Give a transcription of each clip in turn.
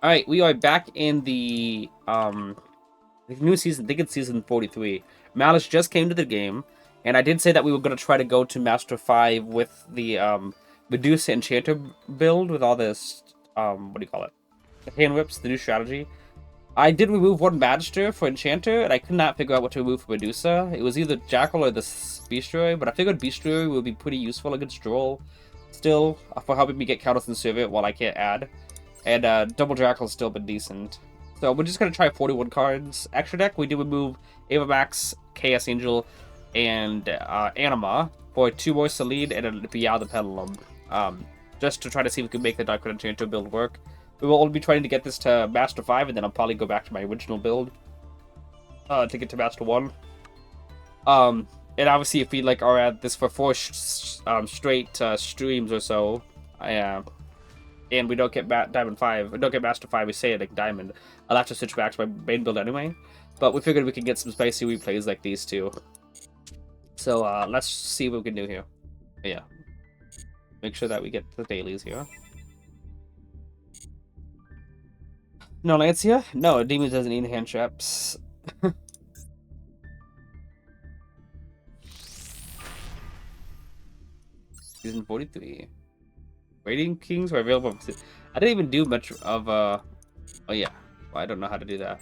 Alright, we are back in the new season. I think it's season 43. Malice just came to the game, and I did say that we were going to try to go to Master 5 with the Medusa Enchanter build with all this, what do you call it? The hand whips, the new strategy. I did remove one Magister for Enchanter, and I could not figure out what to remove for Medusa. It was either Jackal or the Beastroy, but I figured Beastroy would be pretty useful against Duel still, for helping me get counters and serve it while I can't add. And Double Jackal's still been decent. So we're just going to try 41 cards. Extra deck, we do remove Ava Max, Chaos Angel, and Anima for 2 more Selene and a Beyond the Pendulum. Just to try to see if we can make the Dark Enchanter build work. We will only be trying to get this to Master 5, and then I'll probably go back to my original build to get to Master 1. And obviously, if we are at this for 4 straight streams or so, and we don't get Diamond 5, we don't get Master 5, we say it like Diamond, I'll have to switch back to my main build anyway. But we figured we could get some spicy replays like these too. So let's see what we can do here. Yeah. Make sure that we get the dailies here. No Lancia? No, Demon doesn't need hand traps. Season 43. Raiding Kings are available. I didn't even do much of oh yeah. Well, I don't know how to do that.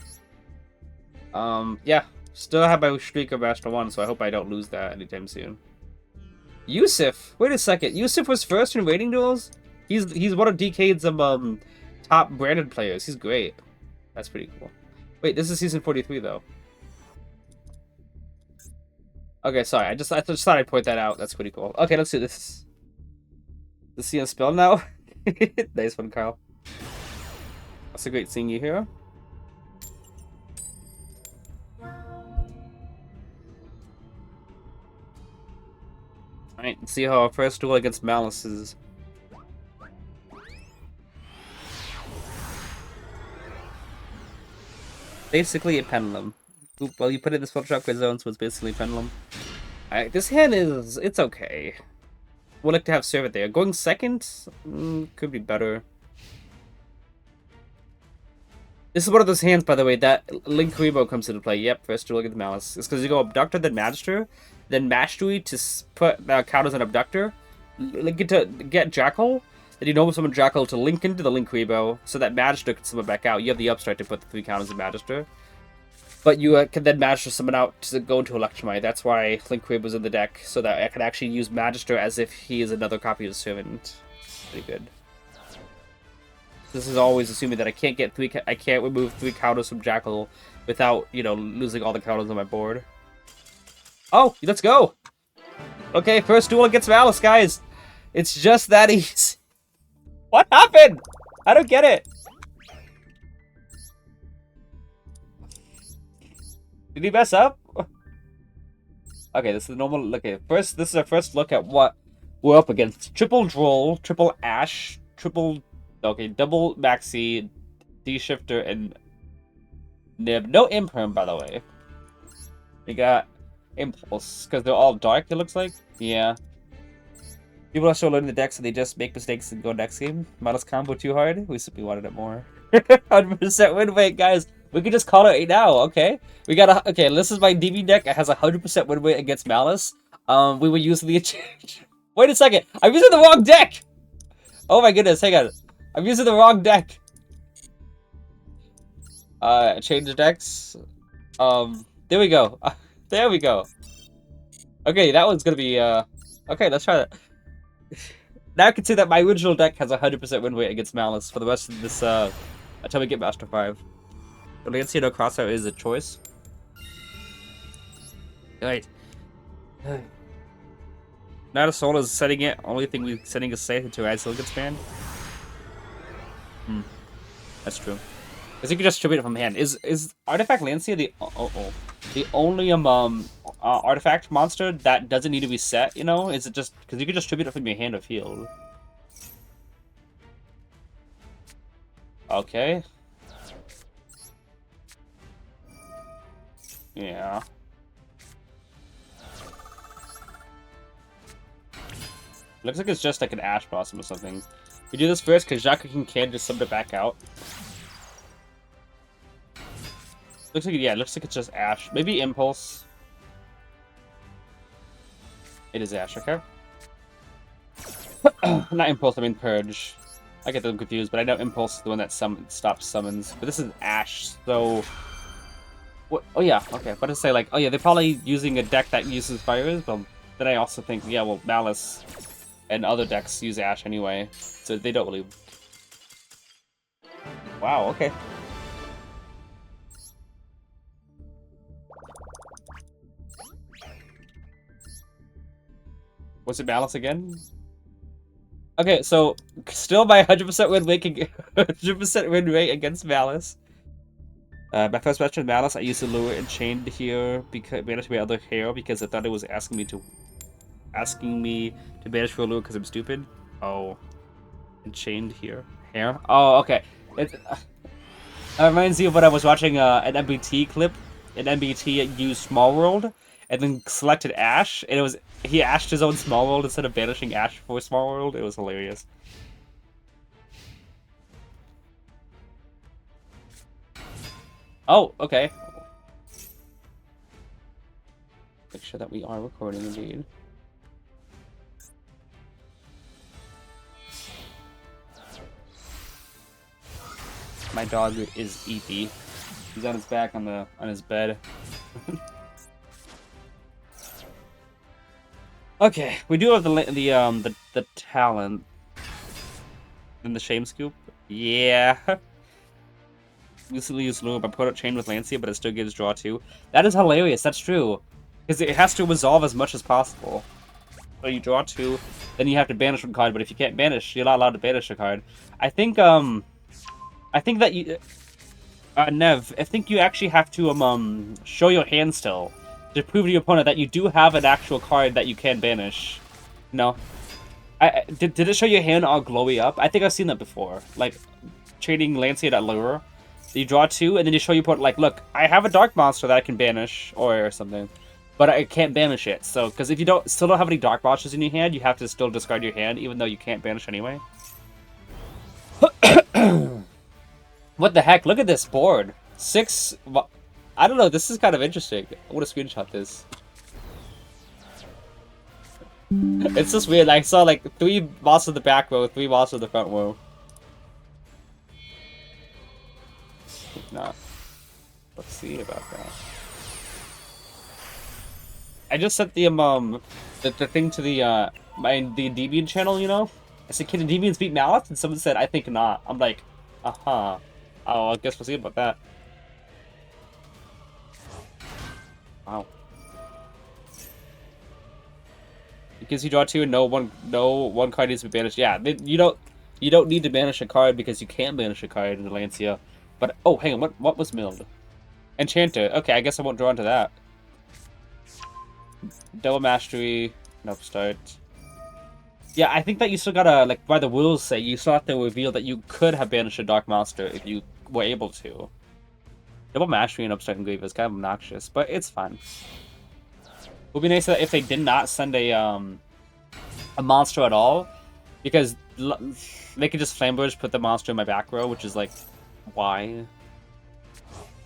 Yeah. Still have my streak of Master 1, so I hope I don't lose that anytime soon. Yusuf! Wait a second. Yusuf was first in raiding duels? He's one of DK's top branded players. He's great. That's pretty cool. Wait, this is season 43 though. Okay, sorry. I just thought I'd point that out. That's pretty cool. Okay, let's do this. Let's see a spell now. Nice one, Kyle. That's a great seeing you here. Alright, let's see how our first duel against Malice is. Basically a pendulum. Well, you put it in the spell chakra zone, so it's basically a pendulum. Alright, this hand it's okay. We'll like to have serve it there. Going second could be better. This is one of those hands, by the way, that Link Rebo comes into play. Yep, first duel against Malice. It's because you go Abductor, then Magister, then Mastery to put counters on Abductor, link it to get Jackal, then you normal summon Jackal to link into the Link Rebo, so that Magister can summon back out. You have the upstart to put the 3 counters in Magister. But you can then Magister summon out to go into Electromite. That's why Link Rebo's in the deck, so that I can actually use Magister as if he is another copy of the Servant. Pretty good. This is always assuming that I can't remove 3 counters from Jackal without, losing all the counters on my board. Oh, let's go! Okay, first duel against Malice, guys! It's just that easy. What happened? I don't get it. Did he mess up? Okay, this is the normal. Okay, this is our first look at what we're up against. Triple Droll, triple Ash, double Maxi, D-Shifter, and Nib. No Imperm, by the way. We got Impulse, because they're all dark, it looks like. Yeah. People are still learning the deck, so they just make mistakes and go next game. Malice combo too hard? We simply wanted it more. 100% win rate, guys. We could just call it right now, okay? Okay, this is my DB deck. It has 100% win rate against Malice. We were using the Wait a second! I'm using the wrong deck! Oh my goodness, hang on. I'm using the wrong deck. Change the decks. There we go. There we go. Okay, that one's gonna be, okay, let's try that. Now I can see that my original deck has 100% win rate against Malice for the rest of this, until we get Master 5. But let's see, no crossout is a choice. Right. Now the soul is setting it. Only thing we're setting is safe into Silicon Span. That's true. Because you can just tribute it from hand. Is Artifact Lancia the only artifact monster that doesn't need to be set? Is it just because you can just tribute it from your hand or field? Okay. Yeah. Looks like it's just like an Ash Blossom or something. We do this first because Jacques can just sub it back out. Looks like, yeah, it looks like it's just Ash. Maybe Impulse. It is Ash, okay? Not Impulse, I mean Purge. I get them confused, but I know Impulse is the one that stops summons. But this is Ash, so... What? Oh yeah, okay. But to say, like, oh yeah, they're probably using a deck that uses fires, but then I also think, yeah, well, Malice and other decks use Ash anyway, so they don't really... Wow, okay. Was it Malice again? Okay, so still my 100% win rate, 100% win rate against Malice. My first match with Malice, I used to lure Enchained here because banish my other hero because I thought it was asking me to banish for a lure because I'm stupid. Oh, Enchained here, hair. Oh, okay. It reminds me of when I was watching an MBT clip. An MBT used Small World and then selected Ash, and he ashed his own Small World instead of banishing Ash for Small World. It was hilarious. Oh, okay. Make sure that we are recording indeed. My dog is EP. He's on his back on his bed. Okay, we do have the talent. And the Shame Scoop. Yeah. Recently used Lure, but put out Chain with Lancia, but it still gives draw 2. That is hilarious, that's true. Because it has to resolve as much as possible. So you draw 2, then you have to banish one card, but if you can't banish, you're not allowed to banish a card. I think that you... Nev, I think you actually have to, show your hand still. To prove to your opponent that you do have an actual card that you can banish. No. Did it show your hand all glowy up? I think I've seen that before. Like, trading Lancia at Lure. You draw 2, and then you show your opponent, like, look, I have a Dark Monster that I can banish, or something. But I can't banish it, so... Because if you still don't have any Dark Monsters in your hand, you have to still discard your hand, even though you can't banish anyway. What the heck? Look at this board. 6... I don't know, this is kind of interesting. I want to screenshot this. It's just weird. I saw like 3 monsters in the back row, 3 monsters in the front row. Not. Let's see about that. I just sent the thing to the Endymion channel, you know? I said, can Endymions beat Malice? And someone said, I think not. I'm like, uh-huh. Oh, I guess we'll see about that. Wow. Because you draw 2 and no one card needs to be banished. Yeah, you don't need to banish a card because you can banish a card in the Lancia. But oh, hang on, what was milled? Enchanter. Okay, I guess I won't draw into that. Double Mastery. Nope, start. Yeah, I think that you still gotta, like, by the rules say, you still have to reveal that you could have banished a Dark Monster if you were able to. Double Mastery and Upstart Engrave is kind of obnoxious, but it's fun. It would be nice if they did not send a monster at all, because they could just Flamberge put the monster in my back row, which is like, why?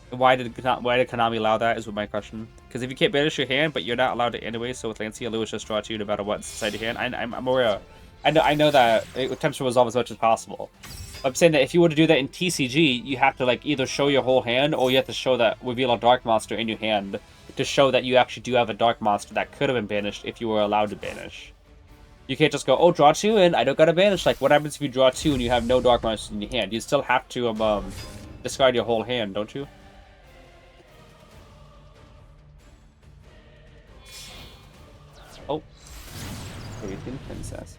Why did Konami allow that is my question. Because if you can't banish your hand, but you're not allowed to anyway, so with Lancia, Lewis just draw 2 no matter what's inside your hand. I'm aware. I know that it attempts to resolve as much as possible. I'm saying that if you were to do that in TCG, you have to like either show your whole hand, or you have to show that reveal a Dark Monster in your hand to show that you actually do have a Dark Monster that could have been banished if you were allowed to banish. You can't just go, oh, draw 2 and I don't gotta banish. Like, what happens if you draw 2 and you have no Dark Monsters in your hand? You still have to discard your whole hand, don't you? Oh. Promethean Princess.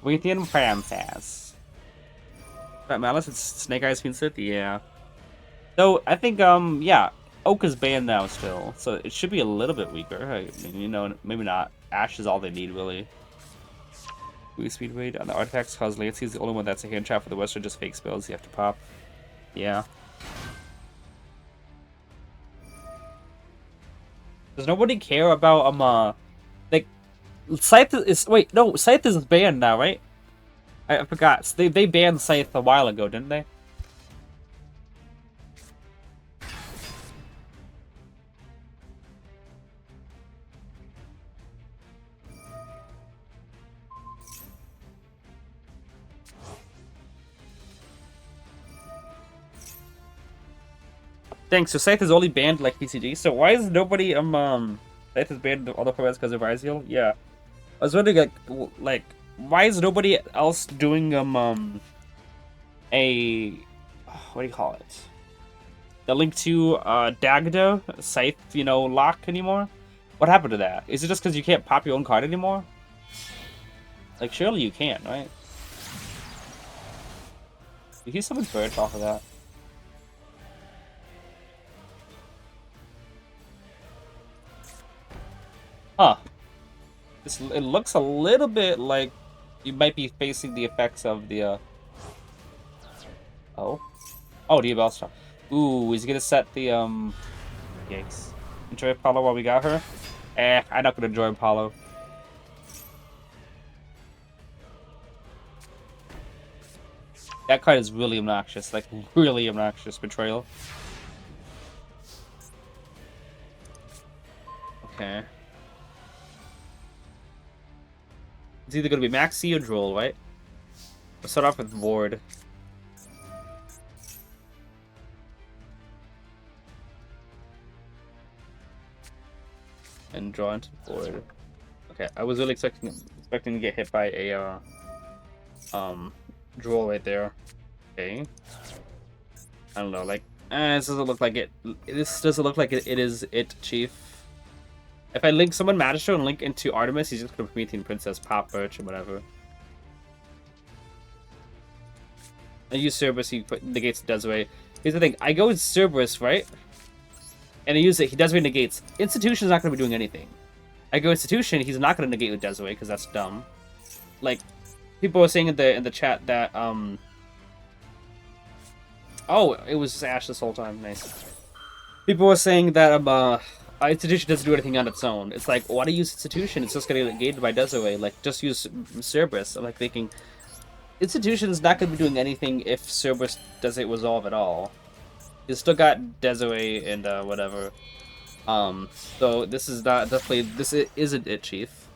Promethean Princess. Right, Malice, it's Snake Eyes Queen Sith? Yeah. So, I think, yeah. Oak is banned now still, so it should be a little bit weaker. I mean, you know, maybe not. Ash is all they need, really. Speed raid on the artifacts cause Lancia is the only one that's a hand trap for the rest are just fake spells you have to pop. Yeah. Does nobody care about like Scythe is Scythe is banned now, right? I forgot. They banned Scythe a while ago, didn't they? Thanks. So Scythe is only banned like PCG. So why is nobody Scythe is banned in other formats because of Ryziel? Yeah. I was wondering like why is nobody else doing a what do you call it? The link to Dagda Scythe, lock anymore? What happened to that? Is it just because you can't pop your own card anymore? Like surely you can, right? Did he summon birds off of that? Huh. It looks a little bit like you might be facing the effects of the Oh. Oh, the Bellstar. Ooh, he's gonna set the yikes. Enjoy Apollo while we got her? I'm not gonna enjoy Apollo. That card is really obnoxious, like really obnoxious. Betrayal. Okay. It's either gonna be Maxi or Duel, right? Let's start off with Ward. And draw into Ward. Okay, I was really expecting to get hit by a Duel right there. Okay. I don't know, like this doesn't look like it. This doesn't look like it is it, Chief. If I link someone Magistro and link into Artemis, he's just gonna Promethean Princess, Pop Birch, or whatever. I use Cerberus, he negates Desiree. Here's the thing, I go with Cerberus, right? And I use it, he Desiree negates. Institution's not gonna be doing anything. I go Institution, he's not gonna negate with Desiree, because that's dumb. Like, people were saying in the chat that, oh, it was just Ash this whole time, nice. People were saying that, Institution doesn't do anything on its own. It's like, why do you use Institution? It's just gonna get negated by Desiree. Like, just use Cerberus. I'm like thinking, Institution's not gonna be doing anything if Cerberus doesn't resolve at all. You still got Desiree and whatever. So this is not definitely isn't it, Chief.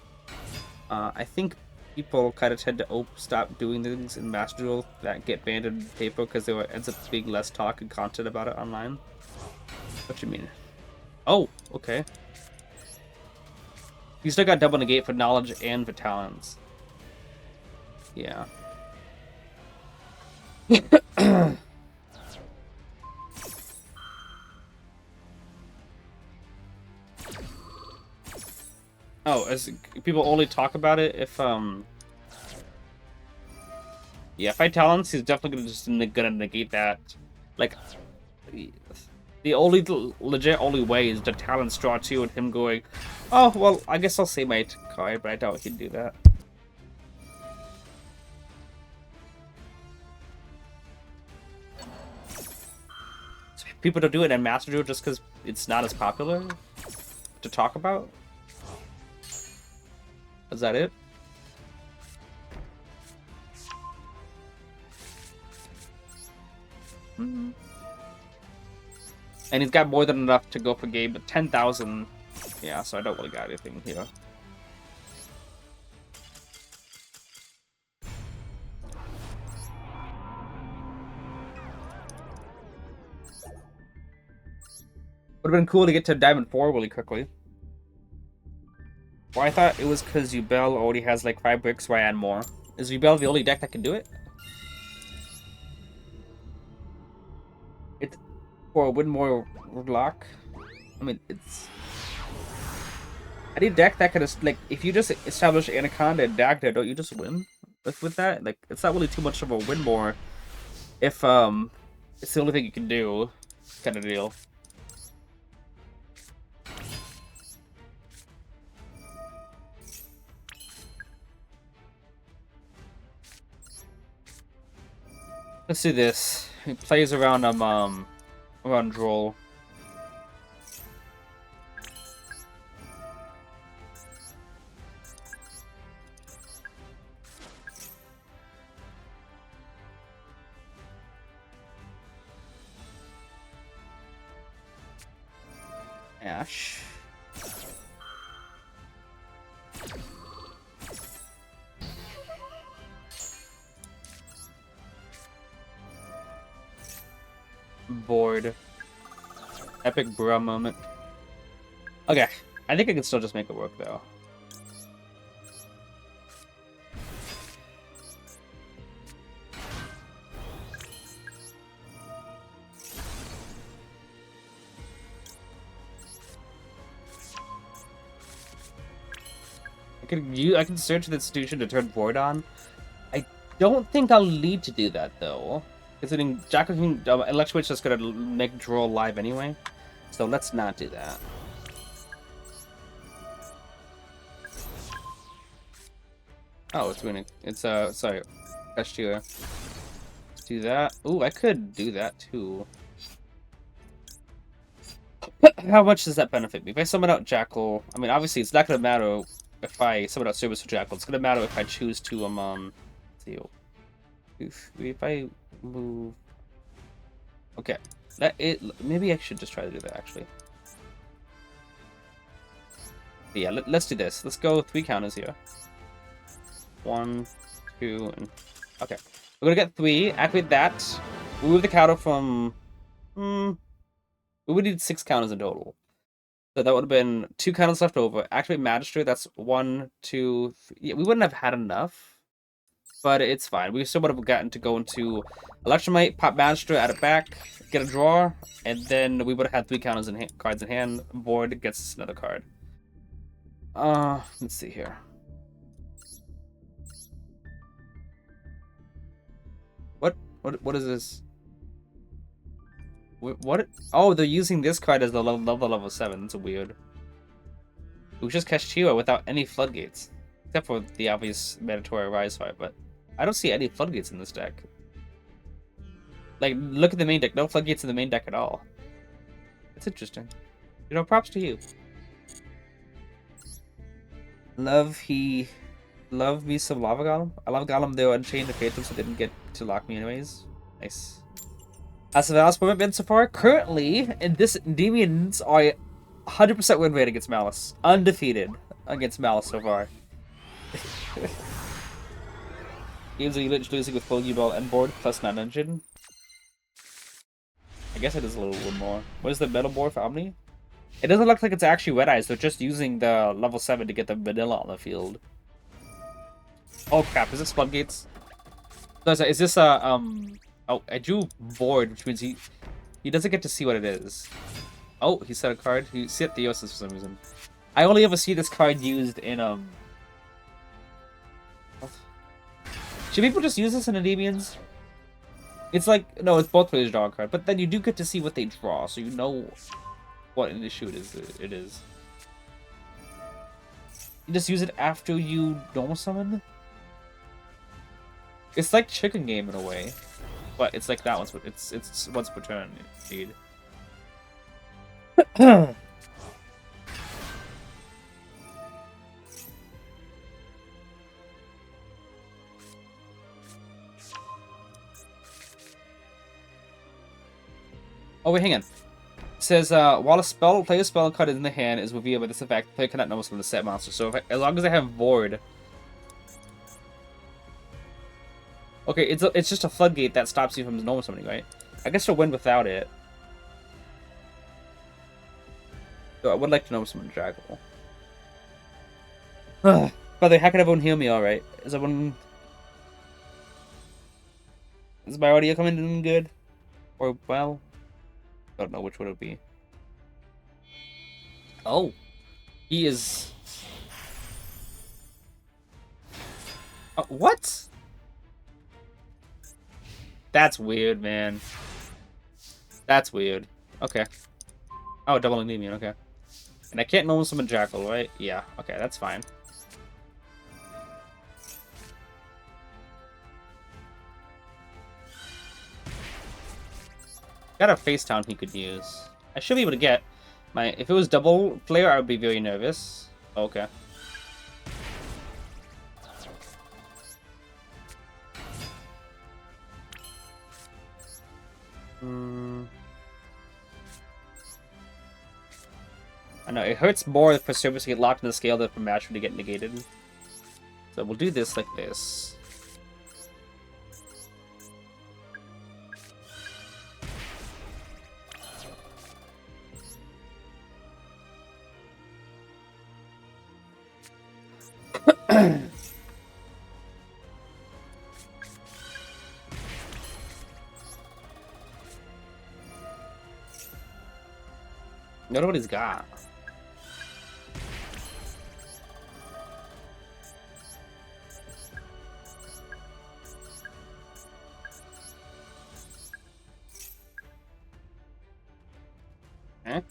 I think people kind of tend to stop doing things in Master Duel that get banned in paper because there ends up being less talk and content about it online. What you mean? Oh, okay. You still got double negate for knowledge and for talents. Yeah. Oh, as people only talk about it if yeah, if I talents, he's definitely gonna negate that. Like the only legit only way is the talents draw 2 and him going, oh well, I guess I'll say my card, but I doubt he'd do that. People don't do it in Master Duel just because it's not as popular to talk about? Is that it? Mm-hmm. And he's got more than enough to go for game, but 10,000. Yeah, so I don't really got anything here. Would have been cool to get to Diamond 4 really quickly. Well, I thought it was because Yugioh already has like 5 bricks, so I add more. Is Yugioh the only deck that can do it? It's for a win more lock. I mean, it's any deck that can just like if you just establish Anaconda and Dagda, don't you just win with that? Like, it's not really too much of a win more if it's the only thing you can do, kind of deal. Let's do this. He plays around around Droll. Ash. Board. Epic bro moment. Okay, I think I can still just make it work though. I can search the institution to turn Void on. I don't think I'll need to do that though, considering Jackal can Electrowitch just gonna make draw live anyway. So let's not do that. Oh, it's winning. It's sorry, Castillo. Let's do that. Ooh, I could do that too. How much does that benefit me? If I summon out Jackal, I mean, obviously it's not gonna matter if I summon out Service or Jackal. It's gonna matter if I choose to let's see, if I move. Okay, maybe I should just try to do that actually. But yeah, let's do this. Let's go 3 counters here. 1, 2, and okay. We're gonna get 3. Activate that. Remove the counter from. We would need 6 counters in total. So that would have been 2 counters left over. Activate Magistrate. That's 1, 2, 3. Yeah, we wouldn't have had enough, but it's fine. We still would have gotten to go into Electromite, pop Magistrate, add it back, get a draw, and then we would have had 3 counters in cards in hand. Board gets us another card. Let's see here. What is this? What? Oh, they're using this card as the level 7. That's weird. We just catch Chiwa without any floodgates, except for the obvious mandatory Rise fight. But I don't see any floodgates in this deck. Like, look at the main deck. No floodgates in the main deck at all. It's interesting. You know, props to you. Love me some Lava Golem. I love Golem though Unchained the Fatal, so they didn't get to lock me anyways. Nice. As of the last moment been so far, currently, in this Endymions are 100% win rate against Malice. Undefeated against Malice so far. Games are literally losing with full U-Ball and board plus 9 engine. I guess it is a little bit more. What is the metal board for Omni? It doesn't look like it's actually Red Eyes. They're just using the level 7 to get the vanilla on the field. Oh crap, is this Floodgates? No, is this oh, I drew Void, which means he doesn't get to see what it is. Oh, he set a card. He set Theosis for some reason. I only ever see this card used in should people just use this in Endymions? It's like, no, it's both players draw a card, but then you do get to see what they draw, so you know what an issue it is. You just use it after you normal summon? It's like Chicken Game in a way, but it's like that once. It's once per turn, indeed. Oh wait, hang on. It says while a player's spell card in the hand is revealed by this effect, the player cannot normal summon a set monster. So as long as I have Void. Okay, it's just a floodgate that stops you from normal summoning, right? I guess I'll win without it. So I would like to normal summon Jackal. By the way, how can everyone hear me alright? Is my audio coming in good? Or, well... I don't know which would it be. Oh! He is... what? That's weird, man. That's weird. Okay. Oh, double Endymion, okay. And I can't normal summon Jackal, right? Yeah, okay, that's fine. Got a face town he could use. I should be able to get my... If it was double player, I would be very nervous. Okay. I know, it hurts more for Service to get locked in the scale than for Mastery to get negated. So we'll do this like this. Know what he's got. Okay.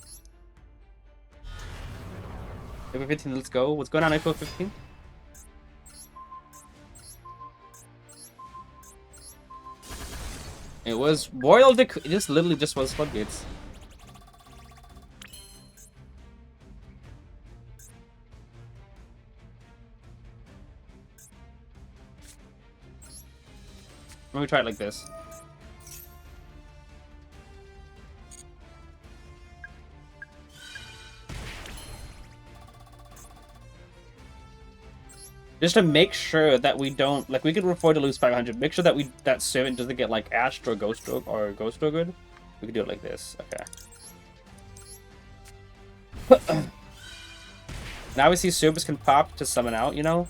April 15th, let's go. What's going on April 15th? It was Royal Decree. This literally just was Floodgates. Let me try it like this. Just to make sure that we don't, like, we could afford to lose 500. Make sure that that servant doesn't get like Ashed or Ghost Triggered. We could do it like this. Okay. Now we see servants can pop to summon out, you know,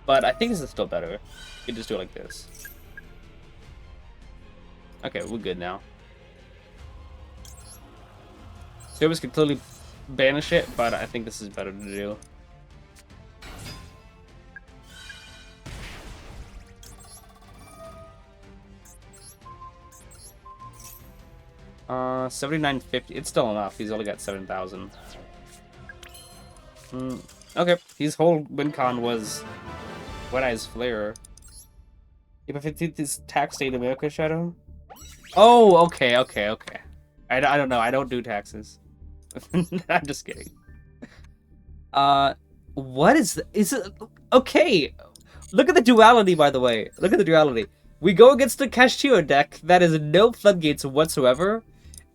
but I think this is still better. You can just do it like this. Okay, we're good now. Servants can clearly banish it, but I think this is better to do. 7950. It's still enough. He's only got 7,000. Okay. His whole win con was Wet Eyes Flare. If I did this tax state America Shadow. Oh, okay. I don't know. I don't do taxes. I'm just kidding. What is it? Okay. Look at the duality, by the way. Look at the duality. We go against the Cashier deck that is no floodgates whatsoever.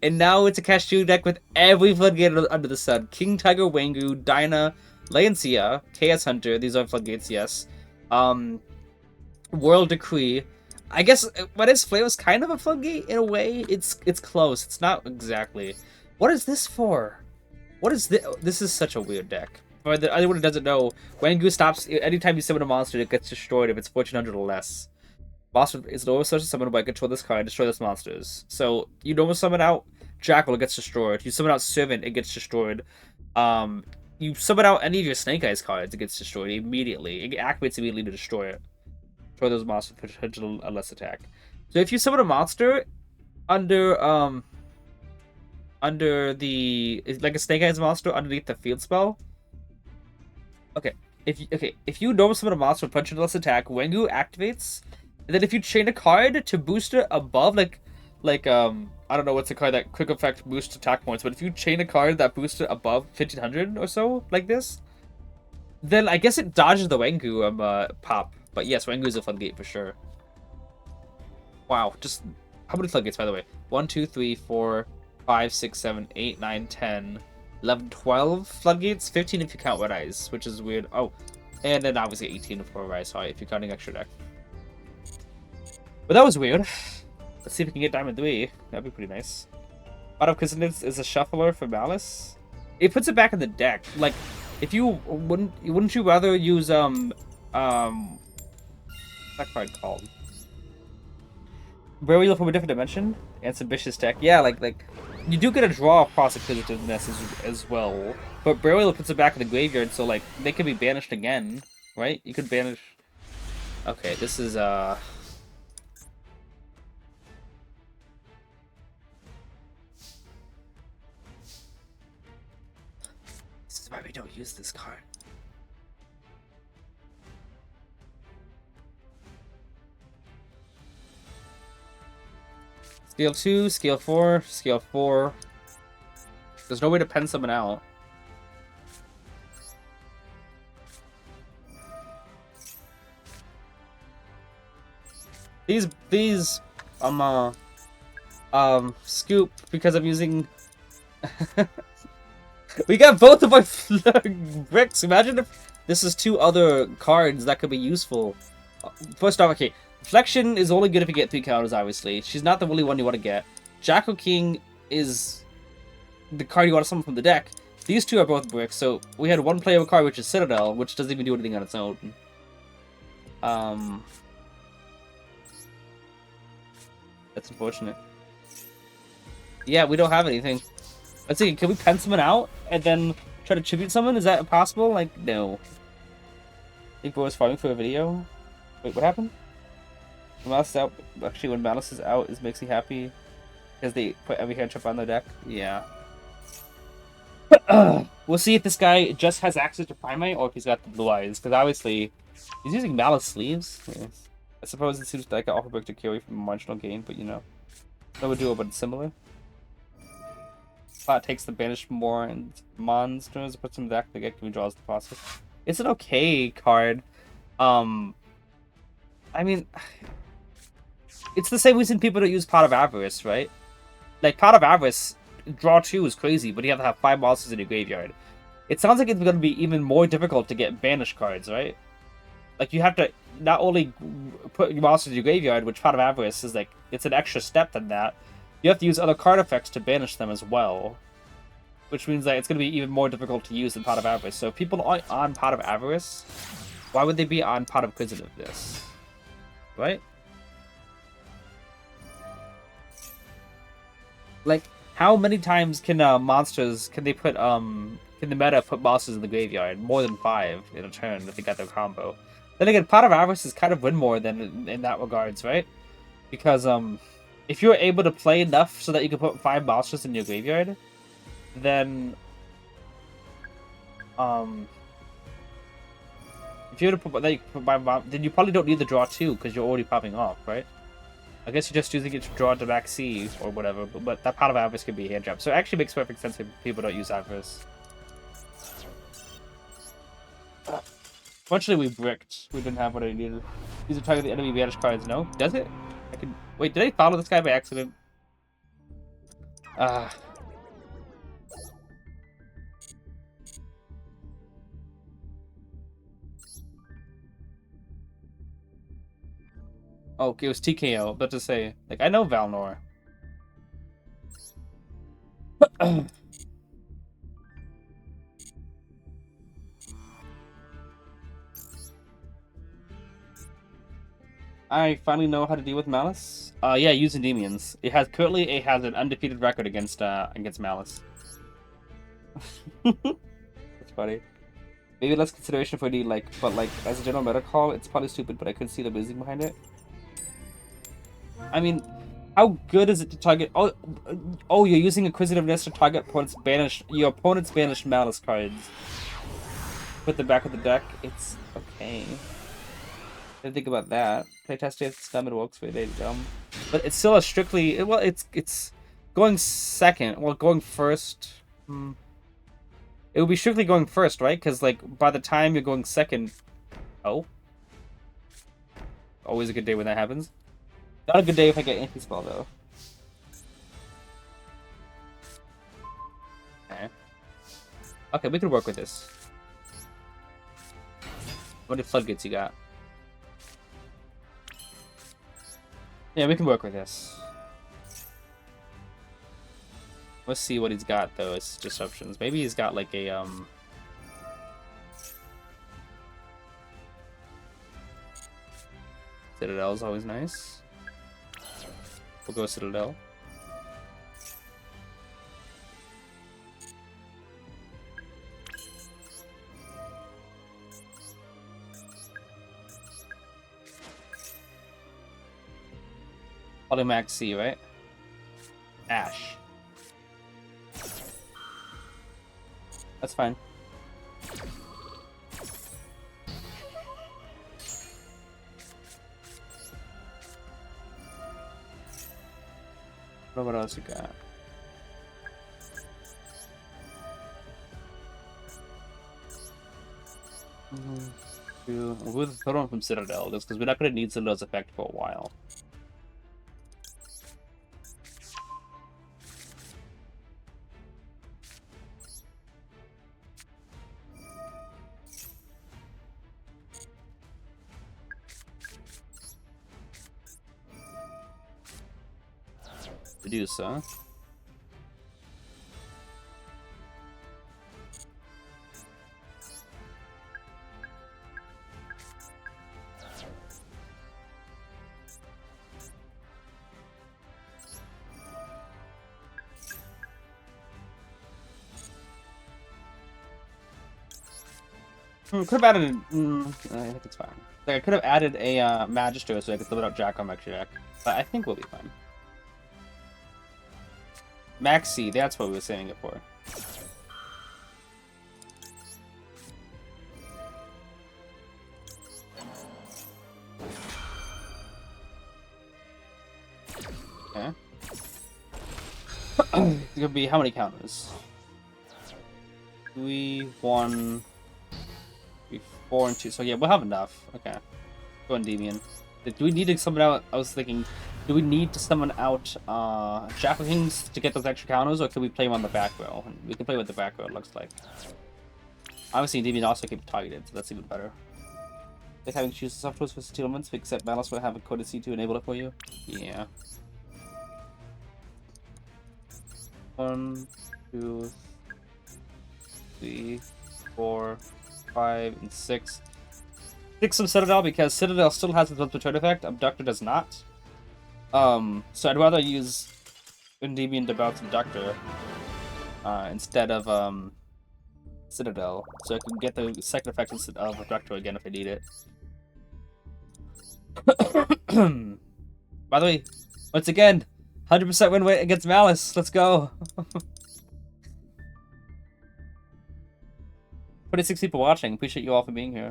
And now it's a Cashew deck with every floodgate under the sun. King Tiger Wangu, Dinah, Lancia, Chaos Hunter. These are floodgates, yes. World Decree. I guess Wet Eyes Flare is kind of a floodgate in a way. It's close. It's not exactly. What is this for? What is this? This is such a weird deck. For anyone who doesn't know, Wangu stops anytime you summon a monster, it gets destroyed if it's 1400 or less. Monster is normal such a summon by control this card, destroy those monsters. So you normal summon out Jackal, it gets destroyed. You summon out Servant, it gets destroyed. You summon out any of your Snake Eyes cards, it gets destroyed immediately. It activates immediately to destroy it. Destroy those monsters for potential less attack. So if you summon a monster under the like a Snake Eyes monster underneath the field spell. Okay. If you normal summon a monster with potential less attack, Wangu activates. And then if you chain a card to boost it above, like I don't know what's a card that quick effect boosts attack points, but if you chain a card that boosts it above 1500 or so, like this, then I guess it dodges the Wangu pop. But yes, Wangu is a floodgate for sure. Wow, just how many floodgates, by the way? 1, 2, 3, 4, 5, 6, 7, 8, 9, 10, 11, 12 floodgates, 15 if you count Red Eyes, which is weird. Oh, and then obviously 18 for Red Eyes High if you're counting extra deck. But that was weird. Let's see if we can get Diamond 3. That'd be pretty nice. Out of Coincidence is a shuffler for Malice. It puts it back in the deck. Like, if you wouldn't you rather use what's that card called? Burial from a Different Dimension? It's ambitious deck. Yeah, like you do get a draw across Acquisitiveness as well. But Burial puts it back in the graveyard, so like they could be banished again, right? You could banish. Okay, this is This is why we don't use this card. Scale 2, Scale 4, Scale 4. There's no way to pen someone out. These scoop because I'm using we got both of our bricks. Imagine if this is 2 other cards that could be useful. First off, okay, Flexion is only good if you get 3 counters, obviously. She's not the only one you want to get. Jackal King is the card you want to summon from the deck. These 2 are both bricks, so we had one playable card, which is Citadel, which doesn't even do anything on its own. Um, that's unfortunate. Yeah, we don't have anything. Let's see, can we pen someone out and then try to tribute someone? Is that possible? Like, no. I think Bo's farming for a video. Wait, what happened? When Malice is out, actually, when Malice is out, it makes me happy because they put every hand trap on their deck. Yeah. We'll see if this guy just has access to Primate or if he's got the blue eyes, because obviously he's using Malice sleeves. Yes. I suppose it seems like an awful break to carry from a marginal gain, but you know. No duel, but it's similar. Plot takes the banished more and monsters, puts him back to get withdraws the process. It's an okay card. I mean, it's the same reason people don't use Pot of Avarice, right? Like, Pot of Avarice, draw 2 is crazy, but you have to have 5 monsters in your graveyard. It sounds like it's going to be even more difficult to get banished cards, right? Like, you have to not only put your monsters in your graveyard, which Pot of Avarice is like, it's an extra step than that. You have to use other card effects to banish them as well. Which means that it's going to be even more difficult to use than Pot of Avarice. So if people aren't on Pot of Avarice, why would they be on Pot of Inquisitiveness? Right? Like, how many times can monsters, can they put, can the meta put monsters in the graveyard? More than 5 in a turn if they got their combo. Then again, Pot of Avarice is kind of win more than in that regards, right? Because, if you're able to play enough so that you can put 5 monsters in your graveyard, then, if you were to put that, then you probably don't need the draw 2 because you're already popping off, right? I guess you're just using it to draw to back C or whatever, but that Pot of Avarice could be a hand trap. So it actually makes perfect sense if people don't use Avarice. Fortunately, we bricked. We didn't have what I needed. These are target the enemy banished cards. No? Does it? I can... Wait, did I follow this guy by accident? Oh, okay, it was TKO. About to say, like, I know Valnor. I finally know how to deal with Malice. Yeah, use Endymions. It has an undefeated record against Malice. That's funny. Maybe less consideration for Endy, but as a general meta call, it's probably stupid, but I could see the reasoning behind it. I mean, how good is it to target? Oh, you're using Inquisitiveness to target your opponent's banished Malice cards. Put them back with the deck. It's okay. Didn't think about that. Playtest it's dumb. It works for you. Dumb. But it's still a strictly it's going second. Well, going first. It would be strictly going first, right? Because like by the time you're going second, always a good day when that happens. Not a good day if I get anti-spell though. Okay, we can work with this. What floodgates you got? Yeah, we can work with this. Let's see what he's got though. It's disruptions. Maybe he's got like a Citadel's always nice. We'll go Citadel. Polymax C, right? Ash. That's fine. What else you got? We'll put on from Citadel just because we're not going to need Citadel's effect for a while. Medusa. Could have added. I think it's fine. Like, I could have added a Magister so I could limit out Jack on my Jack, but I think we'll be fine. Maxi, that's what we were saving it for. Okay. It's gonna be how many counters? 3, 1, 3, 4, and 2. So yeah, we'll have enough. Okay. Go Endymion. Do we need to summon out? I was thinking, do we need to summon out Jackal Kings to get those extra counters, or can we play them on the back row? We can play with the back row, it looks like. Obviously, Endymion also can be targeted, so that's even better. Like having choose the software for settlements, we accept battles will have a code C to enable it for you. Yeah. 1, 2, 3, 4, 5, and 6. 6 of Citadel because Citadel still has its return effect. Abductor does not. So I'd rather use Endymion to bounce Abductor instead of Citadel, so I can get the second effect of Abductor again if I need it. By the way, once again, 100% win rate against Malice. Let's go. 26 people watching. Appreciate you all for being here.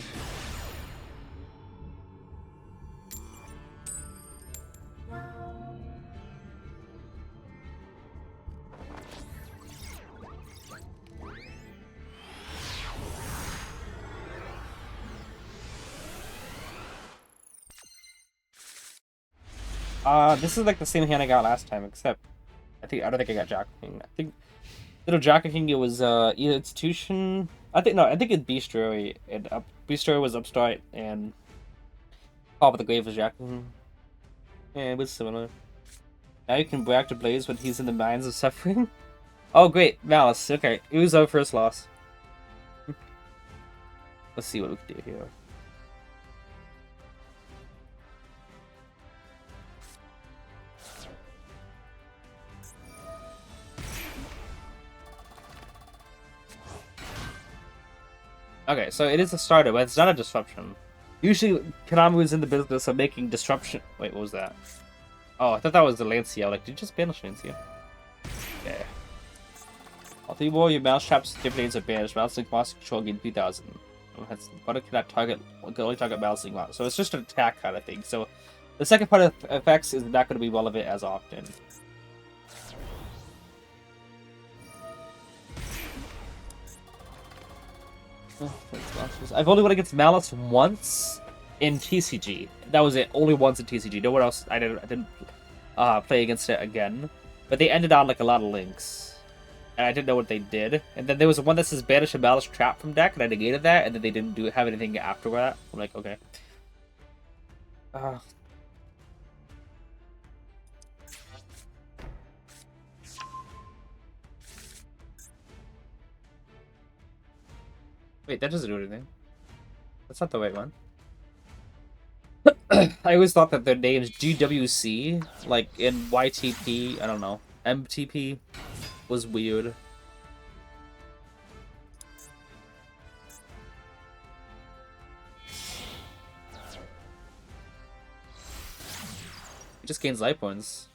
This is like the same hand I got last time, except I don't think I got Jackal King. I think little Jackal King, it was either Institution. I think it's Bistro, and Bistro was Upstart, and Top of the Grave was Jackal King. Yeah, it was similar. Now you can brag to Blaze when he's in the Mines of Suffering. Oh great, Malice. Okay, it was our first loss. Let's see what we can do here. Okay, so it is a starter, but it's not a disruption. Usually, Konami was in the business of making disruption. Wait, what was that? Oh, I thought that was the Lancia. Like, did you just banish Lancia? Okay. All 3 more your mouse traps different are banished. Mouse Link Monster Control gain 3000. But it cannot target, can only target Mouse Link Monster. So it's just an attack kind of thing. So the second part of effects is not going to be relevant as often. I've only won against Malice once in TCG. That was it. Only once in TCG. Nowhere else. I didn't play against it again. But they ended on like a lot of links, and I didn't know what they did. And then there was one that says banish a Malice trap from deck, and I negated that. And then they didn't have anything after that. I'm like, okay. Wait, that doesn't do anything. That's not the right one. I always thought that their names GWC, like in YTP, I don't know, MTP, was weird. It just gains life points.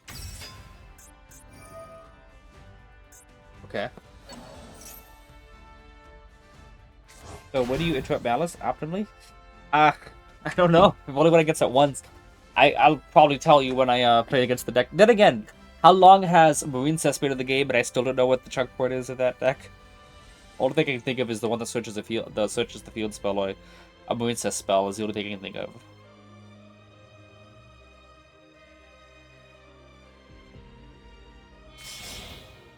Okay. So, when do you interrupt Malice? Optimally? I don't know. I've only won against it once. I'll probably tell you when I play against the deck. Then again, how long has Marine Cess been in the game, and I still don't know what the chunk port is of that deck? Only thing I can think of is the one that searches the field spell, or a Marine Cess spell is the only thing I can think of.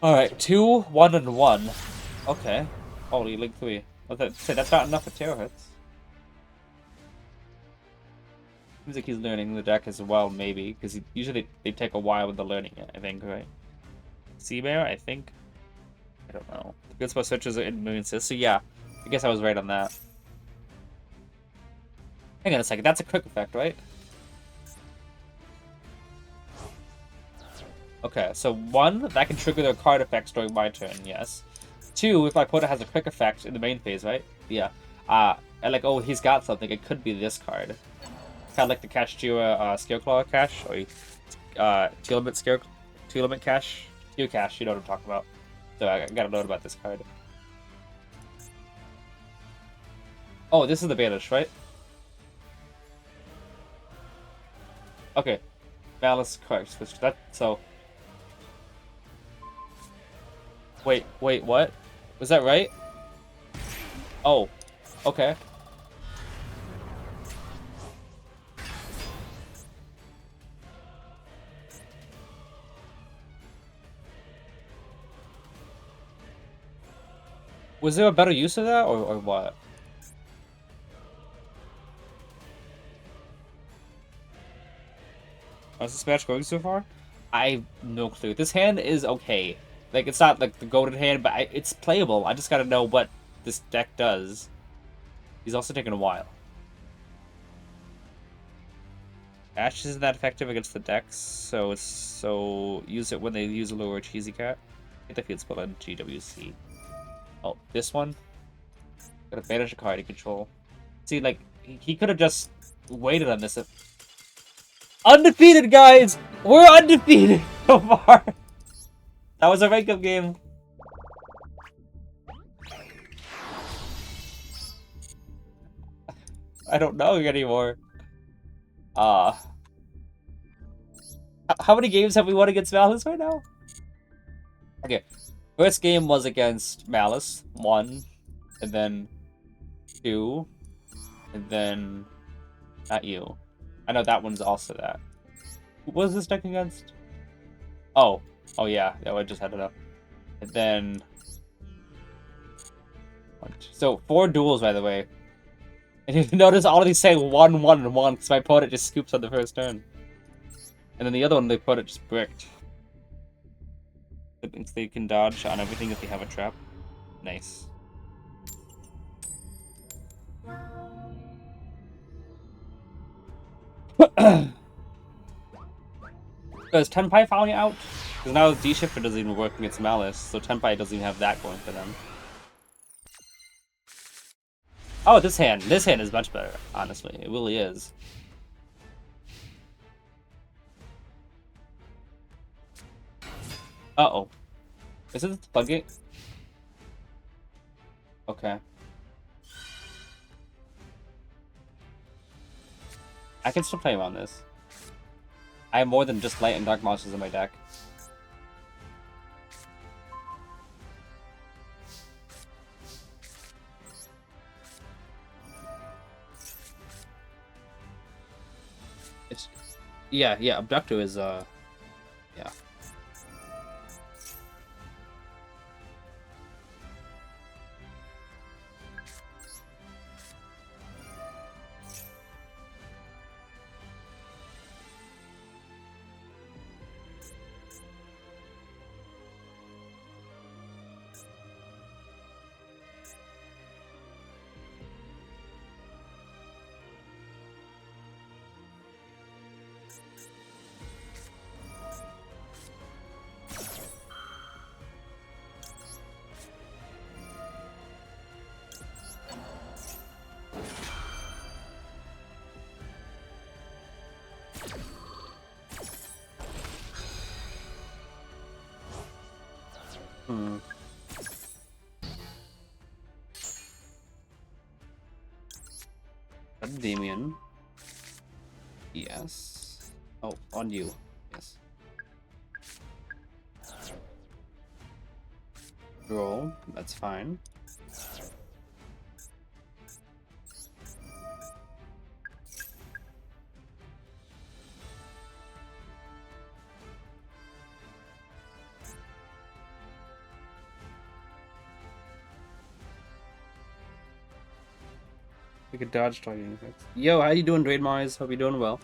Alright, 2, 1, and 1. Okay. Holy, Link 3. That's not enough for tarot hits. Seems like he's learning the deck as well, maybe, because usually they take a while with the learning it, I think, right? Seabear, I think? I don't know. Good spell searches are in Moon Sis, so yeah, I guess I was right on that. Hang on a second, that's a quick effect, right? Okay, so 1, that can trigger their card effects during my turn, yes. 2, if my opponent has a quick effect in the main phase, right? Yeah. and like, oh, he's got something. It could be this card. Kind of like the Kashtira Scareclaw cash, or Two-Limit cash. Cash, you know what I'm talking about. So I gotta know about this card. Oh, this is the banish, right? Okay. Malice card switch. That so. Wait, what? Was that right? Oh, okay. Was there a better use of that, or what? How's this match going so far? I have no clue. This hand is okay. Like, it's not like the golden hand, but it's playable. I just gotta know what this deck does. He's also taking a while. Ash isn't that effective against the decks, so use it when they use a lower cheesy cat. Get the field spell on GWC. Oh, this one? Gotta banish a card to control. See, like, he could have just waited on this. Undefeated, guys! We're undefeated so far! That was a rank-up game. I don't know anymore. How many games have we won against Malice right now? Okay. First game was against Malice. 1. And then 2. And then... Not you. I know that one's also that. Who was this deck against? Oh. Oh, yeah. Yeah, I just had it up. And then... So, 4 duels, by the way. And you notice all of these say 1, 1, and 1, because my opponent just scoops on the first turn. And then the other one, the opponent just bricked. That means they can dodge on everything if they have a trap. Nice. Is Tenpai finally out? Because now D-Shifter doesn't even work against Malice, so Tenpai doesn't even have that going for them. Oh, this hand. This hand is much better, honestly. It really is. Uh-oh. Is it the floodgate? Okay. I can still play him on this. I have more than just light and dark monsters in my deck. It's... Yeah, Abducto is, yeah. Endymion. Yes. Oh, on you. Yes. Roll. That's fine. We could dodge targeting effects. Yo, how you doing, Draid Mars? Hope you're doing well.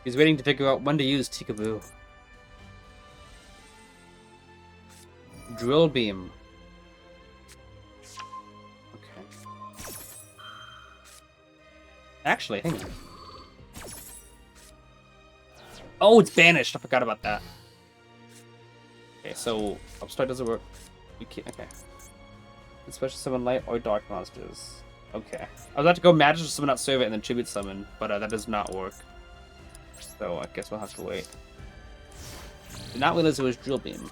He's waiting to figure out when to use Tikaboo. Drill Beam. Okay. Actually, hang on. Oh, it's banished. I forgot about that. Okay, so Upstart doesn't work. You can't. Okay. Especially summon light or dark monsters. Okay. I was about to go magic summon out serve it and then tribute summon, but that does not work. So I guess we'll have to wait. Did not realize it was drill beam.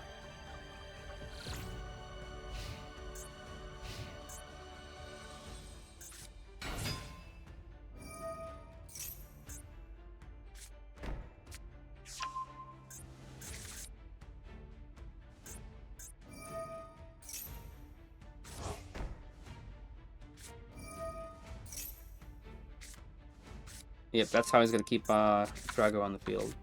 Yep, that's how he's gonna keep Drago on the field.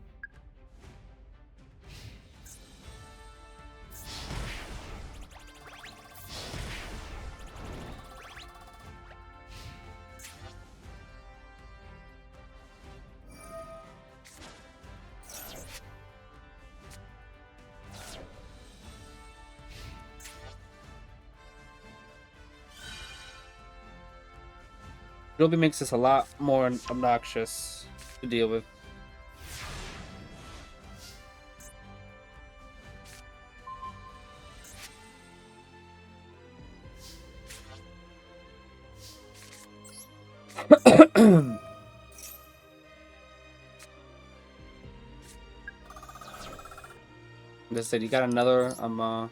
Ruby makes this a lot more obnoxious to deal with. They said you got another only.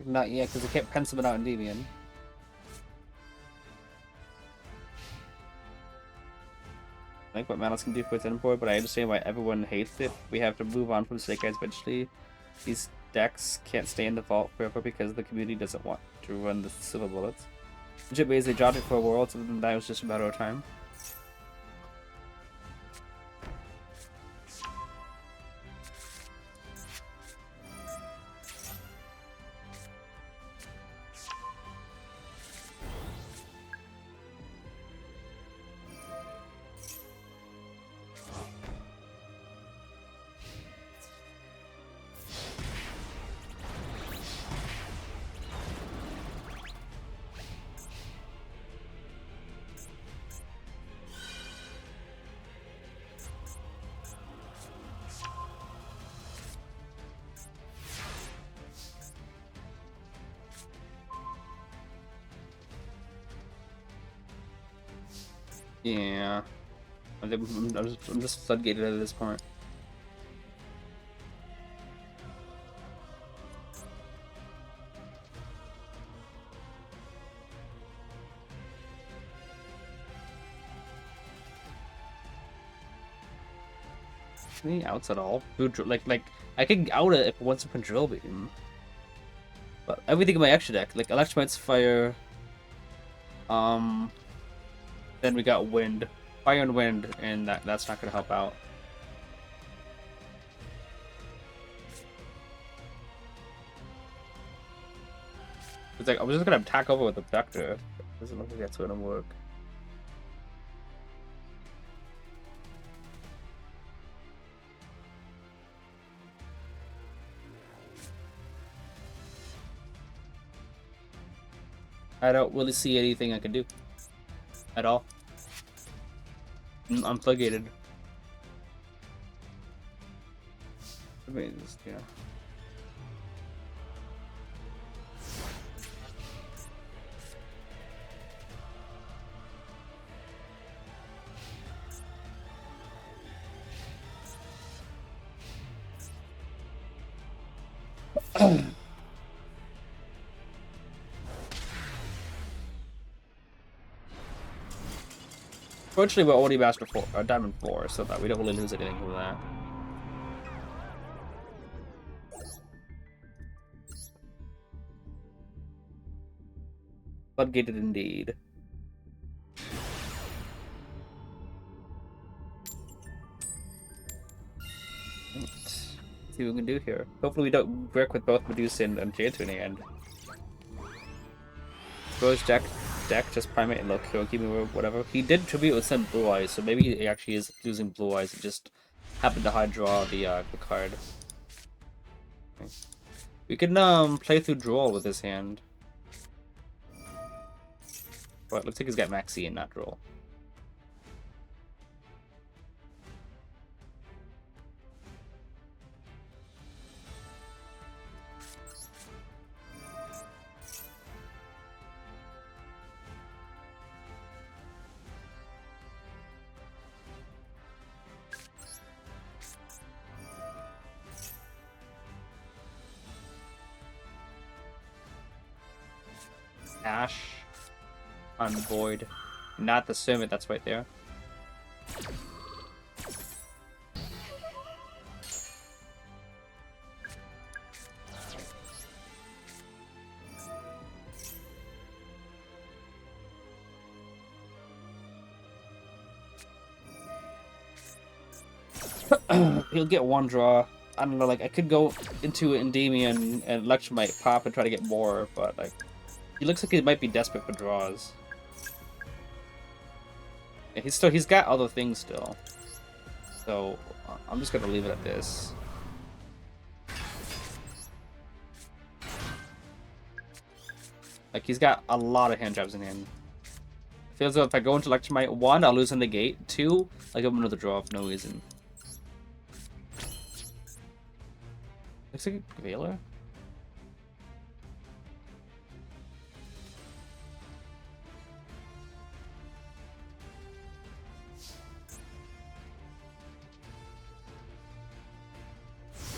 Not yet, because I kept penciling out Endymion. I like what Malice can do for its import, but I understand why everyone hates it. We have to move on from Snake Eyes eventually. These decks can't stay in default forever because the community doesn't want to run the silver bullets. Legit ways they dropped it for a world, so then that was just a matter of time. Yeah. I'm just floodgated at this point. Any outs at all? Like I could out it if once upon drill beam. But everything in my extra deck, like Electromagne's fire, then we got wind. Fire and wind, and that's not gonna help out. It's like I was just gonna attack over with the vector. Doesn't look like that's gonna work. I don't really see anything I can do at all. I'm floodgated. I mean, just, yeah. Fortunately, we're only Master 4, or Diamond 4, so that we don't really lose anything from that. Floodgated indeed. Let's see what we can do here. Hopefully we don't work with both Medusa and Enchanter in the end. Rose deck, just Primate and Low-Kill, keep me whatever. He did tribute with some Blue Eyes, so maybe he actually is using Blue Eyes and just happened to high draw the card. Okay. We can play through Duel with his hand. But looks like he's got Maxi and not Duel. Ash on the Void, not the Servant that's right there. He'll get one draw. I don't know, like I could go into Endymion and Lecture might pop and try to get more, but like he looks like he might be desperate for draws. Yeah, he's got other things still. So I'm just gonna leave it at this. Like he's got a lot of hand jobs in hand. Feels though if I go into Lecture Might 1, I'll lose on the gate. 2, I give him another draw for no reason. Looks like a Veiler.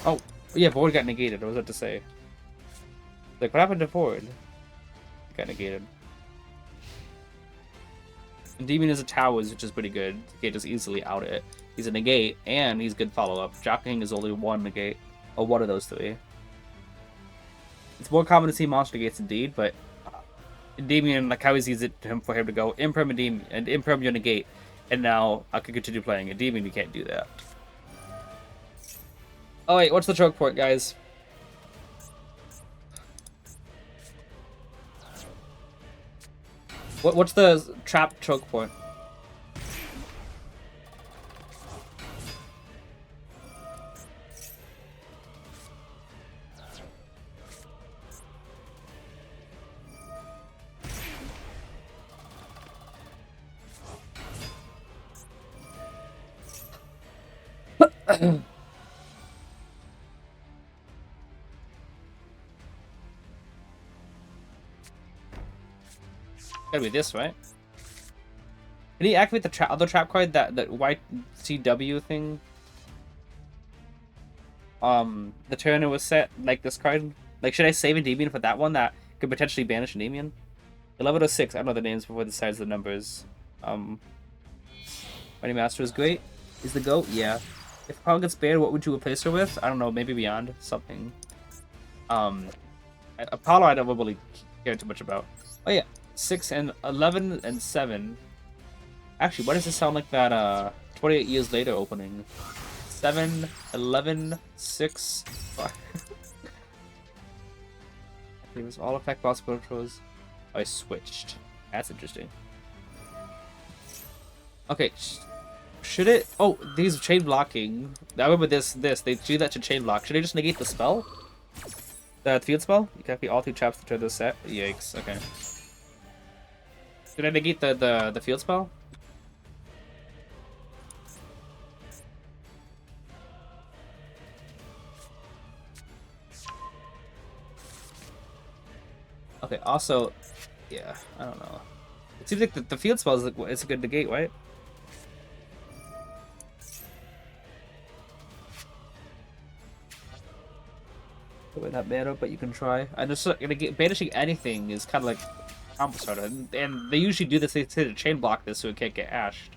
Oh, yeah, Void got negated. I was about to say. Like, what happened to Void? It got negated. Endymion is a Towers, which is pretty good. You can't just easily out it. He's a negate, and he's good follow-up. Jockeying is only one negate. Or one of those three. It's more common to see monster negates indeed, but Endymion, like how easy is it for him to go Imperm Endymion and Imperm your negate, and now I could continue playing Endymion. You can't do that. Oh wait, what's the choke point, guys? What's the trap choke point? Gotta be this, right? Can he activate the other trap card, that YCW thing? The turn it was set, like this card? Like, should I save Endymion for that one that could potentially banish Endymion? 1106, I don't know the names before the size of the numbers. Mighty Master is great. Is the GOAT? Yeah. If Apollo gets banned, what would you replace her with? I don't know, maybe Beyond something. Apollo I don't really care too much about. Oh yeah. 6 and 11 and 7. Actually, why does it sound like that 28 years later opening? 7, 11, 6, 5. It was all effect boss controls. I switched. That's interesting. Okay, should it? Oh, these chain blocking. I remember this. They do that to chain block. Should I just negate the spell? The field spell? You can't be all 2 traps to turn this set. Yikes. Okay. Did I negate the field spell? Okay, also, yeah, I don't know. It seems like the field spell is like, it's a good negate, right? Probably not mana, but you can try. And just banishing anything is kind of like combo starter, and they usually do this. They say to chain block this so it can't get ashed.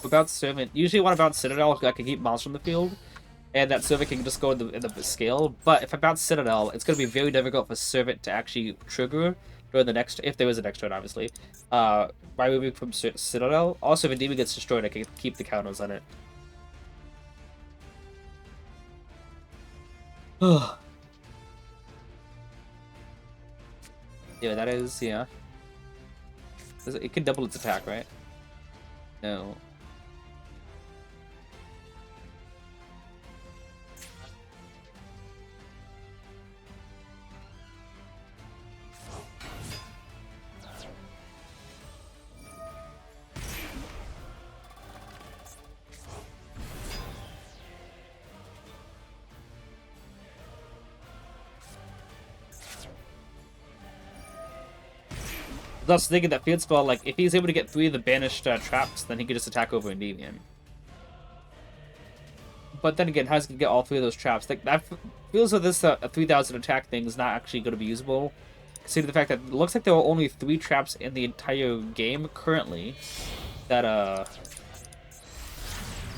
About Servant, usually want to bounce Citadel, I can keep monsters on the field, and that Servant can just go in the scale. But if I bounce Citadel, it's going to be very difficult for Servant to actually trigger during the next, if there is a next turn, obviously, by moving from Citadel. Also, if Endymion gets destroyed, I can keep the counters on it. Yeah, that is, yeah. It can double its attack, right? No. Thus, thinking that field spell, like, if he's able to get 3 of the banished traps, then he could just attack over Endymion. But then again, how's he gonna get all 3 of those traps? Like, that feels like this a 3,000 attack thing is not actually going to be usable. Considering the fact that it looks like there are only 3 traps in the entire game currently. That,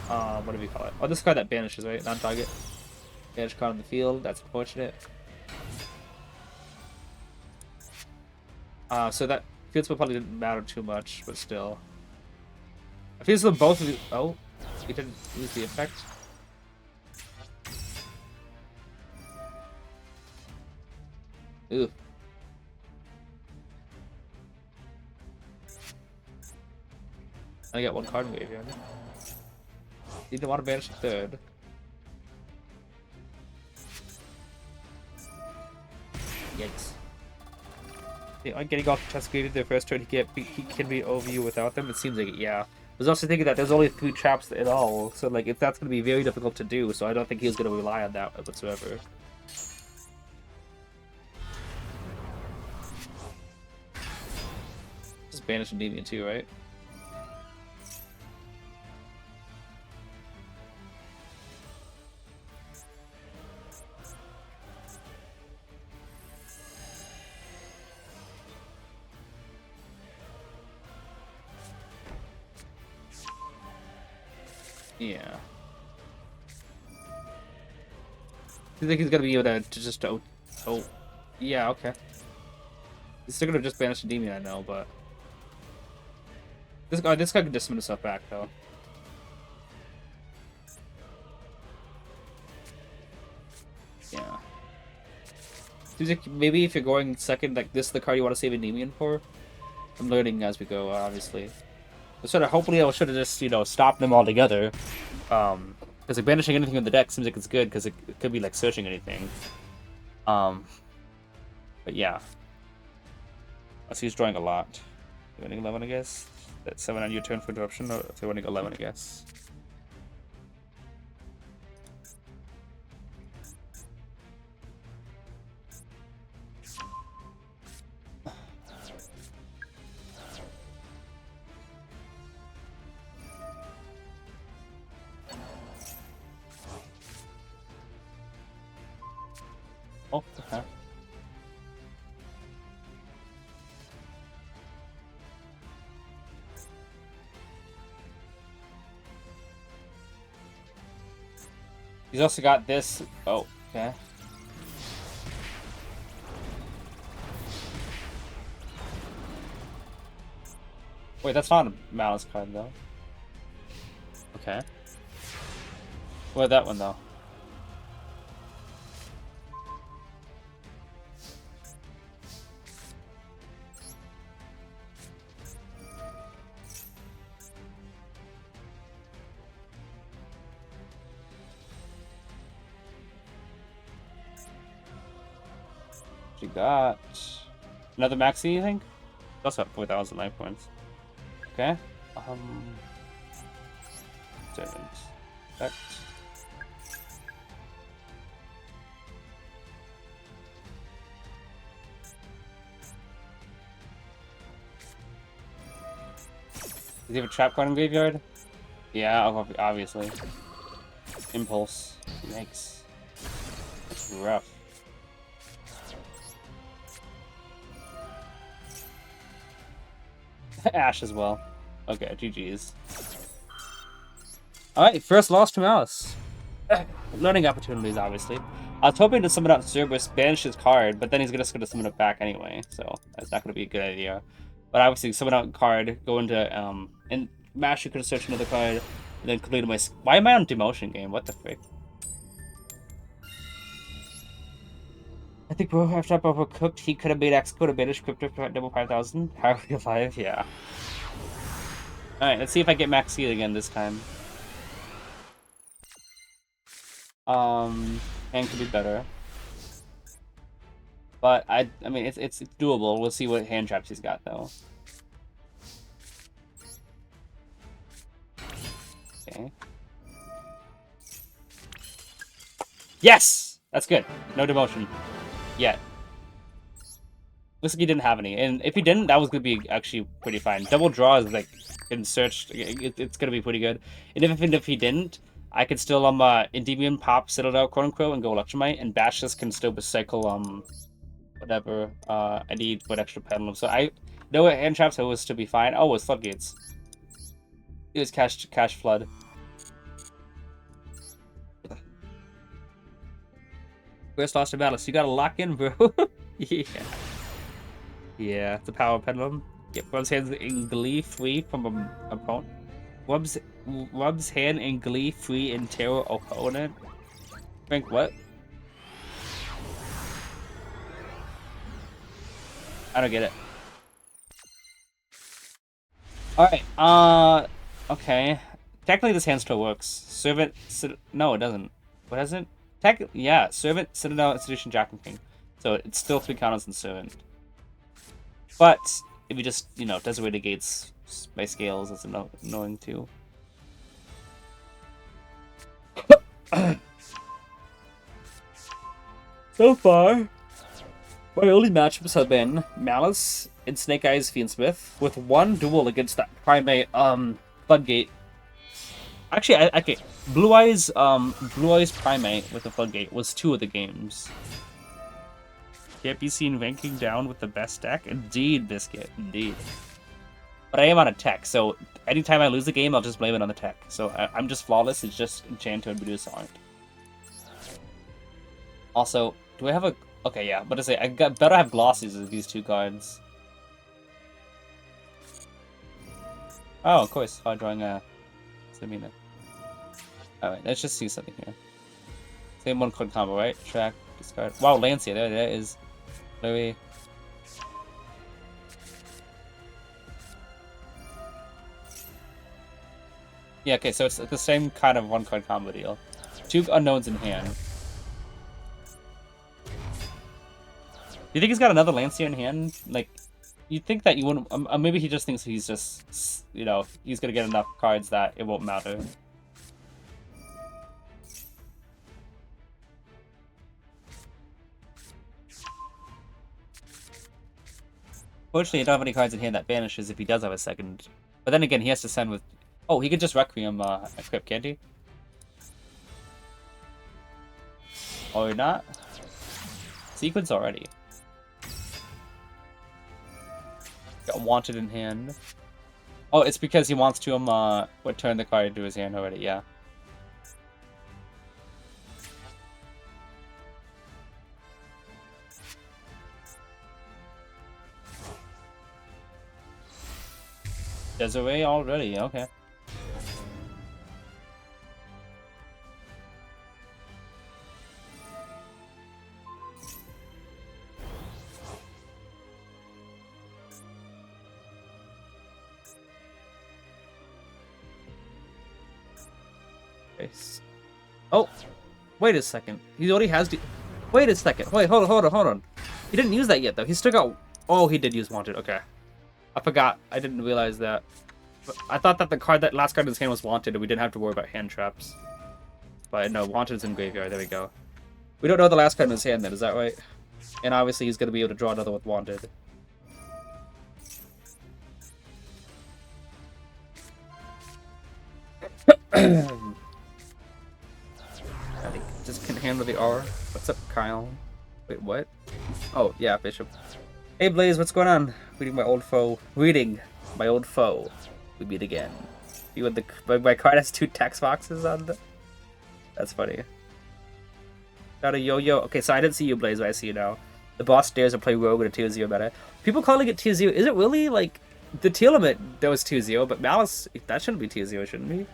what do we call it? Oh, this card that banishes, right? Non-target. Banish card on the field. That's unfortunate. So that field spell probably didn't matter too much, but still. I feel as though both of you... Oh, he didn't lose the effect. Ooh. I got 1 card in graveyard. He didn't want to banish the 3rd. Yikes. Yeah, getting off the chest graveyard the first turn, he can be over you without them. It seems like it, yeah. I was also thinking that there's only 3 traps at all, so like if that's going to be very difficult to do, so I don't think he's going to rely on that whatsoever. Just banish Endymion too, right? Yeah. You think he's gonna be able to just oh yeah, okay. He's still gonna just banish Endymion, I know, but this guy can dismiss himself back though. Yeah. Seems like maybe if you're going second, like this is the card you want to save Endymion for. I'm learning as we go, obviously. Sort of hopefully I should have just, you know, stopped them altogether. Because like banishing anything in the deck seems like it's good because it could be like searching anything. But yeah. So he's drawing a lot. Winning 11, I guess. That's 7 on your turn for interruption, or if they're winning 11, I guess. Oh, okay. He's also got this. Oh, okay. Wait, that's not a Malice card, though. Okay. What that one, though? You got another maxi, you think? That's up 4,000 life points. Okay. Effect. Does he have a trap card in graveyard? Yeah, obviously. Impulse. Yikes. That's rough. Ash as well. Okay, GG's. Alright, first loss to Malice. Learning opportunities, obviously. I was hoping to summon out Cerberus, banish his card, but then he's just going to summon it back anyway, so that's not going to be a good idea. But obviously, summon out card, go into, and Master could search another card, and then complete my... Why am I on demotion game? What the frick? I think bro, after I overcooked, he could have made X code a banished crypto for double 5,000. Power 5, yeah. Alright, let's see if I get max heal again this time. Hand could be better. But I mean it's doable. We'll see what hand traps he's got though. Okay. Yes! That's good. No demotion. Yet. Looks like he didn't have any. And if he didn't, that was gonna be actually pretty fine. Double draw is like in search, it's gonna be pretty good. And if he didn't, I could still Endymion pop, settle out quote unquote, and go Electromite, and Bashes can still recycle whatever I need with extra pendulum. So I know what hand traps was to be fine. Oh, it was floodgates. It was cash flood. First lost to battle, so you gotta lock in, bro. Yeah. Yeah, the power pendulum. Yep, rubs hands in glee free from an opponent. Rubs hand in glee free in terror opponent. Think what? I don't get it. Alright, okay. Technically this hand still works. Servant, no it doesn't. What is it? Yeah, Servant, Citadel, Institution, Jack and King. So it's still 3 counters in Servant. But if you just, does away the gates by scales, that's annoying too. So far, my only matchups have been Malice and Snake Eyes Fiendsmith, with one duel against that primate Floodgate. Actually, okay, Blue Eyes Primate with the Floodgate was 2 of the games. Can't be seen ranking down with the best deck? Indeed, Biscuit, indeed. But I am on a tech, so anytime I lose a game, I'll just blame it on the tech. So I'm just flawless, it's just Enchanter-Medusa aren't. Also, do I have a... Okay, yeah, but to say, better have Glossies as these 2 cards. Oh, of course, drawing a... Samina. Alright, let's just see something here. Same 1-card combo, right? Track, discard... Wow, Lancia, there it is. Louis. Yeah, okay, so it's the same kind of 1-card combo deal. 2 unknowns in hand. Do you think he's got another Lancia in hand? Like, you'd think that you wouldn't... maybe he just thinks he's just, he's gonna get enough cards that it won't matter. Fortunately, I don't have any cards in hand that banishes if he does have a second. But then again, he has to send with... Oh, he could just Requiem equip, can't he? Or not? Sequence already. Got Wanted in hand. Oh, it's because he wants to return the card to his hand already, yeah. Desiree already, okay. Oh, wait a second. He already has... Wait a second. Wait, hold on. He didn't use that yet, though. He still got... Oh, he did use Wanted. Okay. I forgot. I didn't realize that. But I thought that that last card in his hand was Wanted, and we didn't have to worry about hand traps. But no, Wanted is in graveyard. There we go. We don't know the last card in his hand, then. Is that right? And obviously, he's going to be able to draw another with Wanted. I think just can handle the R. What's up, Kyle? Wait, what? Oh, yeah, Bishop. Hey, Blaze, what's going on? Reading my old foe. We meet again. You with my card has 2 text boxes on the. That's funny. Got a Yugioh. Okay, so I didn't see you, Blaze, but I see you now. The boss dares to play Rogue with a 2-0 meta. People calling it 2-0. Is it really like the Teal limit? That was 2-0, but Malice that shouldn't be 2-0, shouldn't be?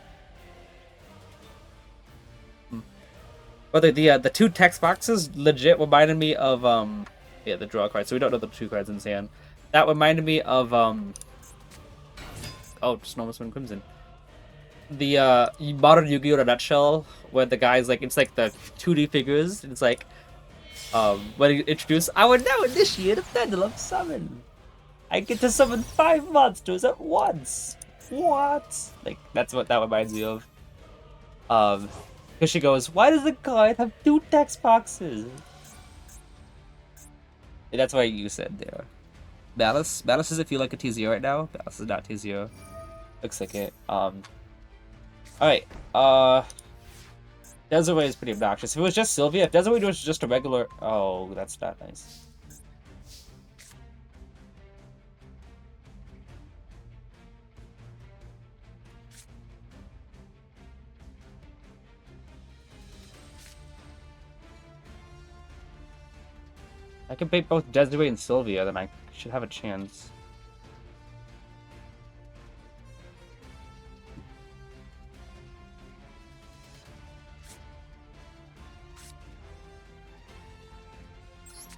But the 2 text boxes legit reminded me of yeah, the draw card. So we don't know the 2 cards in his hand. That reminded me of oh, Snowman Crimson. The modern Yu-Gi-Oh! In a nutshell, where the guy's like, it's like the 2D figures. It's like, when he introduced, I would now initiate a Pendulum Summon. I get to summon 5 monsters at once. What? Like, that's what that reminds me of. Because she goes, why does the card have 2 text boxes? And that's why you said there. Malice doesn't feel like a T0 right now. Malice is not T0. Looks like it. Alright, Desiree is pretty obnoxious. If it was just Sylvia, if Desiree was just a regular... Oh, that's not nice. I can bait both Desiree and Sylvia, then I should have a chance.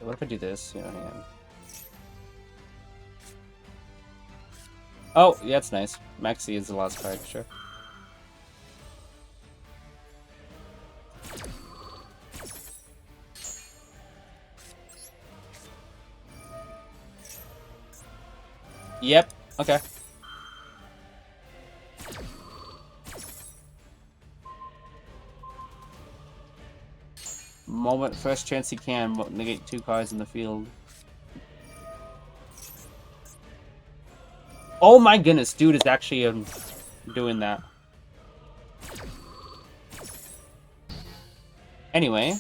What if I do this? Yeah, hang on. Oh, yeah, it's nice. Maxi is the last card, sure. Yep, okay. Moment, first chance he can, negate 2 cards in the field. Oh my goodness, dude is actually doing that. Anyway.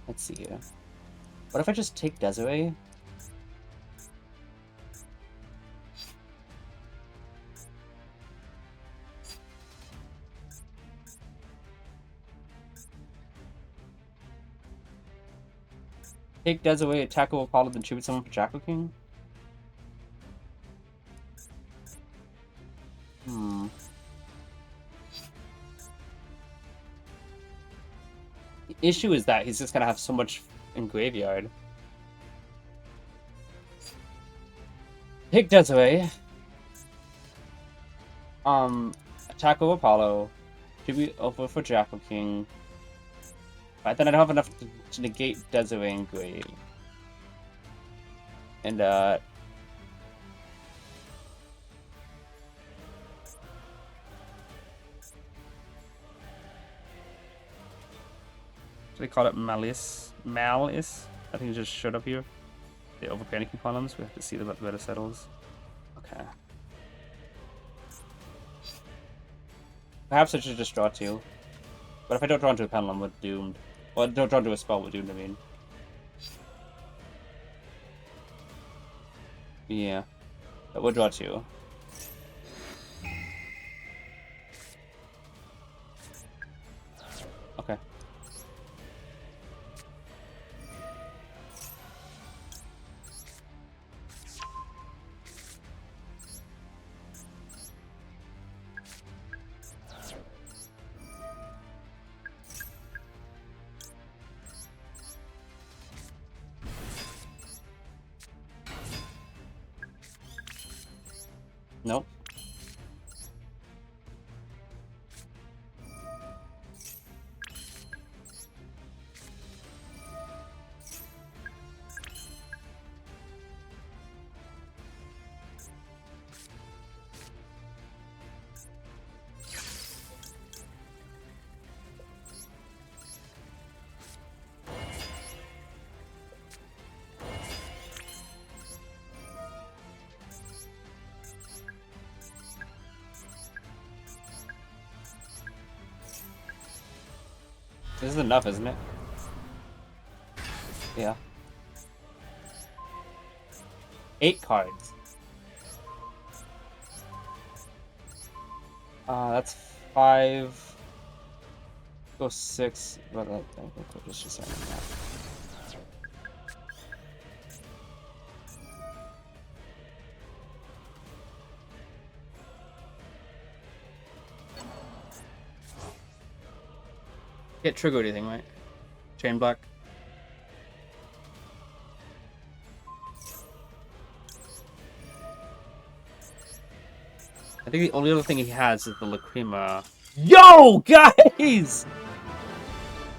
Let's see here. What if I just take Desiree? Take Desiree, attack with Apollo, then tribute someone for Jackal King? The issue is that he's just gonna have so much in graveyard. Take Desiree. Attack with Apollo. Tribute over for Jackal King. But then I don't have enough to negate Desiree and grave. And what do they call it? Malice? Malice? I think it just showed up here. The over panicking columns. We have to see the better settles. Okay. Perhaps I should just draw 2. But if I don't draw into a pendulum, we're doomed. Well, don't draw into a spell, we're doomed, I mean. Yeah. But we'll draw 2. Okay. Nope. This is enough, isn't it? Yeah. 8 cards. That's 5. Go 6. Well, just a second. Can't trigger anything, right? Chain block. I think the only other thing he has is the Lacrima. Yo, guys!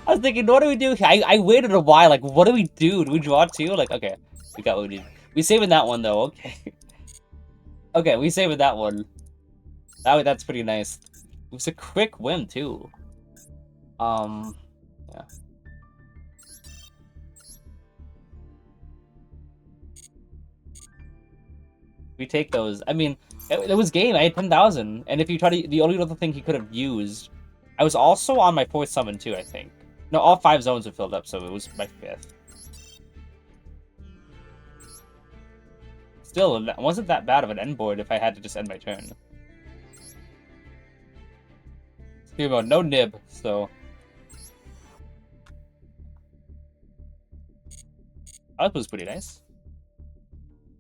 I was thinking, what do we do? I waited a while. Like, what do we do? Do we draw 2? Like, okay, we got what we need. We saving that one though. Okay. Okay, we saving that one. That's pretty nice. It was a quick win too. Yeah. We take those. I mean, it was game. I had 10,000, and if you try to, the only other thing he could have used, I was also on my 4th summon too. I think. No, all 5 zones were filled up, so it was my 5th. Still, it wasn't that bad of an end board if I had to just end my turn. No nib, so. That was pretty nice.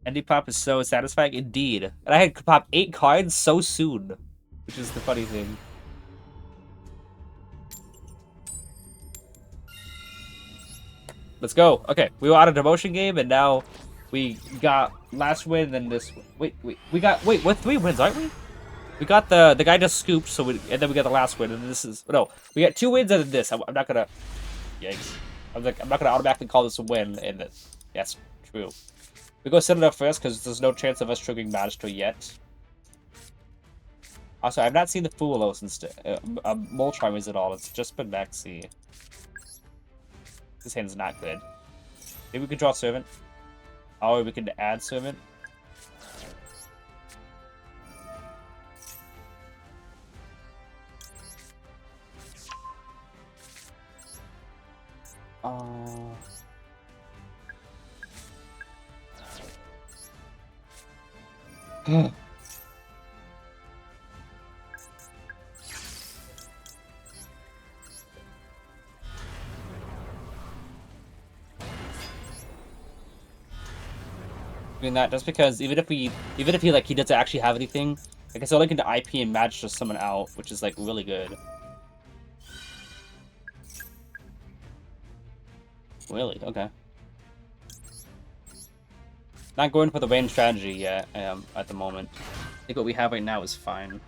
Endy pop is so satisfying, indeed. And I had pop 8 cards so soon, which is the funny thing. Let's go. Okay, we were on a demotion game, and now we got last win, and this. Wait, we're 3 wins, aren't we? We got the guy just scooped, so and then we got the last win, and this is no. We got 2 wins out of this. I'm not gonna. Yikes! I'm not gonna automatically call this a win, and that's true. We go set it up first because there's no chance of us triggering Magister yet. Also, I've not seen the Fulo since Moltrimer's at all. It's just been Maxi. This hand's not good. Maybe we could draw Servant. Or we could add Servant. Doing that just because even if he like he doesn't actually have anything, I guess only can to IP and match just someone out, which is like really good. Really? Okay. Not going for the range strategy yet at the moment. I think what we have right now is fine.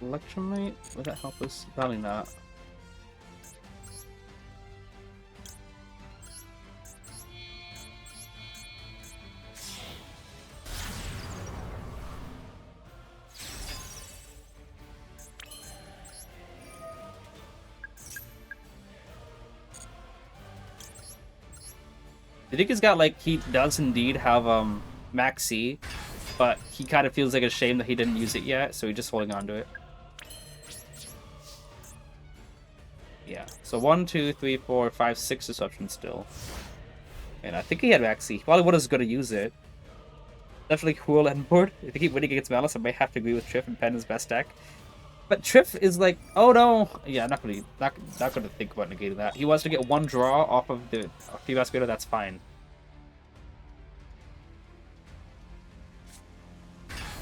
Electromite? Would that help us? Probably not. I think he's got like he does indeed have Maxi, but he kind of feels like a shame that he didn't use it yet, so he's just holding on to it. Yeah, so 1, 2, 3, 4, 5, 6 disruptions still. And I think he had Maxi. He probably was going to use it. Definitely cool end board. If he keep winning against Malice, I might have to agree with Triff and Pen his best deck. But Triff is like, oh no! Yeah, I'm not gonna think about negating that. He wants to get 1 draw off of the Fever Aspirator, that's fine.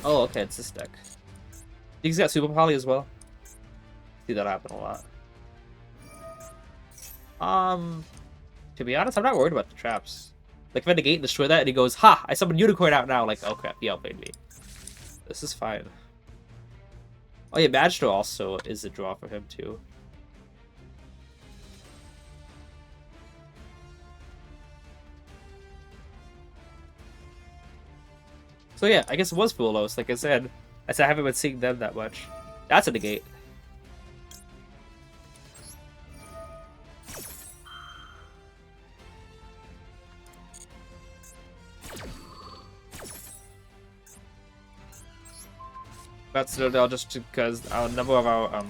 Oh, okay, it's this deck. He's got Super Poly as well. See that happen a lot. To be honest, I'm not worried about the traps. Like, if I negate and destroy that, and he goes, ha! I summoned Unicorn out now. Like, oh crap, he outplayed me. This is fine. Oh yeah, Magister also is a draw for him too. So yeah, I guess it was Fulos. Like I said, I haven't been seeing them that much. That's a negate. That's Citadel just because our number of our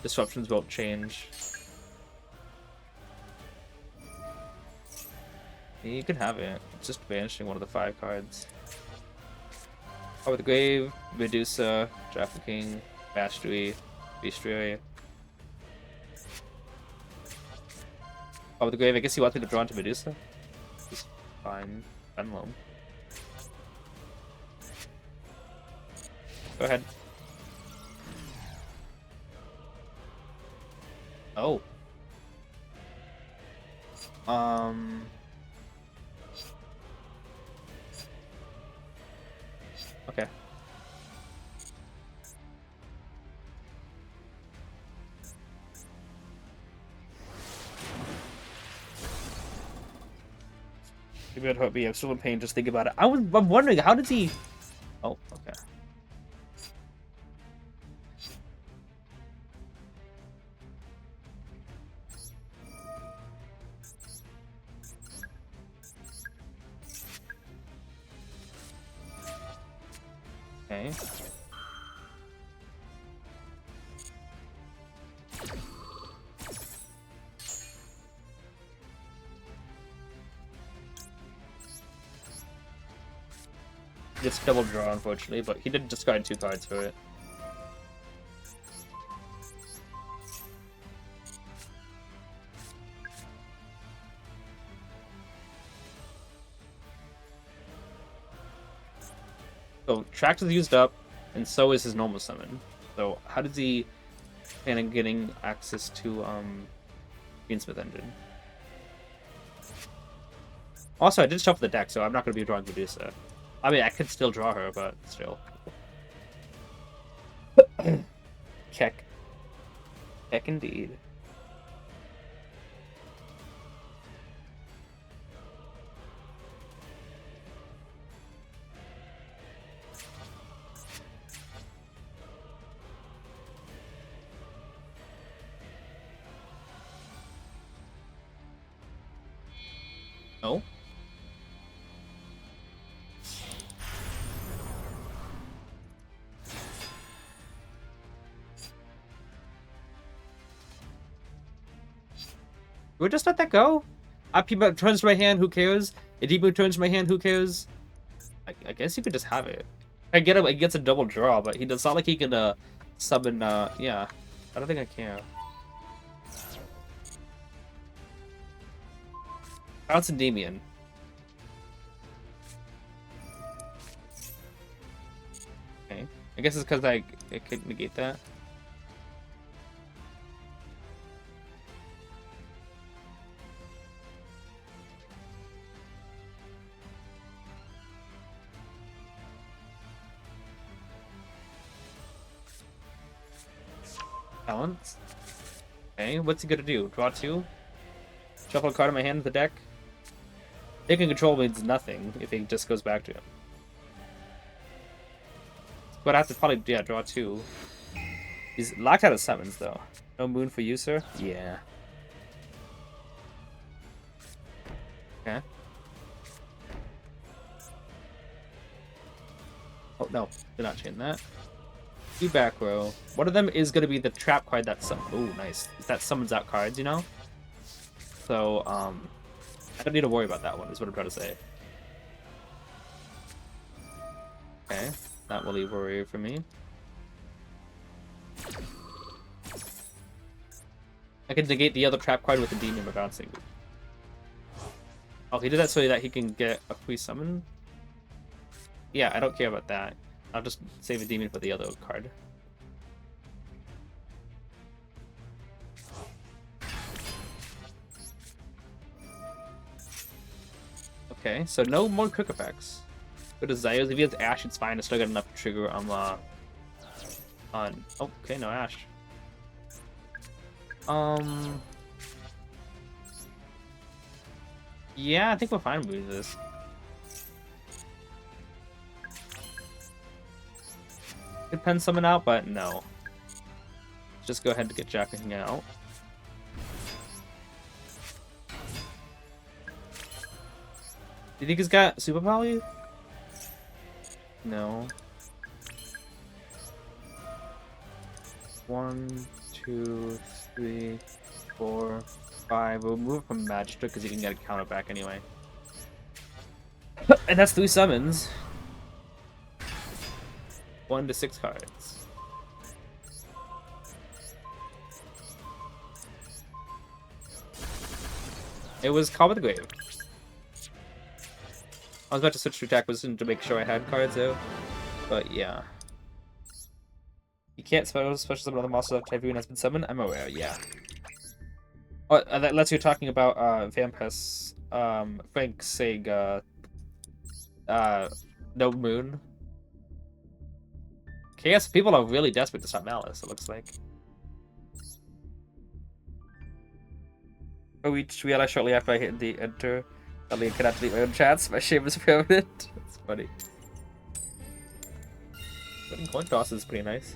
disruptions won't change. You can have it. It's just banishing one of the 5 cards. Over the Grave, Medusa, Trafficking, Mastery, Bestiary. Over the Grave, I guess he wants me to draw into Medusa? Just fine. Unloam. Go ahead. Oh. Okay. Maybe I'd hope I'm still in pain just think about it. I'm wondering, how did he... Oh, okay. Okay. Just double draw, unfortunately, but he did discard 2 cards for it. So, Trax is used up, and so is his normal summon. So, how does he plan on getting access to Greensmith Engine? Also, I did shuffle the deck, so I'm not going to be drawing Medusa. I mean, I could still draw her, but still. Check. Check indeed. No? We just let that go? Upkeep turns to my hand, who cares? Endymion turns to my hand, who cares? I guess you could just have it. I get him, it gets a double draw, but he does not like he can summon yeah. I don't think I can. Bounce Endymion. Okay. I guess it's because I could negate that. Balance. Okay, what's he gonna do? Draw 2? Shuffle a card in my hand with the deck? Taking control means nothing if he just goes back to him. But I have to probably, yeah, draw 2. He's locked out of summons, though. No moon for you, sir? Yeah. Okay. Oh, no. Did not chain that. 2 back row. One of them is going to be the trap card that oh, nice. That summons out cards, you know? So, I don't need to worry about that one, is what I'm trying to say. Okay. Not really worry for me. I can negate the other trap card with the demon by bouncing. Oh, he did that so that he can get a free summon? Yeah, I don't care about that. I'll just save a demon for the other card. Okay, so no more quick effects. Go to Zayos. If he has Ash, it's fine. I still got enough to trigger on oh, okay, no Ash. Yeah, I think we're fine with this. Could pen summon out, but no. Just go ahead and get Jacking out. Do you think he's got super power? No. 1, 2, 3, 4, 5. We'll move from Magic because you can get a counter back anyway. And that's 3 summons. 1 to 6 cards. It was Call with the Grave. I was about to switch to acquisition to make sure I had cards out, but yeah. You can't special summon other monsters after Typhoon has been summoned? I'm aware, yeah. Oh, unless you're talking about Vampus, Frank saying, no moon. Okay, yes, people are really desperate to stop Malice, it looks like. Oh, we realized shortly after I hit the enter, suddenly I cannot delete my own chats. My shame is permanent. That's funny. Putting coin toss is pretty nice.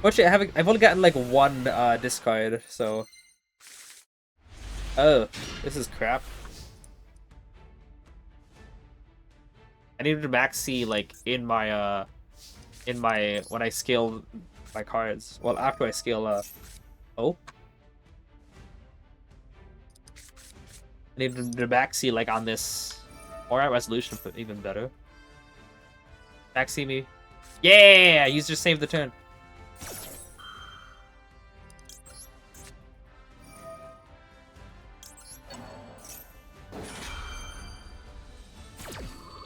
Fortunately, I've only gotten like 1 discard, so. Oh, this is crap. I needed to max C like in my when I scale my cards. Well, after I scale oh. I needed to max C like on this or at resolution, but even better. Max C me. Yeah, you just saved the turn.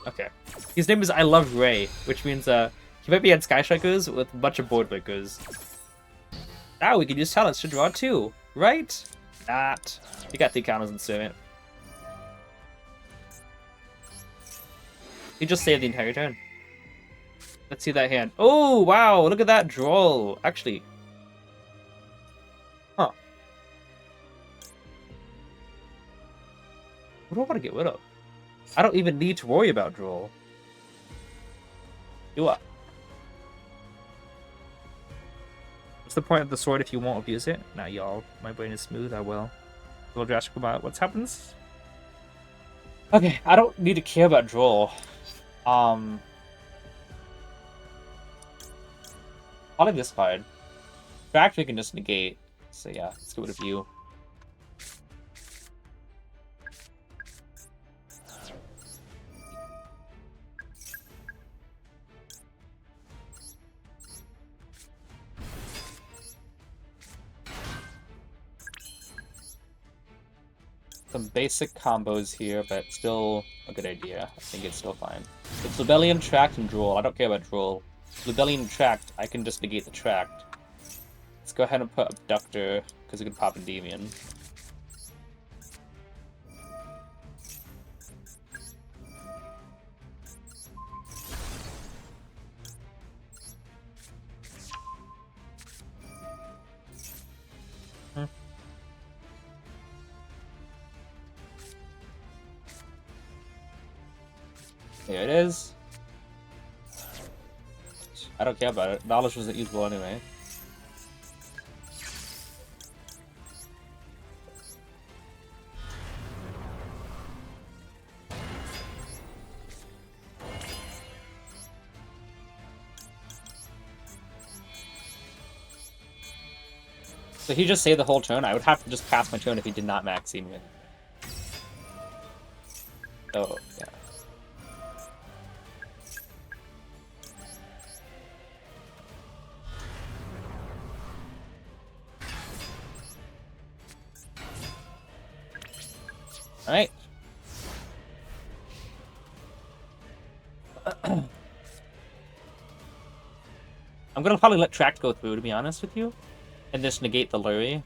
Okay. His name is I Love Ray, which means he might be at Sky Strikers with a bunch of board breakers. Now we can use talents to draw 2, right? Not. You got 3 counters in Servant. He just saved the entire turn. Let's see that hand. Oh, wow, look at that draw. Actually. Huh. What do I want to get rid of? I don't even need to worry about draw. Do I? What's the point of the sword if you won't abuse it? Nah, y'all. My brain is smooth. I will. A little drastic about what happens. Okay, I don't need to care about draw. I'll leave this card. Fact, we can just negate. So yeah, let's get rid of you. Some basic combos here, but still a good idea. I think it's still fine. It's Rebellion, Tract, and Duel. I don't care about Duel. Rebellion, Tract, I can just negate the Tract. Let's go ahead and put Abductor, because it can pop Endymion. Here it is. I don't care about it. Knowledge wasn't usable anyway. So he just saved the whole turn? I would have to just pass my turn if he did not max me. So, yeah. Alright. I'm gonna probably let Tract go through, to be honest with you. And just negate the Lurie.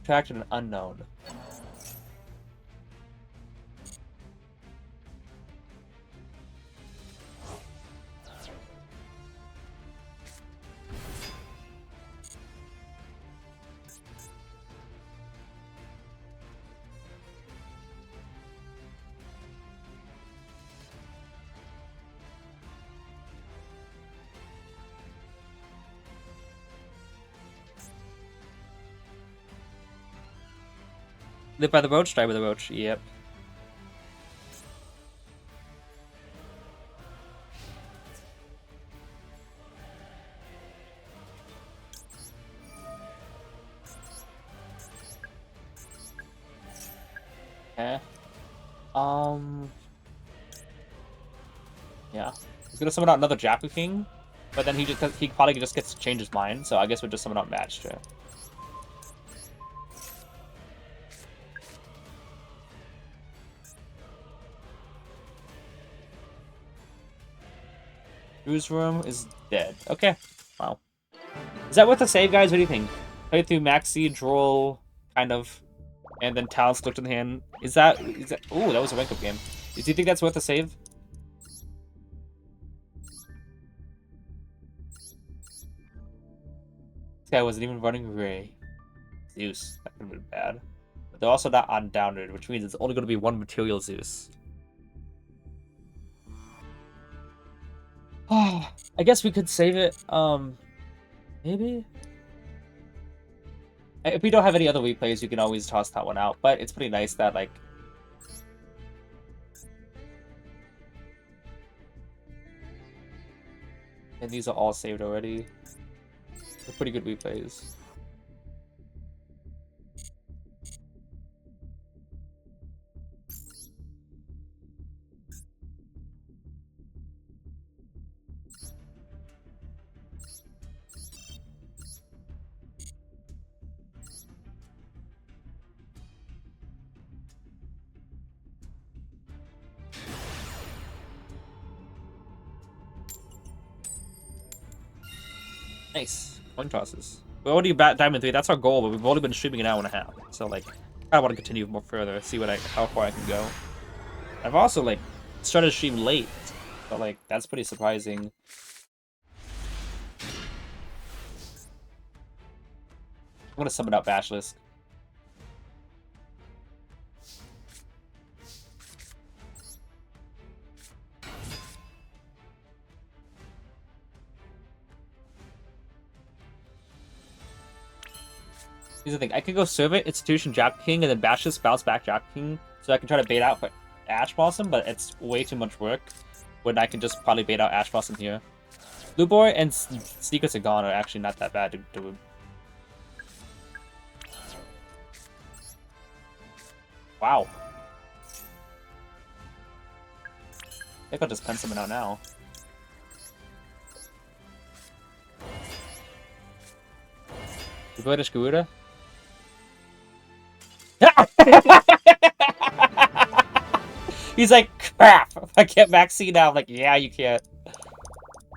Attracted an unknown. Live by the roach, die by the roach. Yep. Okay. Yeah. He's gonna summon out another Jaku King, but then he probably just gets to change his mind, so I guess we'll just summon out matched. Yeah. Drew's room is dead. Okay. Wow. Is that worth a save, guys? What do you think? Play through Maxi, Droll, kind of, and then Talon looked in the hand. Is that... Ooh, that was a rank-up game. Do you think that's worth a save? This guy wasn't even running Ray. Zeus. That could have been bad. But they're also not on Downward, which means it's only going to be one material Zeus. Oh, I guess we could save it. Maybe? If we don't have any other replays, you can always toss that one out. But it's pretty nice that, like... And these are all saved already. They're pretty good replays. Nice. Coin tosses. We already bat Diamond 3, that's our goal, but we've only been streaming an hour and a half. So, like, I want to continue more further, see how far I can go. I've also, like, started to stream late, but, like, that's pretty surprising. I'm gonna summon out Basilisk. Here's the thing, I could go Servant, Institution, Jack King, and then Basilisk, bounce back Jack King, so I can try to bait out Ash Blossom, but it's way too much work, when I can just probably bait out Ash Blossom here. Blue Boy and Secrets of Gone are actually not that bad to do. Wow. I think I'll just pen summon out now. British Garuda? He's like, crap! I can't maxi now. I'm like, yeah, you can't.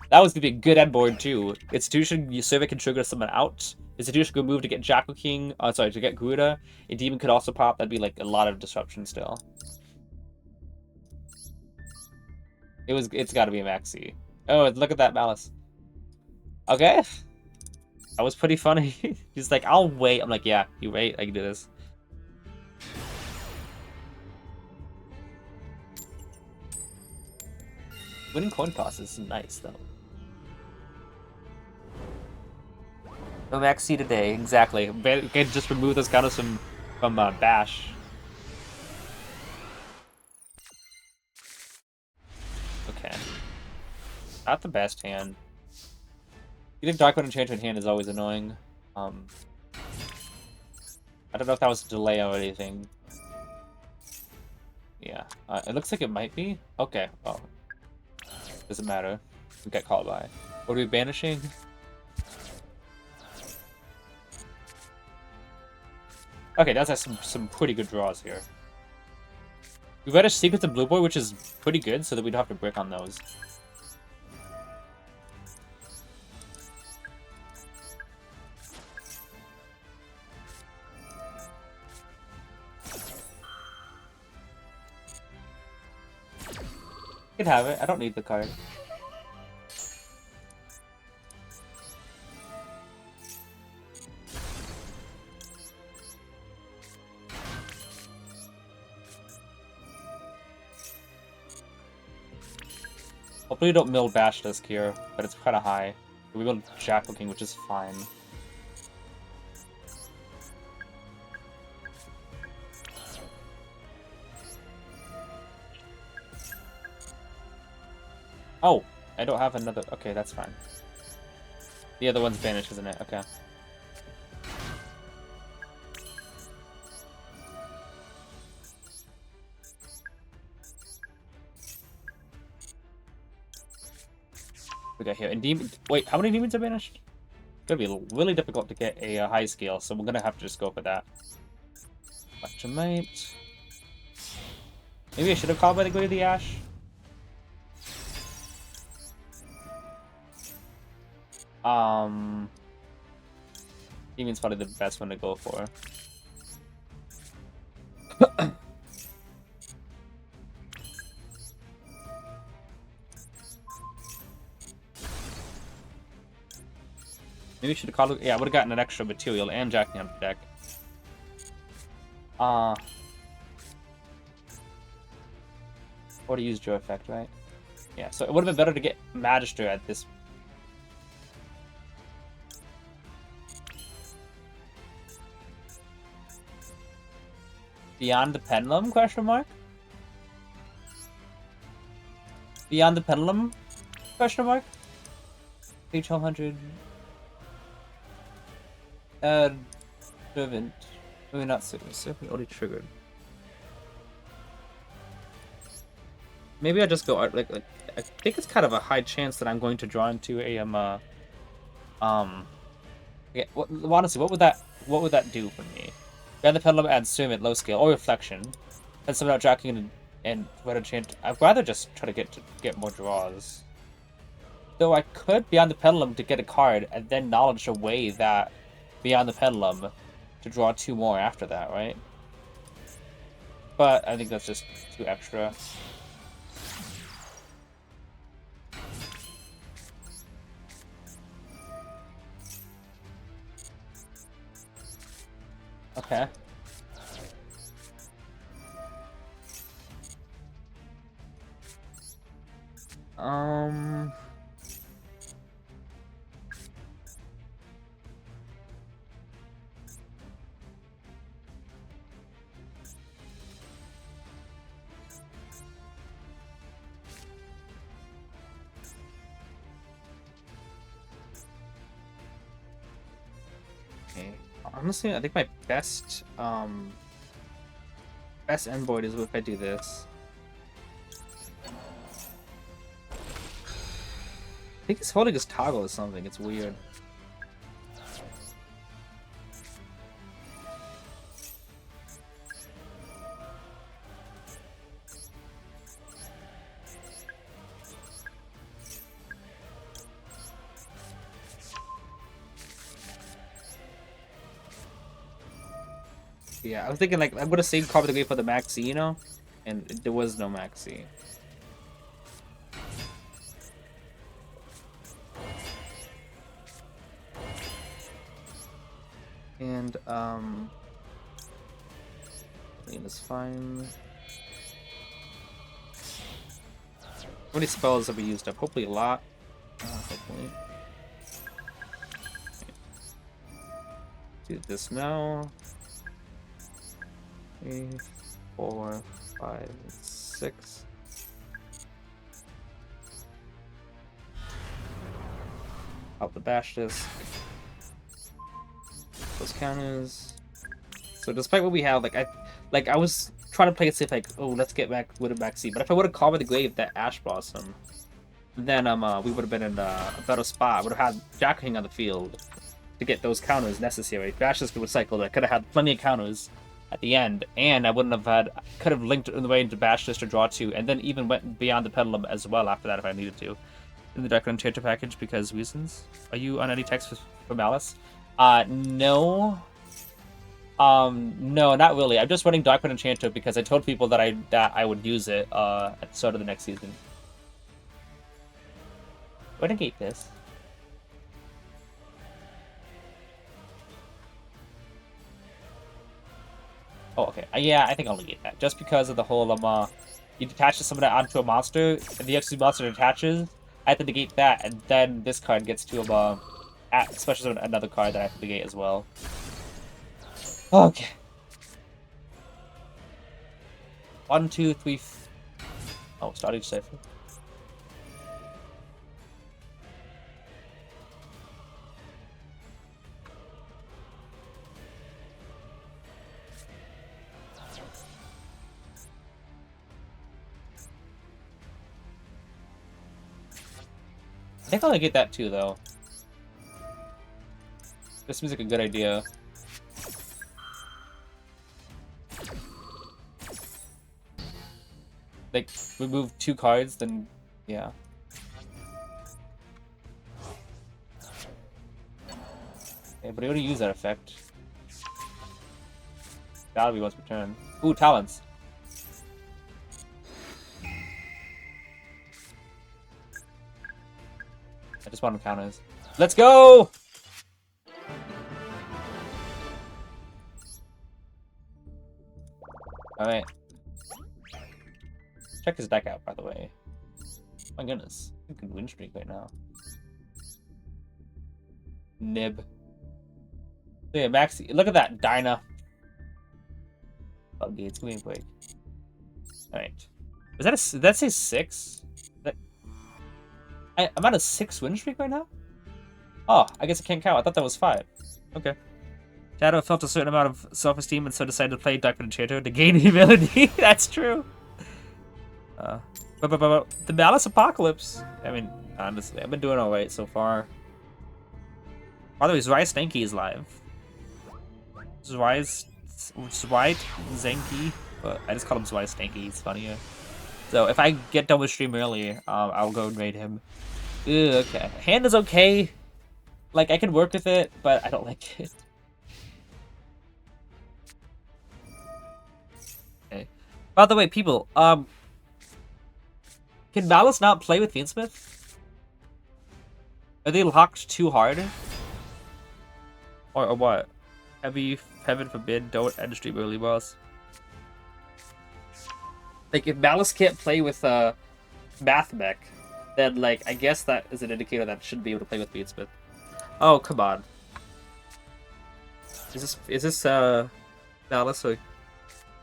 That was gonna be a good end board too. Institution, Servant can trigger someone out. Institution could move to get Jackal King. Sorry, to get Garuda. A demon could also pop. That'd be like a lot of disruption still. It's gotta be a maxi. Oh, look at that Malice. Okay. That was pretty funny. He's like, I'll wait. I'm like, yeah, you wait. I can do this. Winning coin toss is nice, though. No maxi today, exactly. We can just remove those counters from Bash. Okay. Not the best hand. Getting Darkwood Enchanter in hand is always annoying. I don't know if that was a delay or anything. Yeah, it looks like it might be. Okay, oh. Doesn't matter. We get called by. What are we banishing? Okay, that's some pretty good draws here. We banished Secrets of Blue Boy, which is pretty good, so that we don't have to brick on those. You can have it. I don't need the card. Hopefully we don't mill Bash Disc here, but it's kind of high. We will Jackal King, which is fine. Oh, I don't have another. Okay, that's fine. The other one's banished, isn't it? Okay. We got here. And demon. Wait, how many demons are banished? It's gonna be really difficult to get a high scale, so we're gonna have to just go for that. Electromite. Maybe I should have called by the Glade of the Ash. Demon's probably the best one to go for. Maybe we should have called. Yeah, I would have gotten an extra material and Jacking on the deck. Or to use Joe effect, right? Yeah, so it would have been better to get Magister at this. Beyond the Pendulum? Question mark. Beyond the Pendulum? Question mark. Page 100. Servant. Maybe not servant. Servant already triggered. Maybe I just go like I think it's kind of a high chance that I'm going to draw into a yeah, honestly, what would that do for me? Beyond the Pendulum adds Servant low scale or Reflection, and some out Jacking and Red Enchant. I'd rather just try to get more draws. Though I could Beyond the Pendulum to get a card and then Knowledge away that Beyond the Pendulum to draw 2 more after that, right? But I think that's just too extra. Okay. Okay. Honestly, I think my best end board is if I do this. I think he's holding his toggle or something. It's weird. Yeah, I was thinking like I'm gonna save Carve the Grave for the Maxi, you know, and there was no Maxi. And clean is fine. How many spells have we used up? Hopefully a lot. Hopefully. Do this now. 3, 4, 5, 6. Out the bash this. Those counters. So despite what we have, like I was trying to play it safe, like, oh, let's get back with a Maxi. But if I would have called with the Glaive that Ash Blossom, then we would have been in a better spot. Would have had Jack King on the field to get those counters necessary. Bashes could recycle. I could have had plenty of counters at the end, and I wouldn't have had. Could have linked in the way into Bashes to draw 2, and then even went beyond the Pendulum as well after that if I needed to. In the Dark Enchanter package because reasons. Are you on any text for Malice? No. No, not really. I'm just running Dark Enchanter because I told people that I would use it at the start of the next season. I'm gonna negate this. Oh, okay. Yeah, I think I'll negate that. Just because of the whole, you detach someone onto a monster, and the XP monster attaches, I have to negate that, and then this card gets to, especially another card that I have to negate as well. Okay. 1, 2, 3. Oh, starting cipher. I think I'll get that too, though. This seems like a good idea. Like, remove 2 cards, then yeah. Okay, but I already use that effect. That'll be once per turn. Ooh, talents. I just want him counters. Let's go! Alright. Check his deck out, by the way. My goodness. A good win streak right now. Nib. So yeah, Maxi. Look at that, Dinah. Oh, it's going quick. Alright. Was that a... Did that say 6? I'm at a 6 win streak right now? Oh, I guess I can't count. I thought that was 5. Okay. Shadow felt a certain amount of self-esteem and so decided to play Dr. Enchanter to gain humility. That's true. But the Malice Apocalypse. I mean, honestly, I've been doing alright so far. By the way, Zwei Stanky is live. Zwei Zenki, but I just call him Zwei Stanky. He's funnier. So if I get done with stream early, I'll go and raid him. Ugh, okay. Hand is okay. Like, I can work with it, but I don't like it. Okay. By the way, people, can Malice not play with Fiendsmith? Are they locked too hard? Or what? Heaven forbid, don't end stream early, boss. Like, if Malice can't play with Math Mech, then, like, I guess that is an indicator that it shouldn't be able to play with Fiendsmith. Oh, come on. Is this Malice or...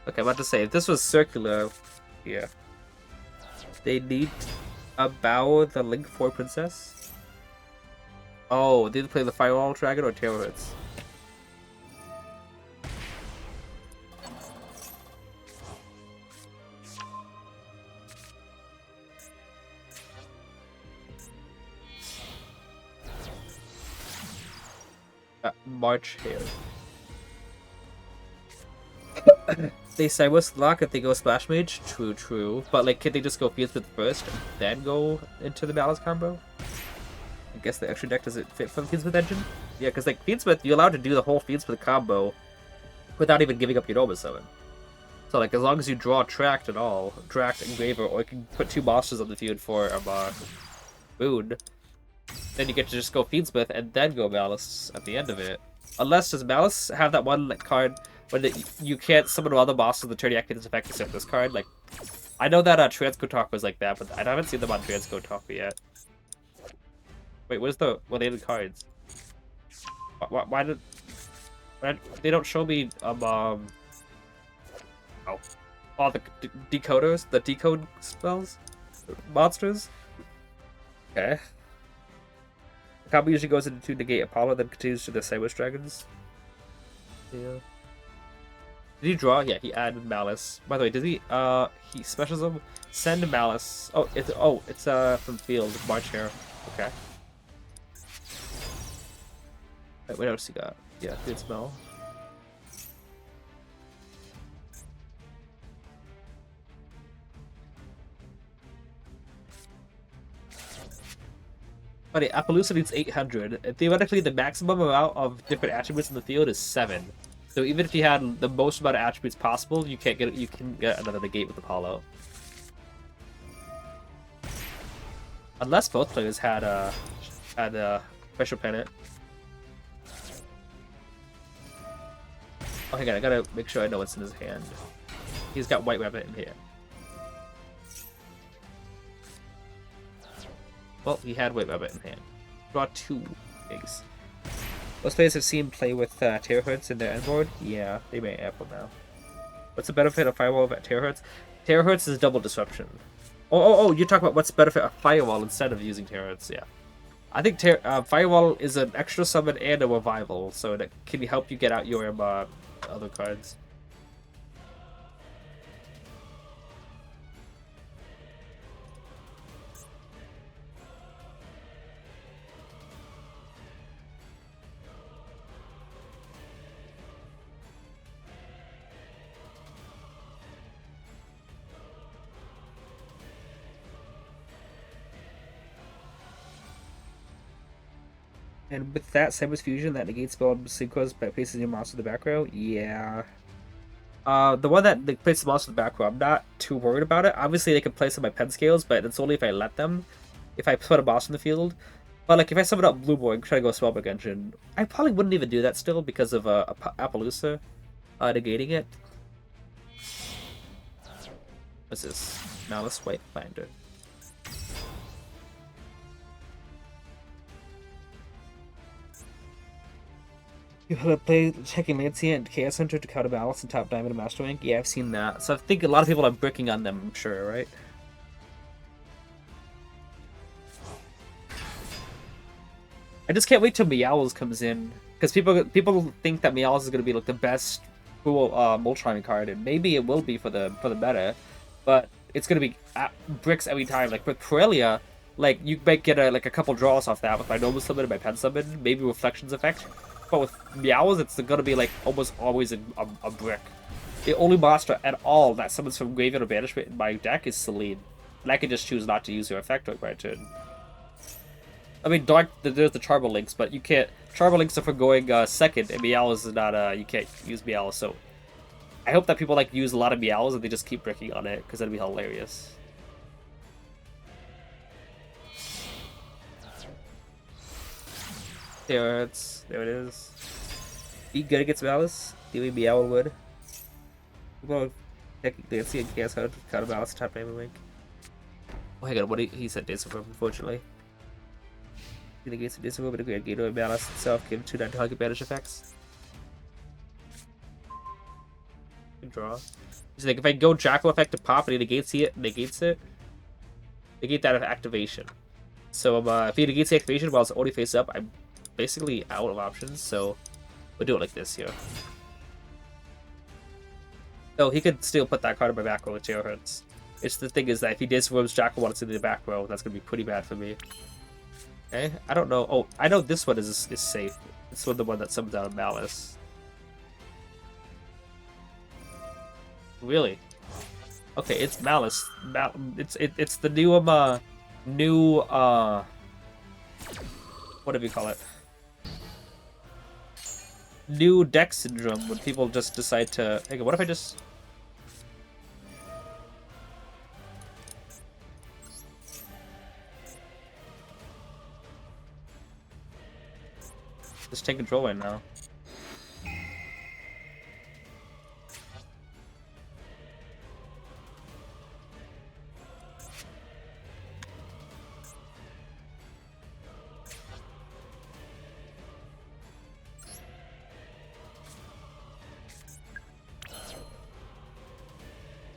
Okay, I'm about to say, if this was circular, yeah. They need a Bow the Link 4 Princess? Oh, they either play the Firewall Dragon or Terrorhits. March here. They say what's luck if they go Splash Mage? True, true. But like, can they just go Fiendsmith first and then go into the Malice combo? I guess the extra deck doesn't fit for the Fiendsmith engine? Yeah, because like Fiendsmith, you're allowed to do the whole Fiendsmith combo without even giving up your Nova Summon. So like, as long as you draw Tract at all, Tract, Engraver, or you can put 2 monsters on the field for Boon, then you get to just go Fiendsmith and then go Malice at the end of it. Unless, does Malice have that one like, card when you can't summon other monsters the turn you activate this effect except this card? Like, I know that Transco Talk was like that, but I haven't seen them on Transco Talk yet. Wait, where's the... Well, they have the cards. Why did... They don't show me, oh. All the decoders? The decode spells? Monsters? Okay. The combo usually goes into to negate Apollo, then continues to the Cyber Dragons. Yeah. Did he draw? Yeah, he added Malice. By the way, did he specials them? Send Malice. Oh, it's from field, March here. Okay. Wait, what else he got? Yeah, good smell. Buddy, Appaloosa needs 800. And theoretically, the maximum amount of different attributes in the field is 7. So even if you had the most amount of attributes possible, you can't get you can get another negate with Apollo. Unless both players had a special pennant. Oh, hang on, I gotta make sure I know what's in his hand. He's got White Rabbit in here. Well, he had White Rabbit in hand. Draw 2 things. Most players have seen play with Terahertz in their end board. Yeah, they may have them now. What's the benefit of Firewall at Terahertz? Terahertz is double disruption. Oh, you're talking about what's the benefit of Firewall instead of using Terahertz, yeah. I think Firewall is an extra summon and a revival, so it can help you get out your other cards. And with that Cyber's Fusion, that negates spell sequence by placing your monster in the back row. Yeah. The one that places the monster in the back row, I'm not too worried about it. Obviously, they can place on my pen scales, but it's only if I let them. If I put a boss in the field. But like, if I summon up Blue Boy and try to go Spellbook Engine, I probably wouldn't even do that still because of Appaloosa negating it. What's this? Malice White Finder. You have to play checking Lancea and Chaos Hunter to counterbalance and top Diamond and Master Rank. Yeah, I've seen that. So I think a lot of people are bricking on them, I'm sure, right? I just can't wait till Meowls comes in. Because people think that Meowls is going to be like the best cool Moltron card, and maybe it will be for the meta, but it's going to be bricks every time. Like with Corellia, like you might get a couple draws off that with my Normal Summon and my Pen Summon, maybe Reflections effect. But with Meowls, it's going to be like almost always a brick. The only monster at all that summons from Graveyard or Banishment in my deck is Celine. And I can just choose not to use your effect on my turn. I mean, there's the Charble Links, but you can't... Charble Links are for going second, and Meowls is not, you can't use Meowls, so... I hope that people, like, use a lot of Meowls and they just keep bricking on it, because that'd be hilarious. There it is. Be good against Malice. Doing Meow would. Well, Nancy and Chaos Hunter kind of Malice top name link. Oh, hang on, what he said Days of Room, unfortunately. Negates the Days of Room, but a great Gator and Malice itself give 2/9 target banish effects. Good draw. So like if I go Jackal effect to pop and he negates it, negate that activation. So if he negates the activation while it's already face up, I'm basically out of options, so we'll do it like this here. So he could still put that card in my back row with Terahertz. It's the thing is that if he disrobes Jackal while it's in the back row, that's gonna be pretty bad for me. Okay, I don't know. Oh, I know this one is safe. It's the one that summons out of Malice. Really? Okay, it's Malice. It's the new what do you call it? New deck syndrome when people just decide to. Hang on, what if I just? Just take control right now.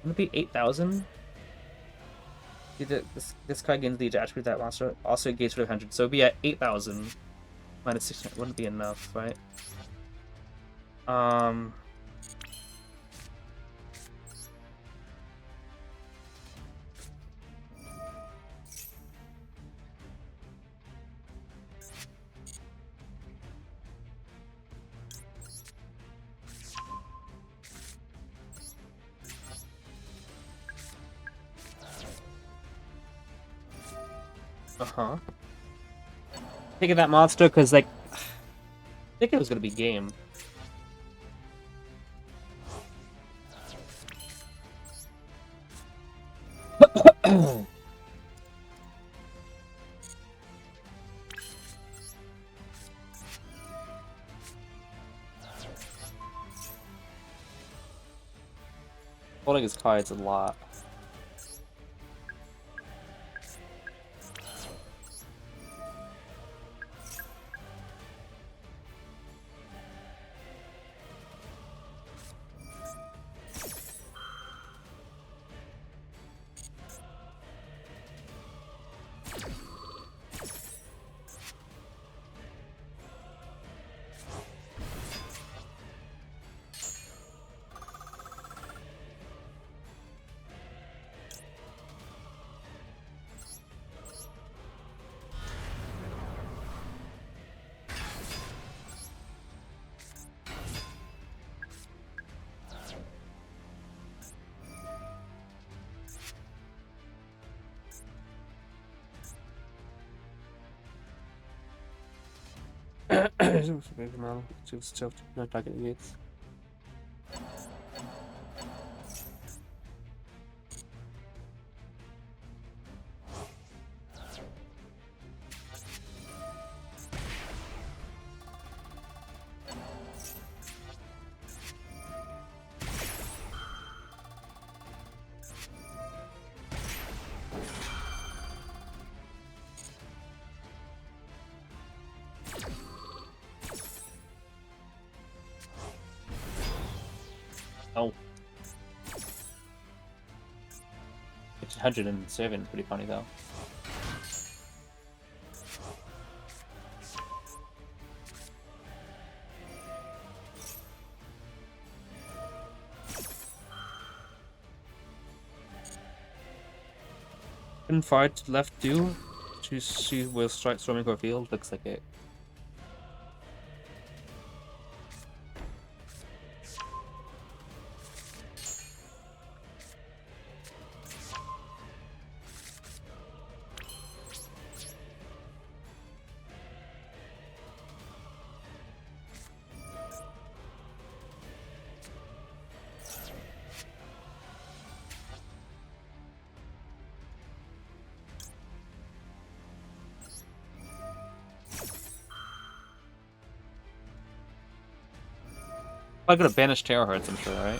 Would it be 8,000? This card gains the attribute that monster also gains for 100, so it'd be at 8,000 minus 600. Wouldn't be enough, right? Taking that monster because, like, I think it was gonna be game. Holding his cards a lot. Not targeting gates. Oh. It's 107, pretty funny though. Couldn't fight left do. She will strike storming her field, looks like it. I could have banished Terahertz, I'm sure, right?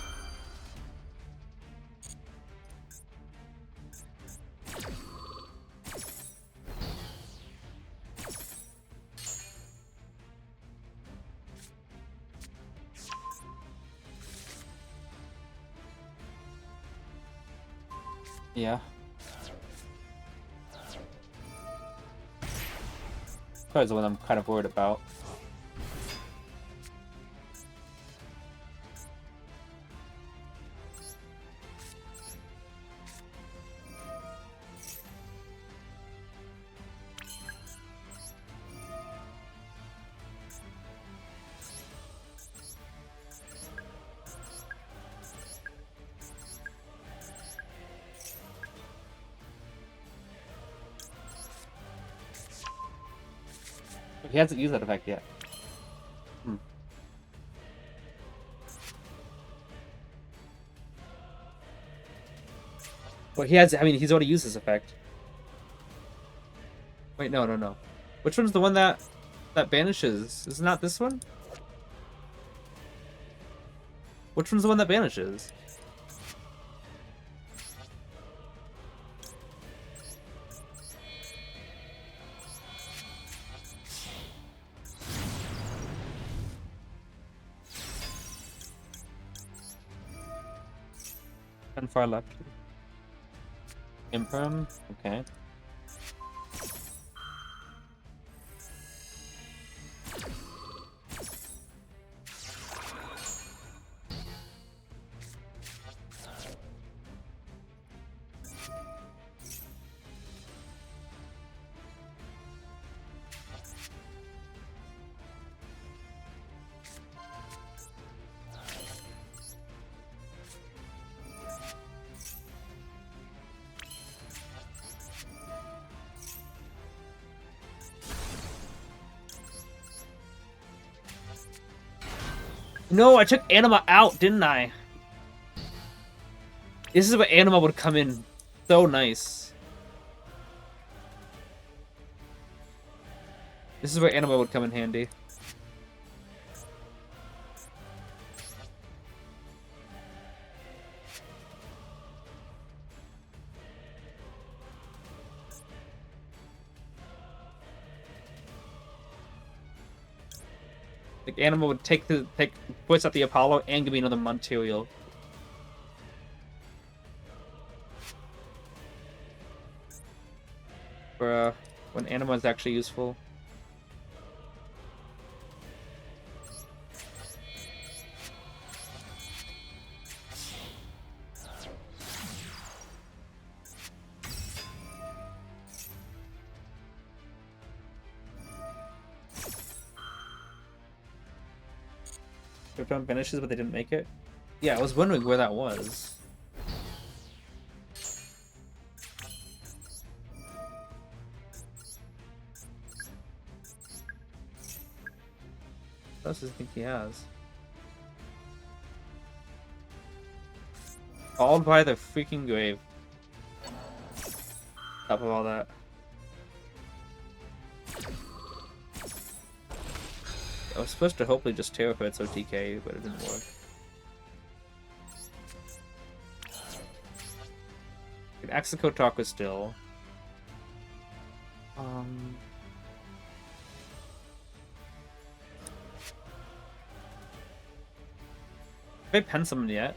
Yeah. That's the one I'm kind of worried about. He hasn't used that effect yet. Well, he has. I mean, he's already used this effect. Wait, no. Which one's the one that banishes? Is it not this one? Which one's the one that banishes? And far left. Imperm, okay. No, I took Anima out, didn't I? This is where Anima would come in so nice. This is where Anima would come in handy. Like Anima would take voice out the Apollo and give me another material. For when Anima is actually useful. Found finishes, but they didn't make it. Yeah, I was wondering where that was. else does he think he has? Followed by the freaking grave. Top of all that. I was supposed to hopefully just tear up its OTK, but it didn't work. Axiko Talk was still. Have I pen summoned yet?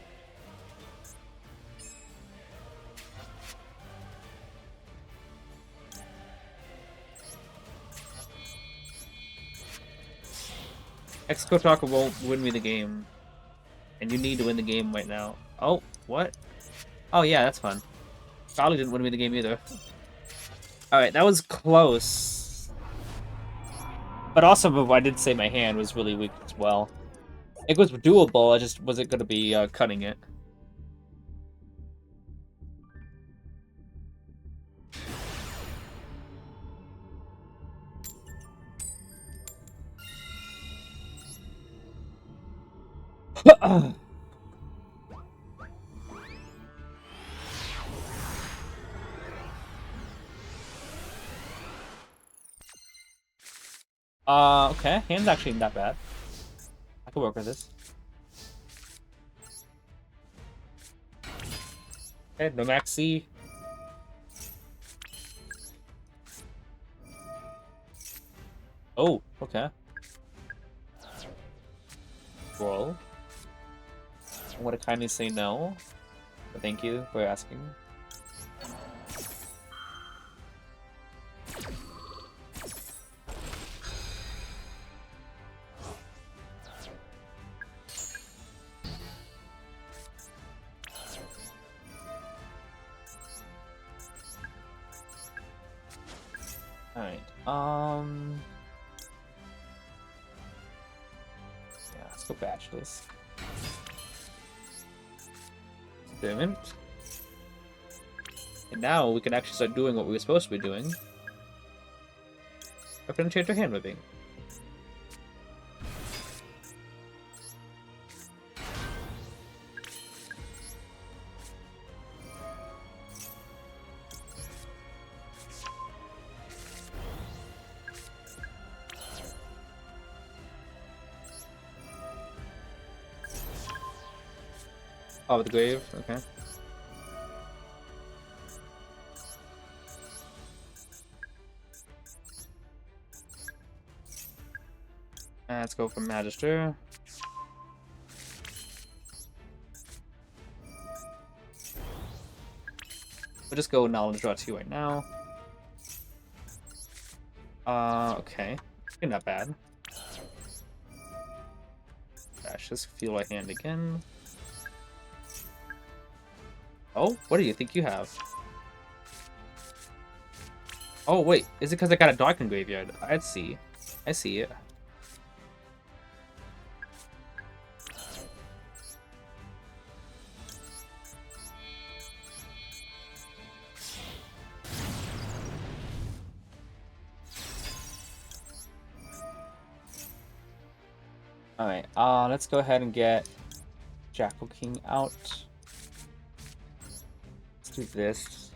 X-Kotaka won't win me the game. And you need to win the game right now. Oh, what? Oh yeah, that's fun. Probably didn't win me the game either. Alright, that was close. But also, I did say my hand was really weak as well. It was doable, I just wasn't going to be cutting it. Okay, hand's actually not bad. I can work with this. Okay, no maxi. Oh, okay. Roll. I want to kindly say no, but thank you for asking. Alright, yeah, let's go batch this. Experiment. And now we can actually start doing what we were supposed to be doing. I can change our hand moving. Oh, with the grave? Okay. Let's go for Magister. We'll just go Knowledge Draw 2 right now. Okay. Not bad. Gosh, just feel my hand again. Oh, what do you think you have? Oh, wait. Is it because I got a Darkened Graveyard? I see. I see it. Alright, let's go ahead and get Jackal King out. Let's do this.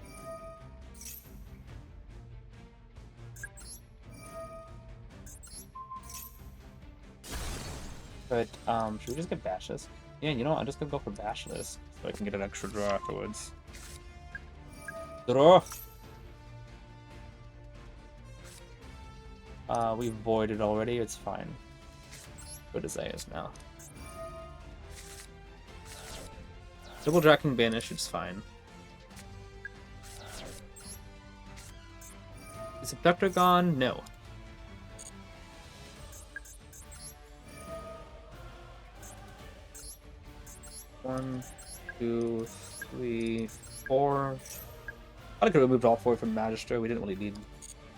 But, should we just get Bashless? Yeah, you know what? I'm just gonna go for Bashless so I can get an extra draw afterwards. Draw! We voided already, it's fine. Good as I is now. Double Dragon Banish, it's fine. Is Abductor gone? No. One, two, three, four. I could have removed all four from Magister. We didn't really need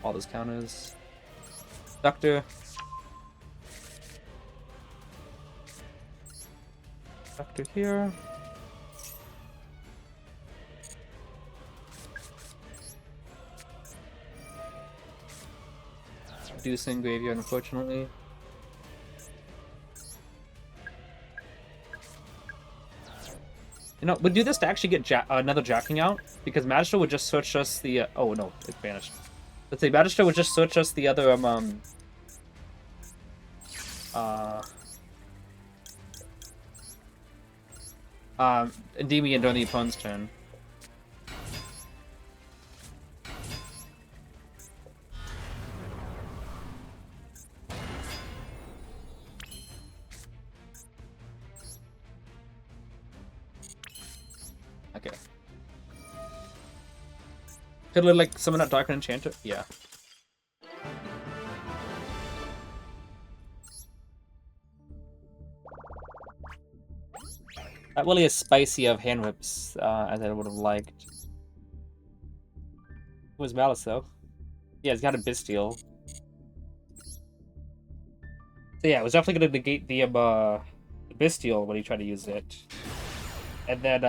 all those counters. Abductor. Abductor here. Reducing Graveyard, unfortunately. No, we'd do this to actually get another jacking out, because Magister would just search us the... oh, no, it vanished. Let's say Magister would just search us the other, Endymion during the opponent's turn. Okay. Could we, like, summon that Dark Enchanter? Yeah. Not really as spicy of hand whips as I would have liked. It was Malice, though. Yeah, he's got a Bestial. So yeah, it was definitely going to negate the Bestial when he tried to use it. And then,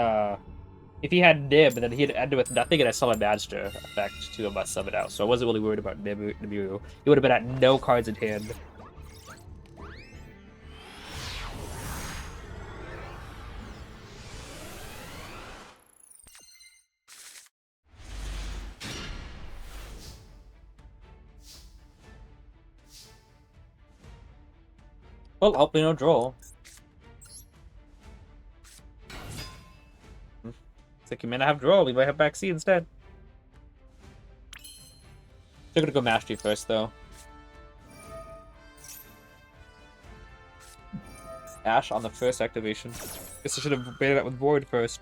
if he had Nib, then he'd end with nothing, and I saw a Magister effect to sub it out. So I wasn't really worried about Nibiru. He would have been at no cards in hand. Well, hopefully no draw. It's like you may not have draw, we might have back C instead. They're gonna go Mastery first, though. Ash on the first activation. Guess I should have baited that with Void first.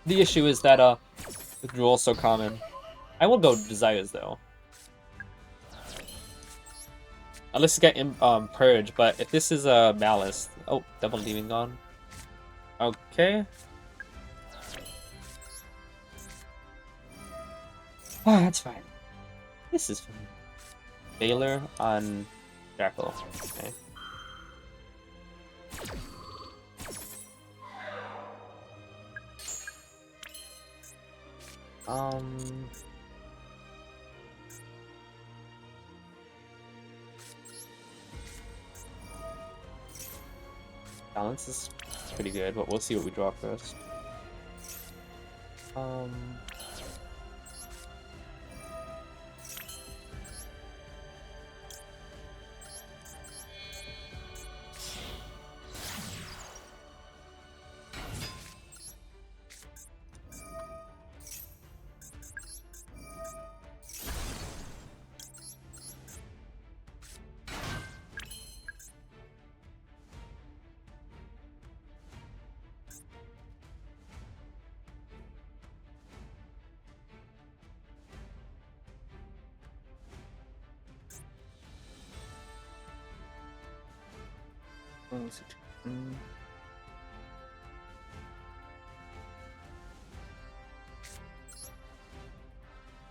The issue is that, the draw is so common. I will go Desires, though. Unless you get Purge, but if this is Malice... Oh, Double Demon gone. Okay. Ah, that's fine. This is fine. Baylor on Jackal. Okay. Balance is pretty good, but we'll see what we draw first.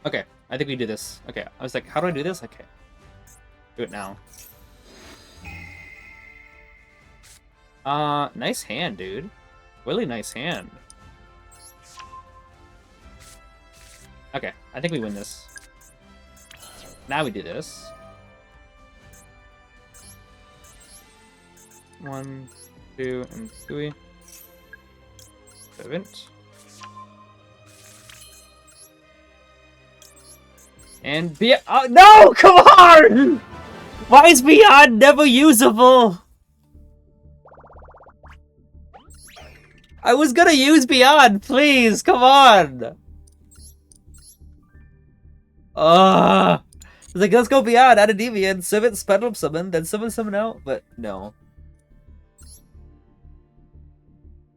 Okay, I think we do this. Okay, I was like, how do I do this? Okay. Do it now. Nice hand, dude. Really nice hand. Okay, I think we win this. Now we do this. 1, 2, and 3. Servant. And no! Come on! Why is Beyond never usable? I was gonna use Beyond, please, come on! I was like, let's go Beyond, add a Deviant, Servant, Spectrum Summon, then summon out, but no.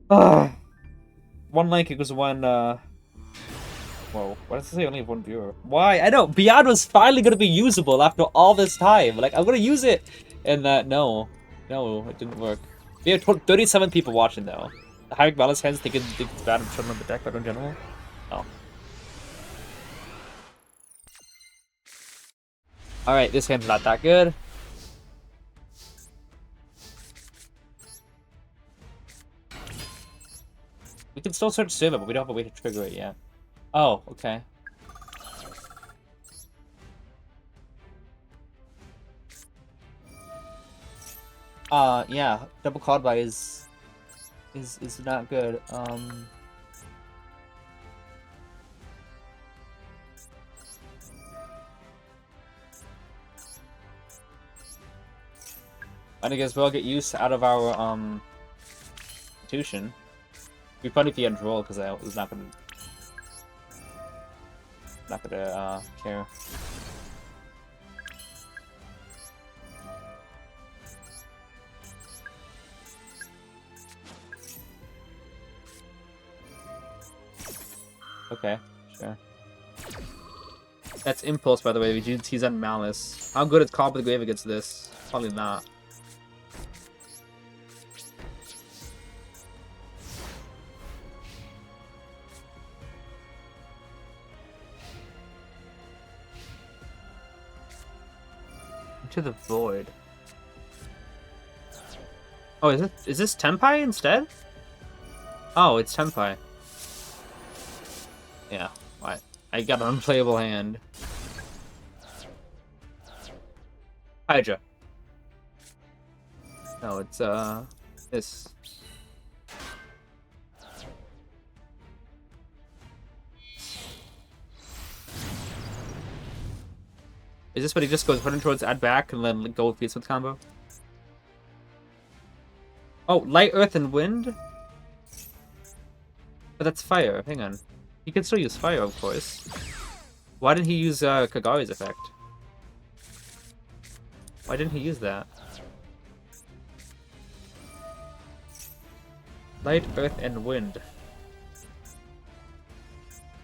One like equals one, whoa, why does it say only have one viewer? Why? I know, Beyond was finally gonna be usable after all this time. Like, I'm gonna use it! And no. No, it didn't work. We have 37 people watching, though. The higher balance hands think it's bad and shut on the deck, but in general, no. Alright, this hand's not that good. We can still search Servant, but we don't have a way to trigger it yet. Oh, okay. Yeah, double called by is is not good. I guess we'll get use out of our institution. It'd be funny if he had roll because I was not gonna care. Okay, sure. That's Impulse, by the way. He's on Malice. How good is Call of the Grave against this? Probably not. To the Void. Oh, is this Tenpai instead? Oh, it's Tenpai. Yeah, I got an unplayable hand. Hydra. No, it's this. Is this what he just goes running towards add back and then go with Beast with combo? Oh, Light, Earth, and Wind? But that's fire. Hang on. He can still use fire, of course. Why didn't he use Kagari's effect? Why didn't he use that? Light, Earth, and Wind.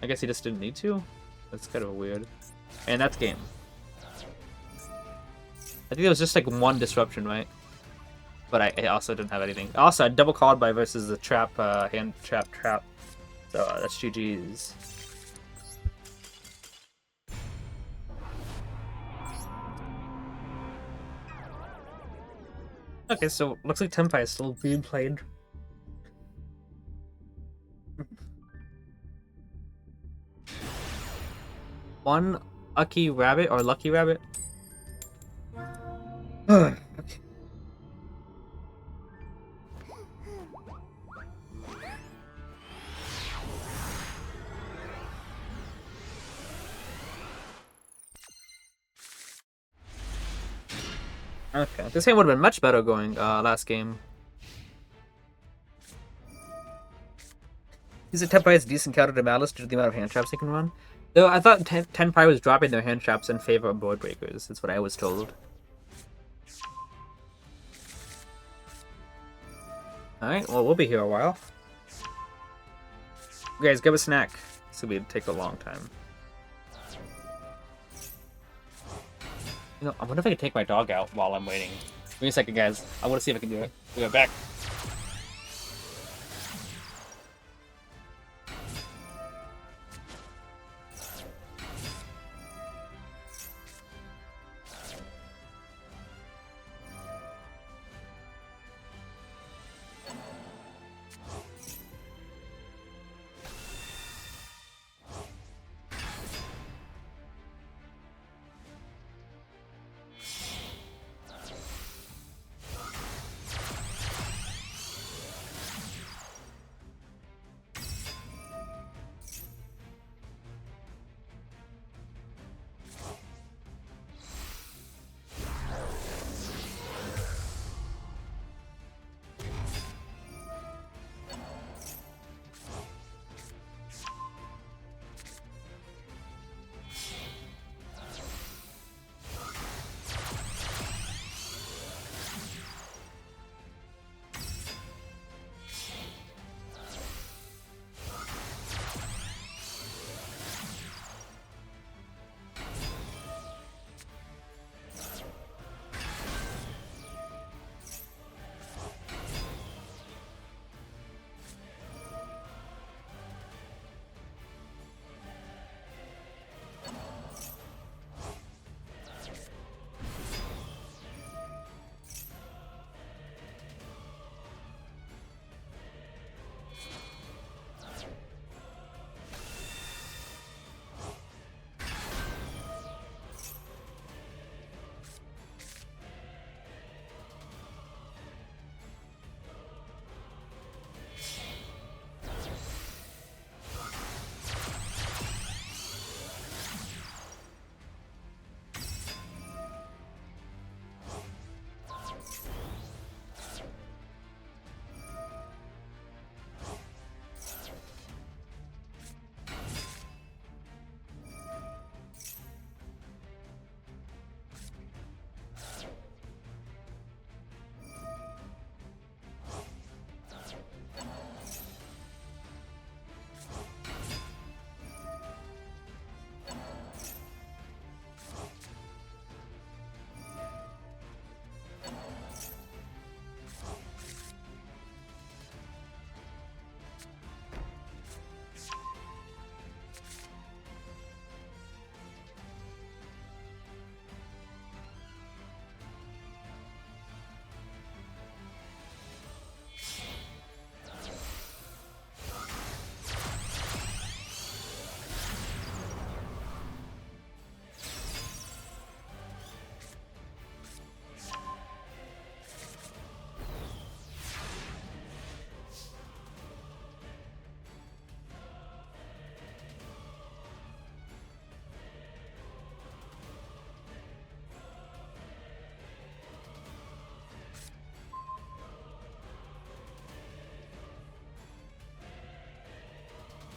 I guess he just didn't need to? That's kind of weird. And that's game. I think it was just like one disruption, right? But I also didn't have anything. Also, I double called by versus the trap, hand trap. So that's GG's. Okay, so looks like Tenpai is still being played. One Lucky Rabbit or Lucky Rabbit? Okay. Okay, this game would have been much better going last game. Is it Tenpai's decent counter to Malice due to the amount of hand traps they can run? Though I thought Tenpai was dropping their hand traps in favor of board breakers. That's what I was told. Alright, well, we'll be here a while. Guys, grab a snack. This will take a long time. You know, I wonder if I can take my dog out while I'm waiting. Give me a second, guys. I want to see if I can do it. We'll be back.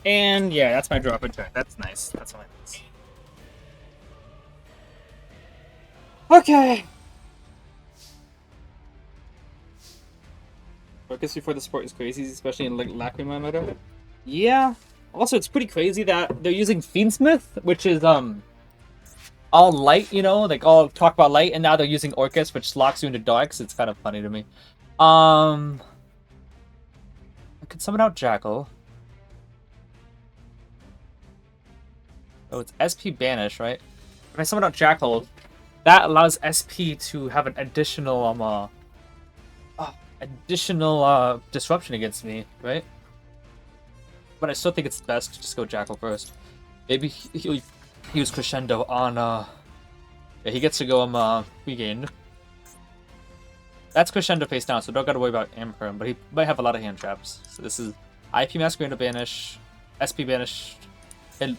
And yeah, that's my drop in turn. That's nice. That's all nice. Okay. Focus before the sport is crazy, especially in like Lacrima meta. Yeah. Also, it's pretty crazy that they're using Fiendsmith, which is all light, you know, like all talk about light, and now they're using Orcus, which locks you into darks. It's kind of funny to me. I could summon out Jackal. Oh, it's SP Banish, right? If I summon out Jackal, that allows SP to have an additional disruption against me, right? But I still think it's best to just go Jackal first. Maybe he'll use Crescendo on yeah, he gets to go regained. That's Crescendo face down, so don't gotta worry about Amperm, but he might have a lot of hand traps. So this is IP Masquerade Banish, SP Banish, and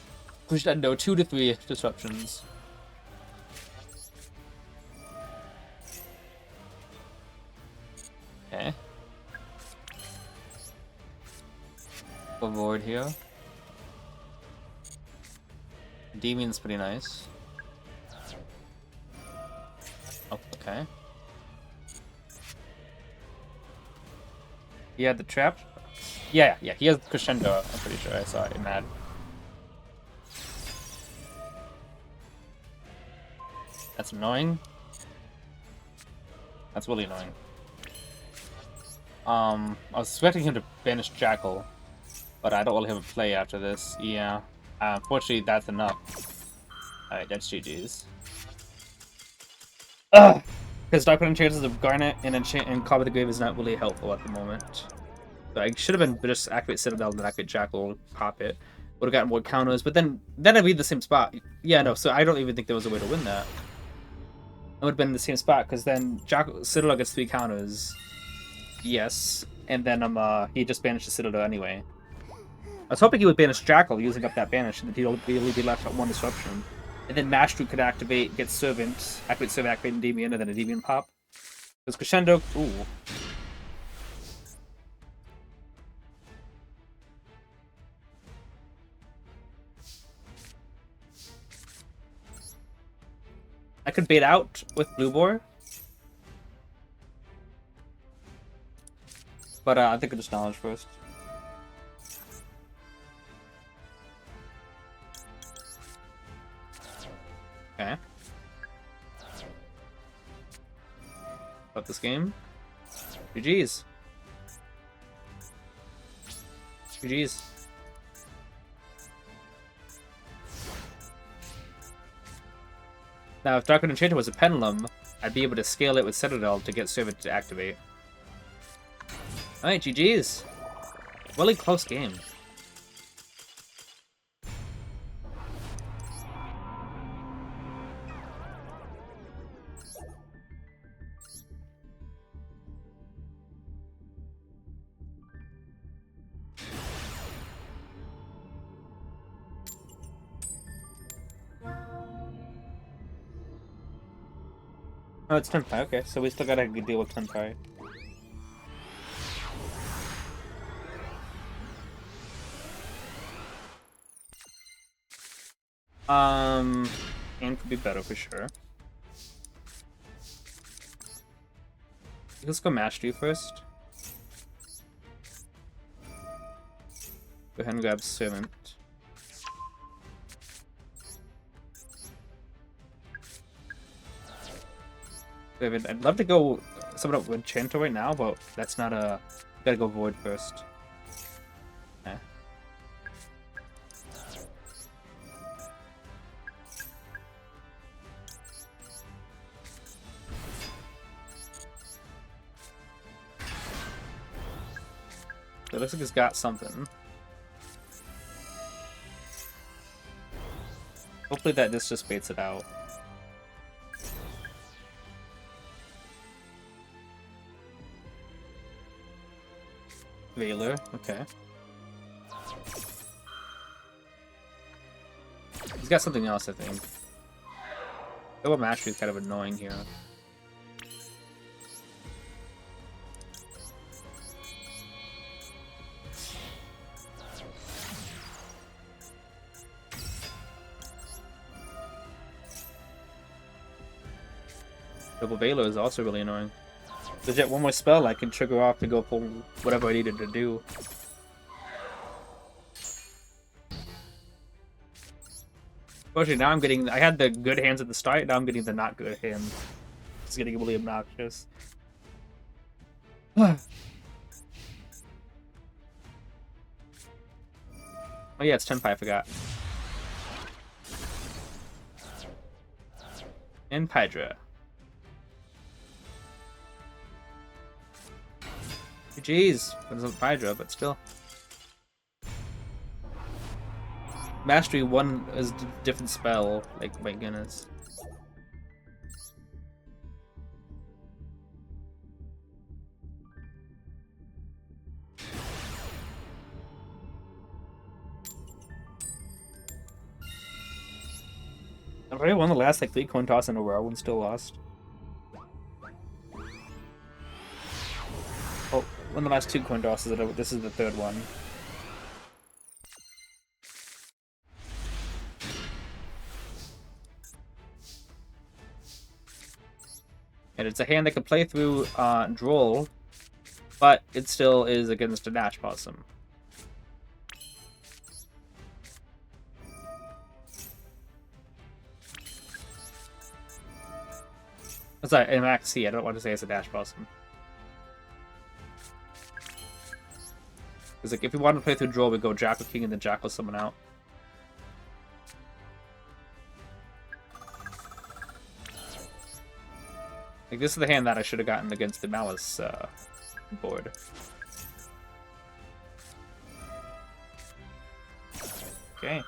Crescendo 2 to 3 disruptions. Okay. Avoid here. Endymion's pretty nice. Oh, okay. He had the trap? Yeah, he has Crescendo, I'm pretty sure. I saw it mad. That's annoying. That's really annoying. I was expecting him to banish Jackal, but I don't really have a play after this. Yeah. Unfortunately, that's enough. Alright, that's GG's. Ugh! Because Dark Wind chances of Garnet and Carve the Grave is not really helpful at the moment. So I should have been just activate Citadel and then activate Jackal, pop it. Would have gotten more counters, but then I'd be in the same spot. Yeah, no, so I don't even think there was a way to win that. I would have been in the same spot, because then Citadel gets 3 counters. Yes. And then he just banished the Citadel anyway. I was hoping he would banish Jackal using up that banish, and that he'll be left at 1 disruption. And then Mashru could activate, get Servant, activate Servant, activate Endymion, and then Endymion pop. Because Crescendo, ooh. I could bait out with Blue Boar. But I think I'll just Knowledge first. Okay. About this game. GG's. GG's. Now, if Dark Enchanter was a Pendulum, I'd be able to scale it with Citadel to get Servant to activate. Alright, GG's. Really close game. Oh, it's Tenpai. Okay, so we still gotta deal with Tenpai. And could be better for sure. Let's go match you first. Go ahead and grab Servant. I'd love to go summon up with Enchanter right now, but that's not a... Gotta go Void first. Okay. So it looks like he's got something. Hopefully this just baits it out. Veiler, okay. He's got something else, I think. Double Mastery is kind of annoying here. Double Veiler is also really annoying. Legit, one more spell I can trigger off to go pull whatever I needed to do. Especially now I'm getting... I had the good hands at the start, now I'm getting the not good hands. It's getting really obnoxious. Oh yeah, it's 10-5, I forgot. And Pydra. Jeez, it wasn't Pydra, but still. Mastery 1 is a different spell, like, my goodness. I already won the last, like, 3 coin toss in a row and still lost. Oh, won the last 2 coin tosses, this is the 3rd one. And it's a hand that can play through Duel, but it still is against a Dash Possum. Sorry, in Max C, I don't want to say it's a Dash Possum. Because like, if we want to play through Duel, we go Jackal King and then Jackal someone out. Like, this is the hand that I should have gotten against the Malice board. Okay.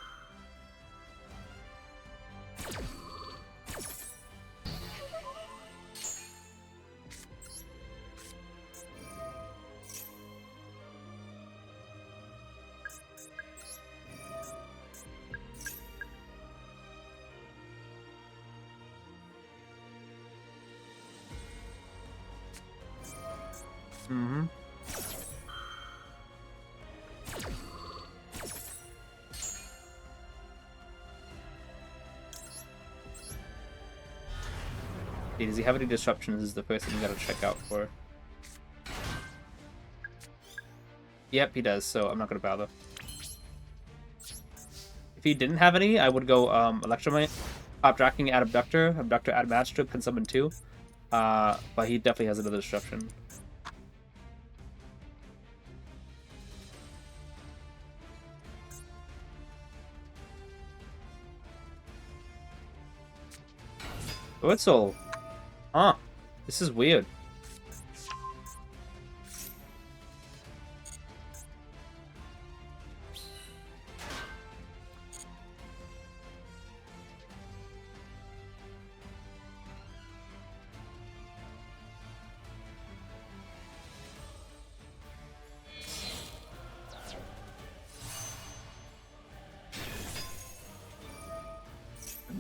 Mm-hmm. Okay, does he have any disruptions is the first thing you gotta check out for. Yep, he does, so I'm not gonna bother. If he didn't have any, I would go Electromite, Pop Tracking, add Abductor, Abductor, add Match Strip, can summon 2. But he definitely has another disruption. Wurzel. Huh. This is weird.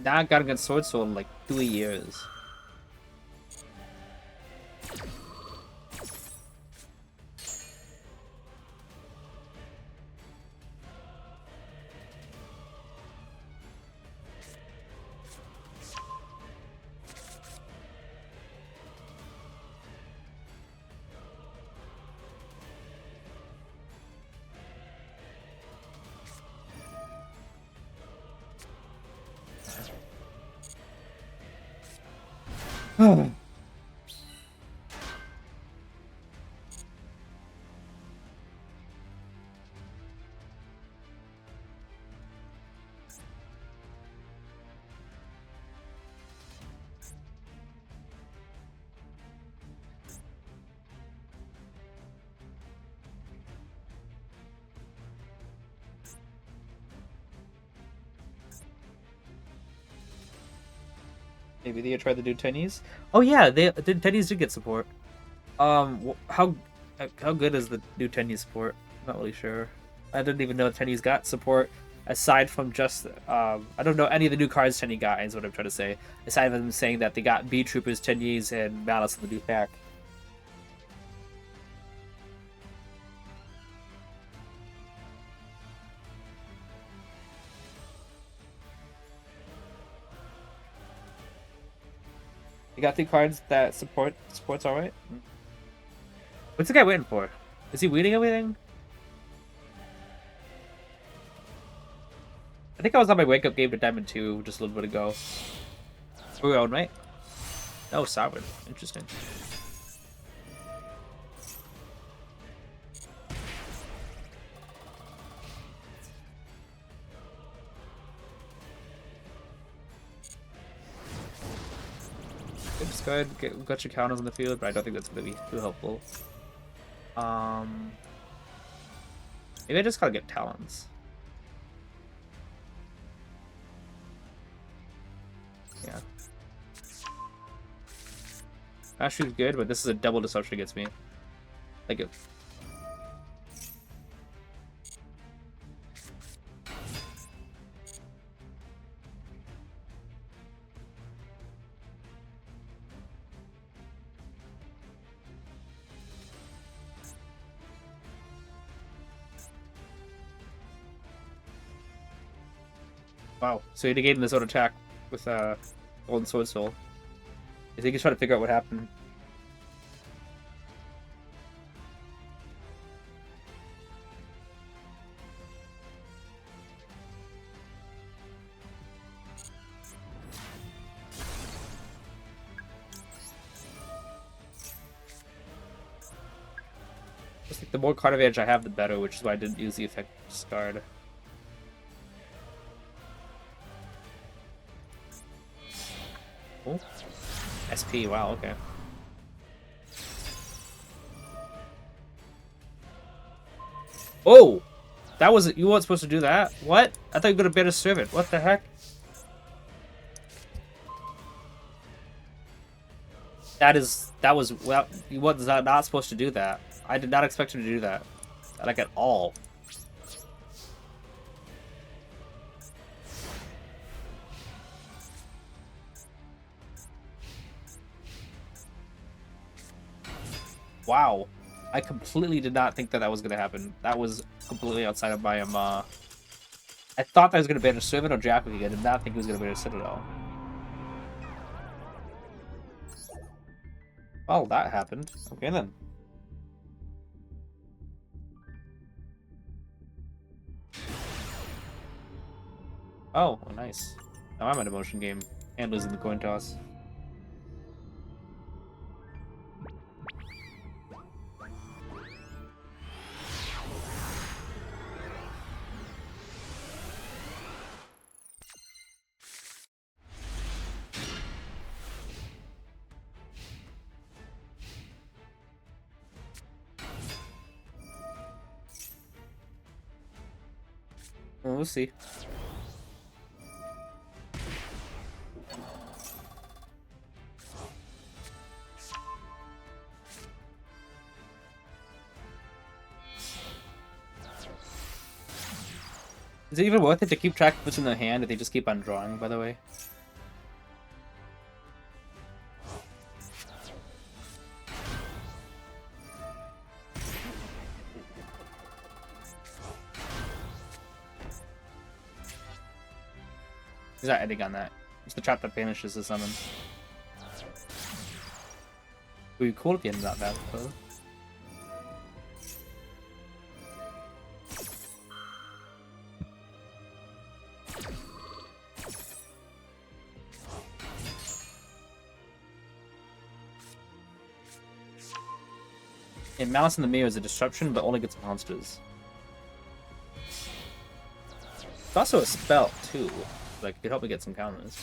Now I got against Sword Soul in like 3 years. Maybe they tried to do tennies. Oh yeah, the tennies did get support. How good is the new tennies support? I'm not really sure. I didn't even know tennies got support aside from just I don't know any of the new cards Tenny got. Is what I'm trying to say. Aside from them saying that they got B Troopers, tennies, and Malice in the new pack. They got 3 cards that supports alright. What's the guy waiting for? Is he waiting everything? I think I was on my wake up game to Diamond 2 just a little bit ago. We're on, right? Oh, Sovereign. Interesting. Just go ahead, got your counters on the field, but I don't think that's going to be too helpful. Maybe I just gotta get Talons. Yeah. Ashley's good, but this is a double disruption against me. Like it. Wow. So he negated this own attack with Golden Sword Soul. I think he's trying to figure out what happened. Just like the more card advantage I have, the better, which is why I didn't use the effect discard. Oh. SP, wow, okay. Oh! That was you weren't supposed to do that? What? I thought you were gonna better serve it. What the heck? That was well, you was not supposed to do that. I did not expect him to do that. Like at all. Wow. I completely did not think that that was going to happen. That was completely outside of my, I thought that I was going to banish Servant or Jack again. I did not think he was going to banish Citadel. Well, that happened. Okay, then. Oh, nice. Now I'm at a motion game. And losing the coin toss. Well, we'll see. Is it even worth it to keep track of what's in their hand if they just keep on drawing, by the way? He's not ending on that. It's the trap that banishes the summon. Would be cool if the end of that bad, though. And Malice in the Mirror is a disruption, but only gets monsters. It's also a spell, too. Like, it could help me get some counters.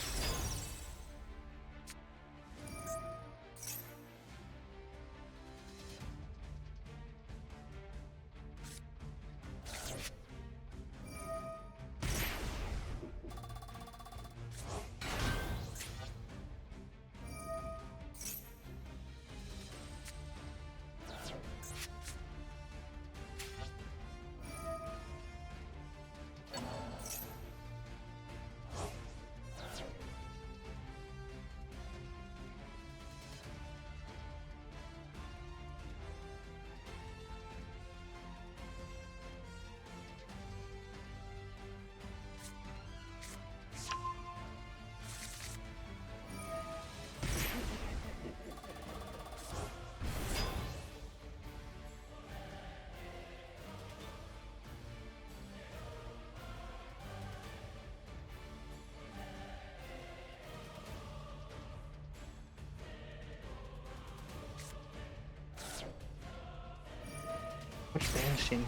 much banishing.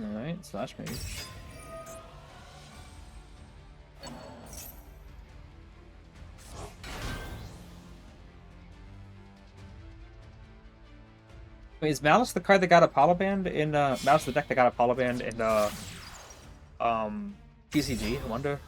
Alright, slash mage. Wait, is Malice the card that got Apollo banned in Malice the deck that got Apollo banned in TCG? I wonder.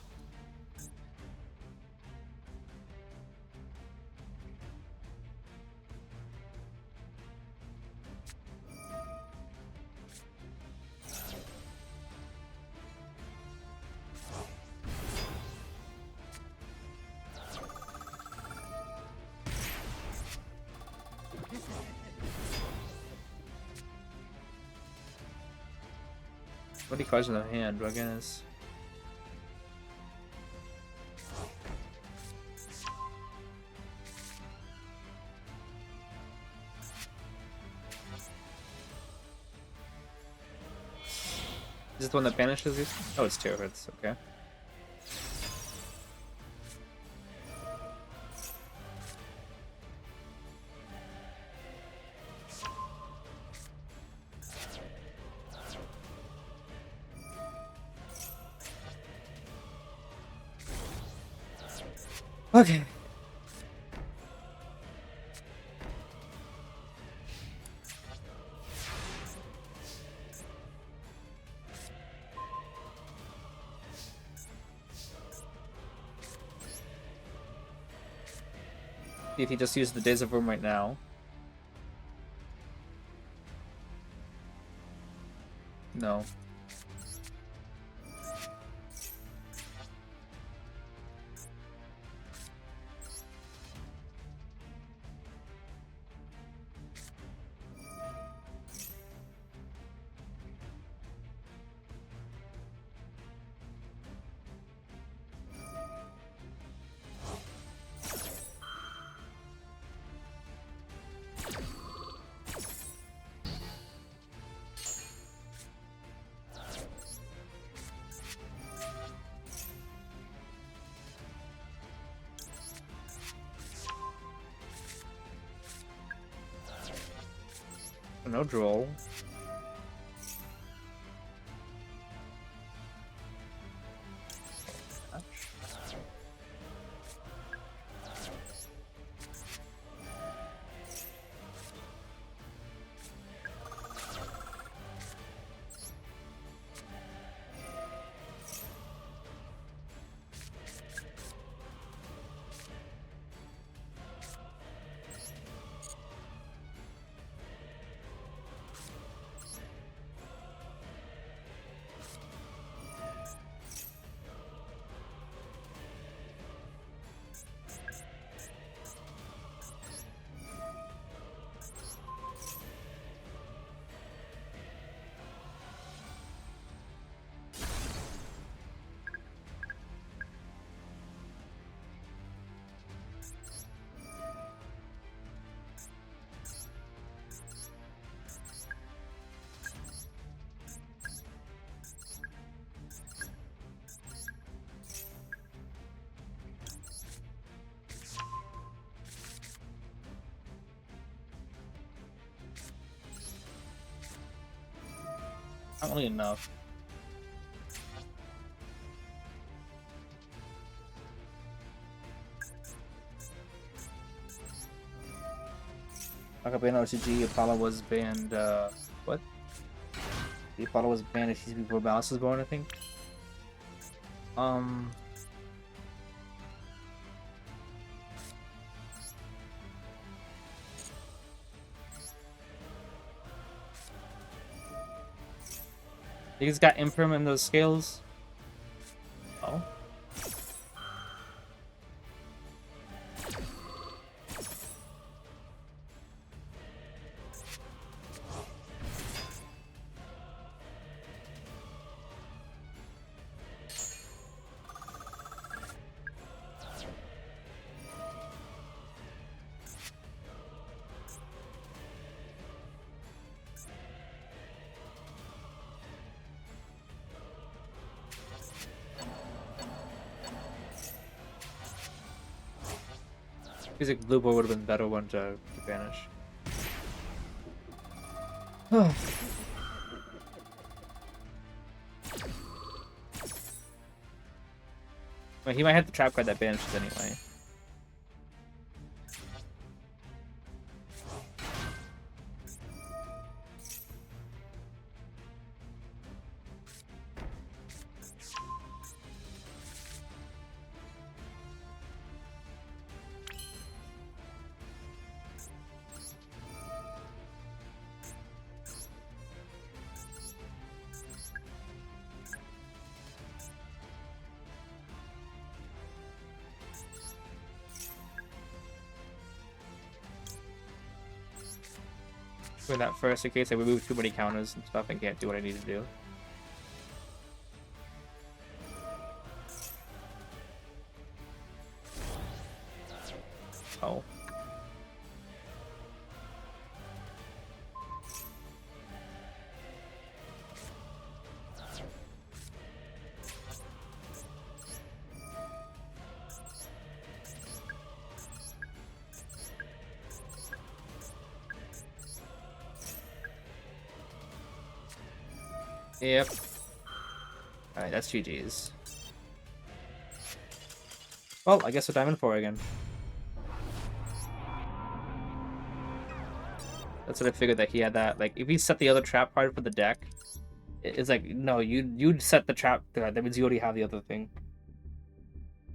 What cards in their hand, I guess. Is this the one that banishes you? Oh, it's 2 hits, okay. Okay. See if he just used the Days of Room right now. No. No Duel. Not really enough. Like banned OCG, Apollo was banned, what? The Apollo was banned at TCG before Balance was born, I think. He's got Imperm in those scales. Oh. Feels like blue boy would have been better one to banish. Well, he might have the trap card that banishes anyway. In that first, in case I remove too many counters and stuff and can't do what I need to do. Oh. Yep. Alright, that's GG's. Well, I guess we're Diamond 4 again. That's what I figured, that he had that. Like, if he set the other trap card for the deck, it's like, no, you'd set the trap. That means you already have the other thing.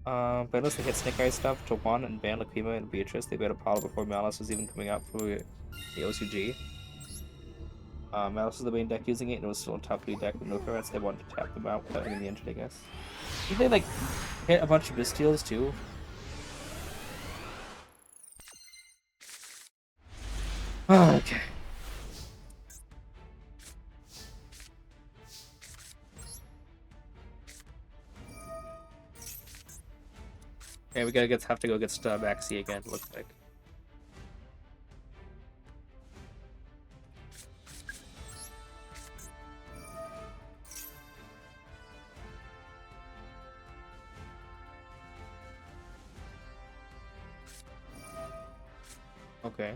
But unless they hit Snake Eye stuff to 1 and ban Lakima and Beatrice, they beat Apollo before Malice was even coming out for the OCG. Malice was the main deck using it, and it was still a top 3 deck with no threats. They wanted to tap them out without hitting the engine, I guess. Did they, like, hit a bunch of Bystials, too? Oh, okay. Okay, we have to go get Maxi again, looks like. Okay.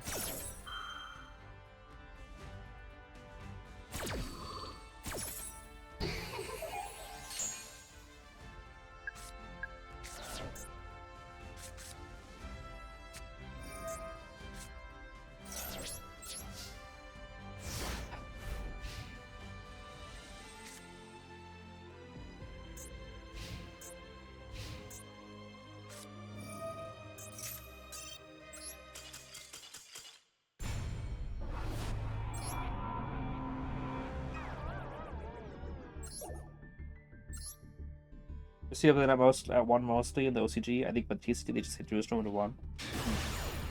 See if they're most at 1 mostly in the OCG. I think, but TCT they just hit Jerusalem into 1.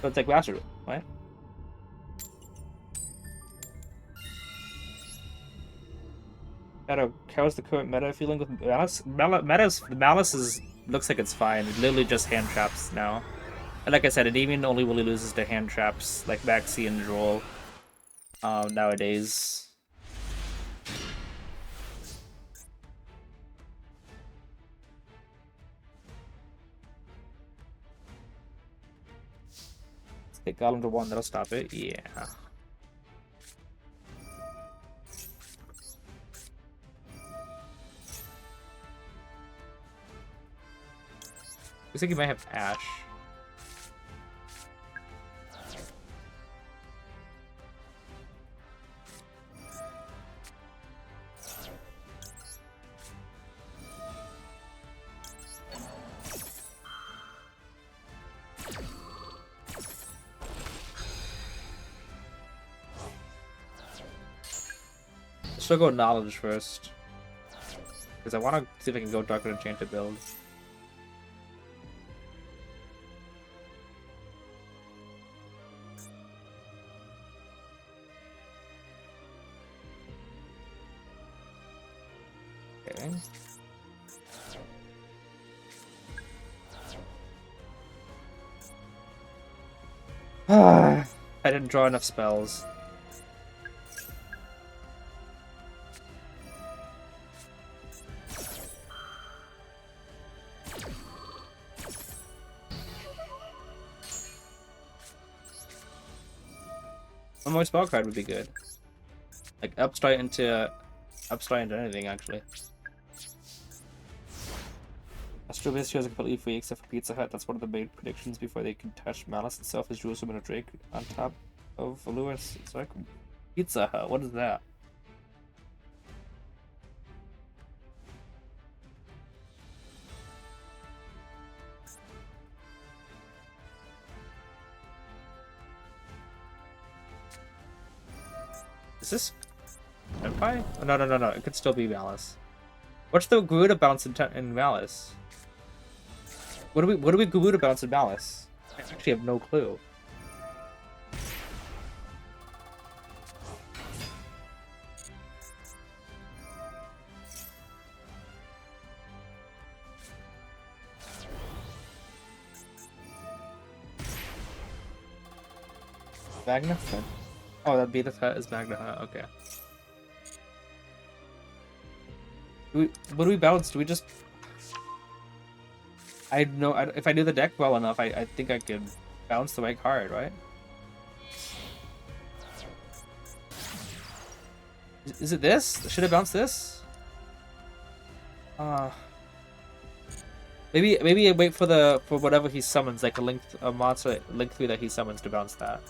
So it's like Master, right? How's the current meta feeling with Malice? Malice looks like it's fine. It literally just hand traps now. And like I said, Endymion only really loses to hand traps like Maxi and Duel nowadays. They got him to 1, that'll stop it. Yeah. Looks like he might have Ash. Still go Knowledge first. Because I want to see if I can go Dark Enchanted build. Okay. I didn't draw enough spells. One more spell card would be good. Like upstart into anything actually. Astro Base is completely free except for Pizza Hut. That's one of the main predictions before they can touch Malice itself is Jerusalem and a Drake on top of Lewis. It's like Pizza Hut, what is that? Is this Empire? Oh, no, it could still be Malice. What's the Garuda bounce in Malice? What do we Garuda bounce in Malice? I actually have no clue. Magna? Oh, that'd be the Hut is Magna Hut, okay. What do we bounce? Do we just... I know if I knew the deck well enough, I think I could bounce the right card, right? Is it this? Should I bounce this? Maybe I wait for whatever he summons, like a monster Link 3 that he summons to bounce that.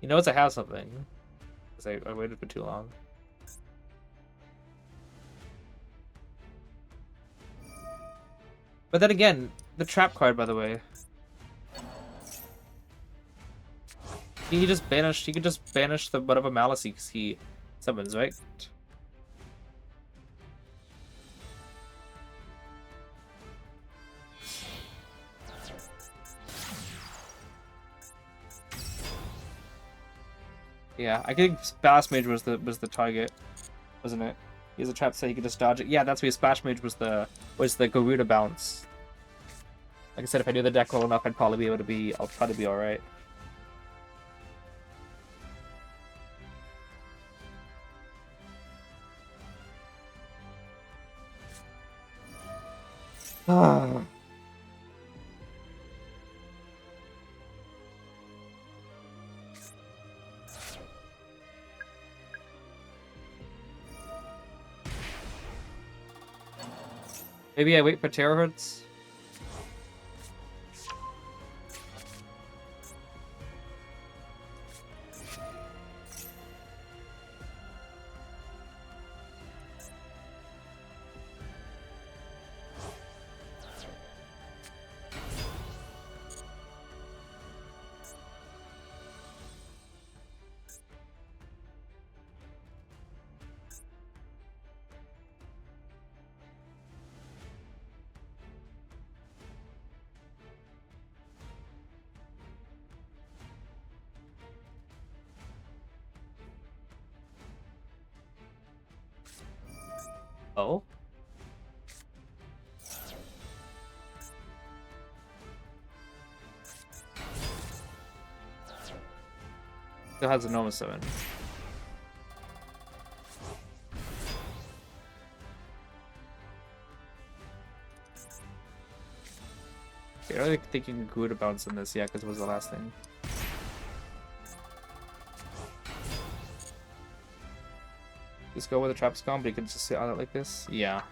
He knows I have something. Because I waited for too long. But then again, the trap card, by the way. He could just banish the whatever Malice he summons, right? Yeah, I think Splash Mage was the target, wasn't it? He has a trap so he could just dodge it. Yeah, that's why Splash Mage was the Garuda bounce. Like I said, if I knew the deck well enough, I'll probably be alright. Maybe I wait for terahertz. Oh. Still has a normal 7. Okay, I really think you can go to bounce in this, yeah, because it was the last thing. Just go with the trap's gone, but you can just sit on it like this. Yeah.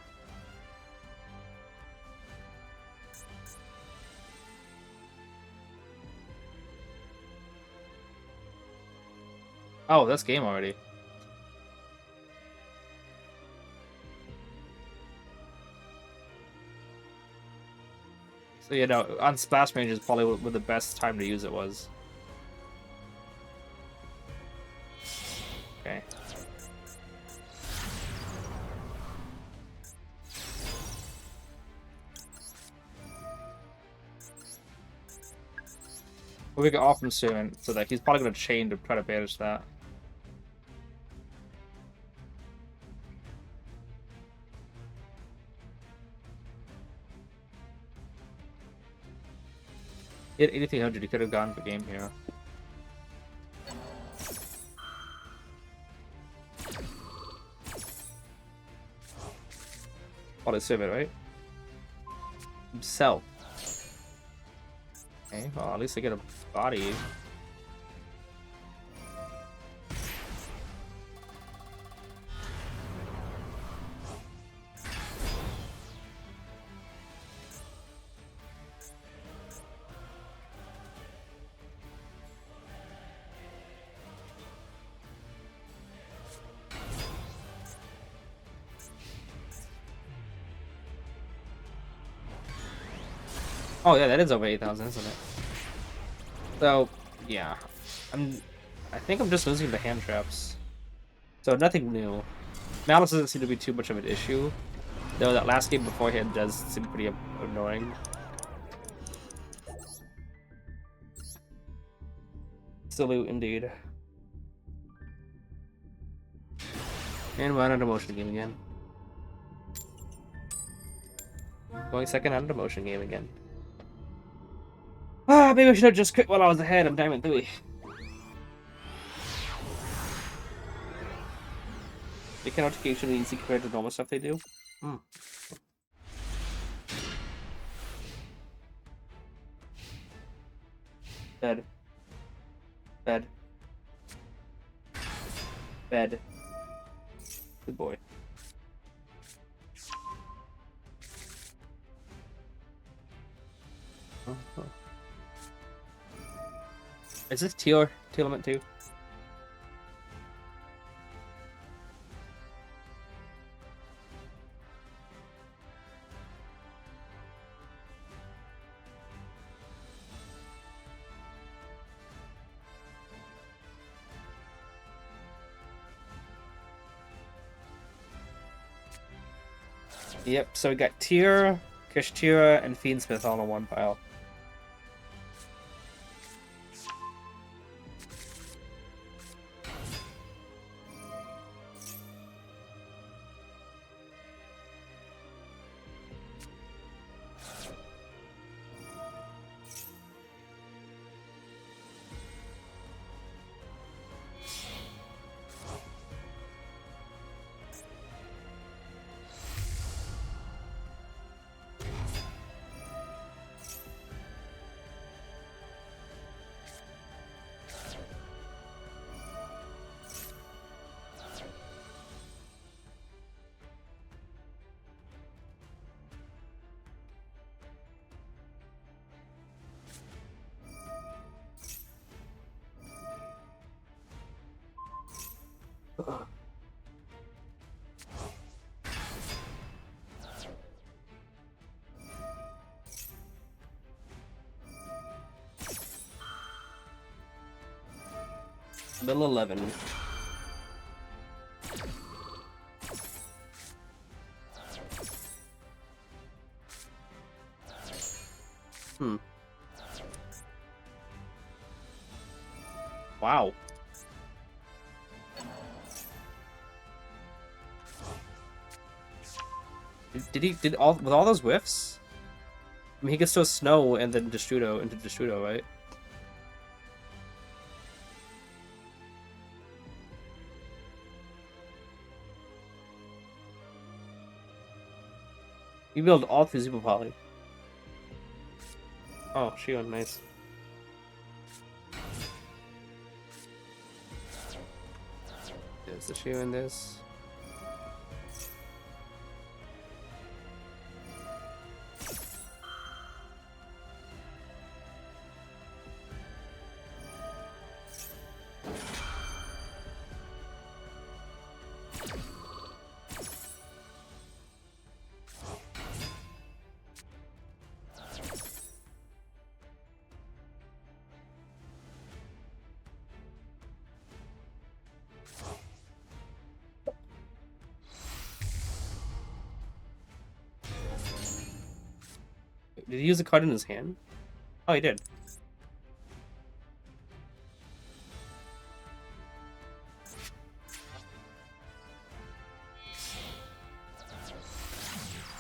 Oh, that's game already. So, you know, on Splash Mage is probably what the best time to use it was. Okay. Well, we get off him soon, so that he's probably going to chain to try to banish that. He had 8300, he could have gone for game here. Oh, they save it, right? Himself. Okay, well, at least I get a body. Oh yeah, that is over 8,000, isn't it? So, yeah. I think I'm just losing the hand traps. So nothing new. Malice doesn't seem to be too much of an issue. Though that last game beforehand does seem pretty annoying. Salute indeed. And we're on a motion game again. Going second on the motion game again. Ah, maybe I should have just quit while I was ahead. I'm Diamond 3. Make notification easy compared to normal stuff they do. Hmm. Bed. Bed. Bed. Good boy. Is this tier limit too? Yep, so we got Tyr, Kashtira, and Fiendsmith all in one pile. Middle 11. Wow. Did all with all those whiffs? I mean, he could still snow and then Destrudo into Destrudo, right? You build all through Super Poly. Oh, Shion, nice. There's the Shion, this. Did he use a card in his hand? Oh, he did.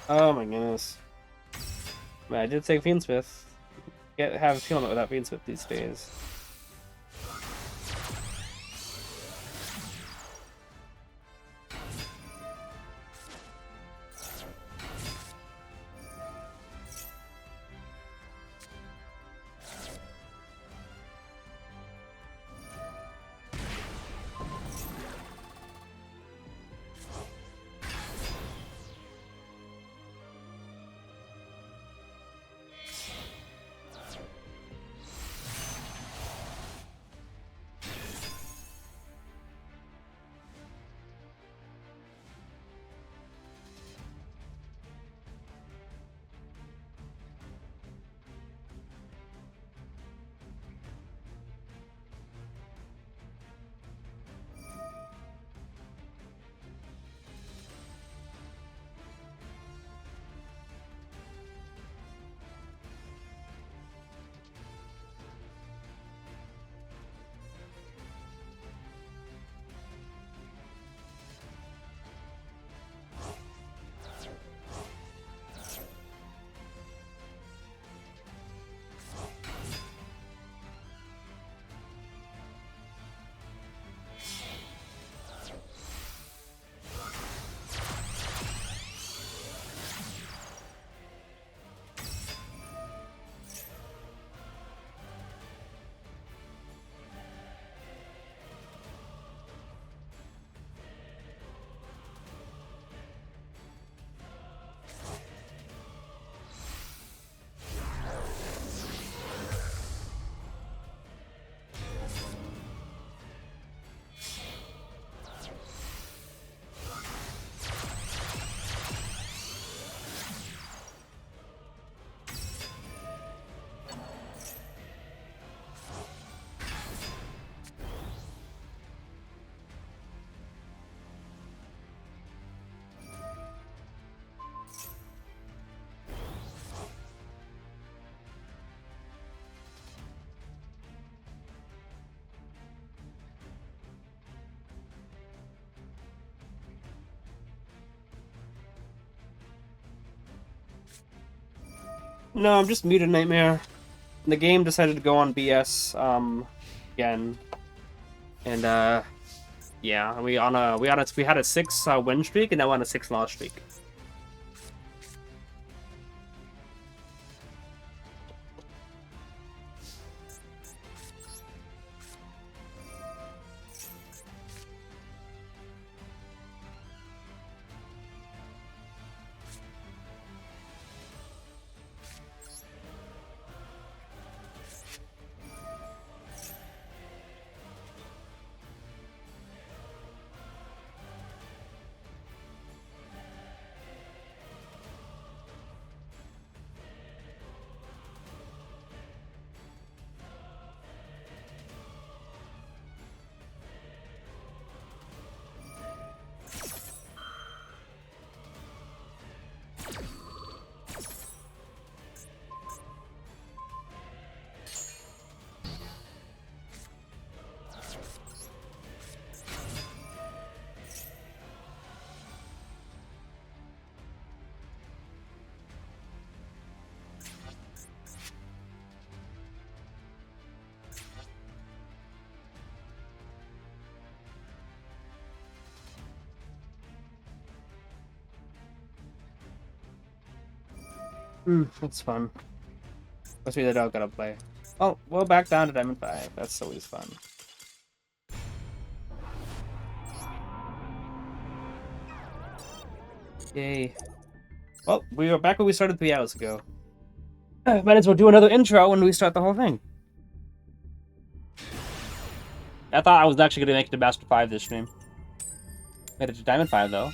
Oh my goodness. Man, I did take Fiendsmith. Have a feeling without Fiendsmith these days. No, I'm just muted Nightmare. The game decided to go on BS again, and yeah, we had a 6 win streak, and now we're on a 6 loss streak. That's fun. Must be the dog gotta play. Oh, we're back down to Diamond 5. That's always fun. Yay. Well, we were back where we started 3 hours ago. Might as well do another intro when we start the whole thing. I thought I was actually gonna make it to Master 5 this stream. Made it to Diamond 5 though.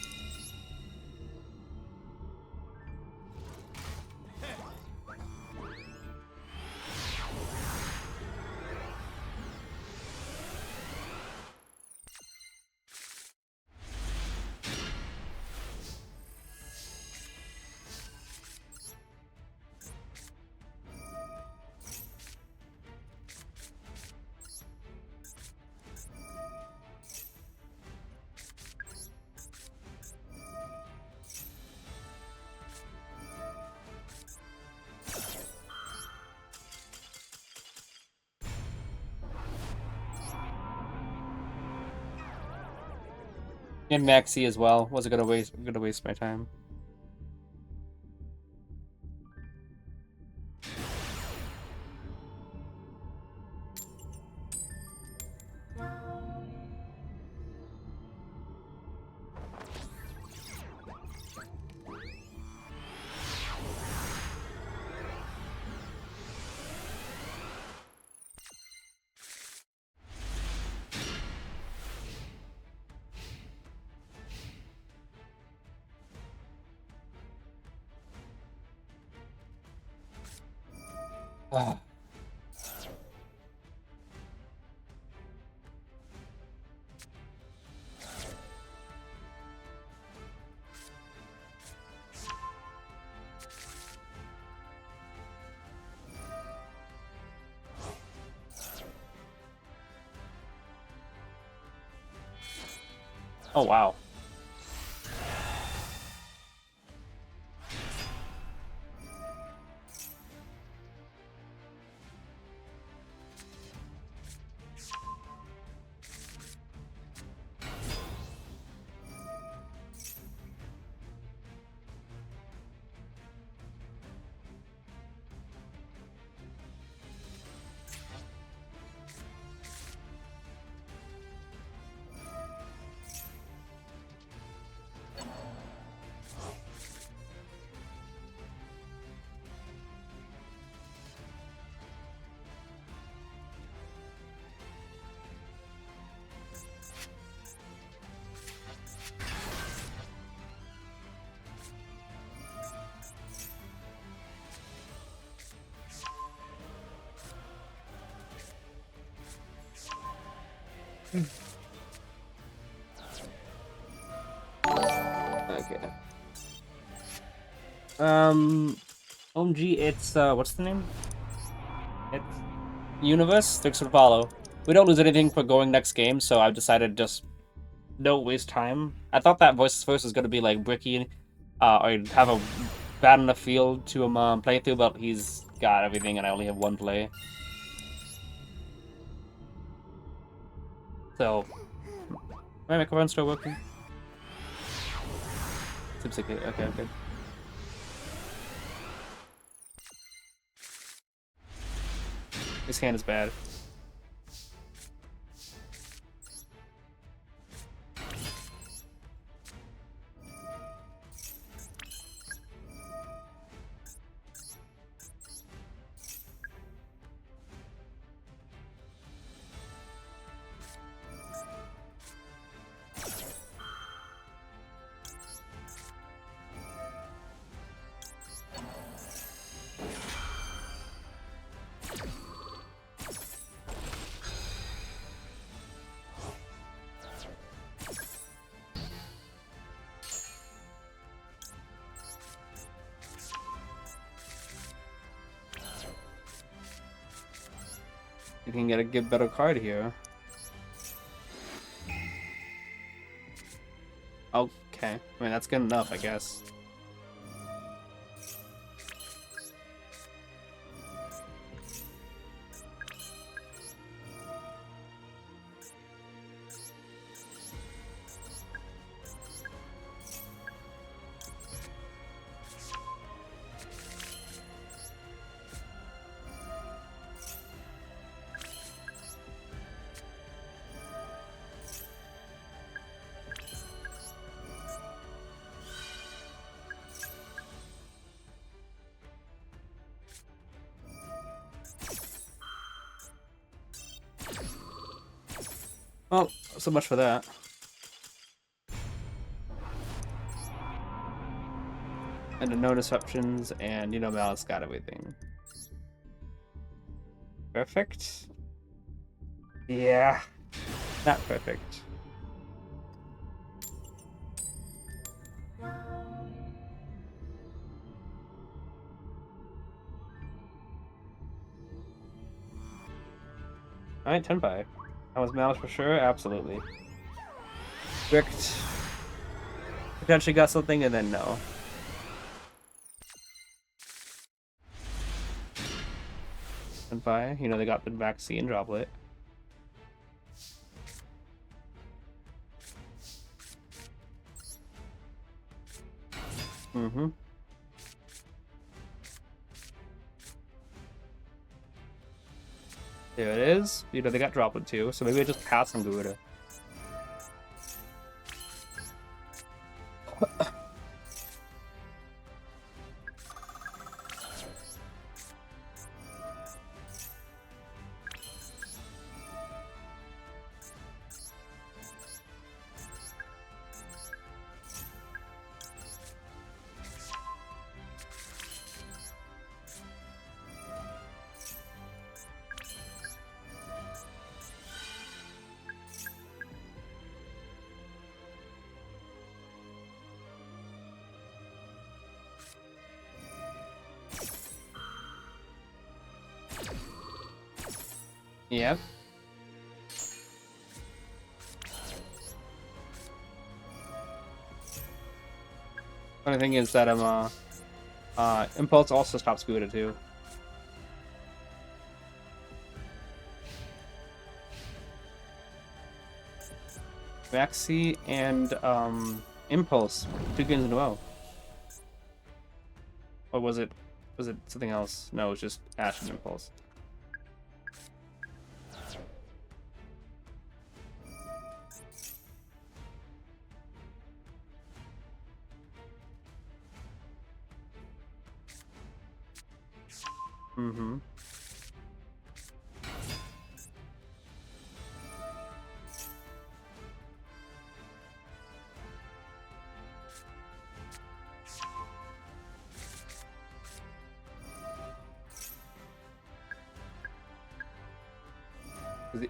And Maxi as well. Wasn't gonna waste my time. Ah. Oh wow. Okay. OMG, it's what's the name? It's Universe. Thanks for the follow. We don't lose anything for going next game, so I've decided just don't waste time. I thought that voice first was gonna be like Bricky, or have a bad enough field to play through, but he's got everything, and I only have one play. So, my microphone's still working. Seems like it. Okay, okay. His hand is bad. You can get a better card here. Okay. I mean, that's good enough, I guess. Well, so much for that. And no disruptions, and you know Malice got everything. Perfect? Yeah. Not perfect. Alright, 10-5. That was Malice for sure? Absolutely. Tricked. Potentially got something, and then no. And by, you know, they got the Maxi and Droplet. Mm-hmm. There it is. You know, they got Droplet too, so maybe I just pass on Garuda. Yep. Funny thing is that Impulse also stops Garuda too. Maxi and Impulse, 2 games in a row. Or was it something else? No, it was just Ash and Impulse. Mm-hmm.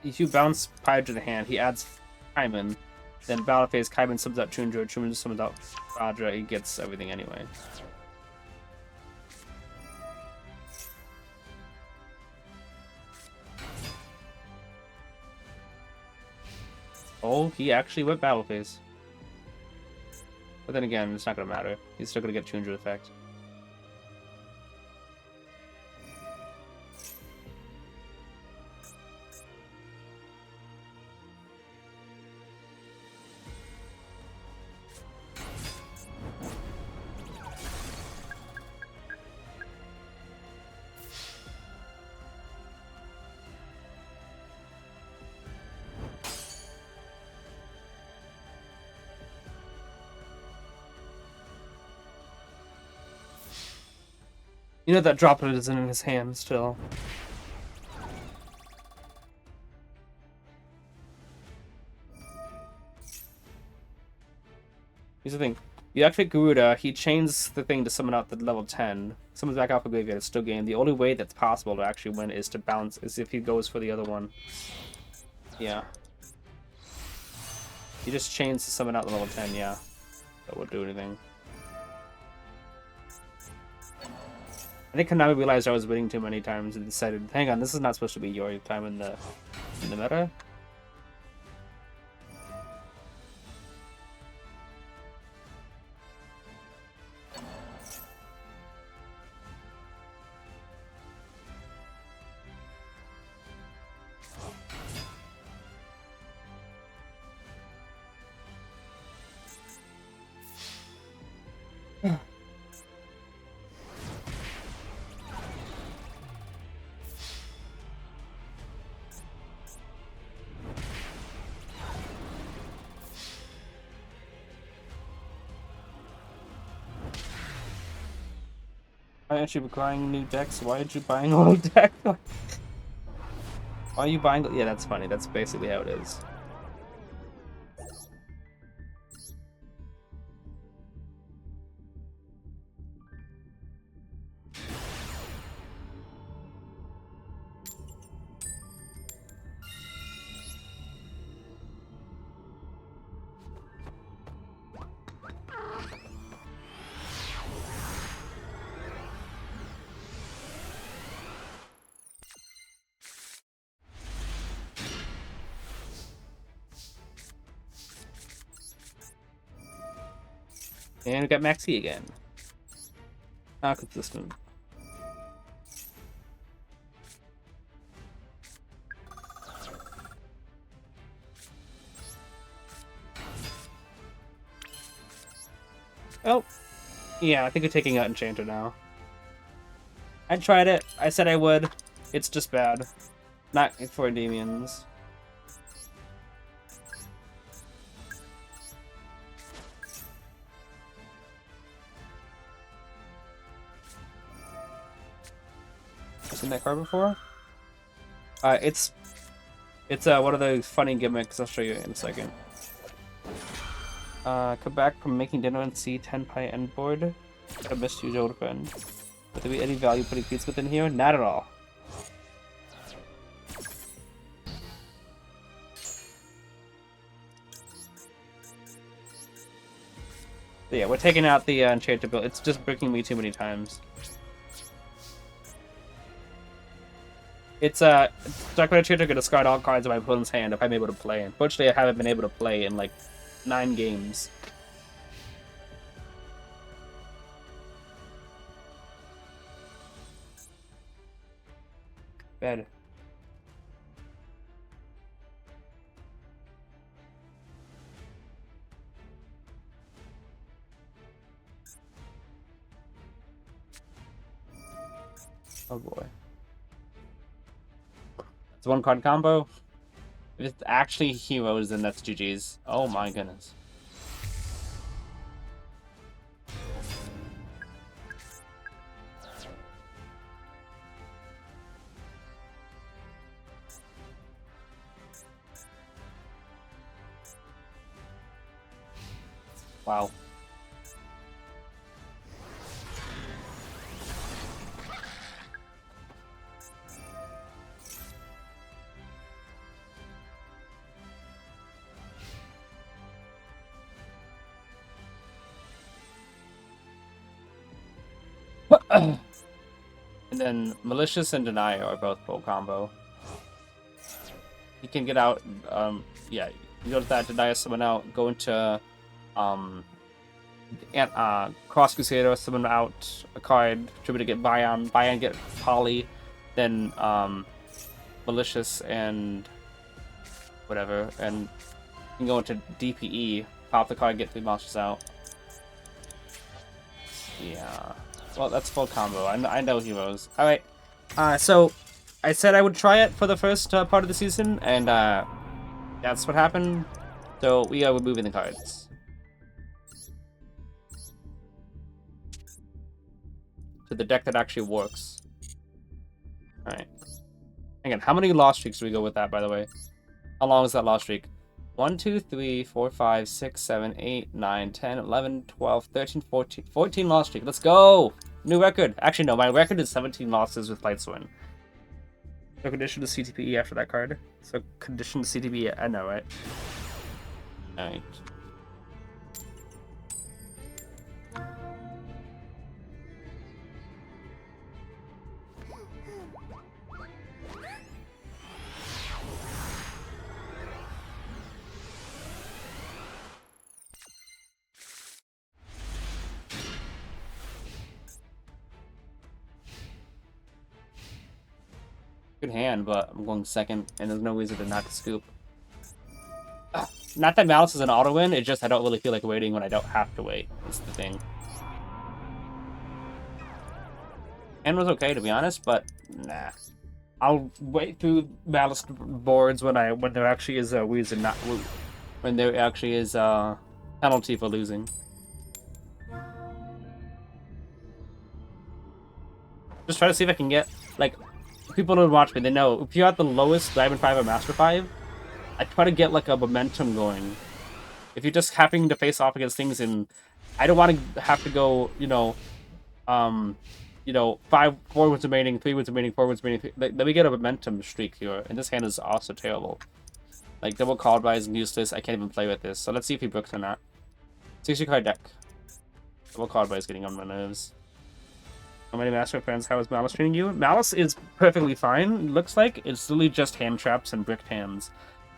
If you bounce Pyre to the hand, he adds Kaiman. Then battle phase, Kaiman summons out Chundra, Chundra summons out Radra, he gets everything anyway. Oh, he actually went battle phase. But then again, it's not gonna matter. He's still gonna get Chundra effect. You know that droplet isn't in his hand still. Here's the thing. You activate Garuda, he chains the thing to summon out the level 10. Summons back out the graveyard, it's still game. The only way that's possible to actually win is to bounce, is if he goes for the other one. Yeah. He just chains to summon out the level 10, yeah. That won't do anything. I think Konami realized I was winning too many times and decided, hang on, this is not supposed to be your time in the meta. Why aren't you buying new decks? Why aren't you buying old deck? Why are you buying? Yeah, that's funny. That's basically how it is. And we got Maxi again. Not consistent. Oh, yeah, I think we're taking out Enchanter now. I tried it. I said I would. It's just bad. Not for Endymions. Seen that card before? It's one of those funny gimmicks. I'll show you in a second. Come back from making dinner and see 10 pie end board. I missed you, old friend. Would there be any value putting pizza within here? Not at all. But yeah, we're taking out the Enchanter build. It's just breaking me too many times. It's Dark Enchanter could discard all cards in my opponent's hand if I'm able to play. Unfortunately, I haven't been able to play in like 9 games. Bad. Oh boy. It's one card combo. If it's actually heroes, then that's GG's. Oh my goodness. Wow. And then Malicious and Denier are both full combo. You can get out, yeah, you go to that, Denier summon out, go into, Cross Crusader, summon out a card, tribute to get Bion get Poly, then, Malicious and whatever, and you can go into DPE, pop the card, get 3 monsters out. Yeah. Well, that's full combo. I know heroes. Alright. So, I said I would try it for the first part of the season, and that's what happened. So, we are removing the cards. to the deck that actually works. Alright. Again, how many loss streaks do we go with that, by the way? How long is that loss streak? 1, 2, 3, 4, 5, 6, 7, 8, 9, 10, 11, 12, 13, 14. 14 loss streak. Let's go! New record. Actually, no, my record is 17 losses with Lightsworn. So condition to CTPE after that card. So condition to CTPE, I know, right? Alright. Good hand, but I'm going second, and there's no reason to not scoop. Not that Malice is an auto win, it's just I don't really feel like waiting when I don't have to wait. That's the thing. Hand was okay, to be honest, but nah. I'll wait through Malice boards when there actually is a reason not when there actually is a penalty for losing. Just try to see if I can get, like, people don't watch me, they know if you're at the lowest Diamond 5 or Master 5, I try to get like a momentum going. If you're just having to face off against things, and I don't want to have to go, 4 wins remaining, 3 wins remaining, 4 wins remaining. Then we get a momentum streak here, and this hand is also terrible. Like double called by is useless. I can't even play with this. So let's see if he brooks or not. 60 card deck. Double called by is getting on my nerves. How many Master friends? How is Malice treating you? Malice is perfectly fine. It looks like it's really just hand traps and bricked hands.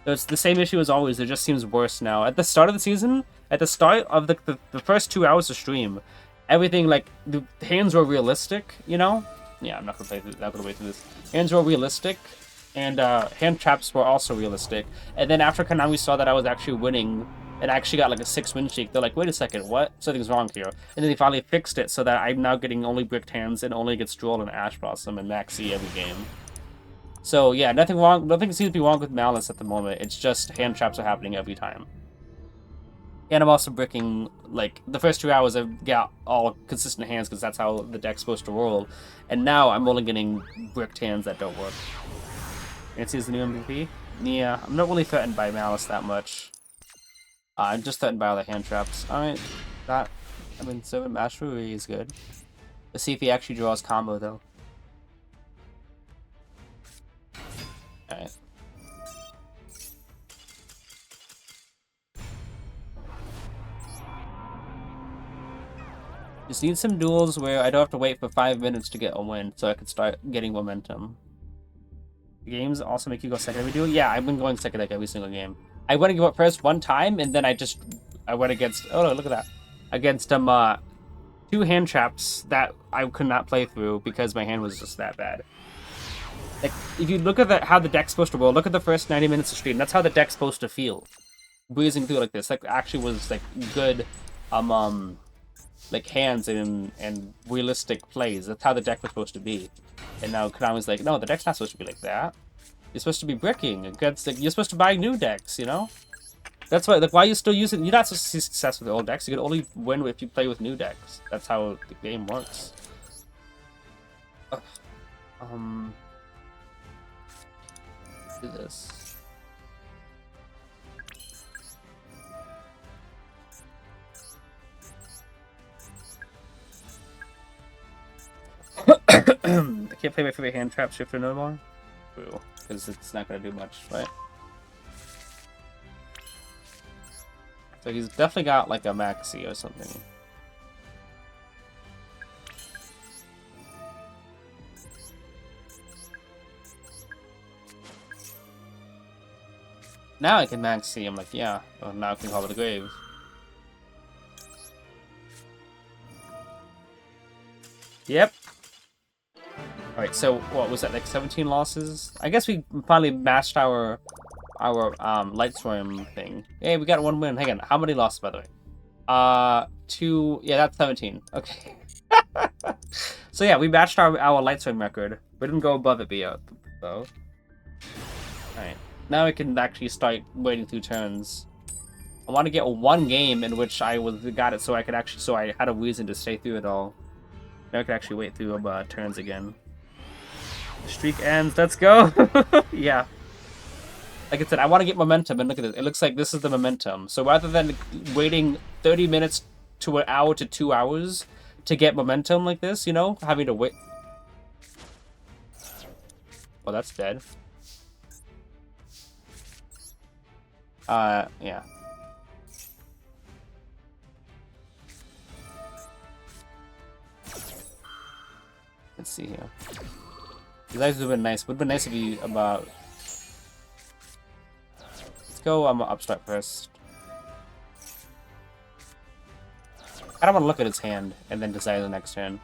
So it's the same issue as always. It just seems worse now. At the start of the season, at the start of the first 2 hours of stream, everything, like, the hands were realistic, you know? Yeah, I'm not gonna wait through this. Hands were realistic, and hand traps were also realistic. And then after Konami saw that I was actually winning, and I actually got like a 6-win streak, they're like, wait a second, what? Something's wrong here. And then they finally fixed it so that I'm now getting only bricked hands and only gets Duel and Ash Blossom and Maxi every game. So yeah, nothing wrong. Nothing seems to be wrong with Malice at the moment. It's just hand traps are happening every time. And I'm also bricking, like, the first 2 hours I've got all consistent hands because that's how the deck's supposed to roll. And now I'm only getting bricked hands that don't work. Nancy's the new MVP? Yeah, I'm not really threatened by Malice that much. I'm just threatened by all the hand traps. Alright, Servant Mastery is good. Let's see if he actually draws combo, though. Alright. Just need some duels where I don't have to wait for 5 minutes to get a win, so I can start getting momentum. The games also make you go second every duel? Yeah, I've been going second like every single game. I went to give up first one time, and then I went against, oh no, look at that. Against 2 hand traps that I could not play through because my hand was just that bad. Like, if you look at how the deck's supposed to roll, look at the first 90 minutes of stream, that's how the deck's supposed to feel. Breezing through like this, like, actually was, like, good, like, hands and realistic plays. That's how the deck was supposed to be. And now Konami's like, no, the deck's not supposed to be like that. You're supposed to be bricking against, like, you're supposed to buy new decks, you know? That's why, like, why are you still using, you're not supposed to see success with the old decks, you can only win if you play with new decks. That's how the game works. Do this. I can't play my favorite hand trap shifter no more. True, because it's not going to do much, right? So he's definitely got like a Maxi or something. Now I can Maxi, I'm like, yeah, well, now I can call it the grave. Yep. Alright, so what was that, like 17 losses? I guess we finally matched our Lightsworn thing. Hey, we got 1 win. Hang on, how many losses, by the way? 2, yeah, that's 17. Okay. So yeah, we matched our Lightsworn record. We didn't go above it though. Alright, now we can actually start waiting through turns. I want to get 1 game in which I got it so I could actually, so I had a reason to stay through it all. Now I can actually wait through turns again. The streak ends. Let's go. Yeah. Like I said, I want to get momentum, and look at it. It looks like this is the momentum. So rather than waiting 30 minutes to an hour to 2 hours to get momentum like this, you know, having to wait. Oh, that's dead. Yeah. Let's see here. These guys would have been nice. Would have been nice if you about. Let's go. I'm upstart first. I don't want to look at his hand and then decide the next turn.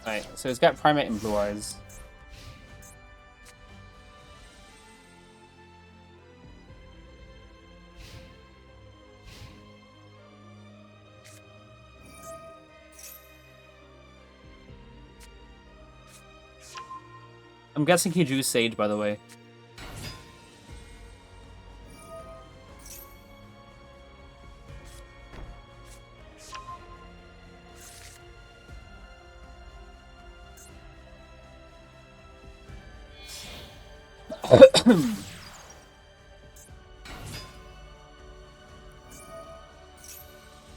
Alright, so he's got Primate and Blue Eyes. I'm guessing he drew Sage, by the way.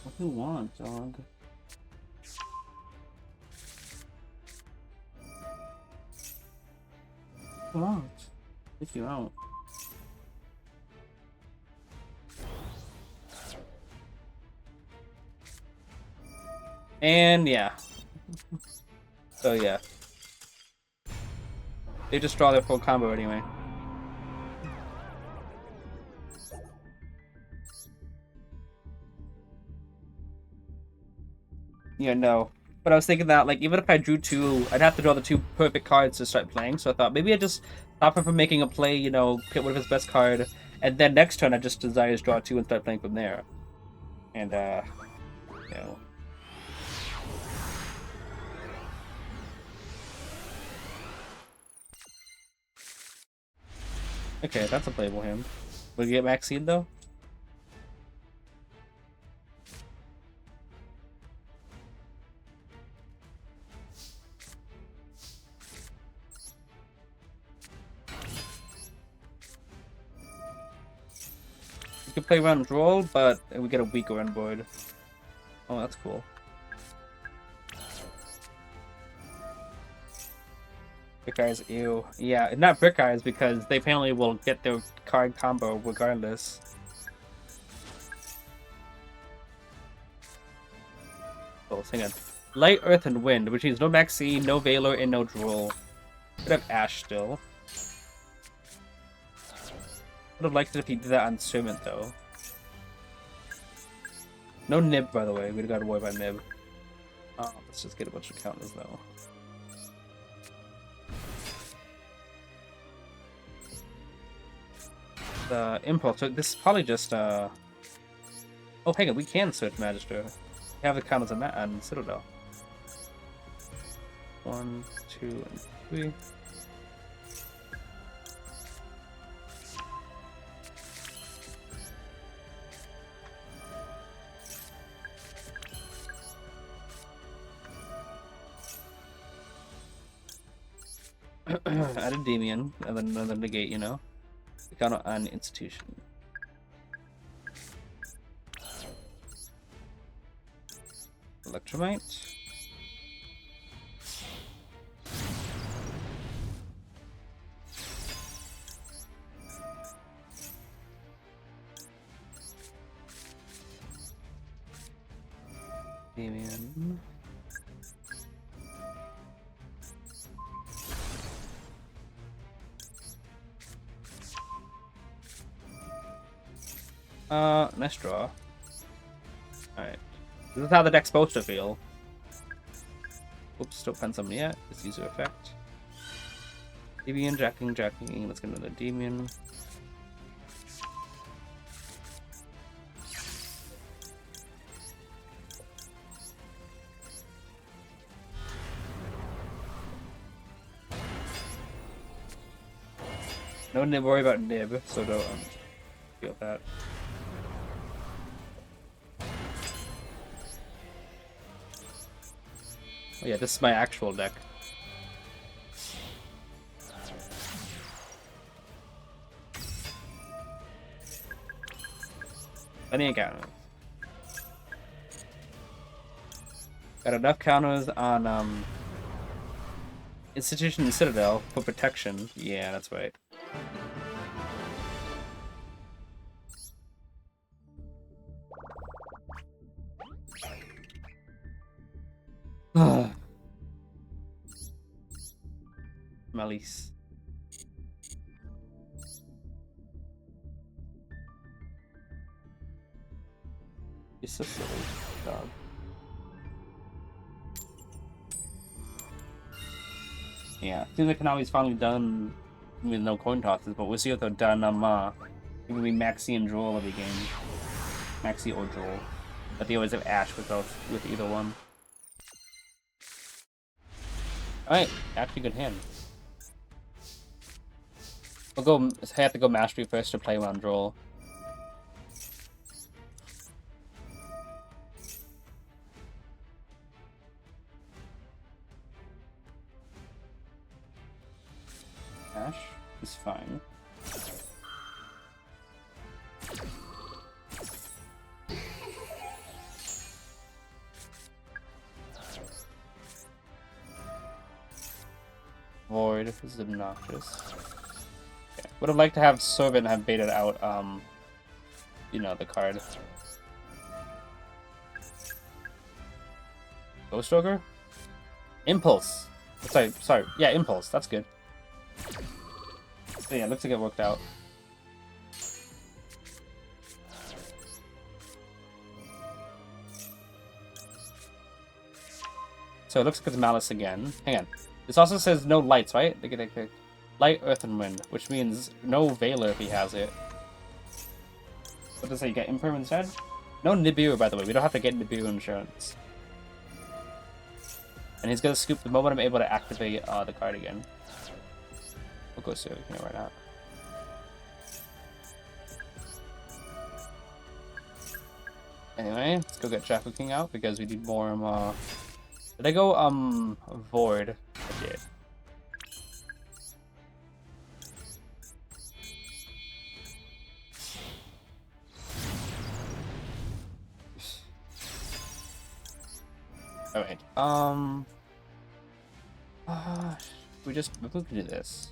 What do you want, dog? Come on. If you out. And yeah. So yeah. They just draw their full combo anyway. Yeah, no. But I was thinking that, like, even if I drew two, I'd have to draw the two perfect cards to start playing. So I thought maybe I just stop him from making a play, you know, get one of his best card, and then next turn I just desires draw two and start playing from there. And you know. Okay, that's a playable hand. Will you get Maxine though? You can play around Duel, but we get a weaker on board. Oh, that's cool. Brick Eyes, ew. Yeah, not Brick Eyes because they apparently will get their card combo regardless. Oh, hang on. Light, Earth, and Wind, which means no Maxine, no Valor, and no Drool. Could have Ash still. Would have liked it if he did that on Servant, though. No Nib, by the way. We'd have got away by Nib. Oh, let's just get a bunch of counters, though. The Impulse. So this is probably just, Oh, hang on. We can switch Magister. We have the counters on Citadel. 1, 2, and 3. Add Endymion, and then another negate, you know? We count on Institution. Electromite. Endymion. Nice draw. Alright. This is how the deck's supposed to feel. Oops, don't pen somebody yet. Just user effect. Endymion, jacking. Let's get another Endymion. No need to worry about Nib, so don't feel that. Oh yeah, this is my actual deck. Plenty of counters. Got enough counters on Institution and Citadel for protection. Yeah, that's right. Malice. You're so silly, dog. Yeah, seems like Konami's finally done with no coin tosses, but we'll see if they're done. Giving me Maxi and Joel every game. Maxi or Joel. But they always have Ash with either one. Alright, actually good hand. I have to go Mastery first to play around Joel. Ash is fine. Void is obnoxious. Okay. Would have liked to have Servant have baited out, you know, the card. Ghost Ogre? Impulse! Sorry. Yeah, Impulse. That's good. So yeah, looks like it worked out. So it looks like it's Malice again. Hang on. This also says no lights, right? Light, Earth, and Wind, which means no Veiler if he has it. What does it say? You get Imperm instead? No Nibiru, by the way. We don't have to get Nibiru insurance. And he's gonna scoop the moment I'm able to activate the card again. We'll go see what we can right now. Anyway, let's go get Jackal King out because we need more Did I go Void? I did. Alright. We can do this.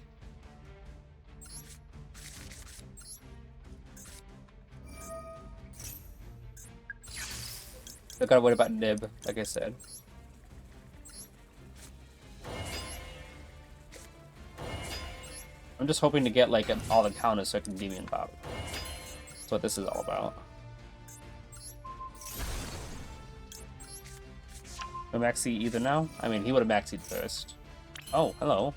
Still gotta worry about Nib, like I said. I'm just hoping to get like all the counters so I can Endymion pop. That's what this is all about. No Maxi either now? I mean, he would have Maxied first. Oh, hello.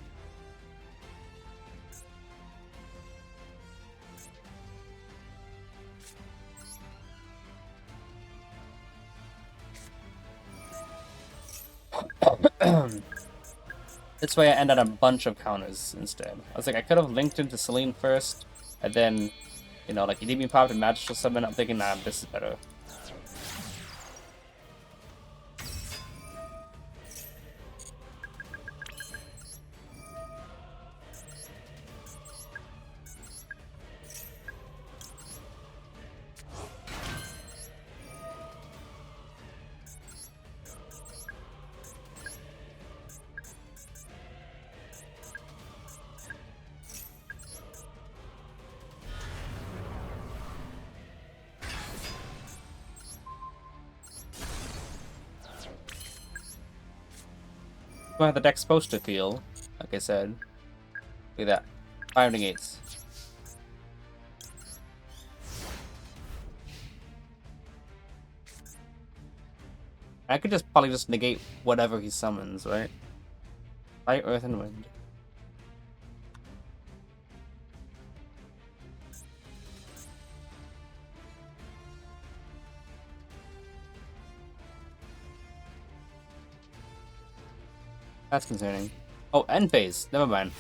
This way I end on a bunch of counters instead. I was like, I could have linked into Celine first, and then, you know, like, Endymion popped and Magical Summon. I'm thinking, nah, this is better. How the deck's supposed to feel, like I said. Look at that. 5 negates. I could probably just negate whatever he summons, right? Light, Earth, and Wind. That's concerning. Oh, end phase. Never mind.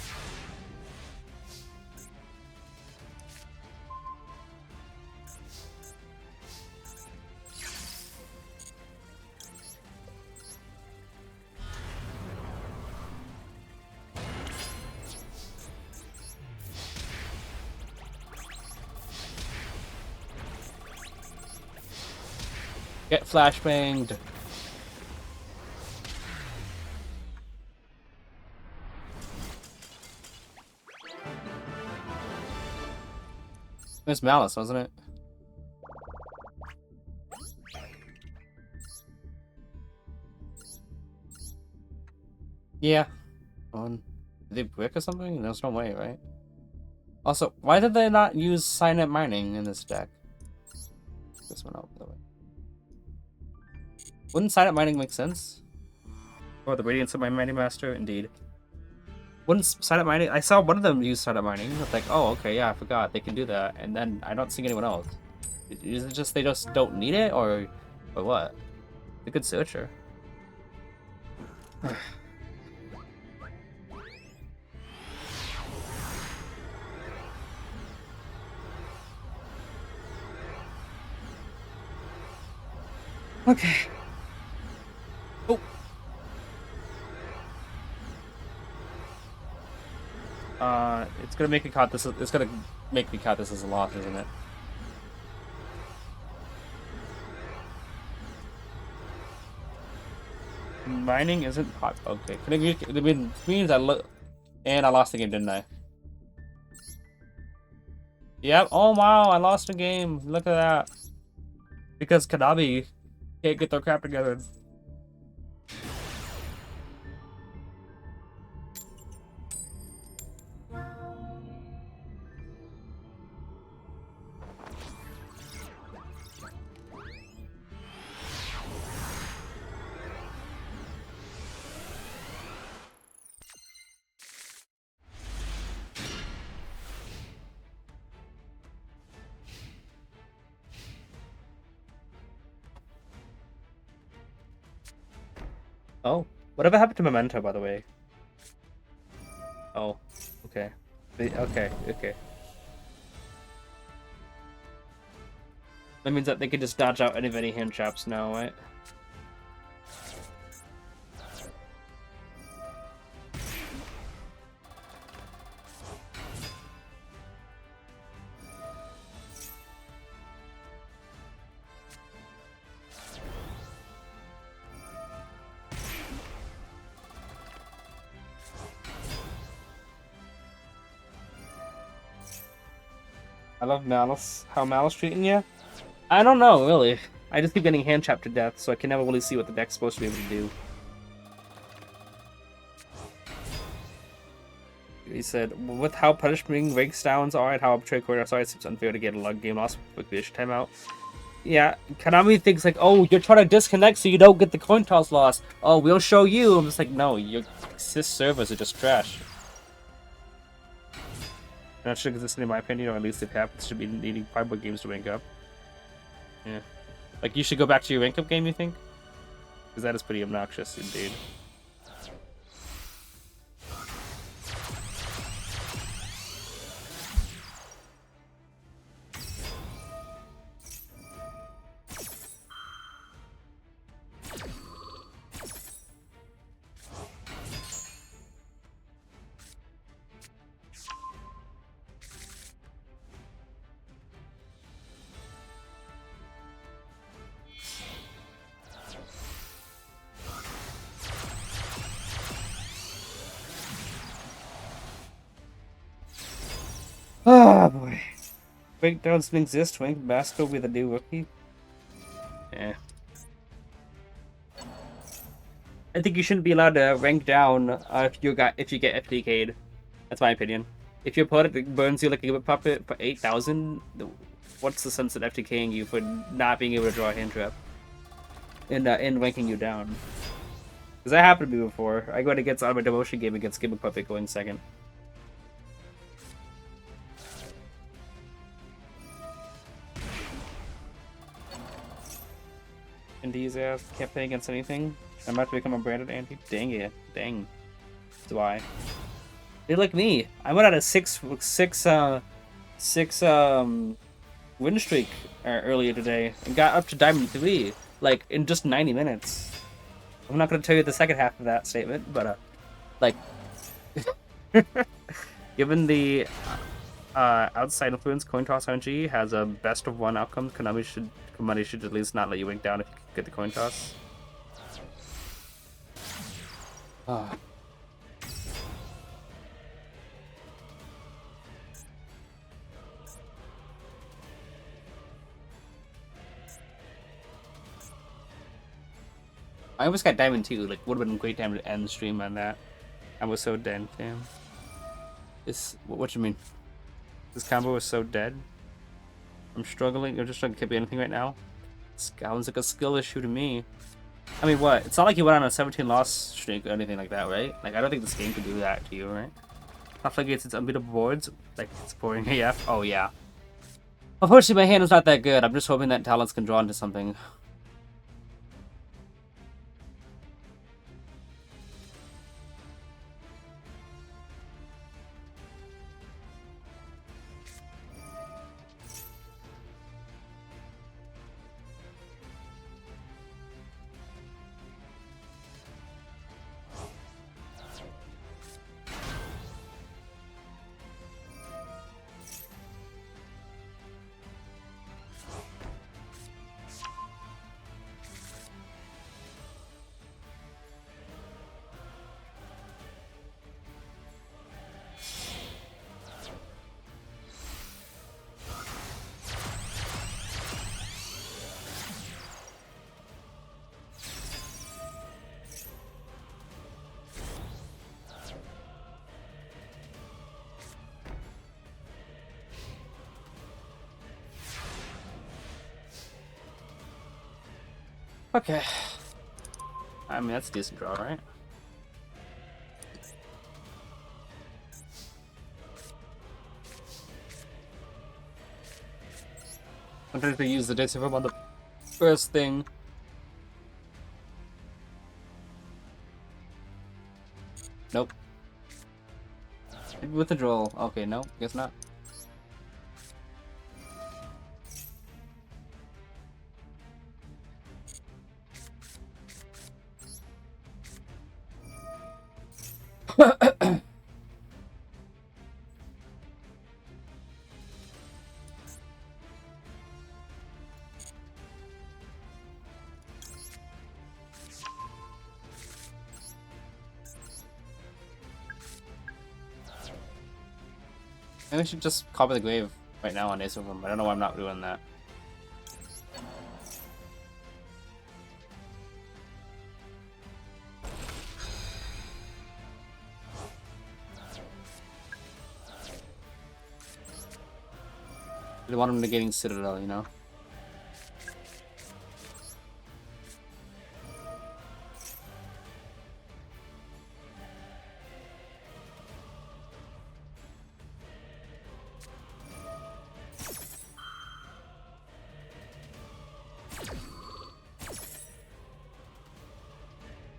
Get flashbanged. It was Malice, wasn't it? Yeah. Did they brick or something? There's no way, right? Also, why did they not use Signet Mining in this deck? This one out, by the way. Wouldn't Signet Mining make sense? Or the Radiance of my Mighty Master? Indeed. Wouldn't Signet Mining... I saw one of them use Signet Mining. It's like, oh, okay, yeah, I forgot. They can do that. And then I don't see anyone else. Is it just they just don't need it? Or what? It's a good searcher. Okay. Oh. It's gonna make me count this. It's gonna make me count this as a loss, isn't it? Mining isn't hot. Okay. It means I look, and I lost the game, didn't I? Yep. Oh wow, I lost a game. Look at that. Because Kanabi can't get their crap together. Oh, whatever happened to Memento, by the way? Oh, okay. Okay. That means that they can just dodge out any hand traps now, right? I love Malice. How Malice treating you? I don't know, really. I just keep getting hand trapped to death, so I can never really see what the deck's supposed to be able to do. He said, with how punishing rank downs are and how arbitrary corridors are, it seems unfair to get a log game loss with the timeout. Yeah, Konami thinks like, oh, you're trying to disconnect so you don't get the coin toss loss. Oh, we'll show you. I'm just like, no, your sys servers are just trash. Not sure exist in my opinion, or at least if it happens, should be needing 5 more games to rank up. Yeah. Like, you should go back to your rank up game, you think? Because that is pretty obnoxious, indeed. Oh boy. Breakdowns can exist. Rank Master will be the new rookie. Yeah. I think you shouldn't be allowed to rank down if you get FTK'd. That's my opinion. If your opponent burns you like a puppet for 8,000, what's the sense of FTKing you for not being able to draw a hand trap and ranking you down? Because that happened to me before. I went against out of my devotion game against Gimmick Puppet going second. Endy's ass can't play against anything. I'm about to become a branded anti. Dang it. Dang. That's why. They're like me. I went on a six win streak earlier today and got up to Diamond 3 like in just 90 minutes. I'm not gonna tell you the second half of that statement, but like given the Outside influence, coin toss RNG has a best of one outcome. Konami should at least not let you wink down if you get the coin toss. Ah. I almost got Diamond too. Like, would have been a great time to end the stream on that. I was so dead, damn. What you mean? This combo was so dead. I'm struggling. I'm just trying to keep anything right now. Sounds like a skill issue to me. I mean, what? It's not like you went on a 17 loss streak or anything like that, right? Like, I don't think this game could do that to you, right? Not floodgates, it's unbeatable boards. Like, it's boring AF. Oh, yeah. Unfortunately, my hand is not that good. I'm just hoping that talents can draw into something. Okay. I mean, that's a decent draw, right? Sometimes they use the dice on the first thing. Nope. Maybe with the draw. Okay, no, guess not. Maybe I should just copy the grave right now on Ace of them. I don't know why I'm not doing that. I want him negating Citadel, you know?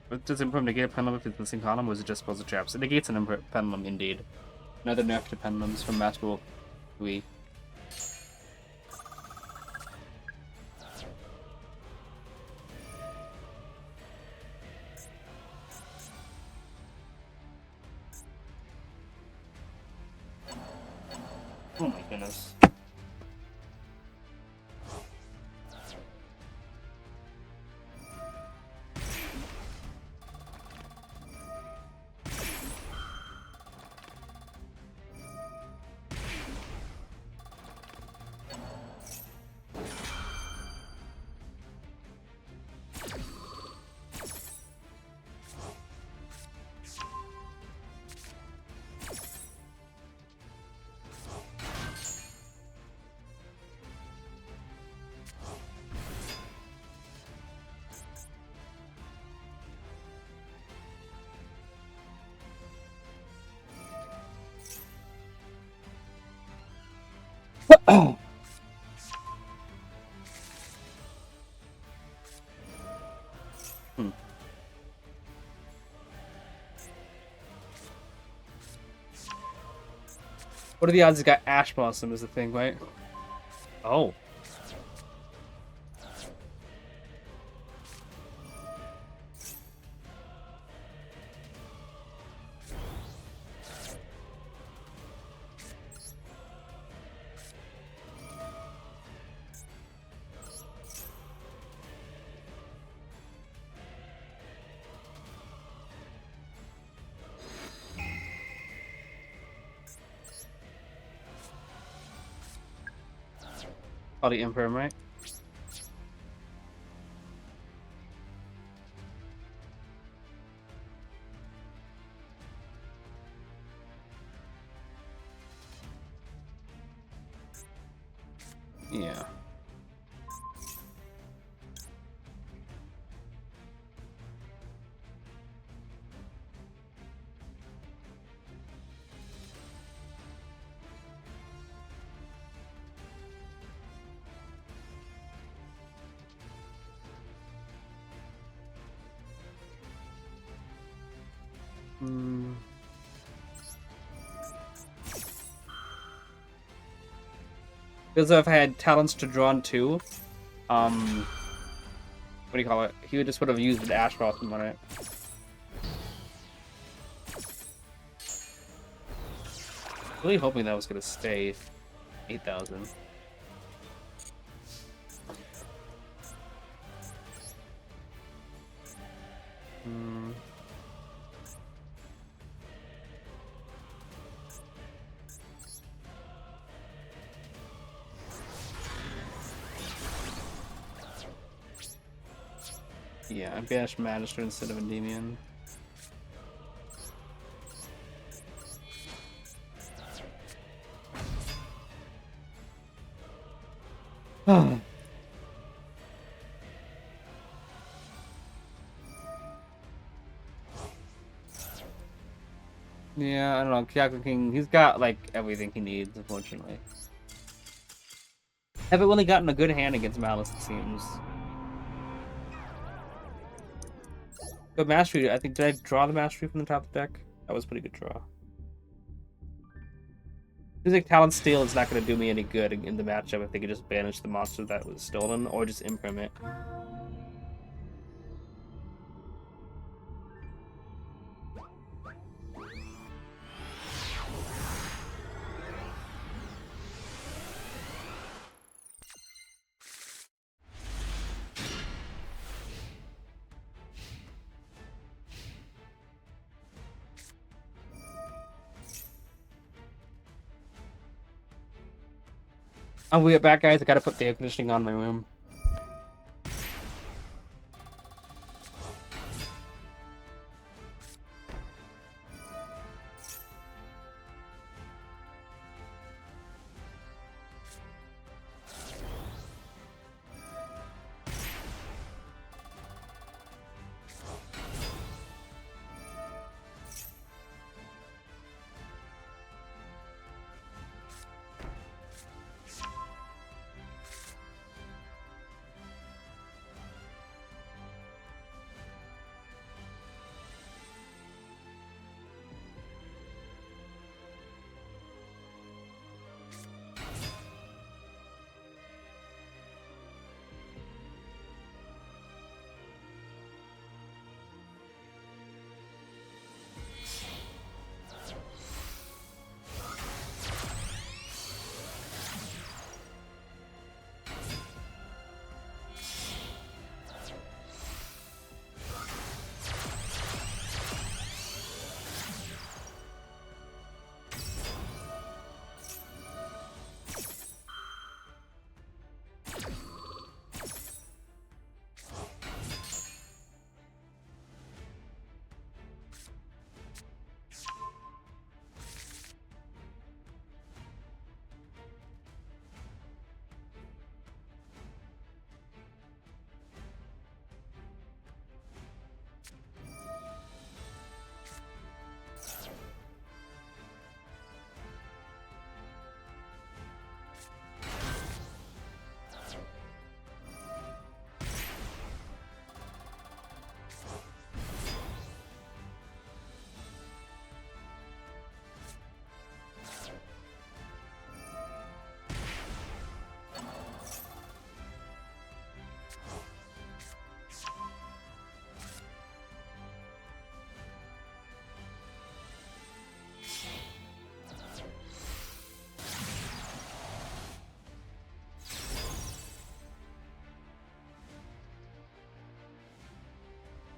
But does it improve negate pendulum if it's in the same column, or is it just puzzle traps? It negates an pendulum, indeed. Another nerf to pendulums from Magical Wii. Oh my goodness. What are the odds he's got Ash Blossom is the thing, right? Oh. Probably Imperm, right? Yeah. Hmm. Because if I had talents to draw on too, what do you call it? He would just would have used an Ash Blossom on it. Really hoping that was gonna stay 8,000. Hmm. Yeah, I banished Magister instead of Endymion. Yeah, I don't know. Kyaku King, he's got like everything he needs, unfortunately. Haven't really gotten a good hand against Malice, it seems. But Mastery, I think, did I draw the Mastery from the top of the deck? That was a pretty good draw. Seems like Talon Steel is not going to do me any good in the matchup if they could just banish the monster that was stolen, or just imprint it. We get back, guys. I gotta put the air conditioning on in my room.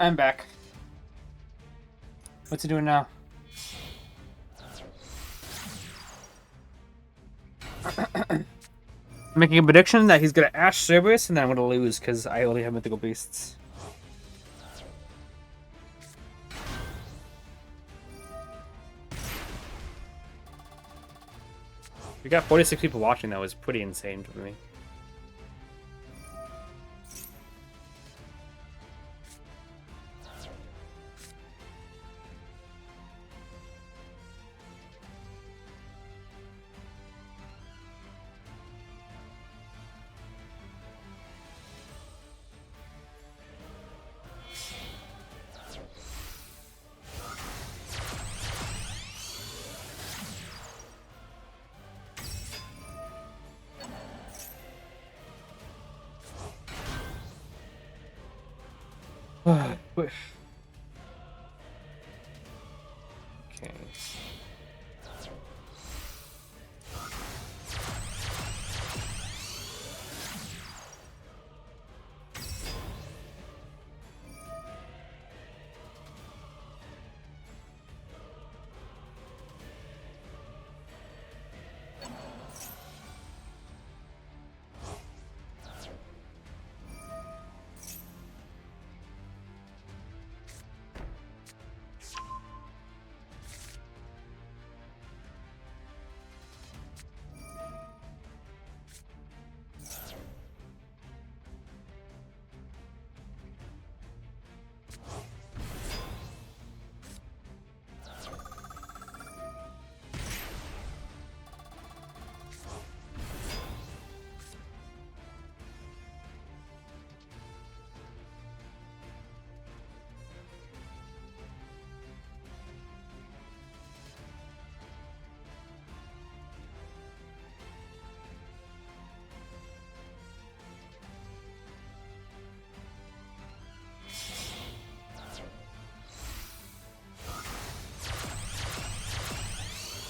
I'm back. What's he doing now? making a prediction that he's gonna Ash Cerberus, and then I'm gonna lose because I only have mythical beasts. We got 46 people watching. That was pretty insane for me. Okay.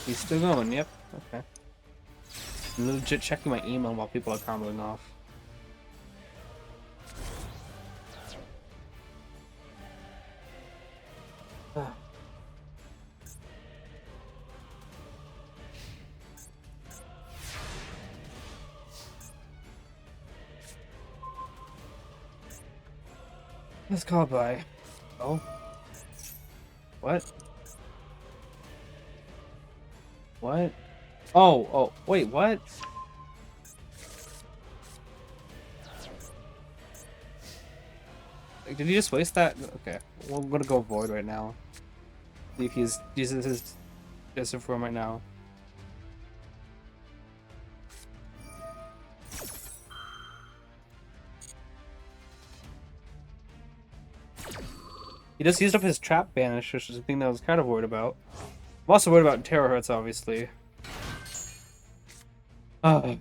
He's still going, yep. Okay. I'm legit checking my email while people are comboing off. Let's call it by. Oh. What? What? Oh, wait, what? Did he just waste that? Okay, well, I'm gonna go void right now. See if he's using his distant form right now. He just used up his trap banish, which is the thing that I was kind of worried about. I'm also worried about terahertz, obviously. Oh, okay.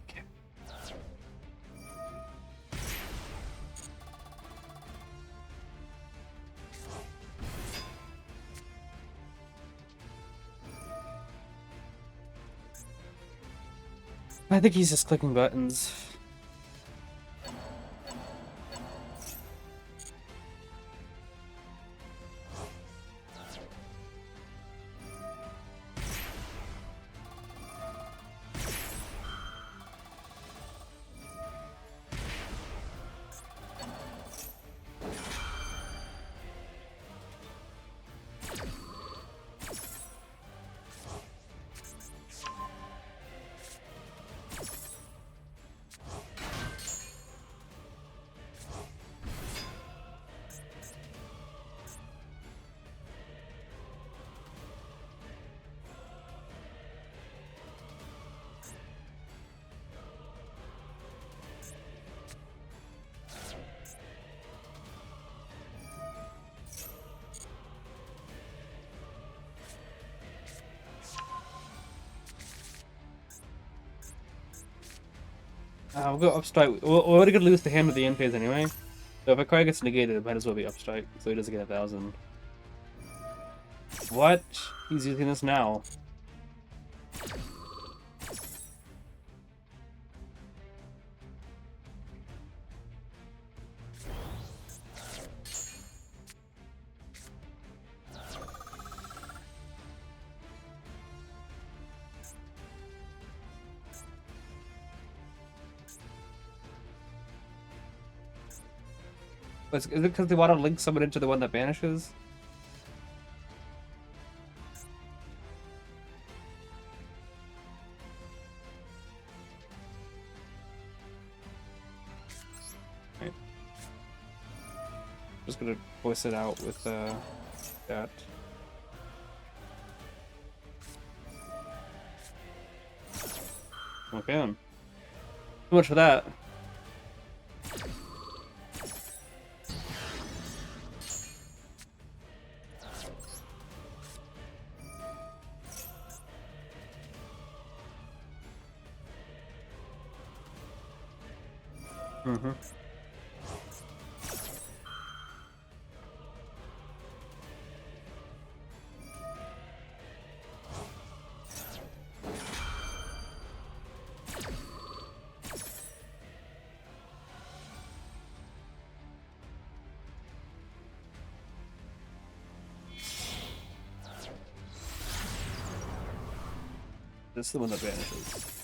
I think he's just clicking buttons. We'll go upstrike. We're already gonna lose the hand with the end phase anyway. So if a card gets negated, it might as well be upstrike, so he doesn't get 1,000. What? He's using this now. Is it because they want to link someone into the one that banishes? Right. Just gonna voice it out with that. Okay. Too much for that. Mm-hmm. This is the one that vanishes.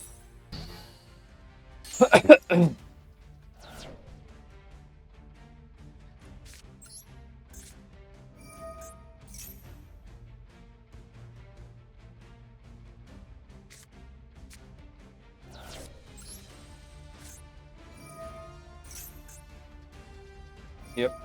Yep.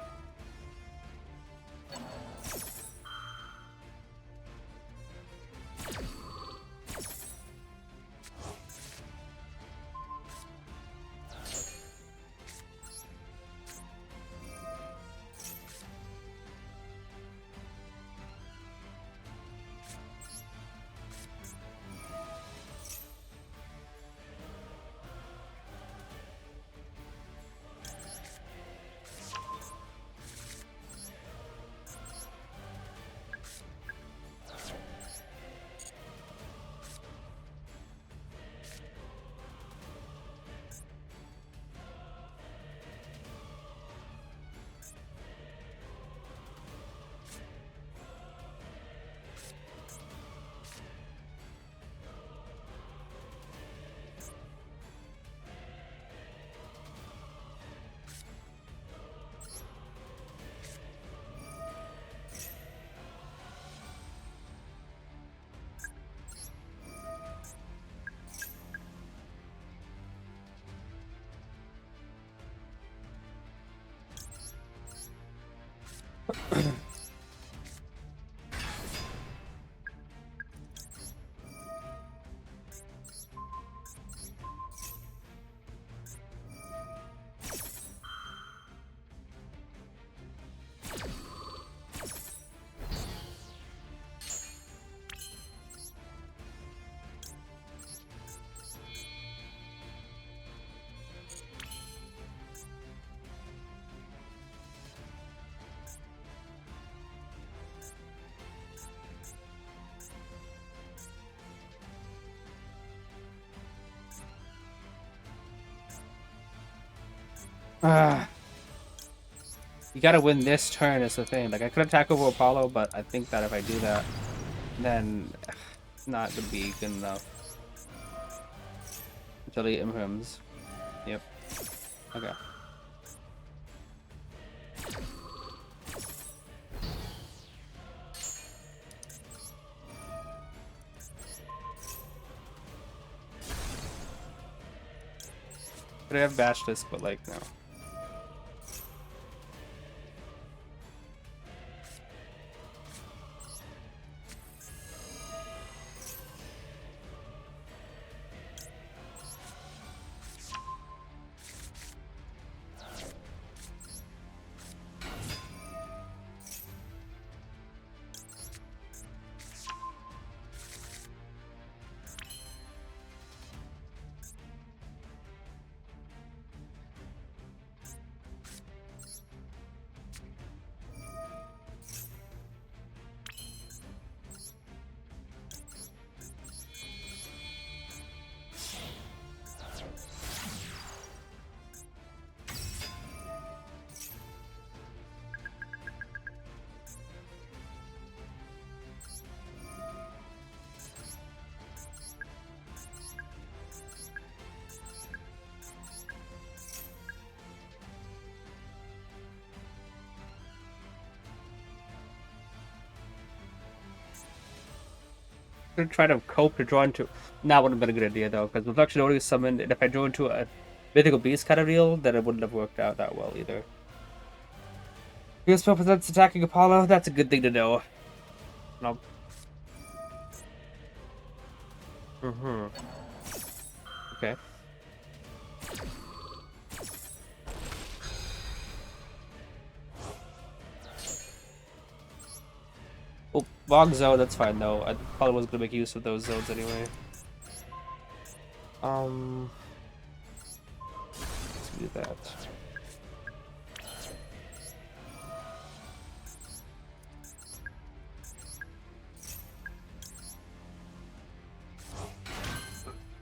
Ah. You gotta win this turn is the thing. Like, I could attack over Apollo, but I think that if I do that, then it's not gonna be good enough. Until he imhrims. Yep. Okay. Could I have bashed this, but like, no. gonna try to cope to draw into. Nah, wouldn't have been a good idea though, because Reflection already summoned, and if I drew into a Mythical Beast kind of deal, then it wouldn't have worked out that well either. Your spell presents attacking Apollo. That's a good thing to know. No. Okay. Well, Bog Zone, that's fine though. I probably wasn't gonna make use of those zones anyway. Let's do that.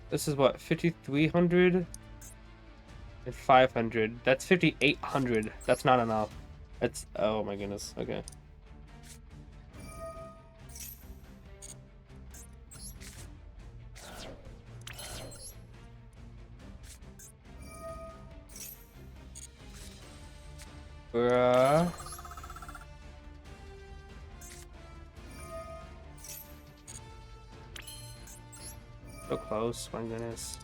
This is what, 5,300 and 500. That's 5,800. That's not enough. That's, oh my goodness. Okay. Bruh. So close, my goodness.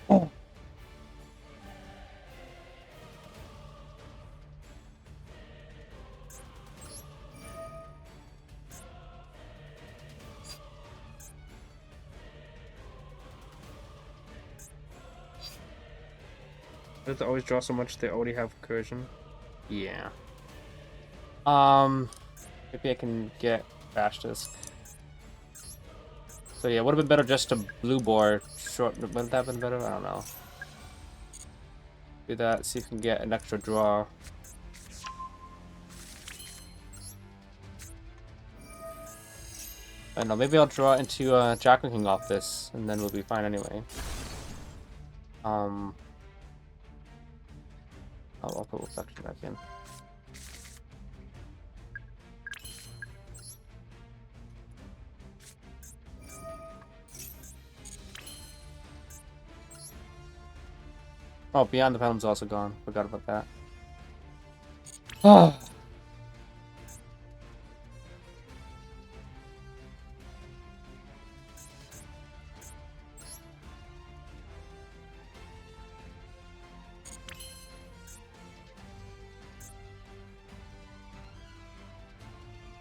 Oh. Does it always draw so much they already have recursion? Yeah. Maybe I can get bash this. So yeah, would have been better just to blue board short. Wouldn't that have been better? I don't know. Do that. See if you can get an extra draw. I don't know. Maybe I'll draw into Jackal King off this, and then we'll be fine anyway. I'll put Reflection back in. Oh, Beyond the Venom's also gone. Forgot about that. Oh.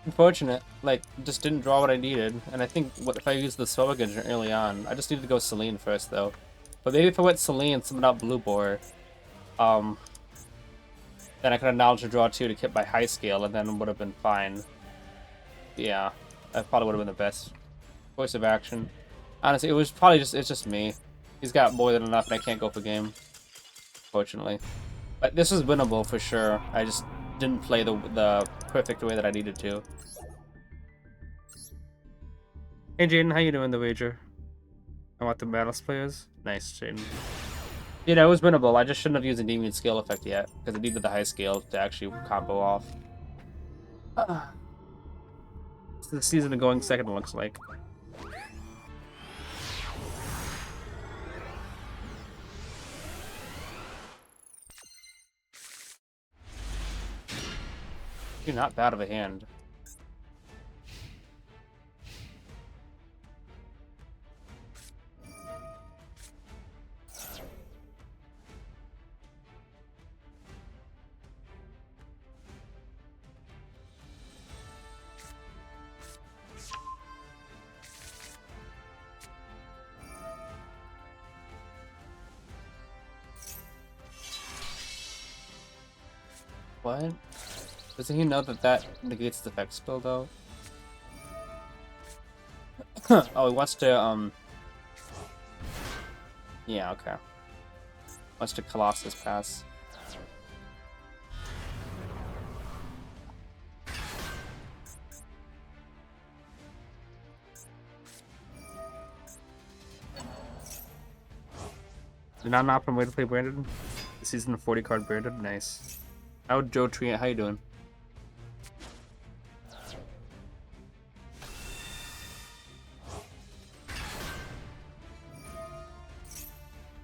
Unfortunate. Like, just didn't draw what I needed. And I think what if I used the Spell Engine early on? I just needed to go Selene first, though. But maybe if I went Selene, summon out Blue Boar, then I could have Knowledge to draw 2 to keep my high scale, and then would have been fine. Yeah, that probably would have been the best choice of action. Honestly, it's just me. He's got more than enough, and I can't go for game, fortunately. But this is winnable for sure. I just didn't play the perfect way that I needed to. Hey Jaden, how you doing the wager? I want the Malice players. Nice, Jaden. You know, it was winnable. I just shouldn't have used the Endymion scale effect yet, because it needed the high scale to actually combo off. It's the season of going second, it looks like. You're not bad of a hand. What? Doesn't he know that that negates the effect spell, though? Oh, he wants to, yeah, okay. Wants to Colossus pass. Not an optimal way to play Branded. This season 40 card Branded. Nice. How Joe Tree? How you doing?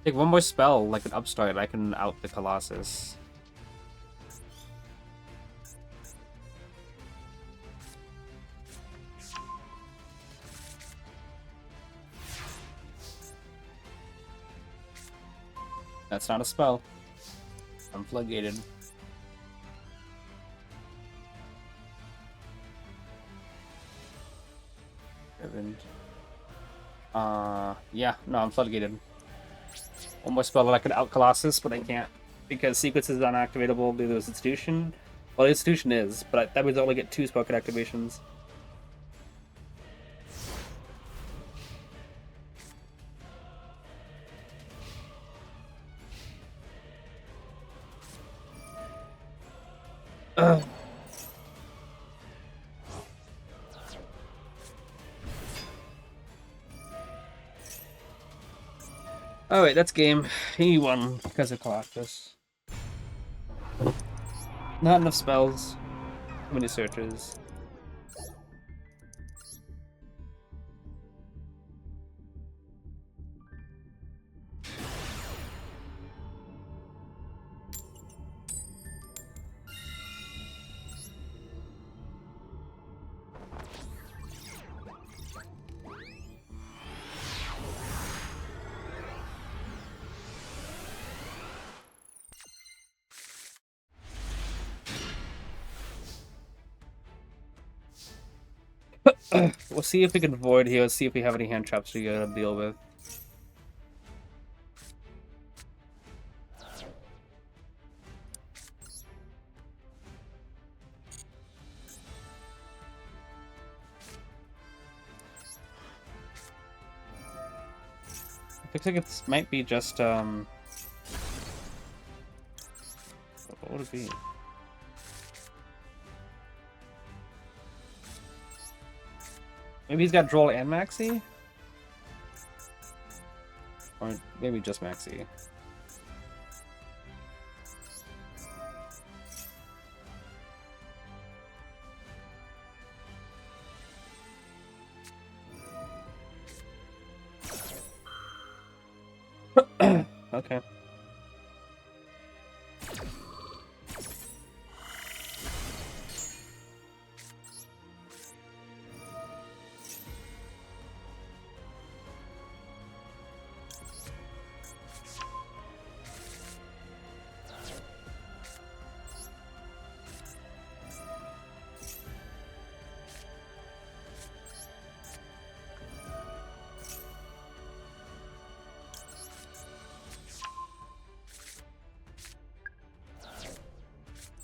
Take one more spell, like an upstart, I can out the Colossus. That's not a spell. I'm floodgated. Yeah, no, I'm floodgated. One more spell that I could out Colossus, but I can't because sequence is unactivatable due to this institution. Well, the institution is, but that means I only get 2 spell card activations. Ugh. Oh wait, that's game. He won because of Colossus. Not enough spells. Too many searches. We'll see if we can void here. See if we have any hand traps we gotta deal with. Looks like it might be just what would it be? Maybe he's got Droll and Maxi? Or maybe just Maxi. Okay.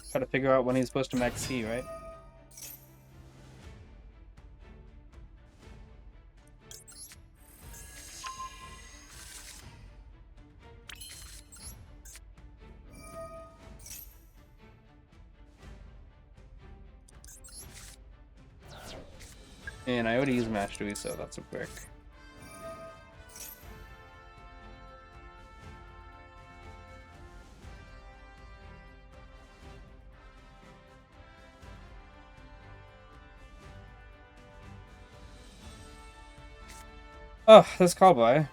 Try to figure out when he's supposed to max C, right? And I already used Mastery, so that's a brick. Oh, this call by.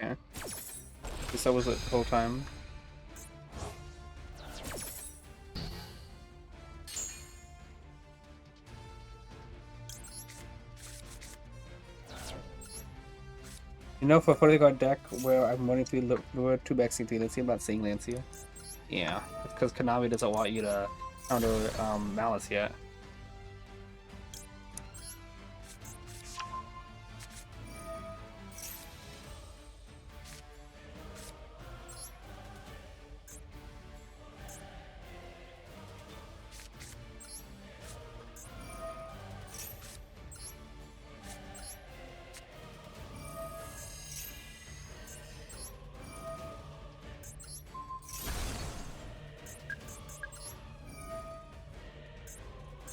Okay. Guess that was it the whole time. You know, for a 40 card deck where I'm running through lure 2 back C3, let's see, I'm not seeing Lancia. Yeah, it's because Konami doesn't want you to counter Malice yet.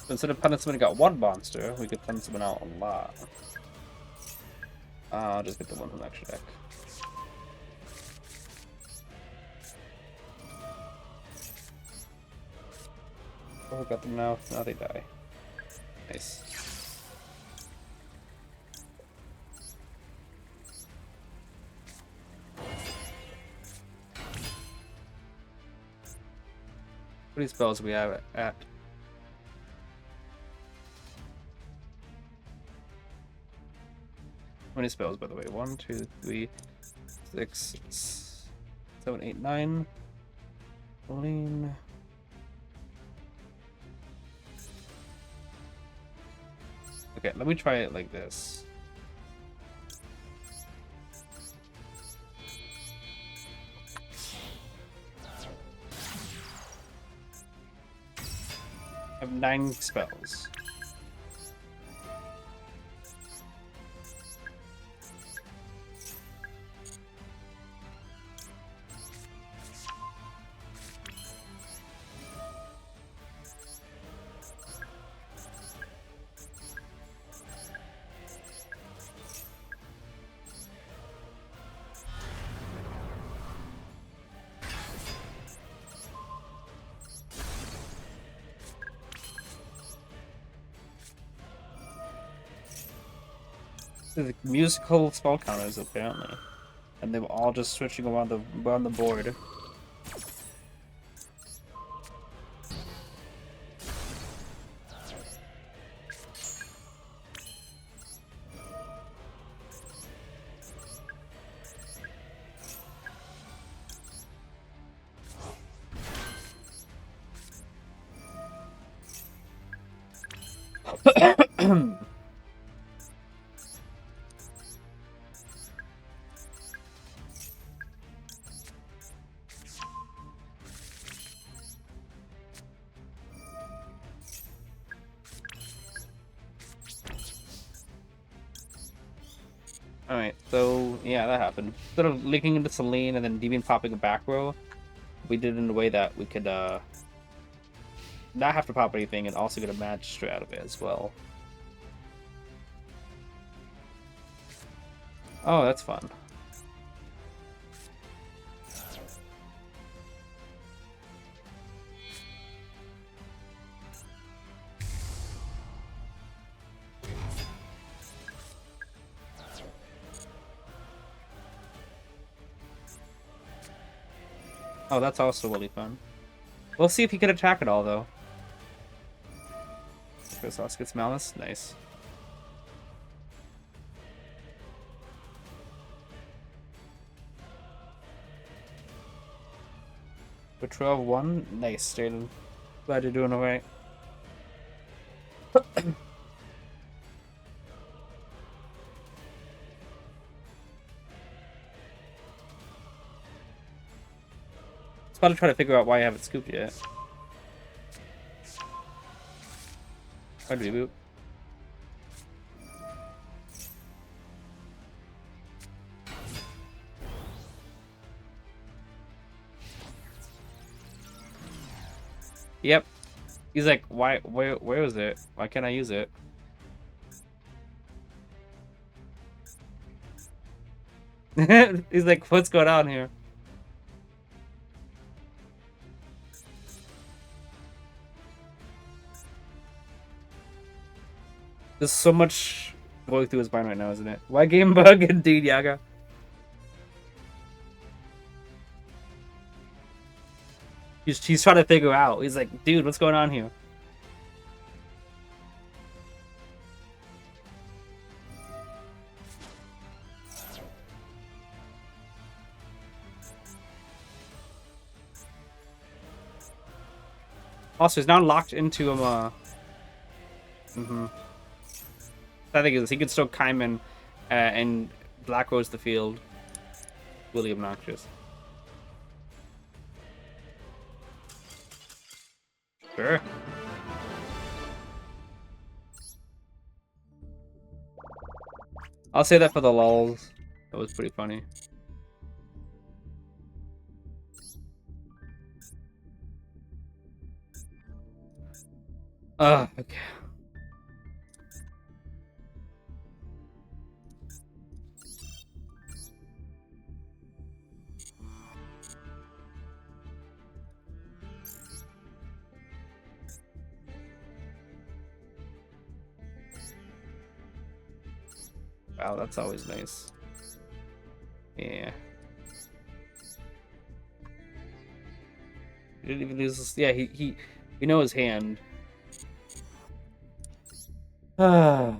So instead of punishing got one monster, we could punish someone out a lot. I'll just get the one from the extra deck. Oh, we got them now. Now they die. Nice. How many spells do we have at? How many spells, by the way? 1, 2, 3, 6, 7, 8, 9. Lean. Okay, let me try it like this. I have 9 spells. The musical spell counters apparently, and they were all just switching around the board. Alright, so yeah, that happened. Instead of linking into Celine and then Endymion popping a back row, we did it in a way that we could not have to pop anything and also get a magistrate out of it as well. Oh, that's fun. Oh, that's also really fun. We'll see if he can attack it all, though. Chris gets Malice. Nice. Patrol 1. Nice, Jaden. Glad you're doing alright. About to try to figure out why I haven't scooped yet. Hard reboot. Yep. He's like, why? Where is it? Why can't I use it? He's like, what's going on here? There's so much going through his mind right now, isn't it? Why game bug? Indeed, Yaga. He's trying to figure out. He's like, dude, what's going on here? Also, he's now locked into him. I think is he can still Kaiman and Black Rose the field. Really obnoxious. Sure. I'll say that for the lulz. That was pretty funny. Okay. Wow, that's always nice. Yeah. He didn't even lose his... Yeah, he you know his hand. Ah.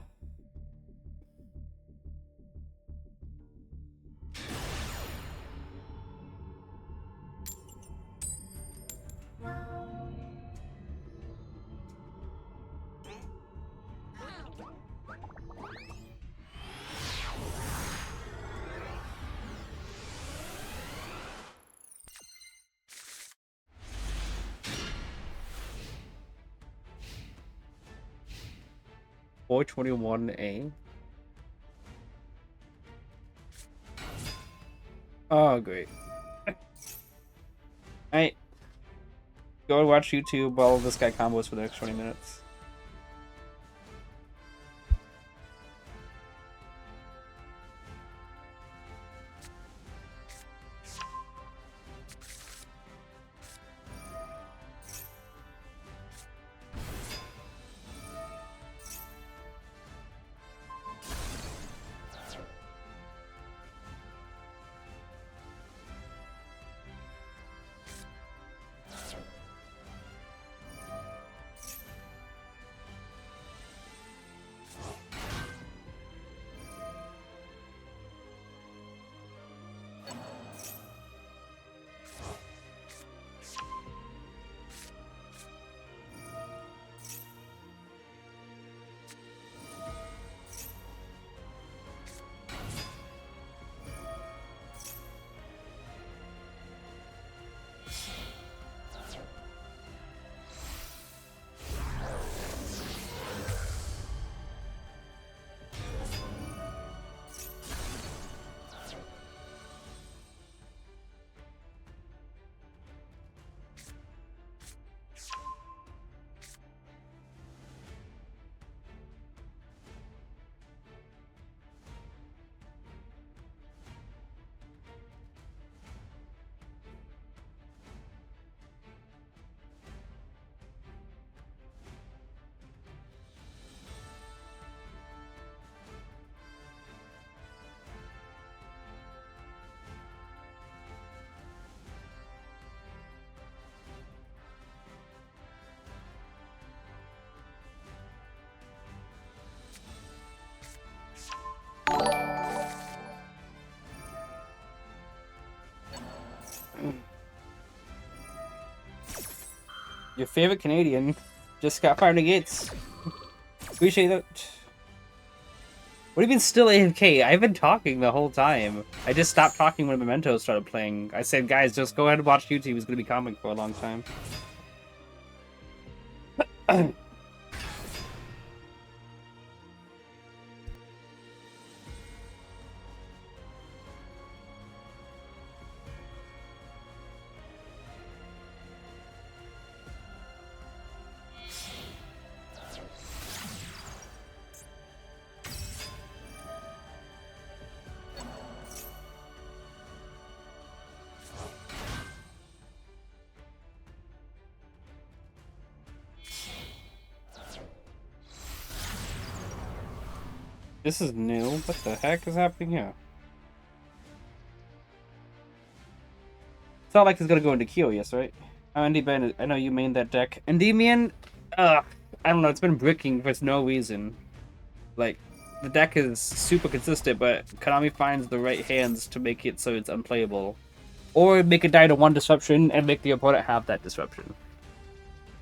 $421A. Oh, great. Alright. Go and watch YouTube while this guy combos for the next 20 minutes. Your favorite Canadian just got fired against. Appreciate that. What do you mean still AFK? I've been talking the whole time. I just stopped talking when Memento started playing. I said, guys, just go ahead and watch YouTube. He's going to be comic for a long time. This is new. What the heck is happening here? It's not like he's gonna go into Kyo, yes, right? Oh, Endy, I know you main that deck. Endymion, I don't know, it's been bricking for no reason. Like, the deck is super consistent, but Konami finds the right hands to make it so it's unplayable. Or make it die to one disruption and make the opponent have that disruption.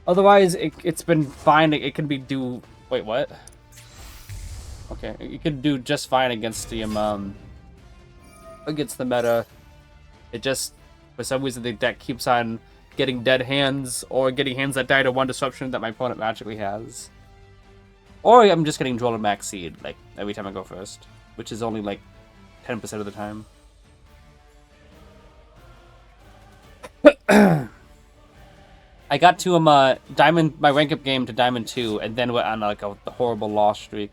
Otherwise, it's been fine. It can be do. Wait, what? Okay, it can do just fine against the against the meta. It just, for some reason, the deck keeps on getting dead hands or getting hands that die to one disruption that my opponent magically has. Or I'm just getting Duel and Max Seed like every time I go first, which is only like 10% of the time. I got to Diamond, my rank up game to Diamond 2, and then went on like a horrible loss streak.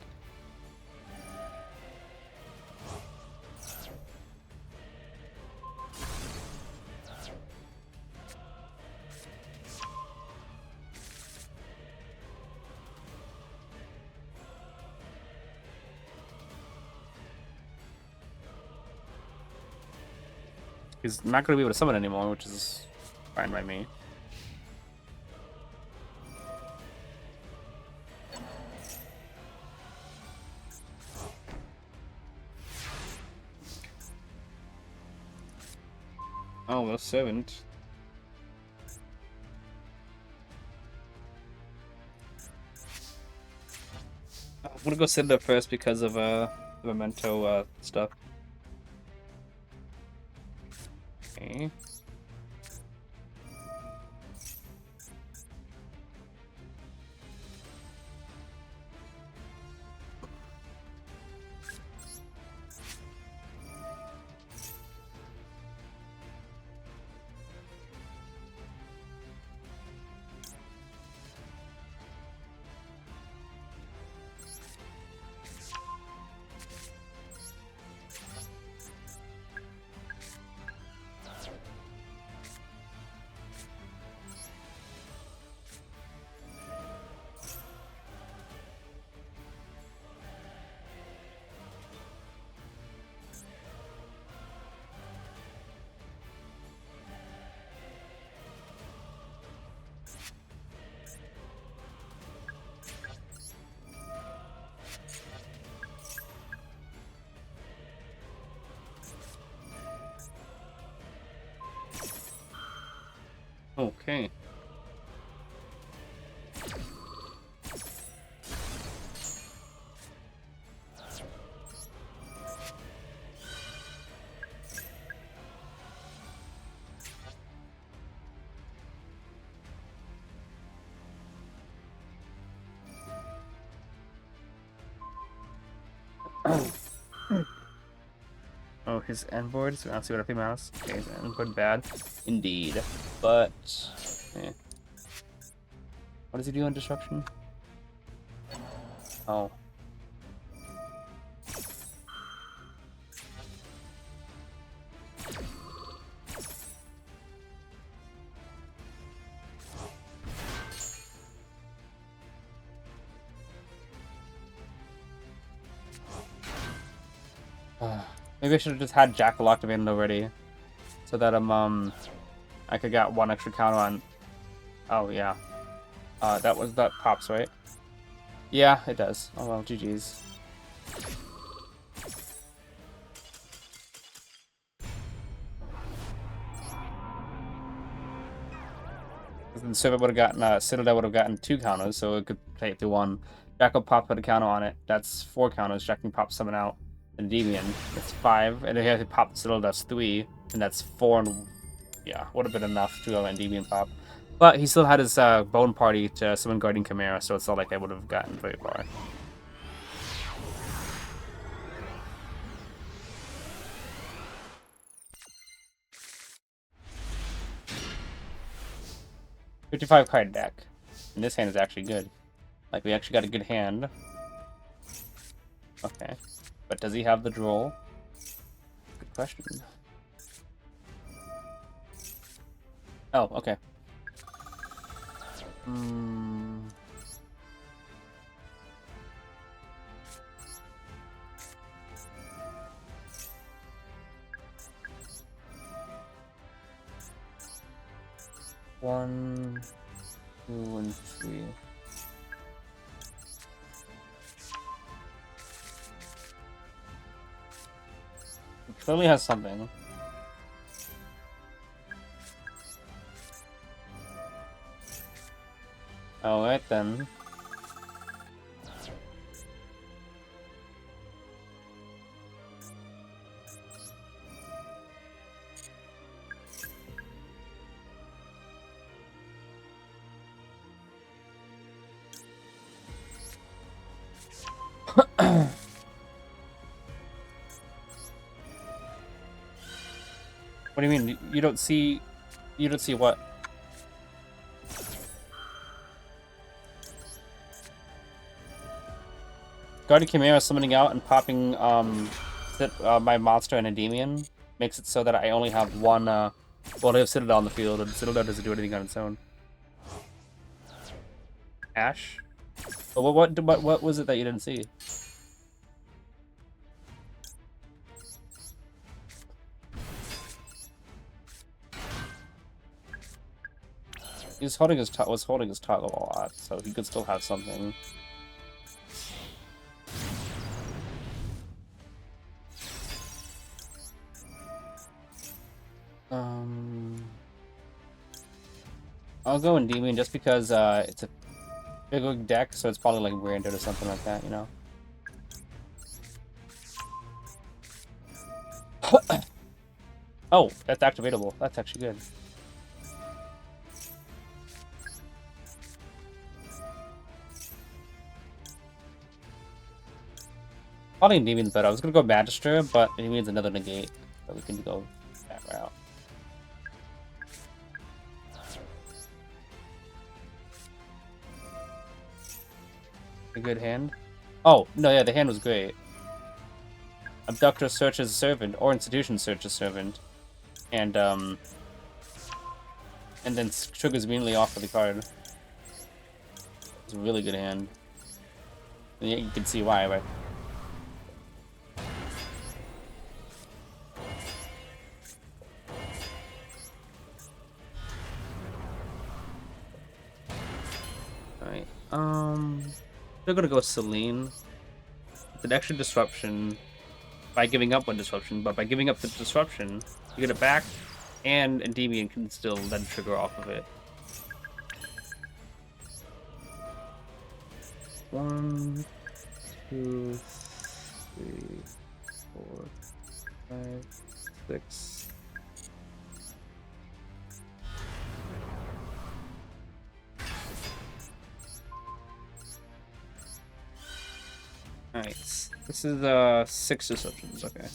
He's not going to be able to summon anymore, which is fine by me. Oh, well, servant. I'm gonna go Cinder first because of the Memento stuff. Okay. Okay. Oh, his end board, so let's see what I play mouse. Okay, his end board bad. Indeed. But what does he do on disruption? Oh. Maybe I should have just had Jackal activated already, so that I could get one extra counter on. Oh yeah, that pops, right? Yeah, it does. Oh well, GG's. Then Servant would have gotten Citadel would have gotten 2 counters, so it could play it through 1. Jackal pop put a counter on it. That's 4 counters. Jack can pop summon out. Endymion, that's 5, and then he has to pop the Citadel, that's 3, and that's 4. And yeah, would have been enough to go Endymion pop. But he still had his Bone Party to summon Guardian Chimera, so it's not like I would have gotten very far. $55 card deck. And this hand is actually good. Like, we actually got a good hand. Okay. But does he have the draw? Good question. Oh, okay. One, 2, and 3. It clearly has something. Alright then. What do you mean? You don't see... You don't see what? Guardian Chimera summoning out and popping my monster and Endymion makes it so that I only have one well, I have Citadel on the field, and Citadel doesn't do anything on its own. Ash? But what was it that you didn't see? He was holding his toggle a lot, so he could still have something. I'll go Endymion just because it's a bigger deck, so it's probably like Branded or something like that, you know. Oh, that's activatable. That's actually good. Probably Endymion's better. I was gonna go Magister, but Endymion's another negate, so we can go that route. A good hand. Oh no, yeah, the hand was great. Abductor searches servant, or institution searches servant, and then triggers immediately off of the card. It's a really good hand. And yeah, you can see why, right? Alright, they're gonna go Celine. It's an extra disruption by giving up one disruption, but by giving up the disruption, you get it back, and Endymion can still then trigger off of it. 1, 2, 3, 4, 5, 6. Alright, this is 6 disruptions, okay.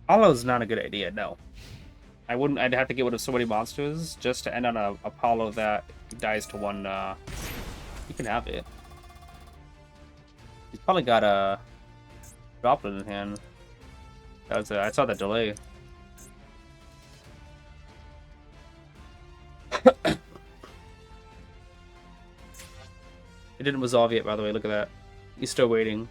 Hollow's not a good idea, no. I'd have to get rid of so many monsters just to end on a Apollo that dies to one, he can have it. He's probably got a Droplet in hand. That was I saw that delay. It didn't resolve yet, by the way. Look at that. He's still waiting.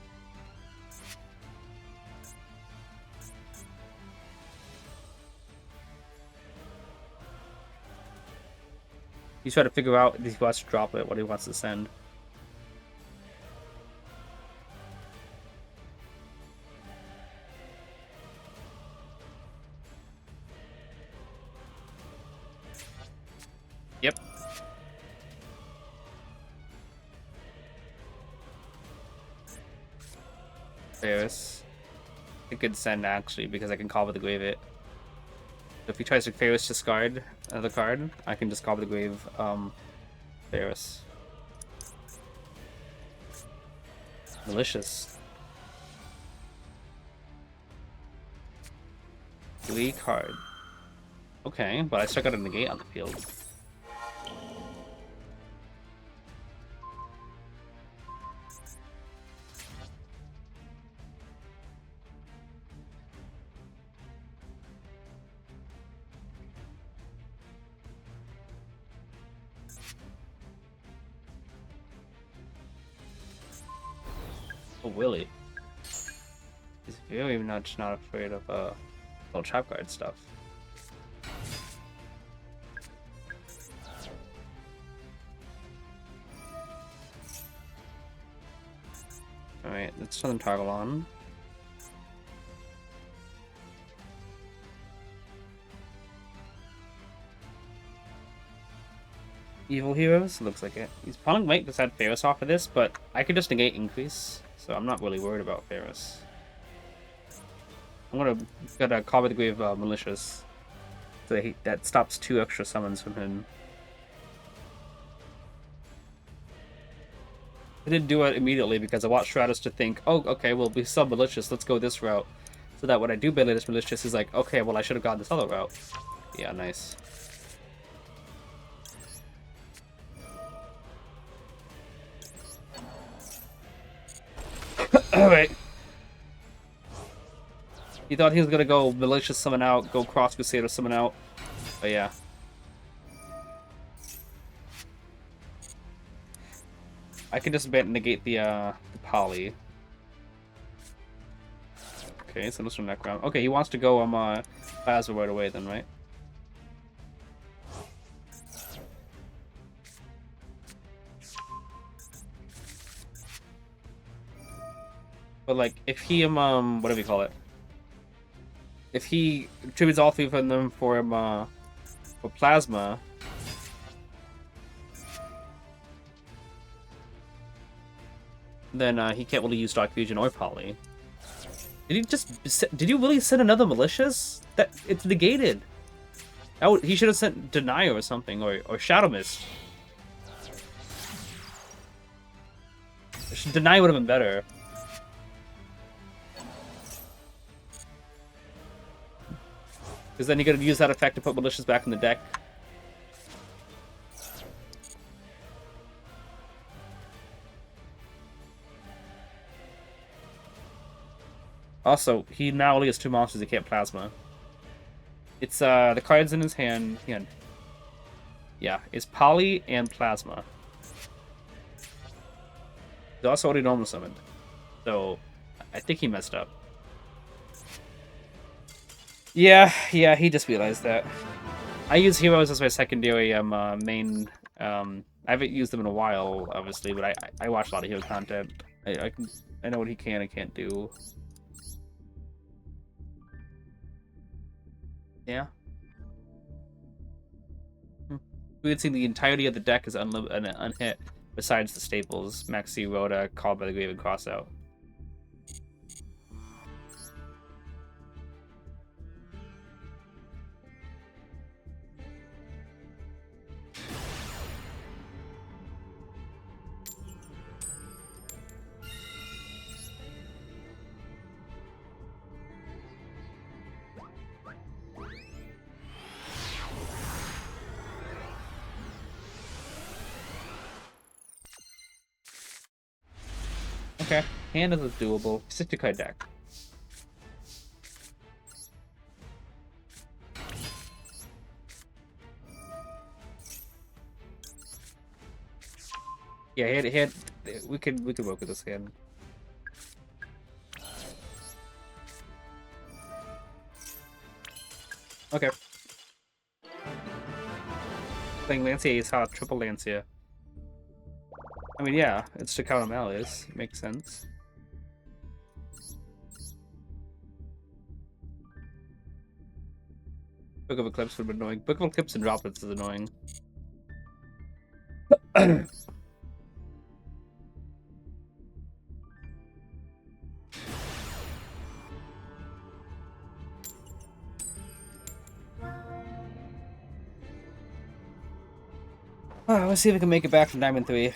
He's trying to figure out if he wants to drop it, what he wants to send. Yep. Ferris. I could send actually because I can call with the grave it. So if he tries to Ferris discard another card, I can just call with the grave Ferris. Malicious. 3 card. Okay, but I still got a negate on the field. Oh, Willie. He's very much not afraid of little trap card stuff. Alright, let's turn the toggle on. Evil heroes? Looks like it. He's probably might decide Ferris off of this, but I could just negate increase, so I'm not really worried about Ferris. I'm gonna get a Call by the Grave Malicious. So that stops 2 extra summons from him. I didn't do it immediately because I want Stratus to think, oh, okay, well, we sub Malicious, let's go this route. So that when I do Billy this Malicious, he's like, okay, well, I should have gone this other route. Yeah, nice. Alright. He thought he was gonna go Malicious summon out, go Cross Crusader summon out. But yeah. I can just negate the poly. Okay, so this from that round. Okay, he wants to go Plasma right away then, right? But like, if he whatever you call it, if he tributes all 3 of them for for Plasma, then he can't really use Dark Fusion or Poly. Did you really send another Malicious? That it's negated. He should have sent Denier or something, or Shadow Mist. Deny would have been better. Because then you're gonna use that effect to put Malicious back in the deck. Also, he now only has 2 monsters he can't Plasma. It's the cards in his hand. Yeah, it's Poly and Plasma. He's also already normal summoned. So I think he messed up. Yeah, he just realized that. I use heroes as my secondary main. I haven't used them in a while, obviously, but I watch a lot of hero content. I know what he can and can't do. Yeah. We would see the entirety of the deck is unhit, besides the staples: Maxi, Rhoda, Call by the Grave, and Crossout. Okay, hand is doable. 60 card deck. Yeah, we could work with this hand. Okay. Playing Lancia, you saw triple Lancia. I mean, yeah, it's to counter Malleus. Makes sense. Book of Eclipse would be annoying. Book of Eclipse and Droplets is annoying. Let's see if we can make it back from Diamond 3.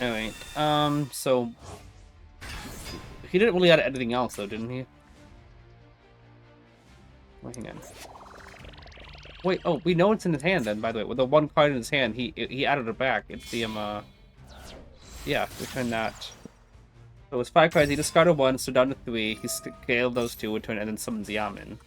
Alright, so he didn't really add anything else though, didn't he? Wait, hang on. Wait, oh, we know it's in his hand then, by the way. With the one card in his hand, he added it back. It's the, yeah, return that. So it was 5 cards, he discarded 1, so down to 3. He scaled those 2, return, and then summons Yamen.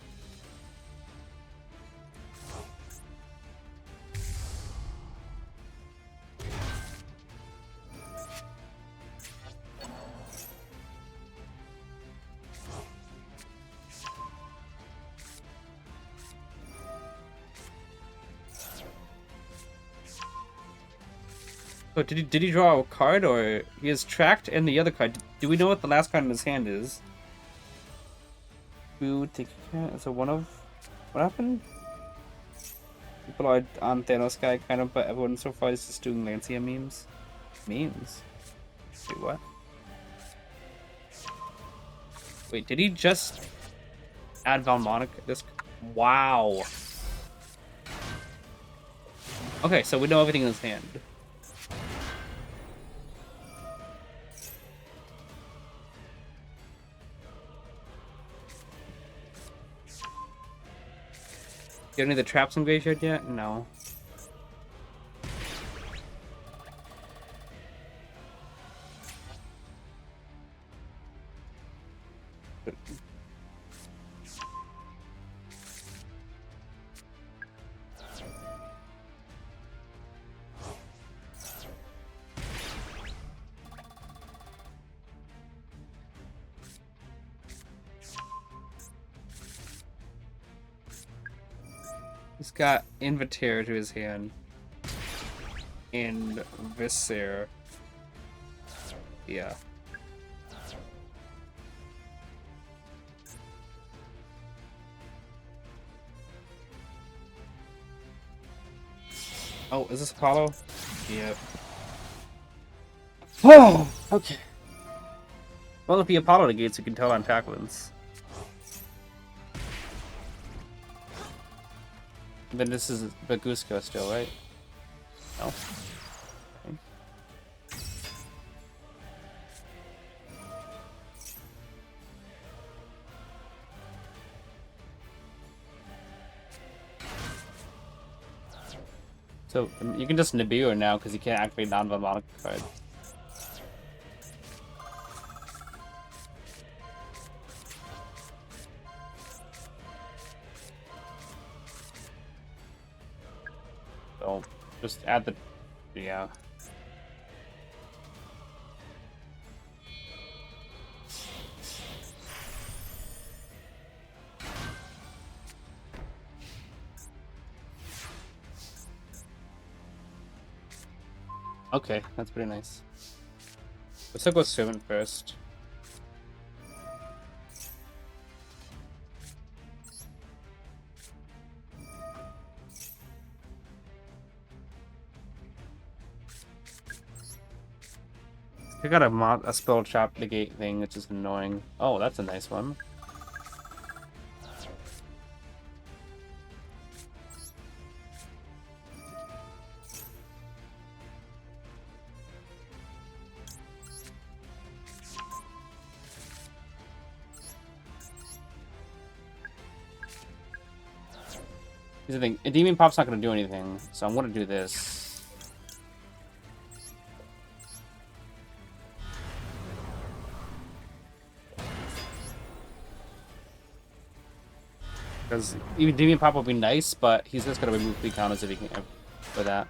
So did he draw a card, or he has tracked and the other card? Do we know what the last card in his hand is? So one of what happened? People are on Thanos guy kind of, but everyone so far is just doing Lancia memes. Memes? Wait, what? Wait, did he just add Valmonic? This wow. Okay, so we know everything in his hand. Do you have any of the traps in graveyard yet? No. He's got Invitar to his hand. And Viscera. Yeah. Oh, is this Apollo? Yep. Oh, okay. Well, if the Apollo negates, you can tell on Tacklins. Then this is Bagusko still, right? No. Okay. So you can just Nibiru now because you can't activate non-Valmonic card. So just add the yeah. Okay, that's pretty nice. Let's go Servant first. I got a spell trap negate thing, which is annoying. Oh, that's a nice one. Here's the thing, Endymion Pop's not going to do anything, so I'm going to do this. Because even Endymion Pop will be nice, but he's just going to remove 3 counters if he can for that.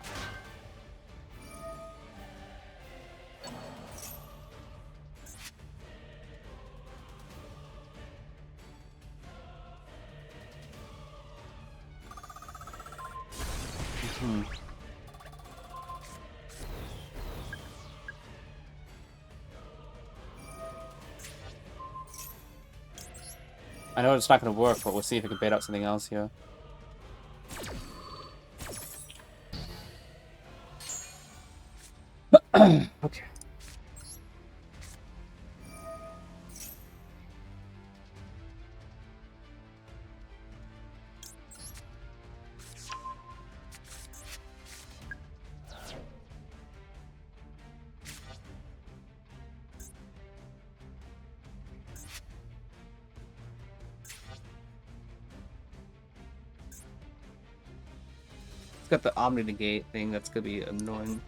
I know it's not going to work, but we'll see if we can bait out something else here. Okay. got the Omni Negate thing that's gonna be annoying.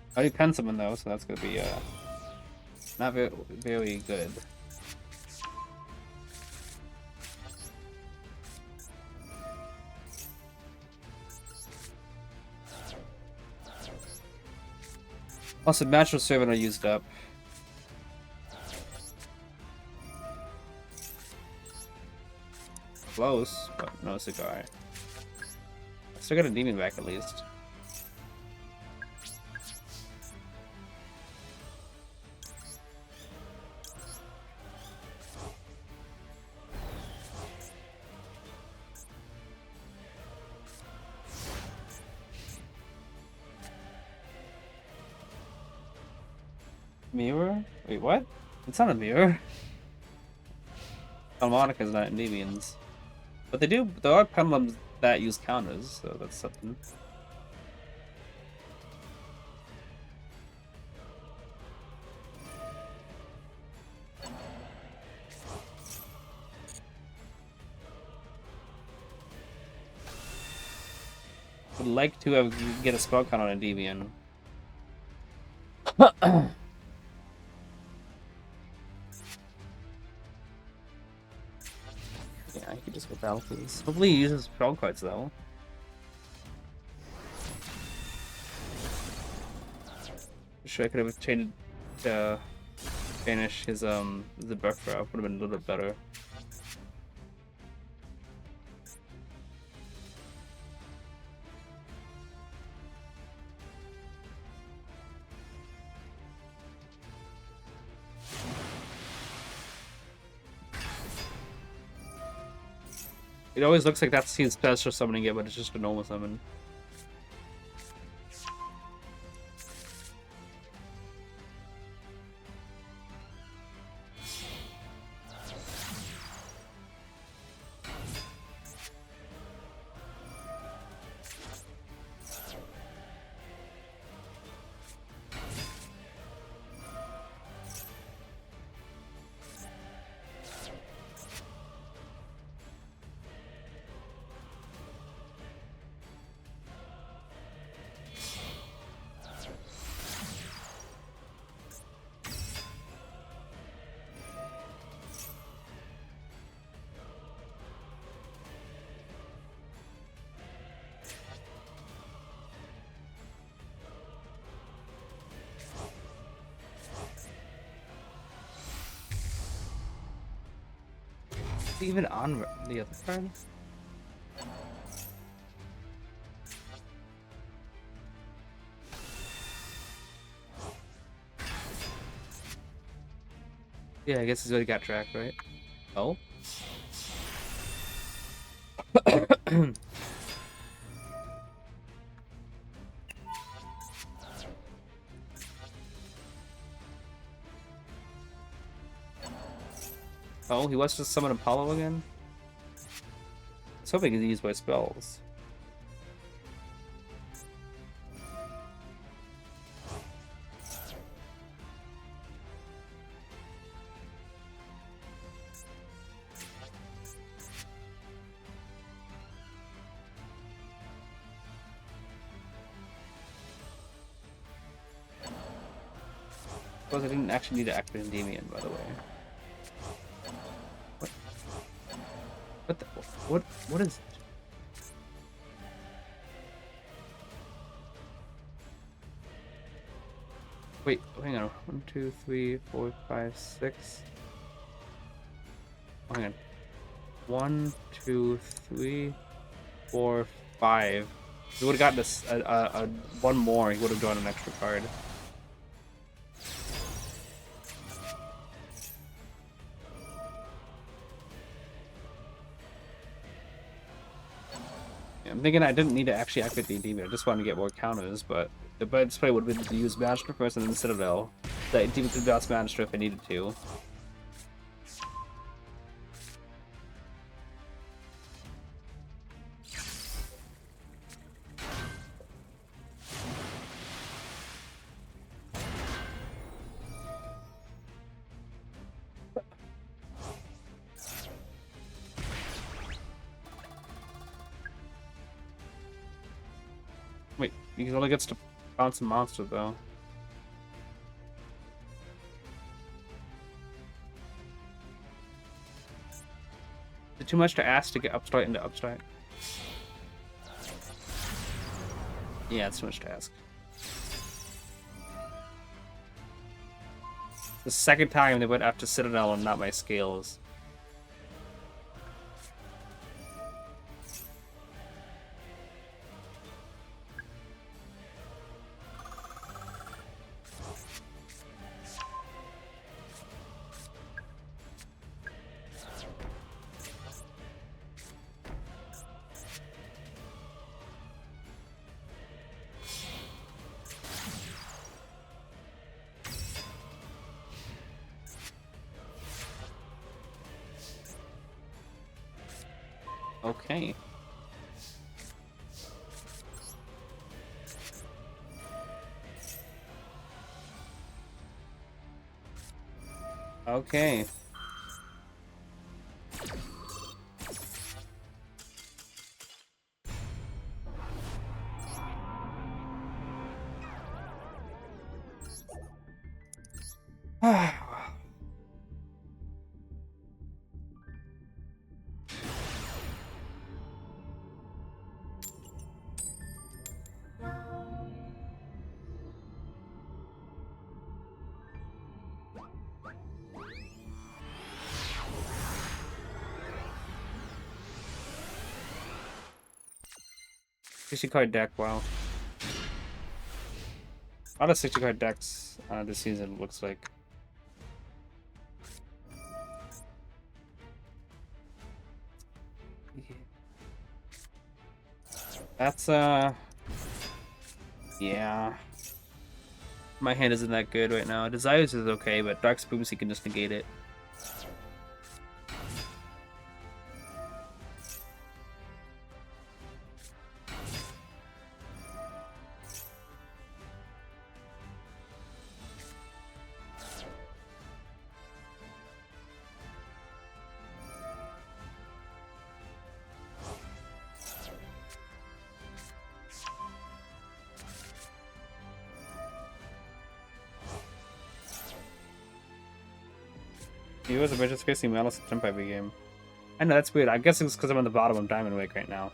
I already pen summon though, so that's gonna be not very good. Also, Natural Servant are used up. Close, but no cigar. I still got a demon back at least. Mirror? Wait, what? It's not a mirror. Harmonica's not Endymions. But there are pendulums that use counters, so that's something. Would like to get a spell count on Endymion. Yeah, I could just go battle please. Hopefully he uses spell cards though. Sure, I could have changed to banish his the buff route. Would have been a little bit better. It always looks like that's his special summoning it, but it's just a normal summon. Even on the other card? Yeah, I guess he's already got track, right? Oh? Oh, he wants to summon Apollo again? I was hoping he'd use my spells. suppose I didn't actually need to activate Endymion, by the way. What? What the? What is it? Wait, hang on. 1, 2, 3, 4, 5, 6. Hang on. 1, 2, 3, 4, 5. He would have gotten a one more. He would have drawn an extra card. Yeah, I'm thinking I didn't need to actually activate the Endymion. I just wanted to get more counters, but the best play would have been to use Master first and then Citadel. The Endymion could bounce Master if I needed to. Wait, he only gets to bounce a monster, though. Is it too much to ask to get Upstart into Upstart? Yeah, it's too much to ask. The second time they went after Citadel and not my scales. Okay. Okay. Card deck, wow. A lot of 60 card decks this season, looks like. That's, yeah. My hand isn't that good right now. Desires is okay, but Dark Spooks, he can just negate it. He was just facing Malice jump every game. I know, that's weird. I guess it's because I'm on the bottom of Diamond Wake right now.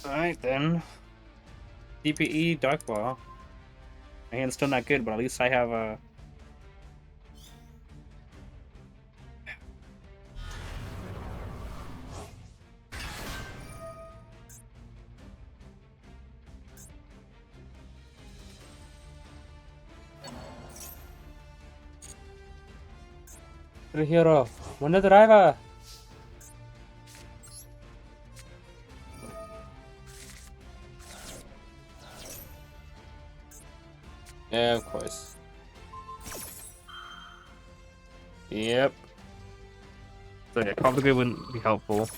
Alright then. DPE, Dark Ball. My hand's still not good, but at least I have a... Hero, one driver. Yeah, of course. Yep. So yeah, complicated wouldn't be helpful.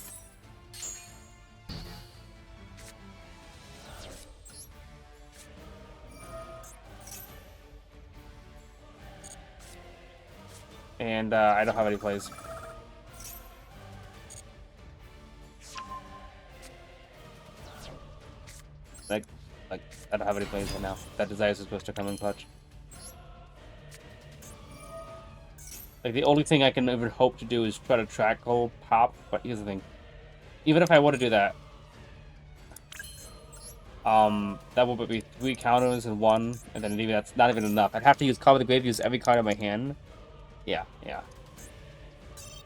And I don't have any plays. Like, I don't have any plays right now. That Desires is supposed to come in clutch. Like, the only thing I can even hope to do is try to track hold pop, but here's the thing. Even if I were to do that, that would be 3 counters and 1, and then maybe that's not even enough. I'd have to use Cover the Grave, use every card in my hand. Yeah.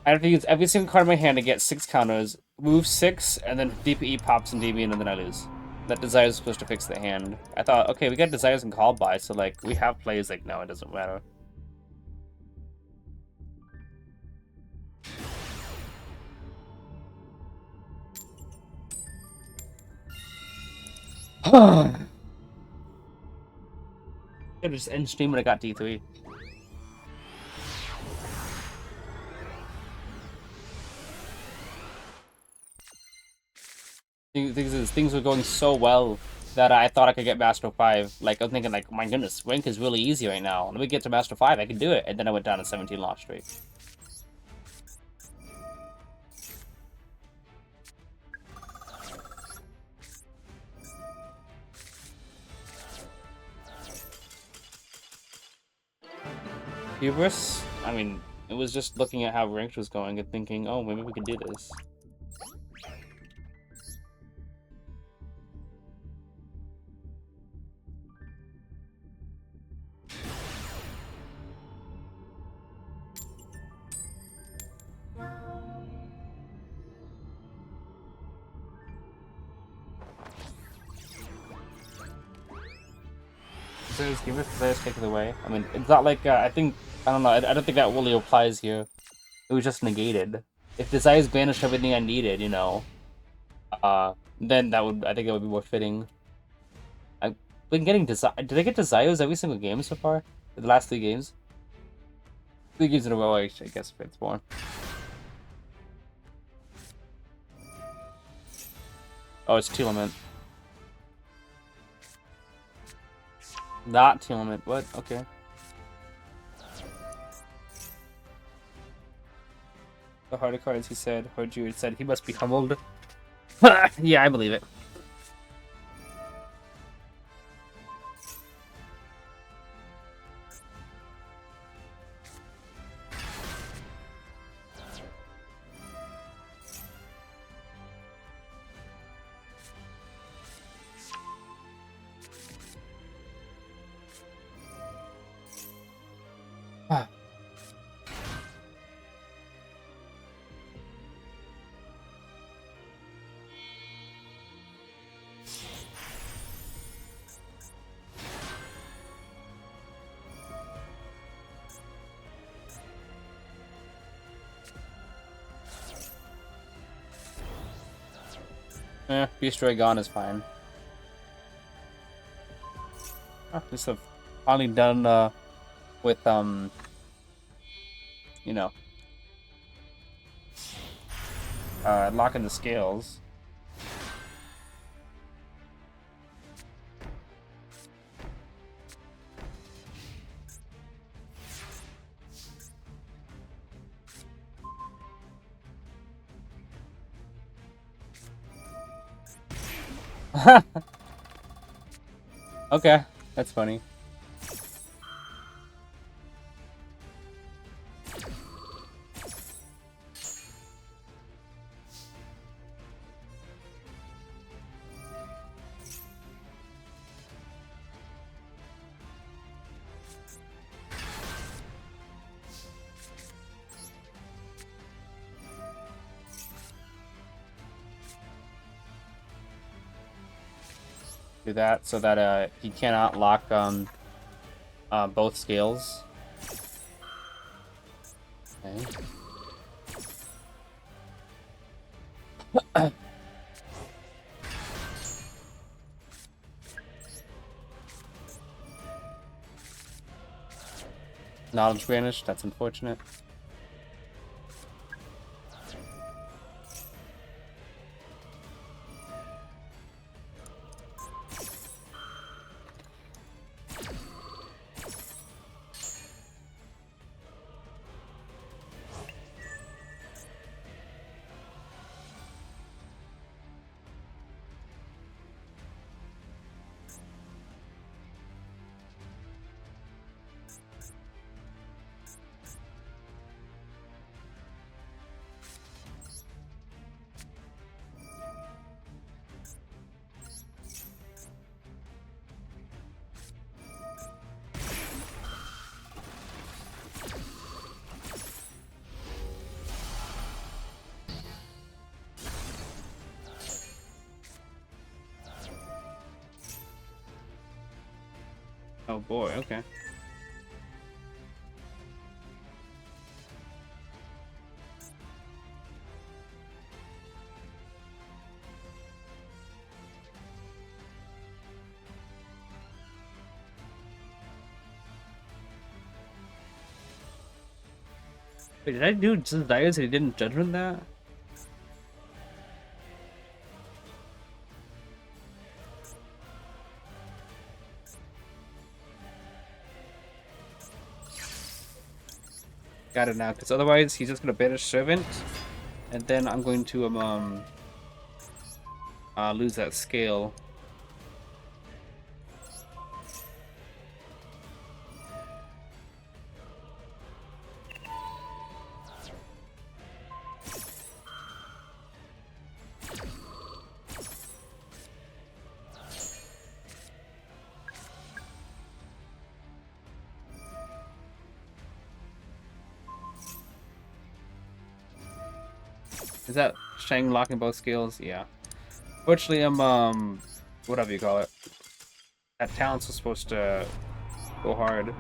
I'd have to use every single card in my hand to get 6 counters, move 6, and then DPE pops Endymion, and then I lose. That Desire is supposed to fix the hand. I thought, okay, we got Desires and Call By, so, like, we have plays, like, no, it doesn't matter. I just end stream when I got D3. Things were going so well that I thought I could get Master 5. Like, I was thinking, like, my goodness, rank is really easy right now. Let me get to Master 5, I can do it. And then I went down to 17 loss straight. Hubris? I mean, it was just looking at how ranked was going and thinking, oh, maybe we could do this. Give us the take it away. I mean, it's not like, I don't know, I don't think that really applies here. It was just negated. If Desires banished everything I needed, you know, then I think that would be more fitting. I've been getting Did I get Desires every single game so far? The last 3 games? 3 games in a row, I guess, if it's more. Oh, it's Telement. Not Telement, what? Okay. The harder cards, he said. Heard you said he must be humbled. Yeah, I believe it. Beast Dragon is fine. This have finally done with you know, locking the scales. Okay, that's funny. Do that so that he cannot lock both scales. Okay. Knowledge vanished. That's unfortunate. Oh boy, okay. Wait, did I do just Darius and he didn't judgment that? Got it now, because otherwise he's just gonna banish Servant, and then I'm going to lose that scale. Is that Shang locking both skills? Yeah. Fortunately, I'm whatever you call it. That talents was supposed to go hard.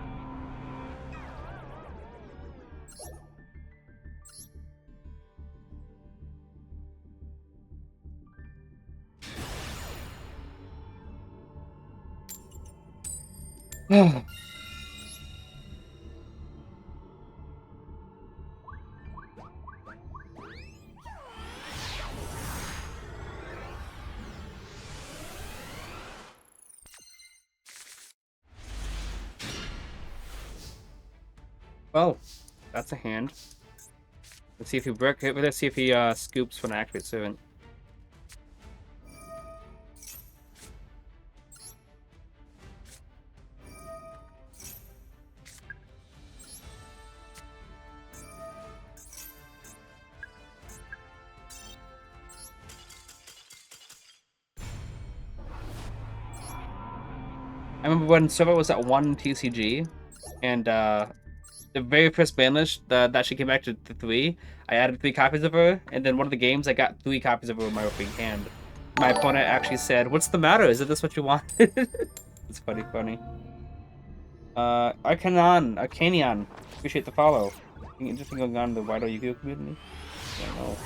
Well, that's a hand. Let's see if he break it. Let's see if he scoops when I activate Servant. I remember when Servant was at 1 TCG, and the very first banish that she came back to 3, I added 3 copies of her, and then one of the games I got 3 copies of her in my opening hand. My opponent actually said, "What's the matter? Isn't this what you want?" It's funny. Arcanion, appreciate the follow. Anything interesting going on in the wider Yu-Gi-Oh community? I don't know.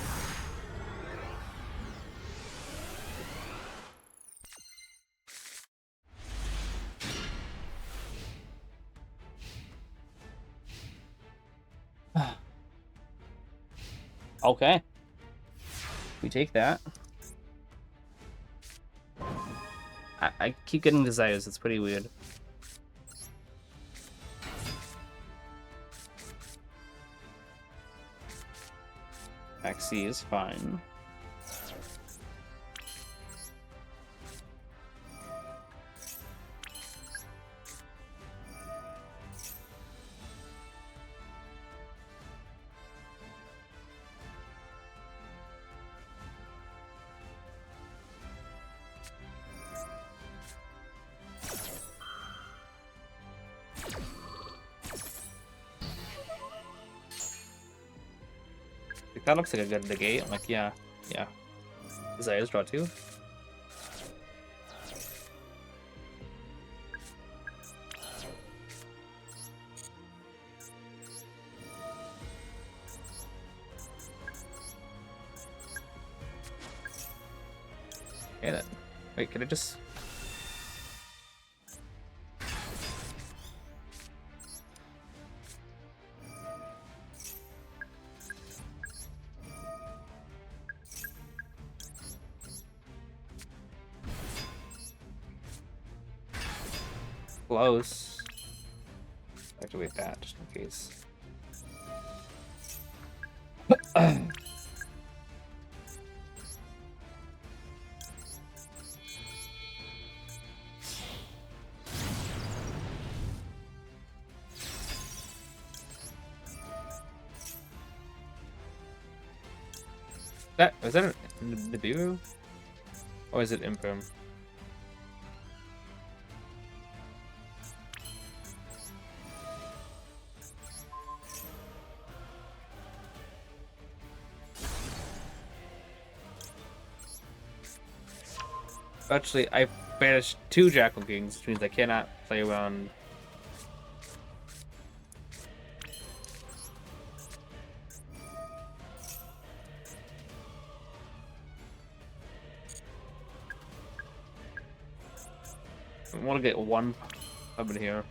Okay. We take that. I keep getting desires, it's pretty weird. Maxi is fine. That looks like a good negate. I'm like, yeah. Desires draw 2. Okay then. Wait, can I just... Close. Activate that, just in case. Is that a Nibiru? Or is it Imperm? Actually, I banished 2 Jackal Kings, which means I cannot play around. I want to get 1 up in here.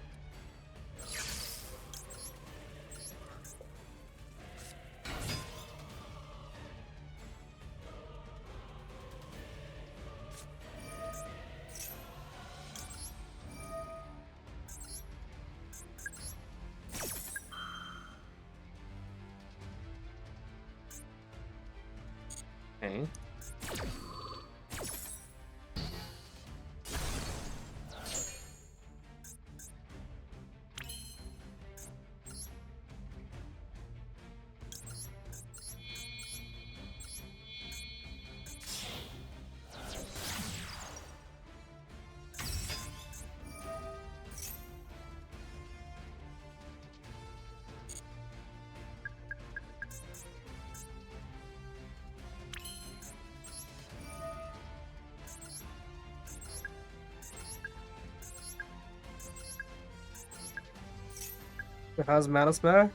Okay. How's Manasmare?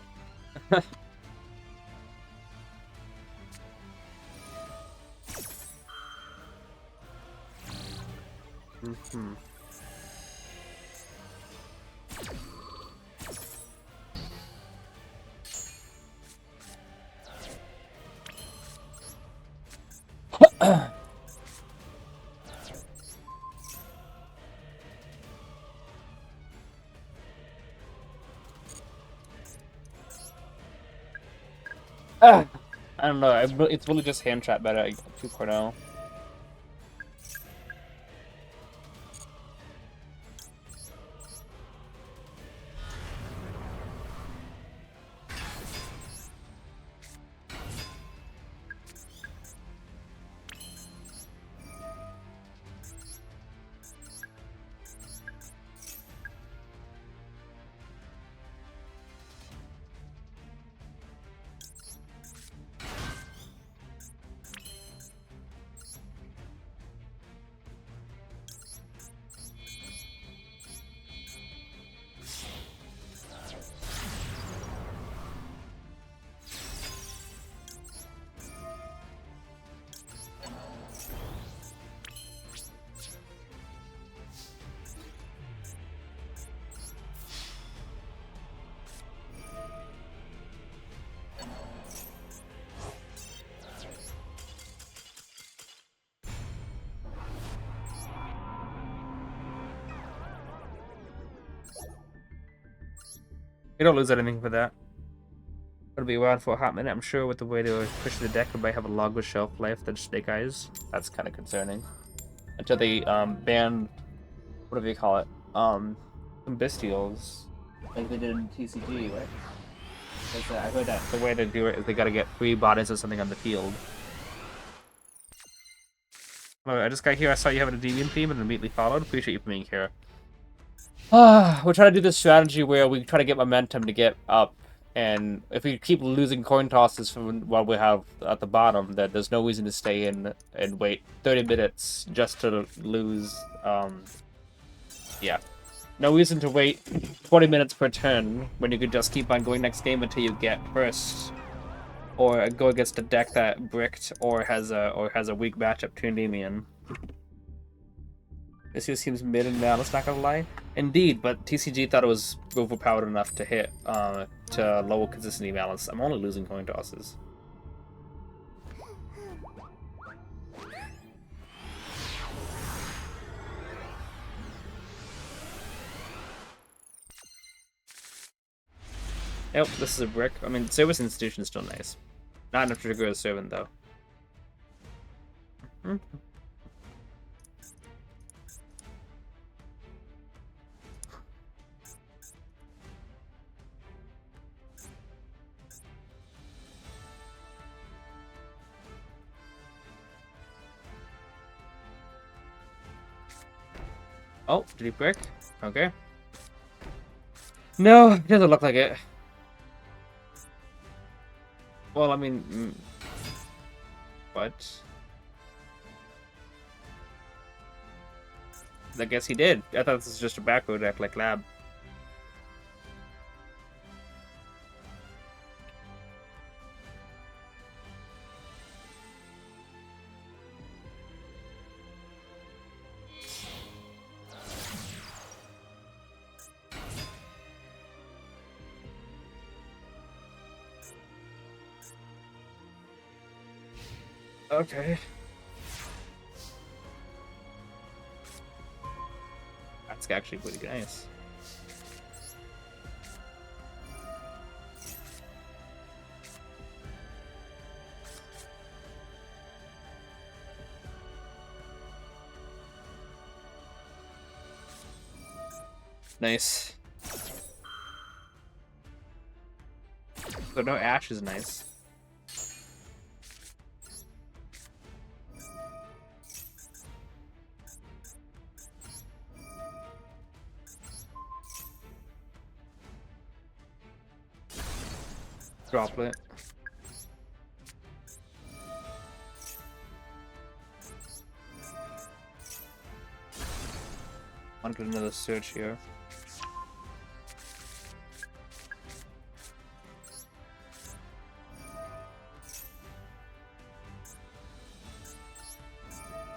Mm-hmm. I don't know. It's really just hand trap better at 2.0. You don't lose anything for that. It'll be around for a hot minute, I'm sure, with the way they were pushing the deck. It might have a longer shelf life than Snake Eyes. That's kind of concerning. Until they ban, what do they call it? Some Bestials, like they did in TCG, right? I heard that the way to do it is they gotta get 3 bodies or something on the field. Oh, I just got here. I saw you having a Endymion theme and immediately followed. Appreciate you for being here. We're trying to do this strategy where we try to get momentum to get up, and if we keep losing coin tosses from what we have at the bottom, then there's no reason to stay in and wait 30 minutes just to lose. Yeah, no reason to wait 20 minutes per turn when you could just keep on going next game until you get first, or go against a deck that bricked or has a weak matchup to Endymion. This here seems mid and Malice, not gonna lie. Indeed, but TCG thought it was overpowered enough to hit, to lower consistency Malice. I'm only losing coin tosses. Yep, this is a brick. I mean, Service Institution is still nice. Not enough to trigger a Servant, though. Oh, did he brick? Okay. No, it doesn't look like it. Well, I mean... What? I guess he did. I thought this was just a backward act like lab. Okay. That's actually pretty nice. Nice. So no Ash is nice. Droplet. I'm gonna do another search here.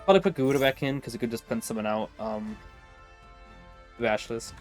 Probably put Gouda back in because it could just pin someone out. Ashless.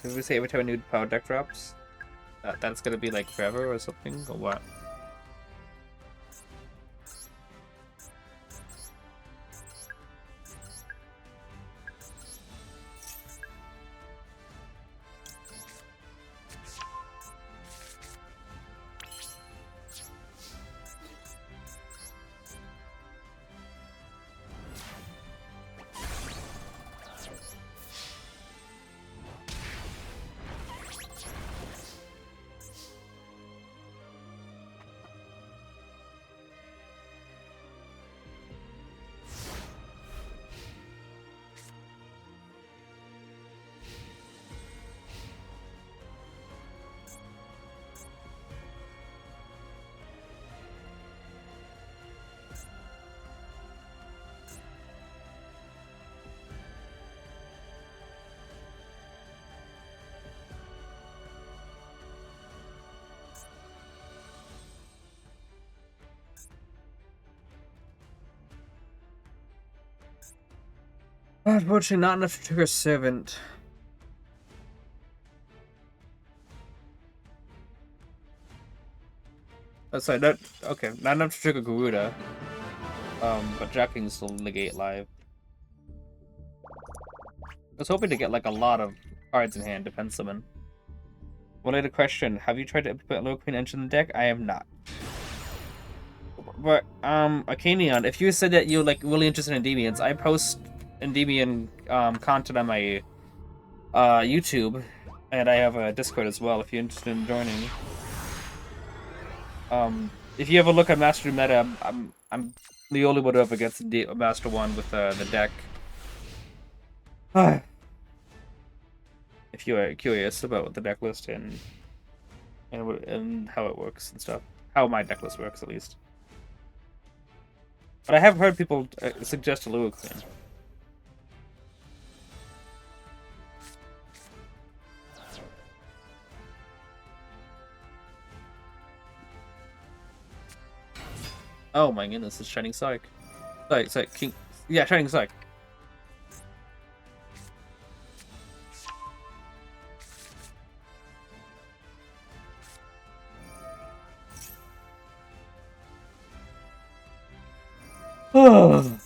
Did we say every time a new power deck drops? That's gonna be like forever or something? Or what? Unfortunately, not enough to trigger Servant. Sorry, not okay. Not enough to trigger Garuda. But Jack can still negate live. I was hoping to get like a lot of cards in hand, defense summon. Related question: have you tried to implement Low Queen Engine in the deck? I have not. But Arcanion, if you said that you're like really interested in Endymions, I post Endymion content on my YouTube, and I have a Discord as well. If you're interested in joining, if you ever look at Mastery Meta, I'm the only one up against Master One with the deck. If you are curious about the deck list and how it works and stuff, how my deck list works at least. But I have heard people suggest a Lua Queen. Oh my goodness, it's Shining Psych. Sorry, King. Yeah, Shining Psych. Oh.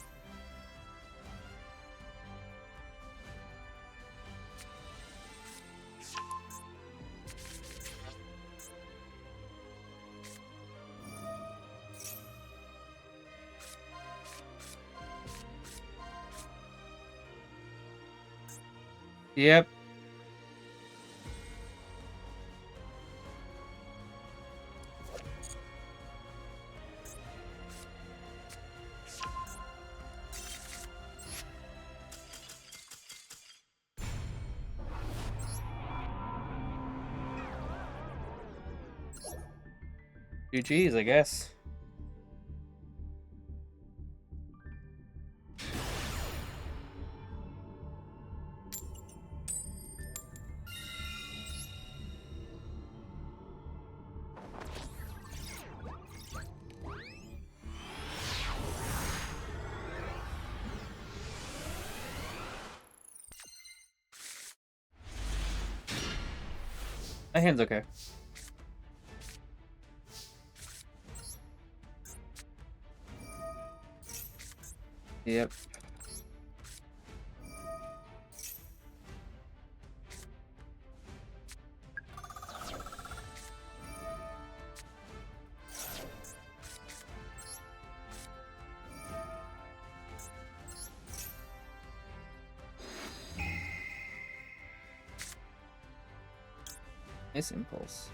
Yep. GG's, I guess. My hand's okay. Yep. Nice impulse.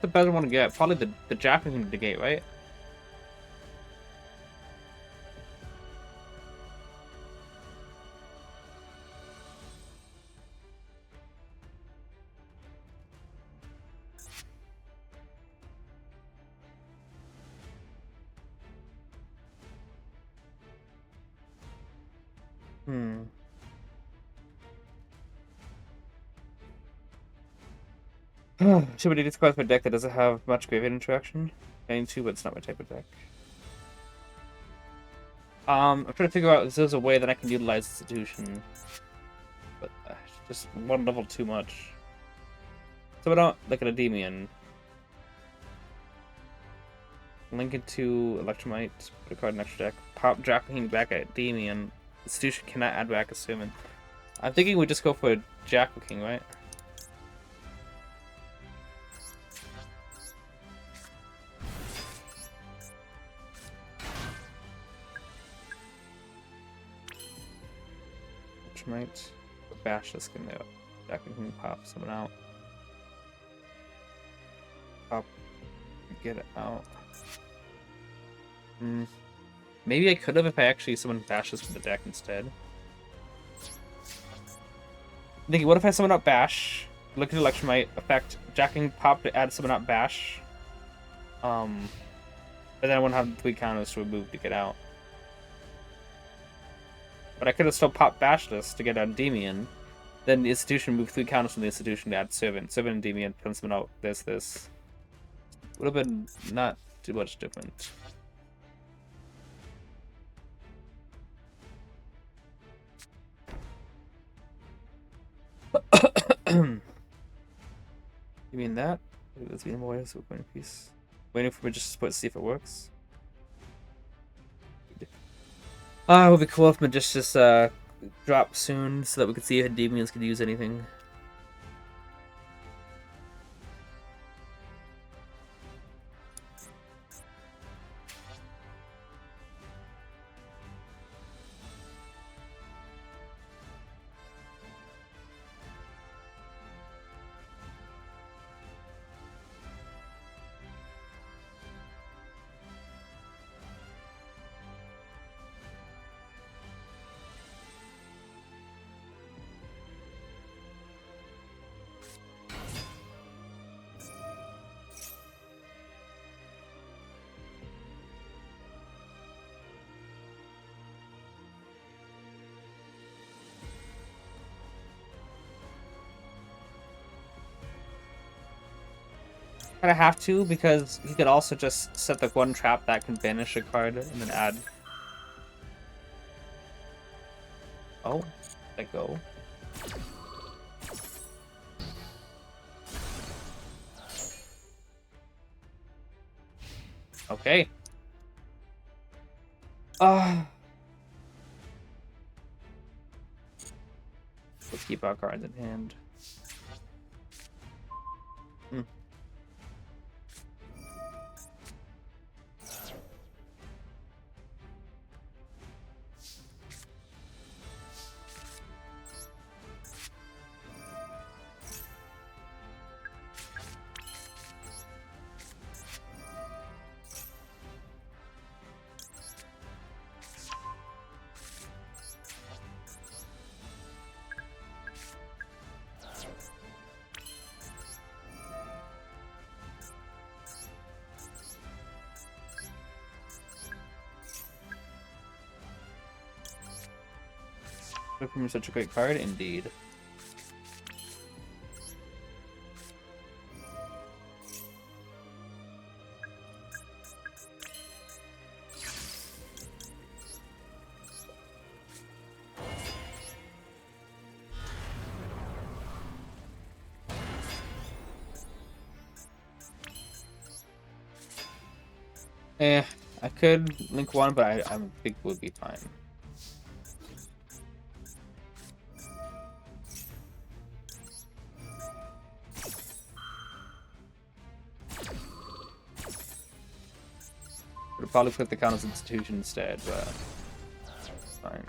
The better one to get? Probably the Japanese to gate, right? Hmm. Should we discuss my deck that doesn't have much graveyard interaction? I need to, but it's not my type of deck. I'm trying to figure out if there's a way that I can utilize Institution, but just one level too much. So I don't like an Endymion. Link it to Electromite, put a card in extra deck, pop Jacqueline back at Endymion. Institution cannot add back a summon. I'm thinking we just go for Jack King, right? Might bash this guy out. Jack can pop someone out. Pop, get it out. Maybe I could have if I actually summoned Bashes from the deck instead. I'm thinking, what if I summon out Bash? Look at Election might affect Jacking Pop to add summon out Bash. But then I wouldn't have 3 counters to remove to get out. But I could have still popped Bashless to get out Endymion. Then the institution moved 3 counters from the institution to add Servant. Servant Endymion, then summon out this. Would have been not too much different. You mean that? Let's be more ways of a piece. Waiting for Magician's Support to see if it works. It would be cool if Magician's drop soon so that we could see if Endymions could use anything. Kind of have to, because he could also just set the one trap that can banish a card and then add. Oh, let go. Okay. Let's keep our cards in hand. From such a great card, indeed. I could link one, but I think it would be fine. Would probably put the Countess Institution instead, but it's fine.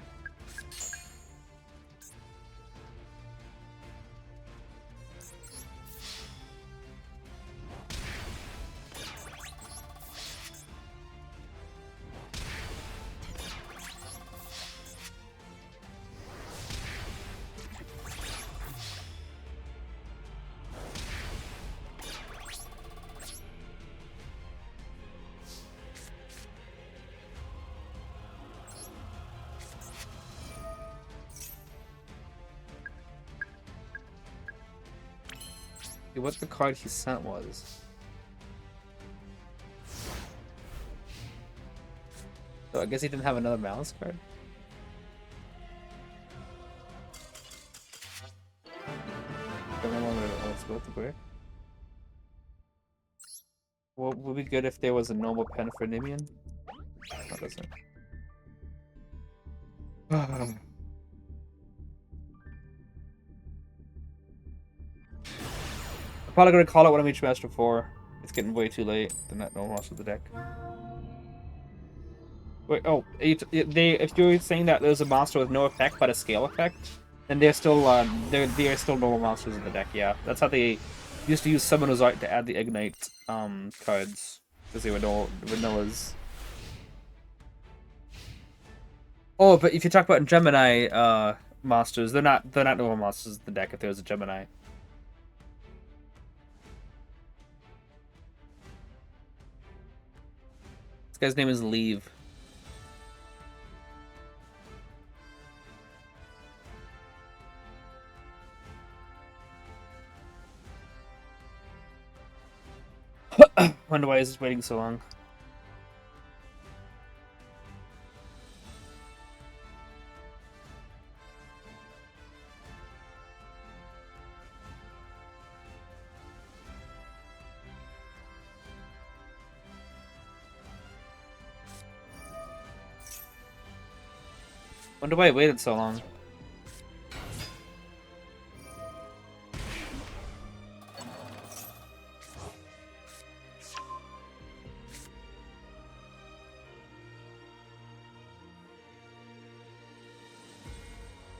What the card he sent was. So I guess he didn't have another Malice card. Don't know what it's about to break. What would be good if there was a normal pen for Endymion? That doesn't. Probably gonna call it one of each Master 4. It's getting way too late. They're not normal most of the deck. Wait, oh, if you're saying that there's a monster with no effect but a scale effect, then they're still they're still normal monsters in the deck. Yeah, that's how they used to use Summoner's Art to add the Ignite cards, because they were vanillas. Oh, but if you talk about Gemini monsters, they're not normal monsters in the deck if there's a Gemini. This guy's name is Leave. Wonder why is this waiting so long? Wonder why it waited so long.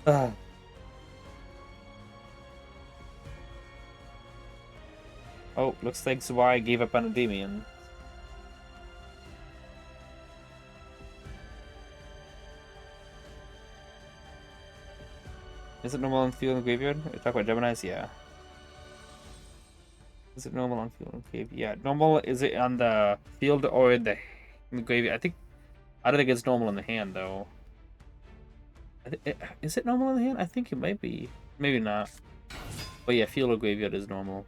Ugh. Oh, looks like Zwei gave up on Endymion. Is it normal on field and graveyard? Talk about Geminis? Yeah. Is it normal on field and graveyard? Yeah, normal. Is it on the field or in the graveyard? I don't think it's normal in the hand though. Is it normal in the hand? I think it might be. Maybe not. But yeah, field or graveyard is normal.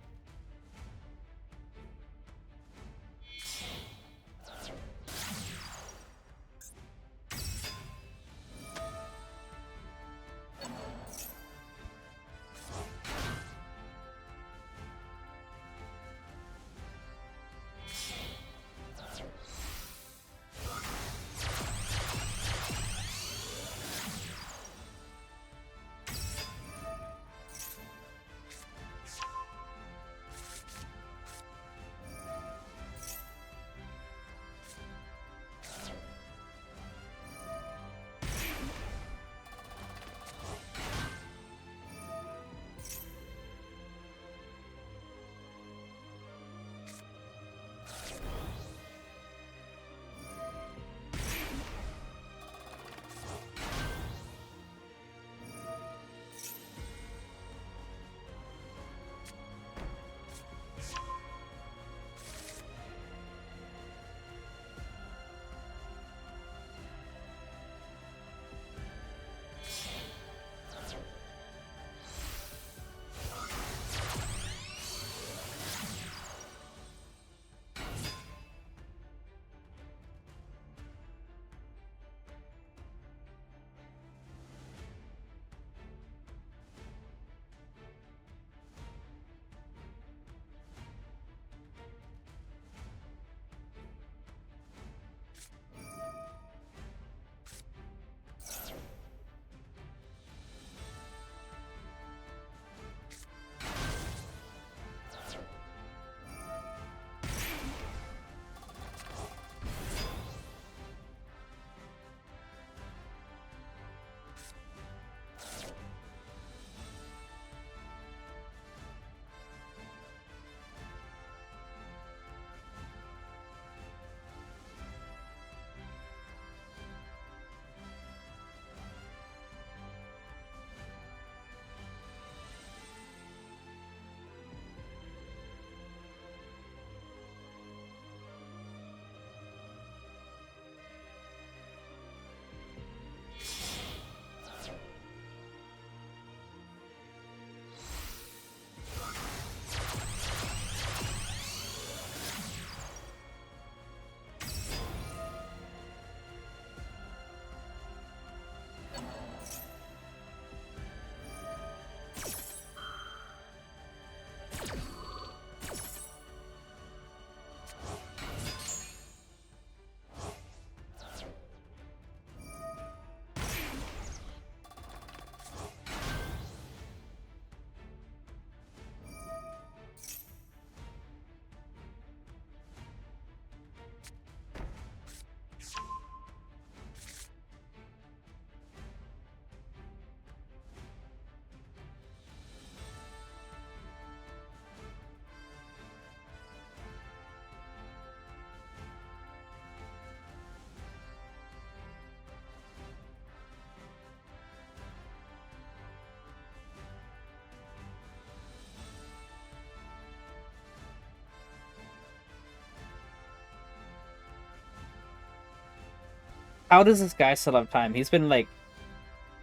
How does this guy still have time? He's been like,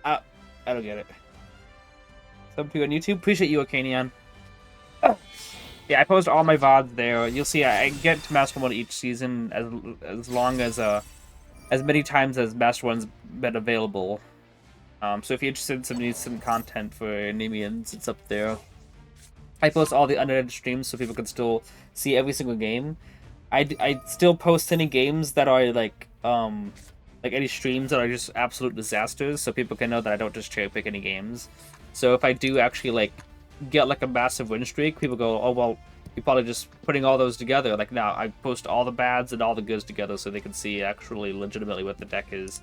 I don't get it. Some people on YouTube, appreciate you, Arcanion. Yeah, I post all my VODs there. You'll see I get to Master 1 each season as long as many times as Master 1's been available. So if you're interested in some decent content for Endymions, it's up there. I post all the unedited streams so people can still see every single game. I still post any games that are like any streams that are just absolute disasters, so people can know that I don't just cherry pick any games. So if I do actually like get like a massive win streak, people go, oh well, you're probably just putting all those together. Like, no, I post all the bads and all the goods together so they can see actually legitimately what the deck is.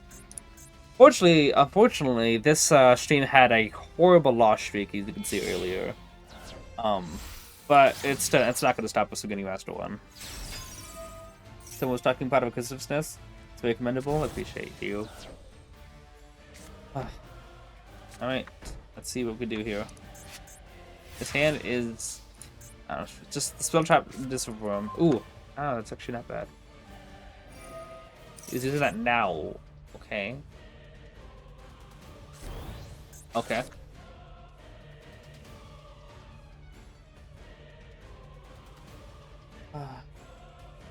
Unfortunately, this stream had a horrible loss streak, as you can see earlier. But it's not going to stop us from getting Master 1. Someone was talking about acquisitiveness. It's very commendable. I appreciate you. Alright, let's see what we can do here. His hand is... I don't know, just the spell trap disroom. Ooh, that's actually not bad. He's using that now. Okay. Okay.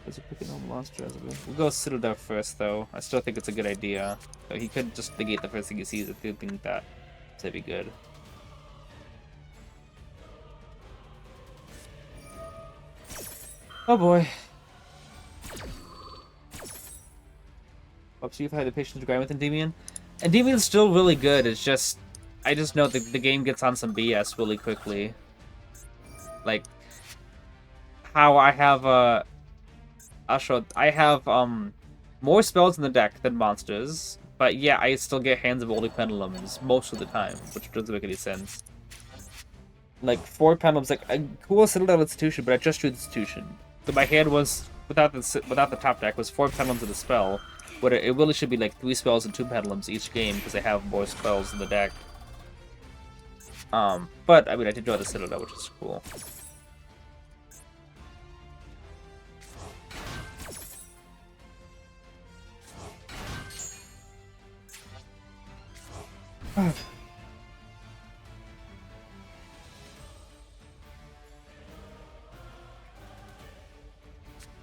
There's a picking on monster as well. We'll go Citadel first, though. I still think it's a good idea. So he could just negate the first thing he sees if you think that. That'd be good. Oh boy. Up to you if I had the patience to grind with Endymion. Endymion's still really good. It's just, I just know that the game gets on some BS really quickly. Like, how I have I have more spells in the deck than monsters, but yeah, I still get hands of only pendulums most of the time, which doesn't make any sense. Like 4 pendulums, like a cool Citadel Institution, but I just drew the Institution. So my hand was without the top deck was 4 pendulums of the spell, but it really should be like 3 spells and 2 pendulums each game because I have more spells in the deck. But I mean, I did draw the Citadel, which is cool.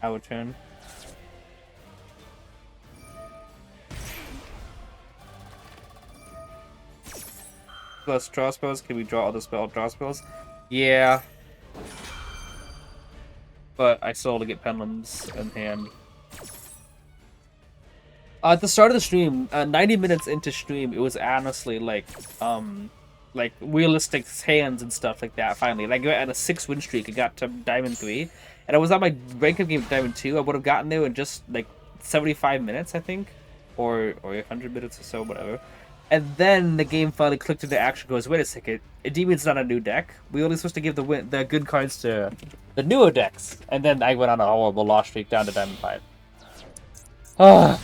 Our turn. Plus draw spells. Can we draw other draw spells? Yeah. But I still have to get pendulums in hand. At the start of the stream, 90 minutes into stream, it was honestly like realistic hands and stuff like that. Finally, and I got at a 6 win streak. I got to Diamond 3, and I was on my rank up game Diamond 2. I would have gotten there in just like 75 minutes, I think, or 100 minutes or so, whatever. And then the game finally clicked into action. Goes, wait a second, Endymion's not a new deck. We only supposed to give the good cards to the newer decks. And then I went on a horrible loss streak down to Diamond 5. Ah.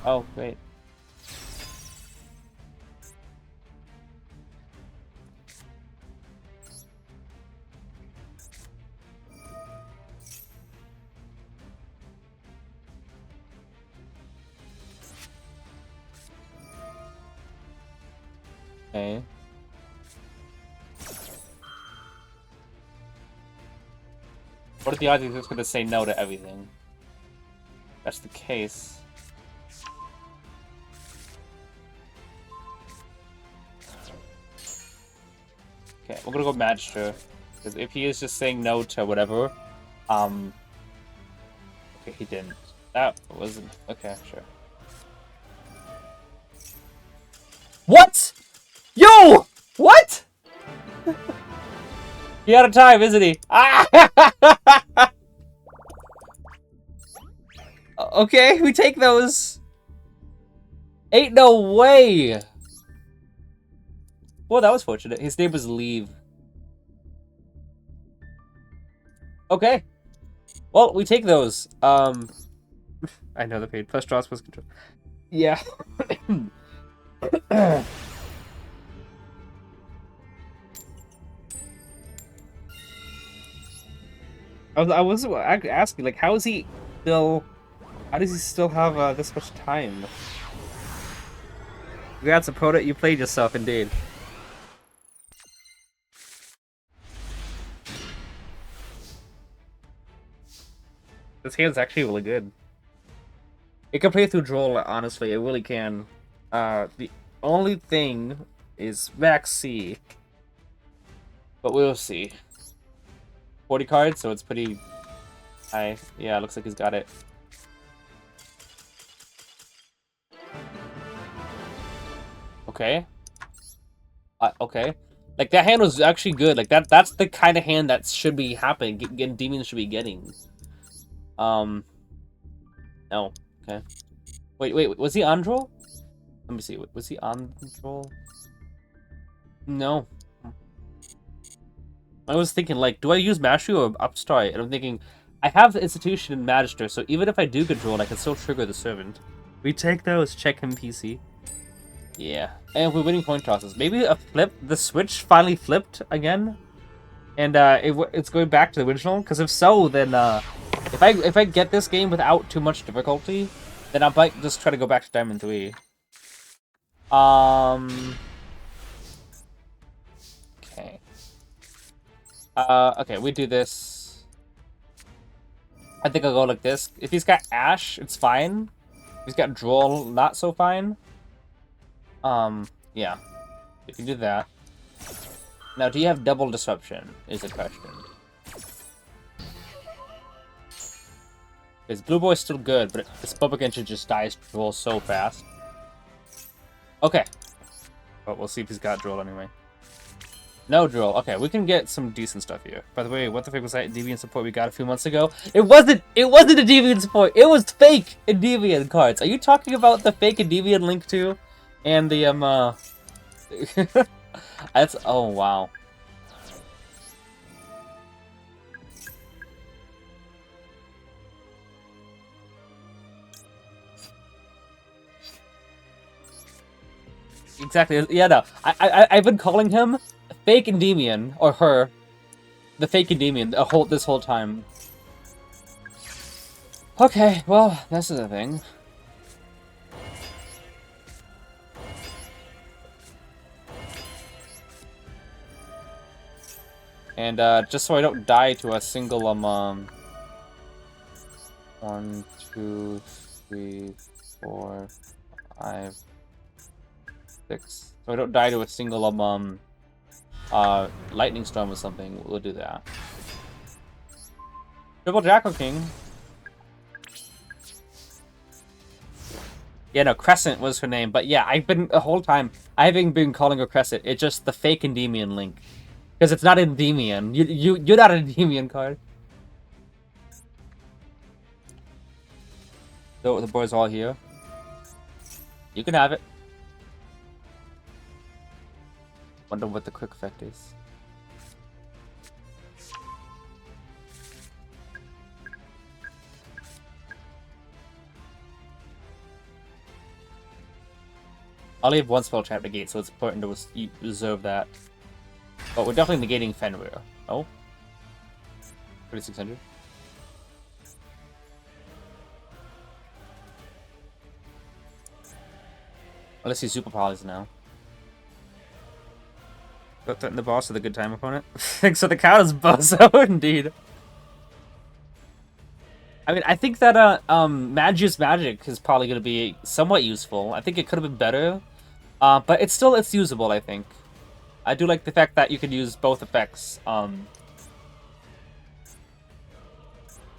Oh, great. Okay. What if the odds he's just going to say no to everything? That's the case. Okay, we're gonna go Magister. Because if he is just saying no to whatever, okay, he didn't. That wasn't... Okay, sure. What?! Yo! What?! He out of time, isn't he? Ah! Okay, we take those. Ain't no way! Well, that was fortunate. His name was Leave. Okay. Well, we take those. I know the pain. Plus draws, plus control. Yeah. I was asking, like, how is he still How does he still have this much time? Congrats, opponent, you played yourself, indeed. This hand's actually really good. It can play through Duel, honestly, it really can. The only thing is Max C. But we'll see. 40 cards, so it's pretty high. Yeah, looks like he's got it. Okay. Okay. Like, that hand was actually good. Like, that's the kind of hand that should be happening. Endymion should be getting. No. Okay. Wait, was he on Duel? Let me see. Was he on Duel? No. I was thinking, like, do I use Mastery or Upstart? And I'm thinking, I have the Institution and Magister, so even if I do get Duel, I can still trigger the Servant. We take those, check him PC. Yeah. And we're winning point tosses. Maybe a flip? The Switch finally flipped again? And it's going back to the original? Because if so, then if I get this game without too much difficulty, then I might just try to go back to Diamond 3. Okay. Okay, we do this. I think I'll go like this. If he's got Ash, it's fine. If he's got Droll, not so fine. Yeah. If you do that. Now, do you have double disruption, is the question. Because Blue Boy's still good, but this Publican just dies to Droll so fast. Okay. But we'll see if he's got Droll anyway. No Droll. Okay, we can get some decent stuff here. By the way, what the fuck was that Deviant support we got a few months ago? It wasn't a Deviant support! It was fake Endymion cards! Are you talking about the fake Endymion link too? And the, That's... Oh, wow. Exactly. Yeah, no. I've been calling him fake Endymion, or her, the fake Endymion, this whole time. Okay, well, this is a thing. And just so I don't die to a single 1, 2, 3, 4, 5, 6. So I don't die to a single lightning storm or something. We'll do that. Triple Jackal King. Yeah, no, Crescent was her name, but yeah, I've been the whole time. I haven't been calling her Crescent. It's just the fake Endymion link, because it's not Endymion. You're not an Endymion card. So the boys all here. You can have it. Wonder what the quick effect is. I only have one spell trap negate, so it's important to reserve that. But we're definitely negating Fenrir. Oh? 3600. Let's see Super Polys now. Don't threaten the boss with a good time opponent. So the count is Bozo, indeed. I mean, I think that Magius Magic is probably going to be somewhat useful. I think it could have been better. But it's usable, I think. I do like the fact that you can use both effects.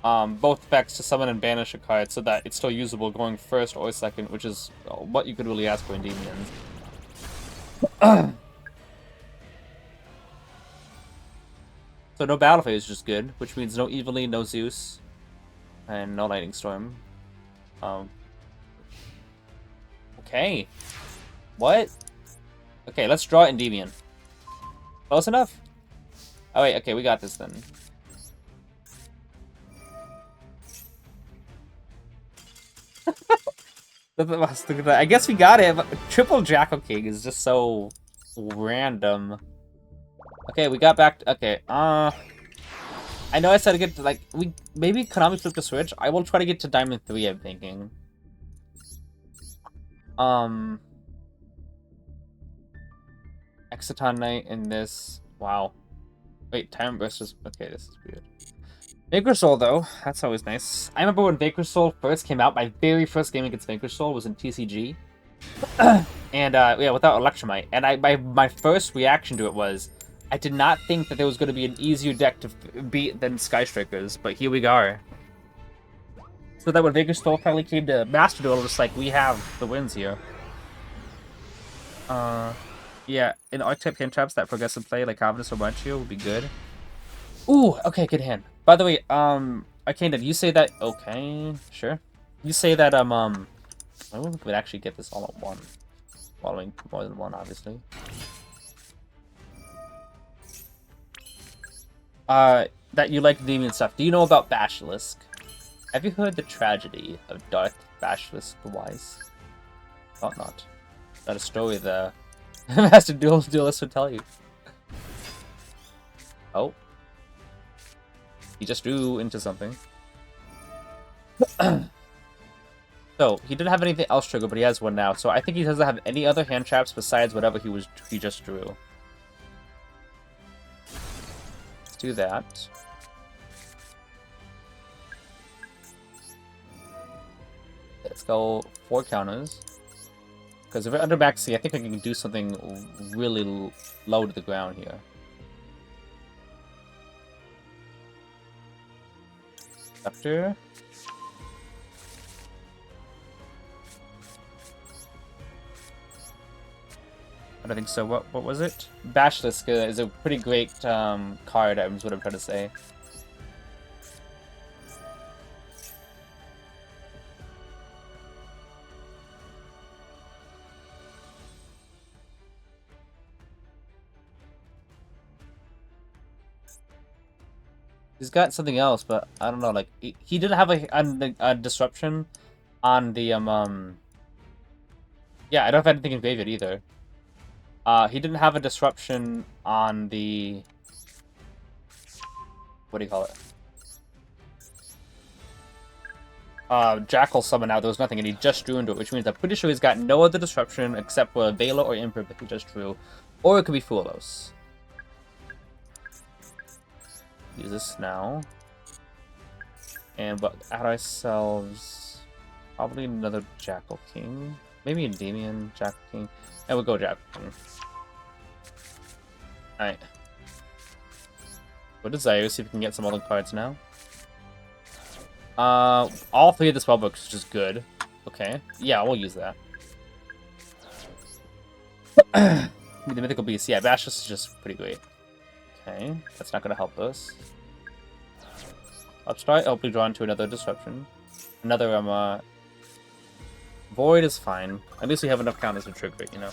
Both effects to summon and banish a card so that it's still usable going first or second, which is what you could really ask for in Endymions. So no Battle Phase is just good, which means no Evilly, no Zeus, and no Lightning Storm. Okay. What? Okay, let's draw Endymion. Close enough? Oh wait, okay, we got this then. I guess we got it, but Triple Jackal King is just so random. Okay, we got back to, okay, I know I said to get to, like, maybe Konami flip the switch. I will try to get to Diamond 3, I'm thinking. Exciton Knight in this. Wow. Wait, Time versus. Okay, this is weird. Vagrant Soul, though, that's always nice. I remember when Vagrant Soul first came out, my very first game against Vagrant Soul was in TCG. And, yeah, without Electromite. And my first reaction to it was, I did not think that there was going to be an easier deck to beat than Sky Strikers, but here we are. So that when Vagrant Soul finally came to Master Duel, it was like, we have the wins here. Yeah, in Archetype hand traps, that progressive play, like Covenant or Marchio, would be good. Ooh, okay, good hand. By the way, Arcane, you say that... Okay, sure. You say that, I wonder if we could actually get this all at one. Following more than one, obviously. That you like Endymion stuff. Do you know about Basilisk? Have you heard the tragedy of Darth Basilisk the Wise? Thought not. Not a story the Master Duelist would tell you. Oh. He just drew into something. So, he didn't have anything else triggered, but he has one now. So I think he doesn't have any other hand traps besides whatever he just drew. Let's do that. Let's go 4 counters. Because if we're under maxi, I think I can do something really low to the ground here. Scepter. I don't think so. What was it? Basilisk is a pretty great card, is what I'm trying to say. He's got something else, but I don't know. Like he didn't have a disruption on the Yeah, I don't have anything in graveyard either. He didn't have a disruption on the... What do you call it? Jackal summon out, there was nothing, and he just drew into it, which means I'm pretty sure he's got no other disruption except for a Vela or Imperm that he just drew. Or it could be Fulos. Use this now. And but add ourselves probably another Jackal King. Maybe Endymion, Jackal King. And we'll go Jackal King. Alright. What desire? See if we can get some other cards now. All 3 of the spellbooks, which is good. Okay. Yeah, we'll use that. The Mythical Beast. Yeah, Basilisk is just pretty great. Okay. That's not gonna help us. Upstart, hopefully draw into another disruption. Another, Void is fine. At least we have enough counters to trigger it, you know?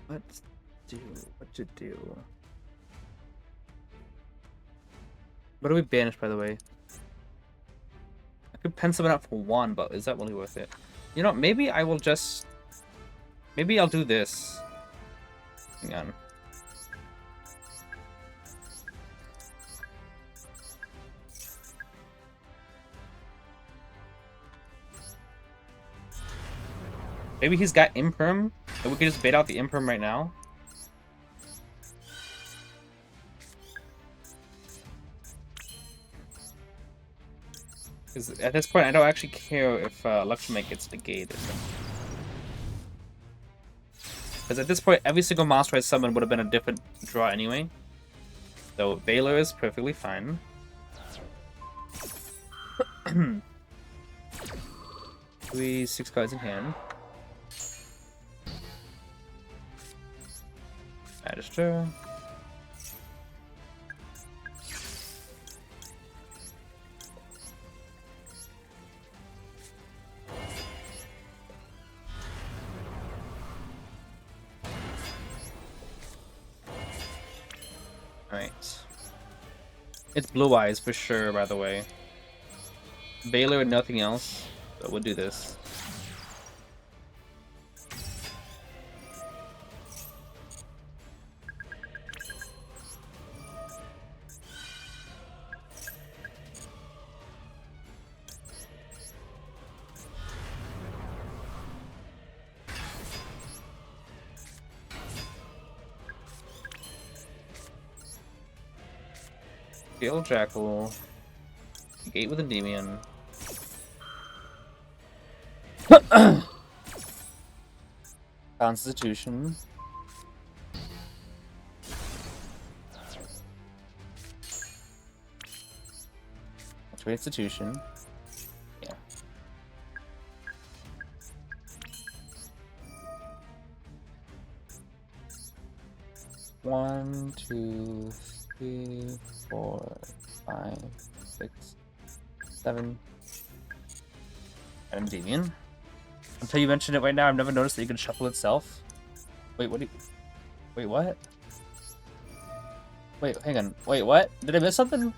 Let's do what to do. What do we banish, by the way? I could pen someone out for 1, but is that really worth it? You know, maybe I will just... Maybe I'll do this. Hang on. Maybe he's got Imperm, and we can just bait out the Imperm right now. Because at this point, I don't actually care if Electromite gets negated. Because at this point, every single monster I summoned would have been a different draw anyway. So Baylor is perfectly fine. 6 cards in hand. Register. Alright. It's Blue Eyes for sure, by the way. Baylor and nothing else, but we'll do this. Gale Jackal. Gate with Endymion. Constitution. Institution. Yeah. One, two, 3, 4, 5, 6, 7. And Endymion. Until you mention it right now, I've never noticed that you can shuffle itself. Wait, what do you... Wait, what? Wait, hang on. Wait, what? Did I miss something?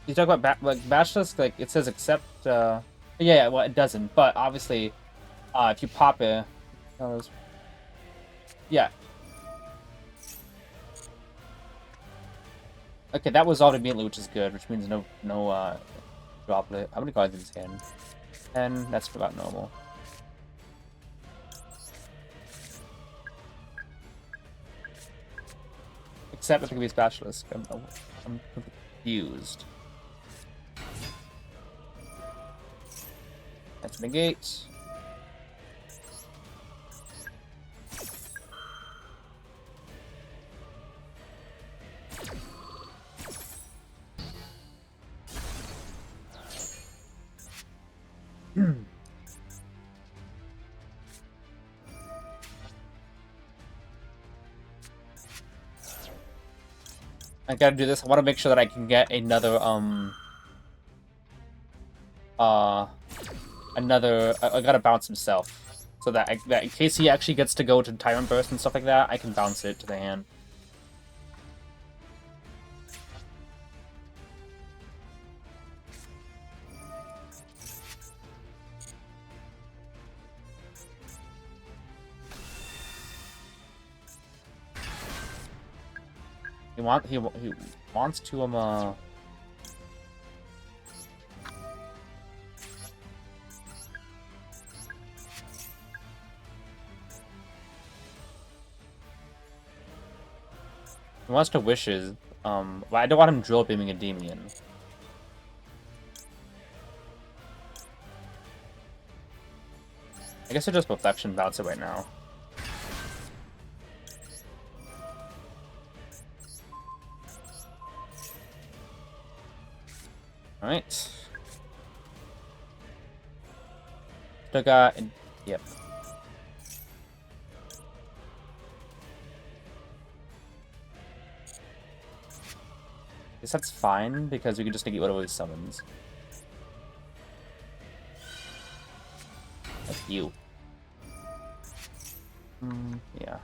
You talk about Basilisk, like it says except yeah, well it doesn't, but obviously if you pop it, yeah. Okay, that was all immediately, which is good, which means no droplet. How many cards in his hand? 10, that's about normal. Except it could be a Basilisk. I'm confused. That's negate. I gotta do this. I want to make sure that I can get another I gotta bounce himself, so that in case he actually gets to go to Tyrant Burst and stuff like that, I can bounce it to the hand. He wants to He wants to wishes, but I don't want him drill beaming Endymion. I guess I just Perfection bounce it right now. Alright. Still got... Yep. Guess that's fine, because we can just negate whatever he summons. Like you. Yeah.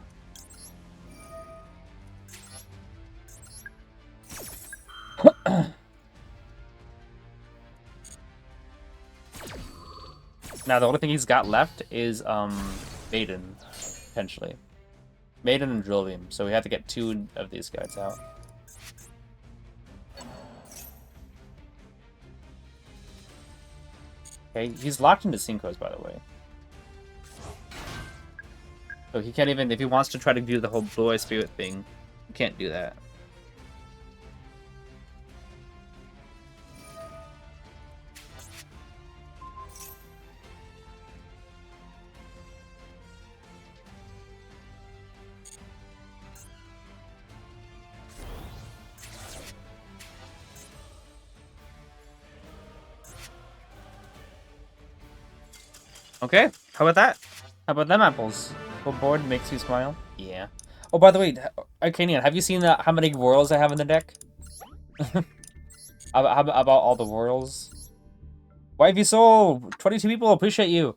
Now the only thing he's got left is Maiden, potentially. Maiden and Drill Beam, so we have to get 2 of these guys out. Okay, he's locked into Synchros, by the way. So he can't even, if he wants to try to do the whole Blue Eye Spirit thing, he can't do that. Okay, how about that? How about them apples? Full board makes you smile? Yeah. Oh, by the way, Arcanian, have you seen how many royals I have in the deck? How about all the royals? Wifey Soul, 22 people, appreciate you.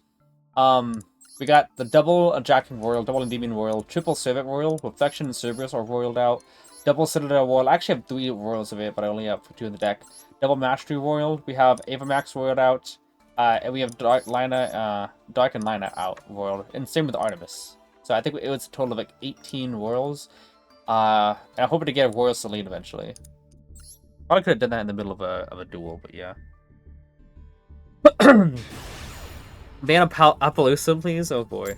We got the double Jacking Royal, double Endymion Royal, triple Servant Royal, Reflection and Cerberus are royaled out, double Citadel Royal. I actually have 3 royals of it, but I only have 2 in the deck. Double Mastery Royal. We have Avamax royaled out, and we have Dark and Lina out royaled, and same with Artemis. So I think it was a total of like 18 royals. And I'm hoping to get a Royal Celine eventually. Probably could have done that in the middle of a duel, but yeah. Ban Appaloosa, please. Oh boy.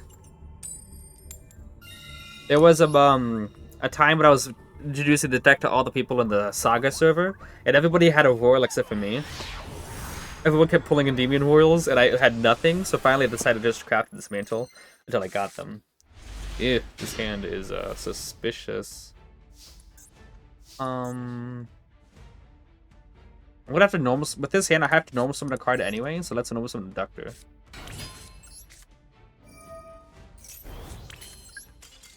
There was a time when I was introducing the deck to all the people in the Saga server, and everybody had a royal except for me. Everyone kept pulling Endymion royals, and I had nothing. So finally, I decided to just craft this mantle until I got them. Ew, this hand is suspicious. I'm gonna have to normal with this hand. I have to normal summon a card anyway, so let's normal summon the Doctor.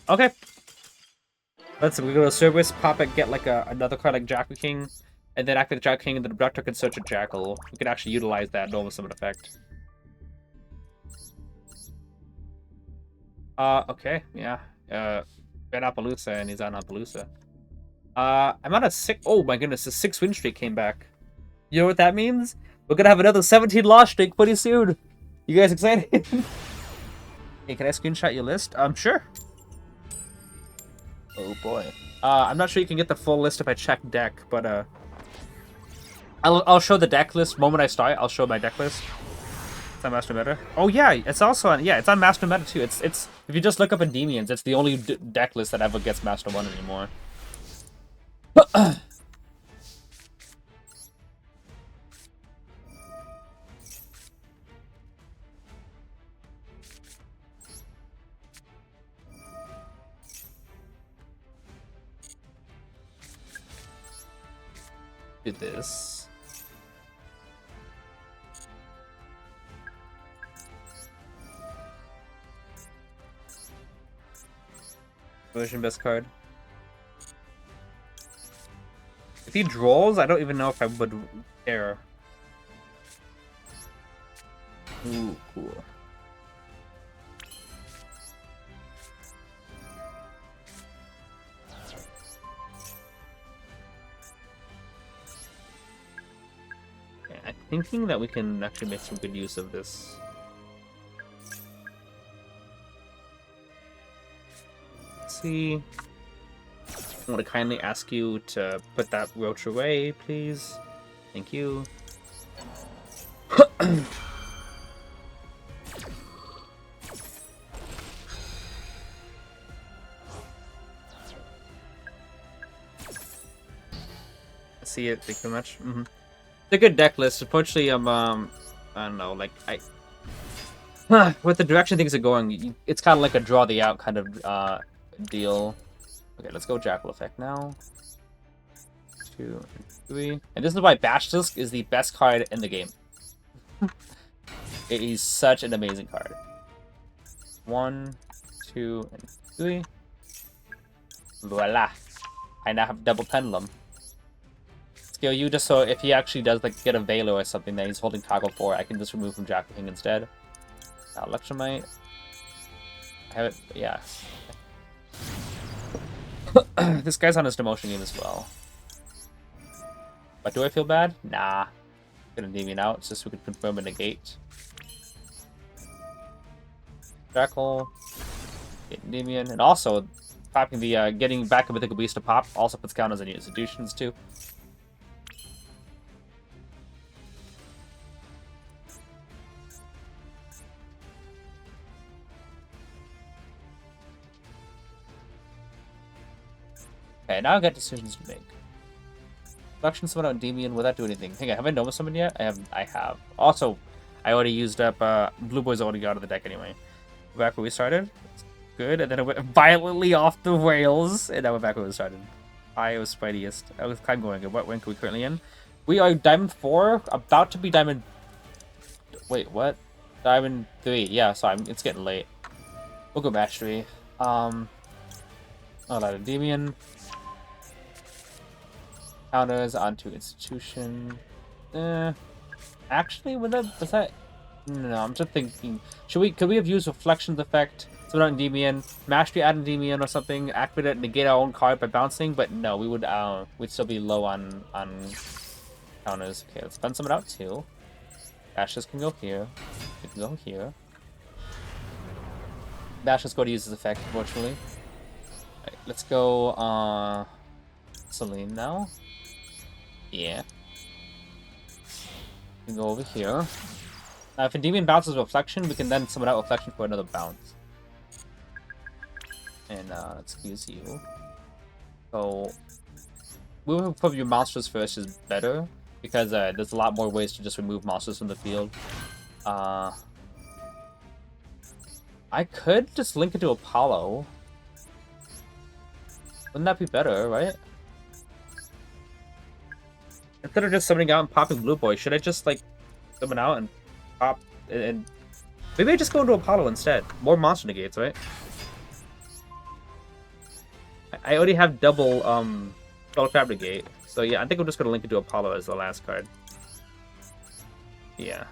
Okay. We go to Cerberus, pop it, get like another card like Jackal King, and then activate Jackal King, and then the Doctor can search a Jackal. We can actually utilize that normal summon effect. Okay, yeah. Ben Appaloosa, and he's on Appaloosa. I'm on a 6. Oh my goodness, a 6 win streak came back. You know what that means? We're gonna have another 17 loss streak pretty soon. You guys excited? Hey, can I screenshot your list? Sure. Oh boy. I'm not sure you can get the full list if I check deck, but I'll show the deck list moment I start. I'll show my deck list. It's on Master Meta. Oh yeah, it's also on it's on Master Meta too. It's if you just look up Endymions, it's the only deck list that ever gets Master 1 anymore. Do this. Version best card. If he draws, I don't even know if I would care. Ooh, cool. I'm thinking that we can actually make some good use of this. Let's see. I want to kindly ask you to put that roach away, please. Thank you. See it, thank you very much. It's a good deck list. Unfortunately, I don't know, like with the direction things are going, it's kind of like a draw the out kind of deal. Okay, let's go Jackal effect now. 2 and 3, and this is why Basilisk is the best card in the game. It is such an amazing card. 1, 2, and 3. Voila! I now have double pendulum. Scale you just so if he actually does like get a Velo or something that he's holding toggle for, I can just remove from Jackal King instead. Now Electromite. I have it, yeah. This guy's on his demotion game as well. But do I feel bad? Nah. Gonna Endymion out just so we can confirm a negate. Jackal. Get Endymion. And also, popping the getting back a Mythical Beast to pop also puts counters on institutions too. Okay, now I got decisions to make. Collection summon out Endymion, will that do anything? Hang on, have I Nova summoned yet? I have. Also, I already used up Blue Boy's already out of the deck anyway. Back where we started. Good, and then it went violently off the rails, and now we're back where we started. I was spideyest. I was kind of going good. What rank are we currently in? We are Diamond 4, about to be Diamond... Wait, what? Diamond 3, yeah, so it's getting late. We'll go match 3. Oh, that Endymion. Counters onto Institution. Actually, does that? No, I'm just thinking. Could we have used Reflections effect? So not Endymion, Mastery add Endymion or something, activate it, negate our own card by bouncing, but no, we'd still be low on counters. Okay, let's spend some out too. Ashes can go here. It can go here. Ashes go to use his effect, unfortunately. Alright, let's go Celine now. Yeah. We can go over here. Now, if Endymion bounces Reflection, we can then summon out Reflection for another bounce. And let's use you. So, moving from your monsters first is better, because there's a lot more ways to just remove monsters from the field. I could just link it to Apollo. Wouldn't that be better, right? Instead of just summoning out and popping Blue Boy, should I just, like, summon out and pop and maybe I just go into Apollo instead? More monster negates, right? I already have double trap negate, so yeah, I think I'm just gonna link it to Apollo as the last card. Yeah.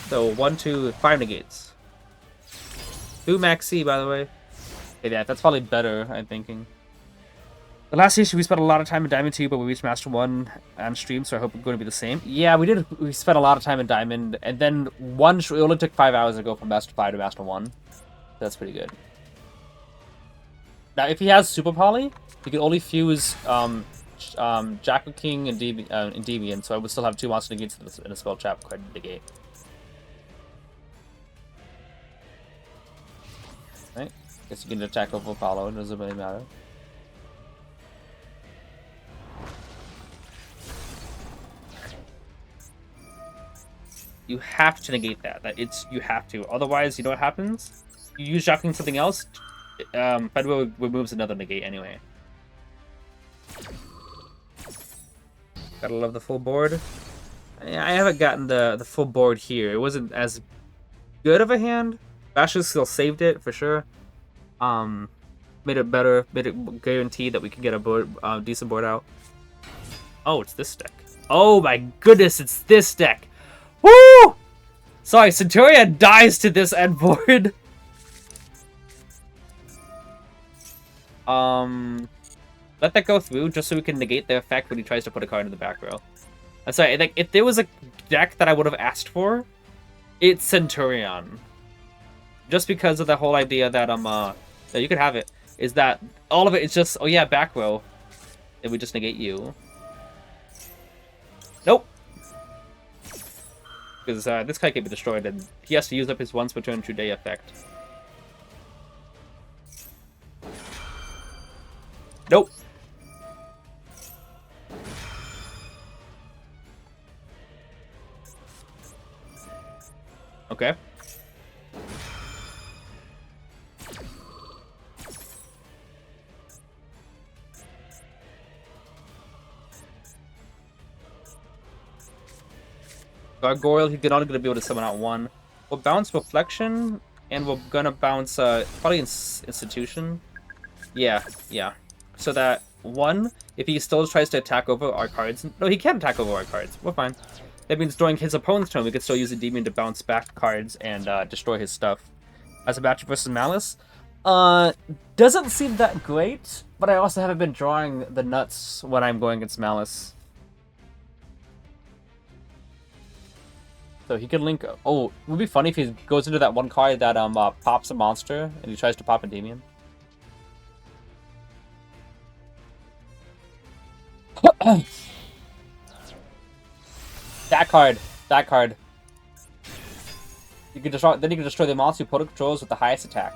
So 1, 2, 5 negates. 2 max C, by the way. Okay, yeah, that's probably better, I'm thinking. The last issue, we spent a lot of time in Diamond 2, but we reached Master 1 on stream, so I hope it's going to be the same. Yeah, we did. We spent a lot of time in Diamond, and then it only took 5 hours to go from Master 5 to Master 1. That's pretty good. Now, if he has Super Poly, he can only fuse Jackal King and Endymion, so I would still have 2 monster negates in a spell trap card negate. Right? Guess you can attack over Apollo, it doesn't really matter. You have to negate that. You have to. Otherwise, you know what happens? You use shocking something else, Fedwell removes another negate anyway. Gotta love the full board. I haven't gotten the full board here. It wasn't as good of a hand. Bashes still saved it for sure. Made it better. Made it guaranteed that we can get a decent board out. Oh, it's this deck. Oh my goodness, it's this deck. Woo! Sorry, Centurion dies to this end board. Let that go through just so we can negate the effect when he tries to put a card in the back row. I'm sorry, like, if there was a deck that I would have asked for, it's Centurion. Just because of the whole idea that that you could have it, is that all of it is just, oh yeah, back row. And we just negate you. Nope. Because this guy can be destroyed, and he has to use up his once per turn 2-day effect. Nope. Okay. Gargoyle, he's not going to be able to summon out 1. We'll bounce Reflection, and we're going to bounce probably Institution. Yeah. So that 1, if he still tries to attack over our cards... No, he can't attack over our cards. We're fine. That means during his opponent's turn, we could still use Endymion to bounce back cards and destroy his stuff. As a matchup versus Malice, doesn't seem that great, but I also haven't been drawing the nuts when I'm going against Malice. So he could link... Oh, it would be funny if he goes into that one card that pops a monster, and he tries to pop Endymion. That card. You can destroy. Then you can destroy the monster your opponent controls with the highest attack.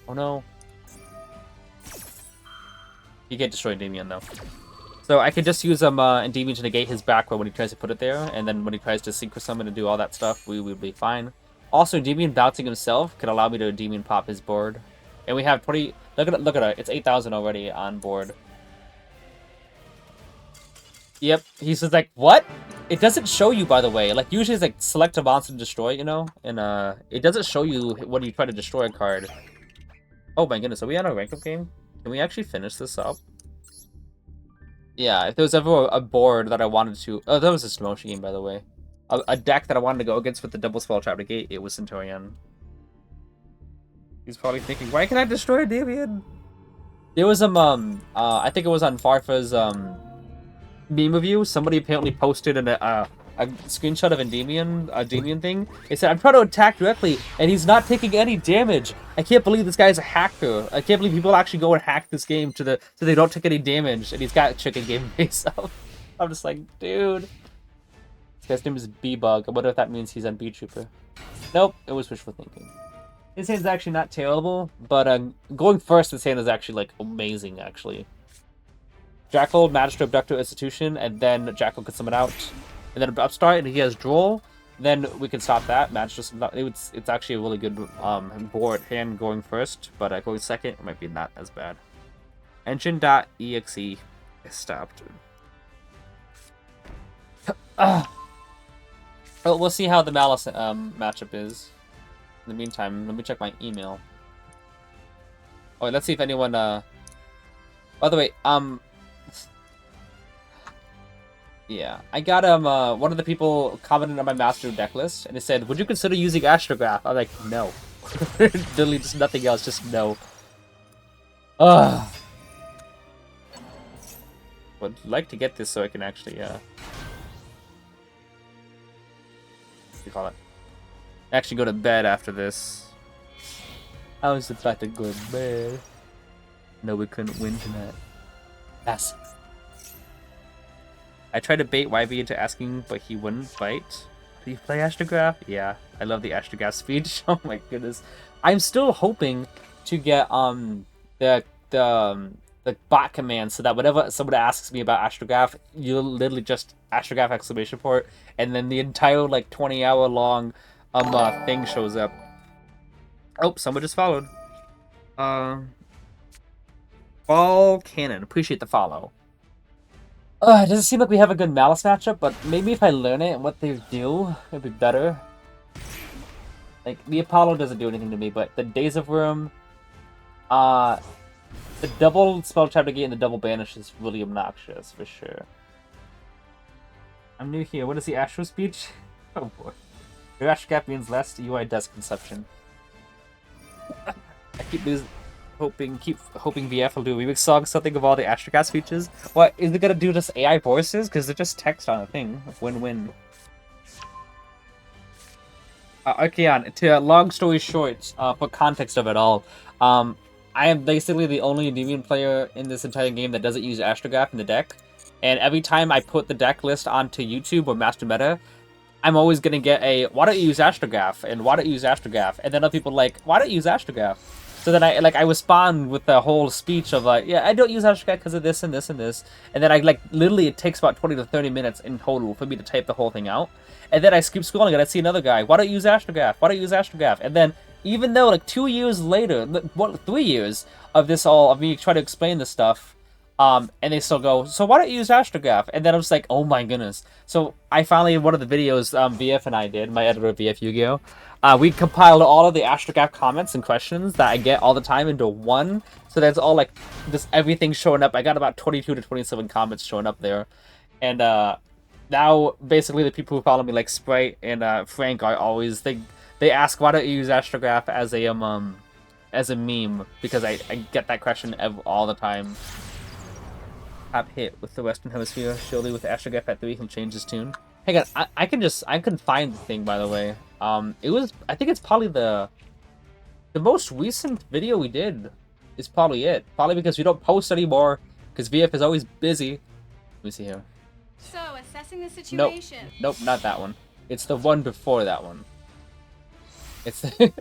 Oh no. You can't destroy Endymion though. So I could just use Endymion to negate his back row when he tries to put it there, and then when he tries to synchro summon and do all that stuff, we would be fine. Also, Endymion bouncing himself could allow me to Endymion pop his board, and we have 20. Look at it. It's 8,000 already on board. Yep, he's just like, what? It doesn't show you, by the way. Like, usually it's like, select a monster to destroy, you know? And, it doesn't show you when you try to destroy a card. Oh my goodness, are we on a rank-up game? Can we actually finish this up? Yeah, if there was ever a board that I wanted to... Oh, that was a slow motion game, by the way. A deck that I wanted to go against with the double spell trap negate, it was Centurion. He's probably thinking, why can I destroy Endymion? There was I think it was on Farfa's meme review. Somebody apparently posted a screenshot of Endymion, a Endymion thing. They said, I'm trying to attack directly, and he's not taking any damage. I can't believe this guy's a hacker. I can't believe people actually go and hack this game so they don't take any damage, and he's got chicken game face up. I'm just like, dude. This guy's name is B-Bug. I wonder if that means he's on B-Trooper. Nope, it was wishful thinking. His hand's actually not terrible, but going first, his hand is actually, like, amazing, actually. Jackal, Magister, Abductor, Institution, and then Jackal can summon out. And then Upstart, and he has Duel. Then we can stop that. Magister, it's actually a really good board hand going first, but going second, it might be not as bad. Engine.exe is stopped. Oh, we'll see how the Malice matchup is. In the meantime, let me check my email. Oh, wait, let's see if anyone, by the way, yeah, I got, one of the people commented on my master deck list, and they said, would you consider using Astrograph? I'm like, no. Literally just nothing else, just no. Ugh. Would like to get this so I can actually, what do you call it? Actually go to bed after this. I was about to go to bed. No, we couldn't win tonight. Yes. I tried to bait YB into asking, but he wouldn't bite. Do you play Astrograph? Yeah, I love the Astrograph speech. Oh my goodness. I'm still hoping to get the bot command so that whenever someone asks me about Astrograph, you'll literally just Astrograph exclamation point, and then the entire like 20-hour long thing shows up. Oh, someone just followed. Ball Cannon, appreciate the follow. It doesn't seem like we have a good Malice matchup, but maybe if I learn it and what they do, it'd be better. Like, the Apollo doesn't do anything to me, but the Days of Room, the double Spell Trap Negate and the double Banish is really obnoxious, for sure. I'm new here. What is the Astro speech? Oh boy. Your Astrogap means less UI dust consumption. I keep hoping VF will do a remix song, something of all the Astrogap speeches. What, is it gonna do just AI voices? Because they're just text on a thing. Win-win. Okay, to long story short, for context of it all, I am basically the only Endymion player in this entire game that doesn't use Astrograph in the deck. And every time I put the deck list onto YouTube or Master Meta, I'm always gonna get a, why don't you use Astrograph? And why don't you use Astrograph? And then other people like, why don't you use Astrograph? So then I respond with the whole speech of like, yeah, I don't use Astrograph because of this and this and this. And then literally it takes about 20 to 30 minutes in total for me to type the whole thing out. And then I keep scrolling and I see another guy, why don't you use Astrograph? Why don't you use Astrograph? And then even though like 2 years later, 3 years of this all, of me trying to explain this stuff, and they still go, so why don't you use Astrograph? And then I'm just like, oh my goodness. So I finally, in one of the videos VF and I did, my editor VF Yugioh, we compiled all of the Astrograph comments and questions that I get all the time into one. So that's all like, just everything showing up. I got about 22 to 27 comments showing up there. And now basically the people who follow me like Sprite and Frank are always, they ask, why don't you use Astrograph as a meme? Because I get that question all the time. Top hit with the Western Hemisphere. Surely with Astrograph at 3, he'll change his tune. Hang on, I can find the thing, by the way. I think it's probably the most recent video we did is probably it. Probably because we don't post anymore, because VF is always busy. Let me see here. So, assessing the situation. Nope, not that one. It's the one before that one. It's the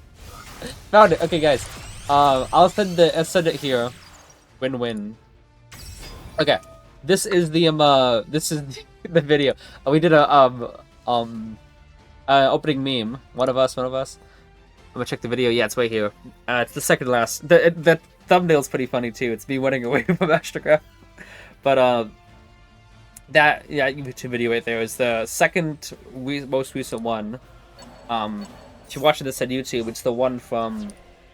found it. Okay, guys. I'll send it here. Win-win. Okay, this is the the video. We did a opening meme. One of us. I'm gonna check the video. Yeah, it's right here. It's the second last. The thumbnail's pretty funny too. It's me running away from Astrograph. But that YouTube video right there is the second most recent one. If you're watching this on YouTube, it's the one from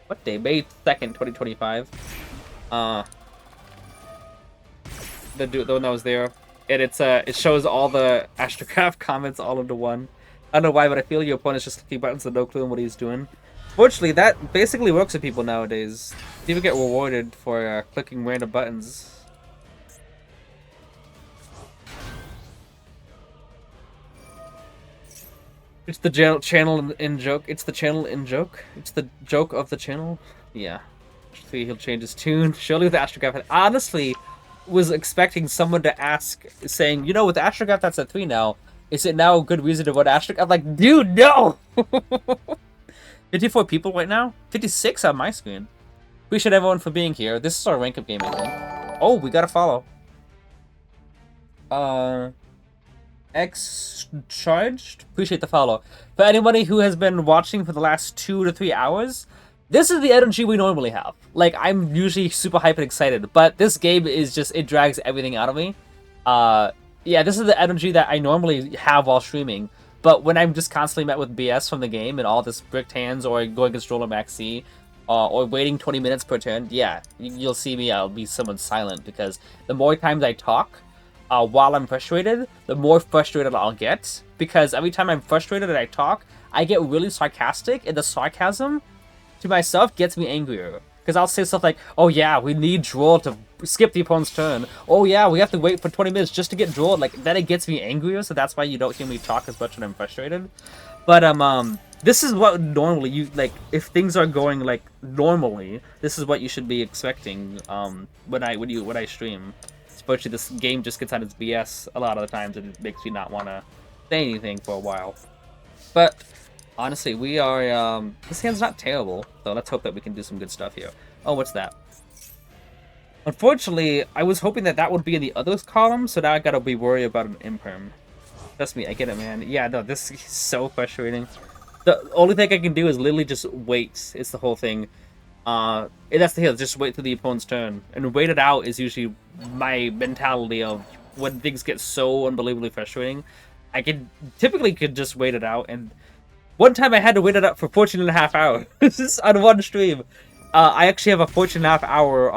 what day? May 2nd, 2025. The one that was there, and it shows all the astrograph comments all into one. I don't know why, but I feel your opponent's just clicking buttons with no clue on what he's doing. Fortunately, that basically works with people nowadays. People get rewarded for clicking random buttons. It's the channel in joke. It's the channel in joke. It's the joke of the channel. Yeah. See, he'll change his tune. Surely with the astrograph. I honestly was expecting someone to ask, saying, you know, with the astrograph that's at 3 now, is it now a good reason to vote astrograph? I'm like, dude, no! 54 people right now? 56 on my screen. Appreciate everyone for being here. This is our rank up game, I think. Oh, we gotta follow. X charged? Appreciate the follow. For anybody who has been watching for the last 2 to 3 hours, this is the energy we normally have. Like, I'm usually super hyped and excited, but this game is just, it drags everything out of me. Yeah, this is the energy that I normally have while streaming, but when I'm just constantly met with BS from the game and all this bricked hands or going against Roller Max C, or waiting 20 minutes per turn, yeah, you'll see me, I'll be somewhat silent, because the more times I talk, while I'm frustrated, the more frustrated I'll get, because every time I'm frustrated and I talk, I get really sarcastic, and the sarcasm to myself gets me angrier. Because I'll say stuff like, oh yeah, we need Duel to skip the opponent's turn. Oh yeah, we have to wait for 20 minutes just to get Duel. Like, then it gets me angrier, so that's why you don't hear me talk as much when I'm frustrated. But, this is what normally you, like, if things are going, like, normally, this is what you should be expecting, when I stream. Especially this game just gets on its BS a lot of the times, and it makes me not want to say anything for a while. But honestly, we are, this hand's not terrible, so let's hope that we can do some good stuff here. Oh, what's that? Unfortunately, I was hoping that that would be in the others column, so now I gotta be worried about an imperm. Trust me, I get it, man. Yeah, no, this is so frustrating. The only thing I can do is literally just wait. It's the whole thing. And that's the deal, just wait till the opponent's turn. And wait it out is usually my mentality of when things get so unbelievably frustrating. I typically could just wait it out, and one time I had to wait it up for 14.5 hours. This is on one stream. I actually have a 14.5 hour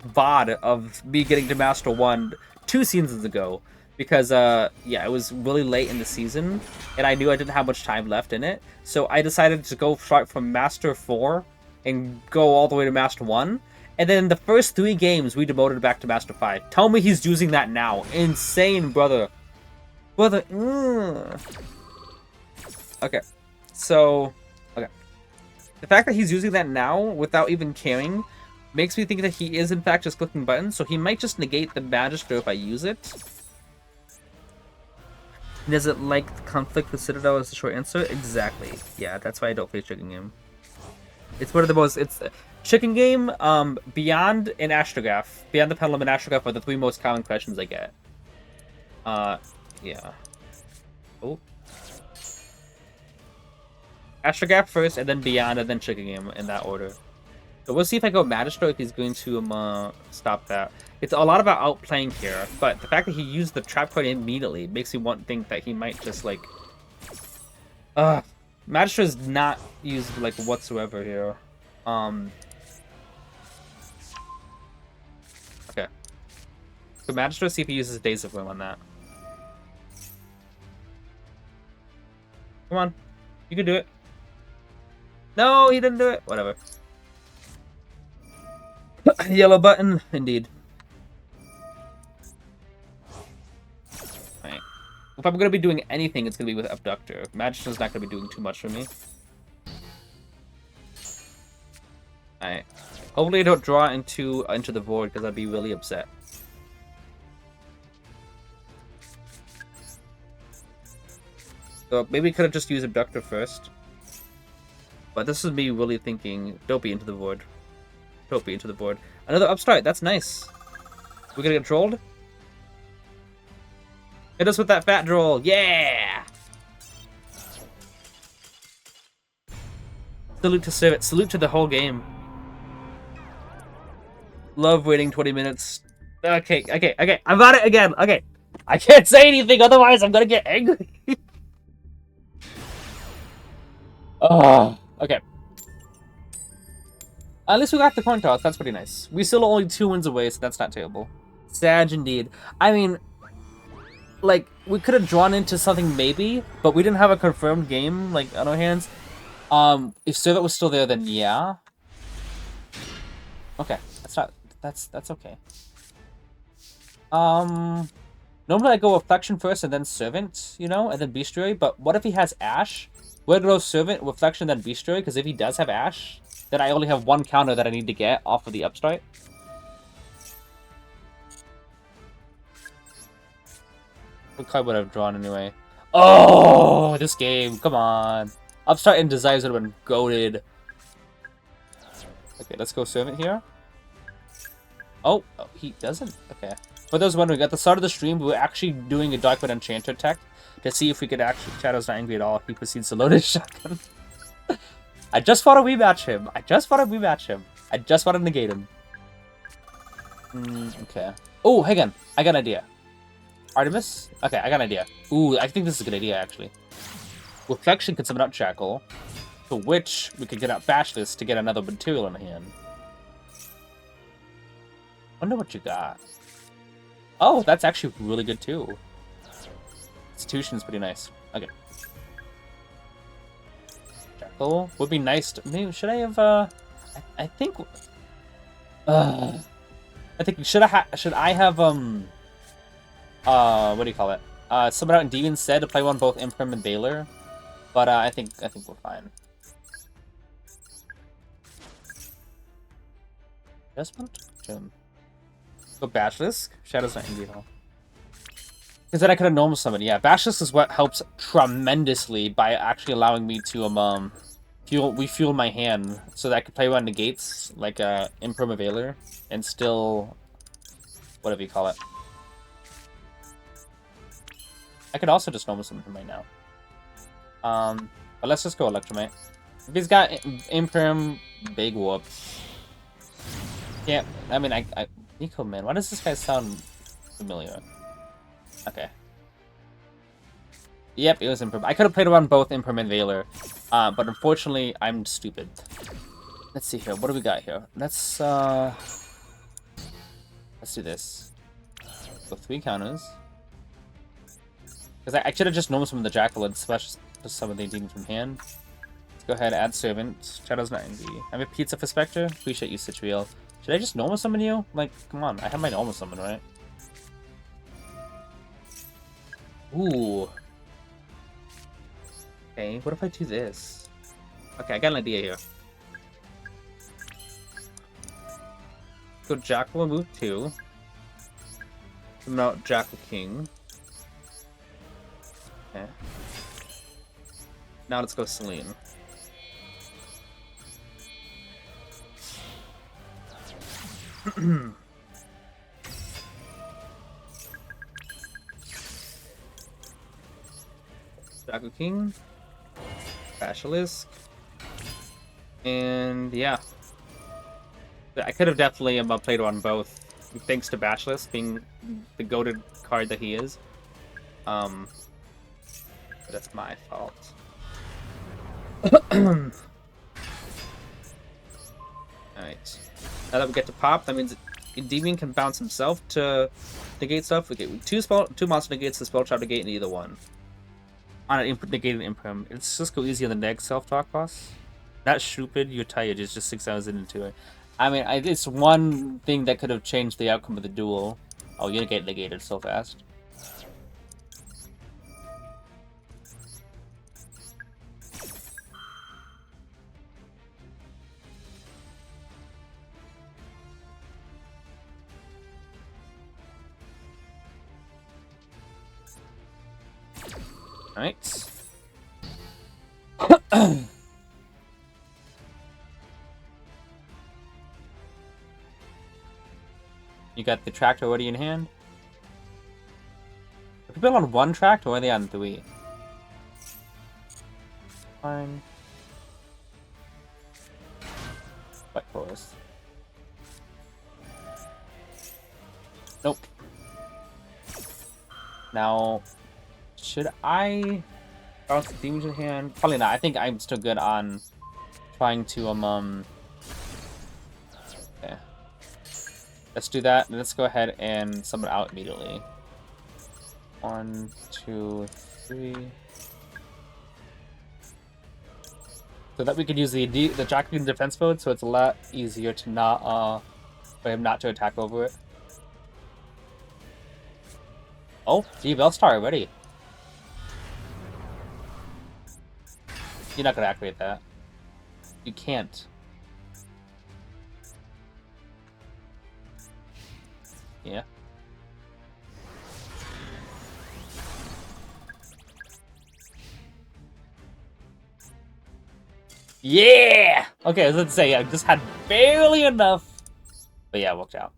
VOD of me getting to Master 1 2 seasons ago. Because, yeah, it was really late in the season, and I knew I didn't have much time left in it. So I decided to go start from Master 4 and go all the way to Master 1. And then the first 3 games, we demoted back to Master 5. Tell me he's using that now. Insane, brother. Brother, Okay. So, okay. The fact that he's using that now without even caring makes me think that he is in fact just clicking buttons, so he might just negate the Magister if I use it. Does it like conflict with Citadel as the short answer? Exactly. Yeah, that's why I don't play Chicken Game. It's one of the most, it's Chicken Game, Beyond and Astrograph. Beyond the Pendulum and Astrograph are the 3 most common questions I get. Yeah. Oh. Astrograph first, and then Beyond, and then Chicken Game in that order. So we'll see if I go Magister if he's going to stop that. It's a lot about outplaying here, but the fact that he used the trap card immediately makes me think that he might just like... Magister is not used like whatsoever here. Okay. So Magister, see if he uses Days of Whim on that. Come on. You can do it. No, he didn't do it. Whatever. Yellow button, indeed. Alright. If I'm going to be doing anything, it's going to be with Abductor. Magister's not going to be doing too much for me. Alright. Hopefully I don't draw into the board, because I'd be really upset. So maybe we could have just used Abductor first. But this is me really thinking, don't be into the void. Don't be into the board. Another upstart, that's nice. We're gonna get trolled? Hit us with that fat droll, yeah! Salute to Civet, salute to the whole game. Love waiting 20 minutes. Okay, I'm on it again, okay. I can't say anything, otherwise I'm gonna get angry. Oh, okay. At least we got the coin toss. That's pretty nice. We still only 2 wins away, so that's not terrible. Sag indeed. I mean, like, we could have drawn into something maybe, but we didn't have a confirmed game, like, on our hands. If Servant was still there, then yeah. Okay, that's okay. Normally I go Reflection first and then Servant, you know, and then Bestiary, but what if he has Ash? We're gonna go Servant, Reflection, then Bestiary, because if he does have Ash, then I only have 1 counter that I need to get off of the upstart. What card would I have drawn anyway? Oh, this game, come on. Upstart and Desires would have been goated. Okay, let's go Servant here. Oh, he doesn't? Okay. For those wondering, at the start of the stream, we were actually doing a Darkwood Enchanter tech to see if we could actually... Shadow's not angry at all. He proceeds to load his shotgun. I just want to rematch him. I just want to negate him. Okay. Oh, hang on. I got an idea. Artemis? Okay, I got an idea. Ooh, I think this is a good idea, actually. Reflection can summon out Jackal, to which we could get out Bashless to get another material in the hand. Wonder what you got. Oh, that's actually really good, too. Institution's pretty nice. Okay. Jackal would be nice to... Maybe, should I have, I think... I think, should I have, what do you call it? Summon out Endymion instead to play one both Imperm and Baylor. But, I think we're fine. Adjustment? Go Basilisk? Shadow's not angry at all. Because then I could have normal summoned. Yeah, Basilisk is what helps tremendously by actually allowing me to, fuel my hand so that I could play around negates, like, Imperm Veiler, and still... whatever you call it. I could also just normal summon him right now. But let's just go Electromite. If he's got Imperm, big whoop. Yeah, I mean, Nico, man, why does this guy sound familiar? Okay. Yep, it was Imperm. I could have played around both Imperm and Veiler, but unfortunately, I'm stupid. Let's see here. What do we got here? Let's do this. Go 3 counters. Because I should have just normal summoned the Jackal and special summon the demon from hand. Let's go ahead, add Servant. Shadow's not angry. I have a pizza for Spectre. Appreciate you, Citriel. Should I just normal summon you? Like, come on, I have my normal summon, right? Ooh. Okay, what if I do this? Okay, I got an idea here. Go Jackal, move 2. Summon out Jackal King. Okay. Now let's go Celine. Jackal King, Basilisk, and yeah, I could have definitely played on both, thanks to Basilisk being the goated card that he is. But that's my fault. Alright. Now that we get to pop, that means Endymion can bounce himself to negate stuff. We get 2 monster negates to spell trap negate in either one. On an negated Imperm. It's just go easy on the neg self-talk boss. Not stupid, you're tired, it's just 6 hours into it. I mean, it's one thing that could have changed the outcome of the duel. Oh, you get negated so fast. Alright. You got the tractor already in hand? Are people on 1 tract or are they on 3? Fine. White Forest. Nope. Now, should I bounce the demons in hand? Probably not. I think I'm still good on trying to Let's do that, and let's go ahead and summon out immediately. 1, 2, 3. So that we could use the Jacqueline defense mode, so it's a lot easier to not for him not to attack over it. Oh, gee, Bellstar already. You're not gonna activate that. You can't. Yeah. Yeah! Okay, let's say I just had barely enough. But yeah, it worked out.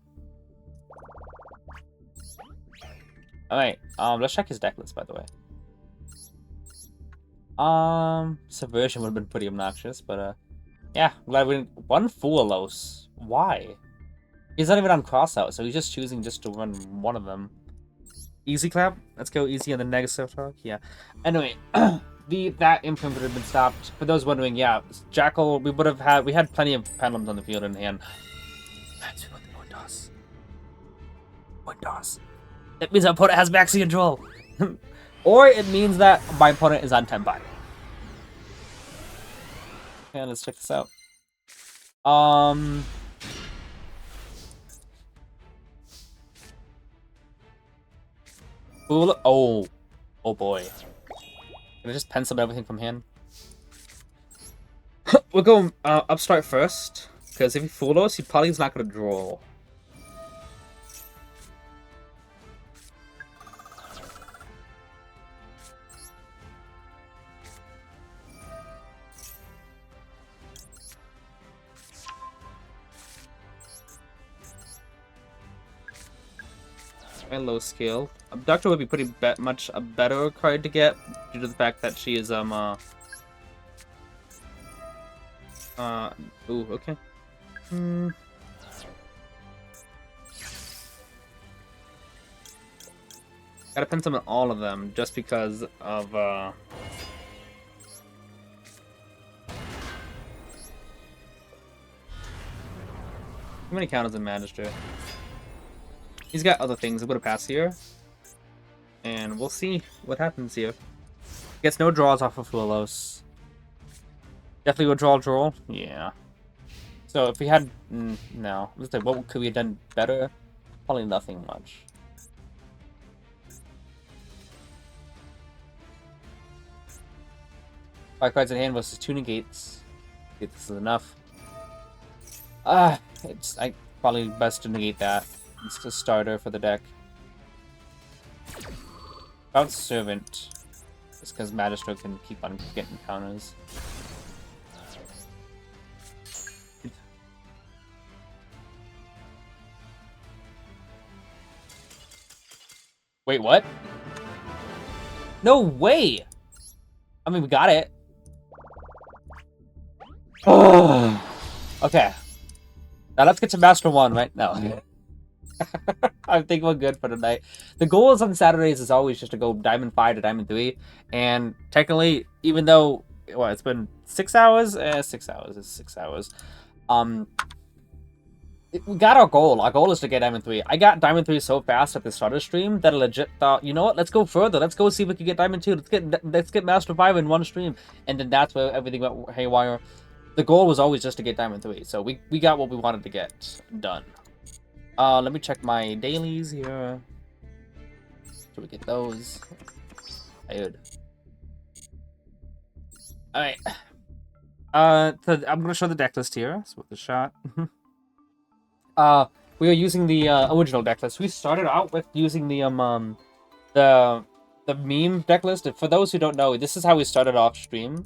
Alright, let's check his deck list, by the way. Subversion would have been pretty obnoxious, but yeah, I'm glad we didn't. One Foolos. Why? He's not even on crossout, so he's just choosing just to run one of them. Easy clap? Let's go easy on the negative talk. Yeah. Anyway, that imprint would have been stopped. For those wondering, yeah, Jackal, we had plenty of pendulums on the field in hand. That's what the one does. One does. It means my opponent has maxi control. Or it means that my opponent is on 10 by. Yeah, let's check this out. Oh boy. Can I just pen summon everything from hand? We'll go upstart first, because if he Fool us, he probably is not going to draw. And low scale. Abductor would be pretty much a better card to get due to the fact that she is ooh, okay. Gotta pen summon all of them just because of how many counters in Magister? He's got other things. I'm gonna pass here. And we'll see what happens here. Gets no draws off of Fuelos. Definitely draw. Yeah. So if we had... no. Let's say, what could we have done better? Probably nothing much. Five cards in hand versus 2 negates. If this is enough. It's probably best to negate that. It's a starter for the deck. Bounce Servant. Just because Magister can keep on getting counters. Wait, what? No way! I mean, we got it. Oh. Okay. Now let's get to Master 1 right now. I think we're good for tonight. The goals on Saturdays is always just to go Diamond 5 to Diamond 3. And technically, even though, well, it's been 6 hours? 6 hours is 6 hours. We got our goal. Our goal is to get Diamond 3. I got Diamond 3 so fast at the start of the stream that I legit thought, you know what, let's go further. Let's go see if we can get Diamond 2. Let's get Master 5 in one stream. And then that's where everything went haywire. The goal was always just to get Diamond 3. So we got what we wanted to get done. Let me check my dailies here. Should we get those? Tired. Alright. So I'm gonna show the deck list here. It's worth a shot. We are using the original deck list. We started out with using the meme deck list. For those who don't know, this is how we started off stream.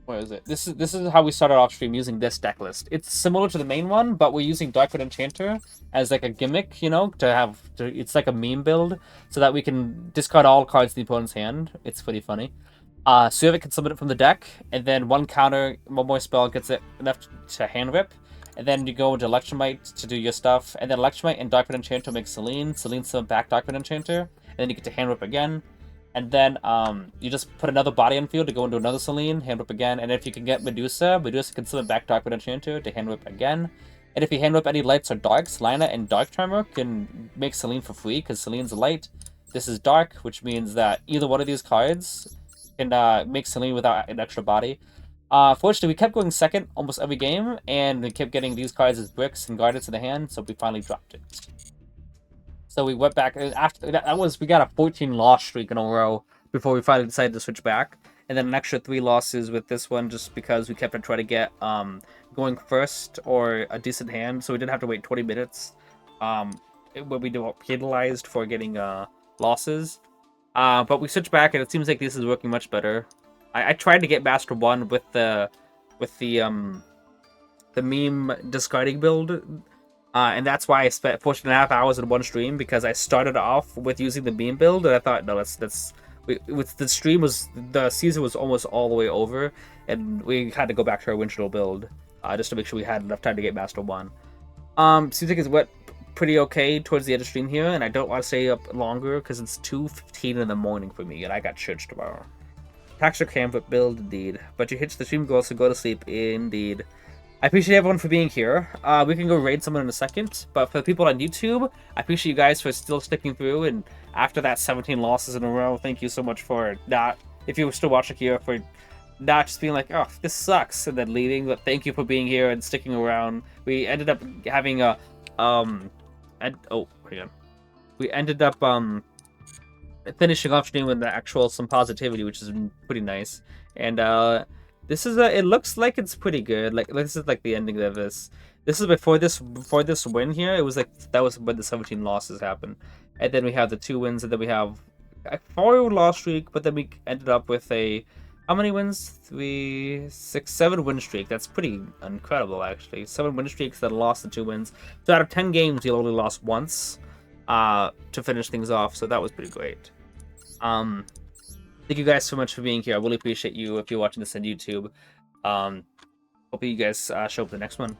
Where is it? This is how we started off stream using this deck list. It's similar to the main one, but we're using Darkwood Enchanter as like a gimmick, you know, it's like a meme build, so that we can discard all cards in the opponent's hand. It's pretty funny. Servant can summon it from the deck, and then one more spell gets it enough to hand rip, and then you go into Electromite to do your stuff, and then Electromite and Darkwood Enchanter make Celine. Celine summon back Darkwood Enchanter, and then you get to hand rip again. And then you just put another body on field to go into another Celine, hand whip again. And if you can get Medusa, Medusa can summon back Dark Red Enchanter to hand whip again. And if you hand whip any lights or darks, Lina and Dark Charmer can make Celine for free because Celine's a light. This is dark, which means that either one of these cards can make Celine without an extra body. Fortunately, we kept going second almost every game, and we kept getting these cards as bricks and guardians in the hand, so we finally dropped it. So we went back, and after that we got a 14 loss streak in a row before we finally decided to switch back. And then an extra 3 losses with this one just because we kept on trying to get going first or a decent hand, so we didn't have to wait 20 minutes when we penalized for getting losses. But we switched back, and it seems like this is working much better. I tried to get Master 1 with the meme discarding build. And that's why I spent 14.5 hours in one stream, because I started off with using the meme build, and I thought, no, the season was almost all the way over, and we had to go back to our original build just to make sure we had enough time to get Master 1. Seems like it went pretty okay towards the end of stream here, and I don't want to stay up longer because it's 2:15 in the morning for me, and I got church tomorrow. Taxer Canvas build, indeed. But you hit the stream goal, so go to sleep, indeed. I appreciate everyone for being here. We can go raid someone in a second, but for the people on YouTube, I appreciate you guys for still sticking through, and after that 17 losses in a row, thank you so much for not, if you were still watching here, for not just being like, oh, this sucks, and then leaving, but thank you for being here and sticking around. We ended up having a, we ended up, finishing off stream with the actual some positivity, which is pretty nice. And this is it looks like it's pretty good. Like this is like the ending of this. This is before this win here. It was like that was when the 17 losses happened, and then we have the 2 wins, and then we have a 4 loss streak. But then we ended up with a how many wins? 3, 6, 7 win streak. That's pretty incredible, actually. 7 win streaks that lost the 2 wins. So out of 10 games, you only lost once to finish things off. So that was pretty great. Thank you guys so much for being here. I really appreciate you if you're watching this on YouTube. Hope you guys show up the next one.